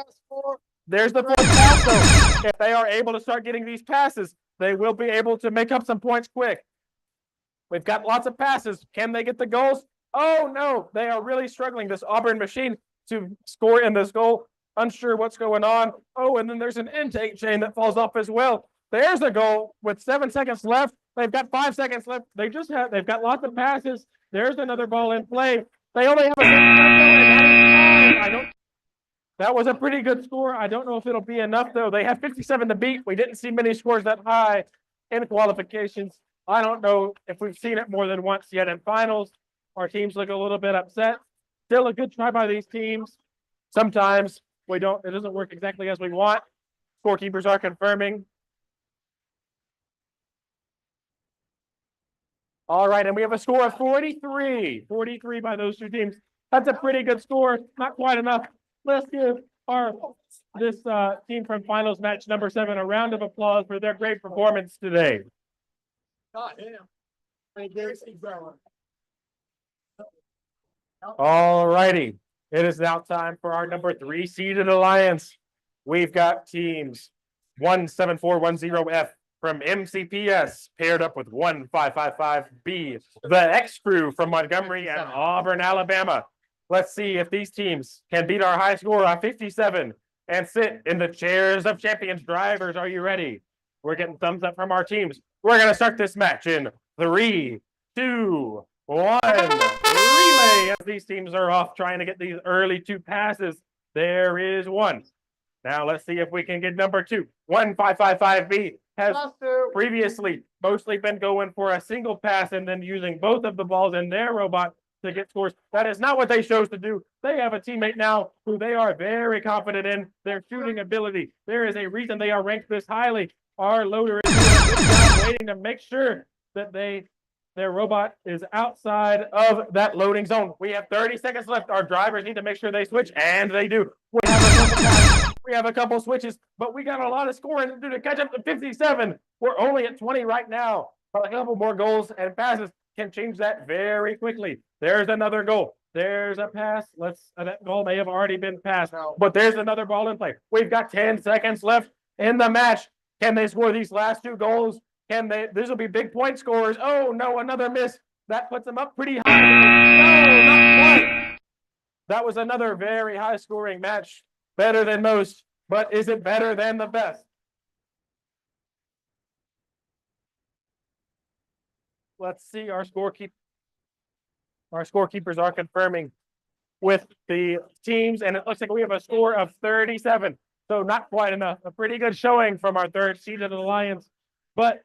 There's the 4th pass, though. If they are able to start getting these passes, they will be able to make up some points quick. We've got lots of passes. Can they get the goals? Oh, no. They are really struggling, this Auburn machine, to score in this goal. Unsure what's going on. Oh, and then there's an intake chain that falls off as well. There's a goal with 7 seconds left. They've got 5 seconds left. They've got lots of passes. There's another ball in play. They only have a second left, though, and that is 5. That was a pretty good score. I don't know if it'll be enough, though. They have 57 to beat. We didn't see many scores that high in qualifications. I don't know if we've seen it more than once yet in finals. Our teams look a little bit upset. Still a good try by these teams. Sometimes it doesn't work exactly as we want. Scorekeepers are confirming. All right, and we have a score of 43. 43 by those 2 teams. That's a pretty good score. Not quite enough. Let's give this team from finals match number 7 a round of applause for their great performance today. All righty. It is now time for our number 3 seeded alliance. We've got teams 17410F from MCPS paired up with 1555B, the X Crew from Montgomery and Auburn, Alabama. Let's see if these teams can beat our high score of 57 and sit in the chairs of champions. Drivers, are you ready? We're getting thumbs up from our teams. We're going to start this match in 3, 2, 1. Relay as these teams are off trying to get these early 2 passes. There is 1. Now let's see if we can get number 2. 1555B has previously mostly been going for a single pass and then using both of the balls in their robot to get scores. That is not what they chose to do. They have a teammate now who they are very confident in their shooting ability. There is a reason they are ranked this highly. Our loader is doing a good job waiting to make sure that they Their robot is outside of that loading zone. We have 30 seconds left. Our drivers need to make sure they switch, and they do. We have a couple switches, but we got a lot of scoring to do to catch up to 57. We're only at 20 right now. But a couple more goals and passes can change that very quickly. There's another goal. There's a pass. That goal may have already been passed, but there's another ball in play. We've got 10 seconds left in the match. Can they score these last two goals? Can they? This will be big point scorers. Oh no, another miss. That puts them up pretty high. No, not quite. That was another very high scoring match. Better than most, but is it better than the best? Let's see. Our scorekeepers are confirming with the teams, and it looks like we have a score of 37. So not quite enough. A pretty good showing from our third seeded alliance, but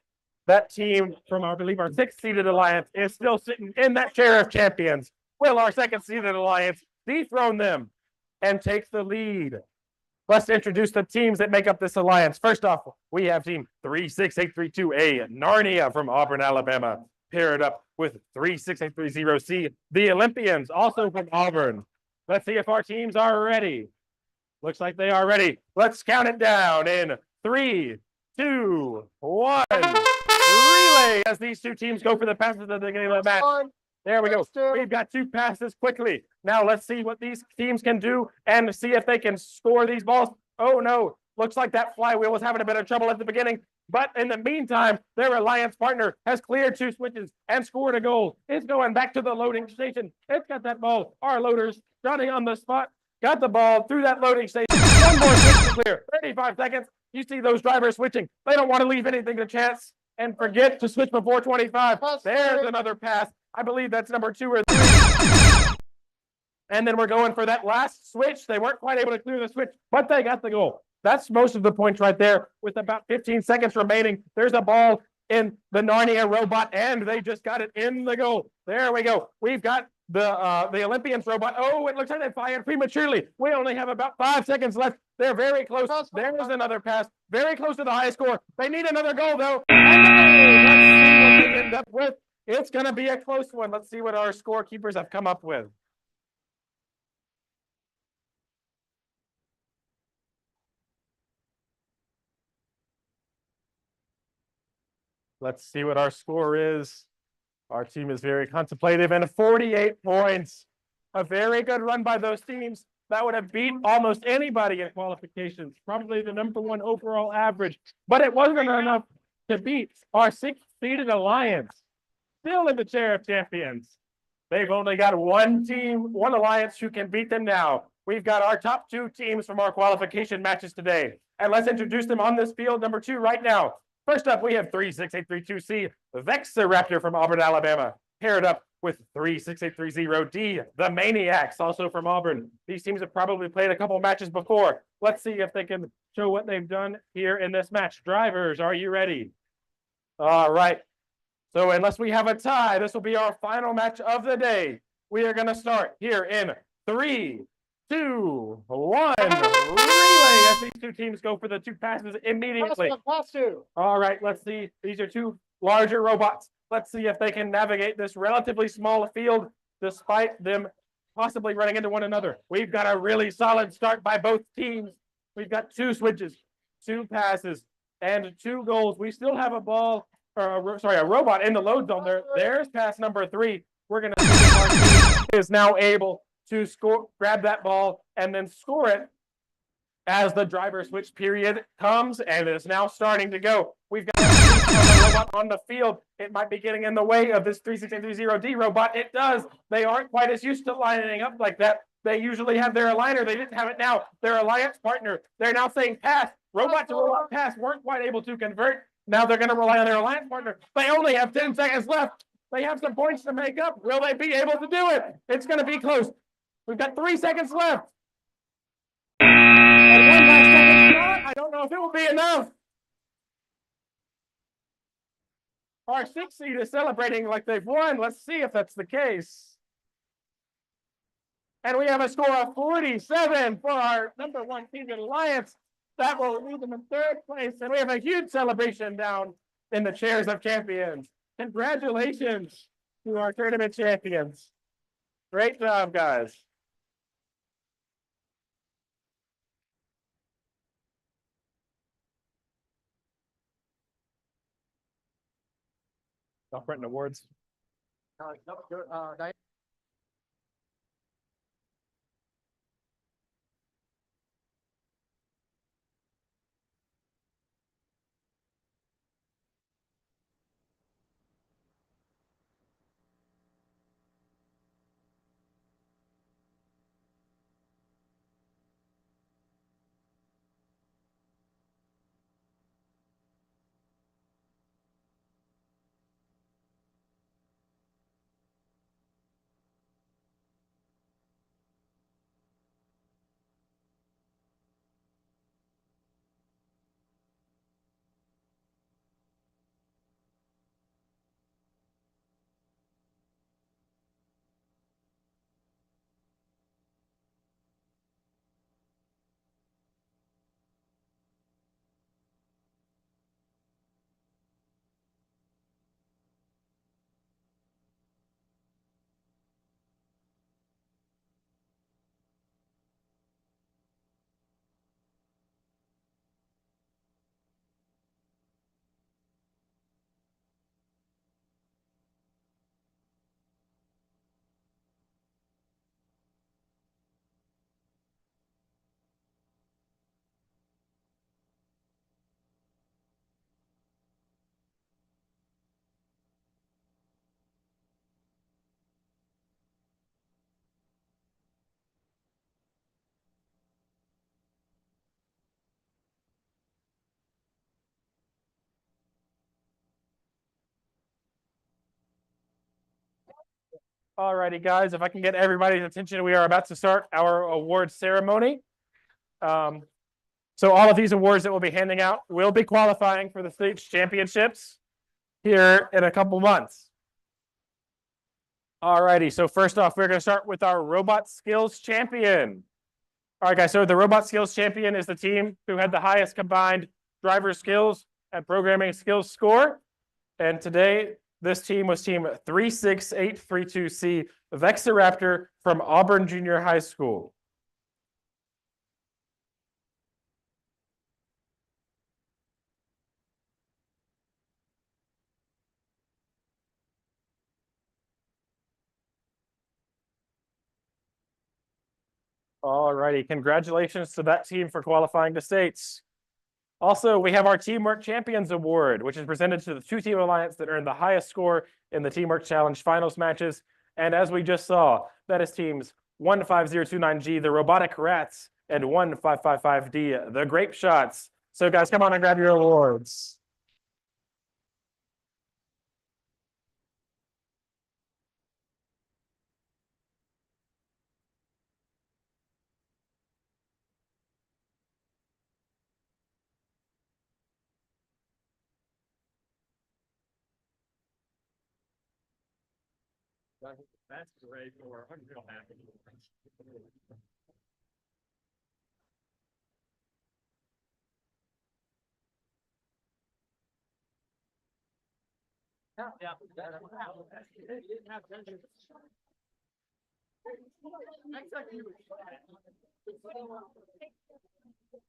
that team from I believe our sixth seeded alliance is still sitting in that chair of champions. Will our second seeded alliance dethrone them and take the lead? Let's introduce the teams that make up this alliance. First off, we have team 36832A, Narnia from Auburn, Alabama, paired up with 36830C, the Olympians, also from Auburn. Let's see if our teams are ready. Looks like they are ready. Let's count it down in 3, 2, 1. Relay as these two teams go for the passes at the beginning of the match. There we go. We've got two passes quickly. Now let's see what these teams can do and see if they can score these balls. Oh no, looks like that flywheel was having a bit of trouble at the beginning. But in the meantime, their alliance partner has cleared two switches and scored a goal. It's going back to the loading station. It's got that ball. Our loaders running on the spot. Got the ball through that loading station. One more switch to clear. 35 seconds. You see those drivers switching. They don't want to leave anything to chance and forget to switch before 25. There's another pass. I believe that's number 2 or 3. And then we're going for that last switch. They weren't quite able to clear the switch, but they got the goal. That's most of the points right there. With about 15 seconds remaining, there's a ball in the Narnia robot, and they just got it in the goal. There we go. We've got the Olympians robot. Oh, it looks like they fired prematurely. We only have about 5 seconds left. They're very close. There's another pass. Very close to the high score. They need another goal, though. And let's see what they end up with. It's going to be a close one. Let's see what our scorekeepers have come up with. Let's see what our score is. Our team is very contemplative, and 48 points. A very good run by those teams. That would have beat almost anybody in qualifications, probably the #1 overall average. But it wasn't enough to beat our 6th-seeded alliance, still in the chair of champions. They've only got one team, one alliance who can beat them now. We've got our top 2 teams from our qualification matches today. And let's introduce them on this field, number 2 right now. First up, we have 36832C, Vexoraptor from Auburn, Alabama, paired up with 36830D, the Maniacs, also from Auburn. These teams have probably played a couple matches before. Let's see if they can show what they've done here in this match. Drivers, are you ready? All right. So unless we have a tie, this will be our final match of the day. We are going to start here in 3, 2, 1. Relay as these two teams go for the 2 passes immediately. All right, let's see. These are 2 larger robots. Let's see if they can navigate this relatively small field despite them possibly running into one another. We've got a really solid start by both teams. We've got 2 switches, 2 passes, and 2 goals. We still have a ball, or a robot in the load zone there. There's pass number 3. We're going to see if our team is now able to grab that ball and then score it as the driver switch period comes, and it is now starting to go. We've got a robot on the field. It might be getting in the way of this 36830D robot. It does. They aren't quite as used to lining up like that. They usually have their aligner. They didn't have it now. Their alliance partner, they're now saying pass. Robot to robot pass weren't quite able to convert. Now they're going to rely on their alliance partner. They only have 10 seconds left. They have some points to make up. Will they be able to do it? It's going to be close. We've got 3 seconds left. And one last second shot. I don't know if it will be enough. Our 6th seed is celebrating like they've won. Let's see if that's the case. And we have a score of 47 for our #1 seeded alliance. That will leave them in 3rd place. And we have a huge celebration down in the chairs of champions. Congratulations to our tournament champions. Great job, guys. Not printing awards. Diane? All righty, guys, if I can get everybody's attention, we are about to start our award ceremony. So all of these awards that we'll be handing out will be qualifying for the state championships here in a couple months. All righty, so first off, we're going to start with our Robot Skills Champion. All right, guys, so the Robot Skills Champion is the team who had the highest combined driver skills and programming skills score. And today, this team was team 36832C Vexoraptor from Auburn Junior High School. All righty, congratulations to that team for qualifying to states. Also, we have our Teamwork Champions Award, which is presented to the two-team alliance that earned the highest score in the Teamwork Challenge finals matches. And as we just saw, that is teams 15029G, the Robotic Rats, and 1555D, the Grape Shots. So guys, come on and grab your awards. That's great. I'm real happy.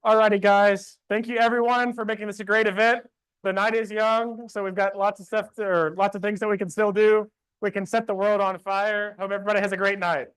All righty, guys. Thank you, everyone, for making this a great event. The night is young, so we've got lots of stuff or lots of things that we can still do. We can set the world on fire. Hope everybody has a great night.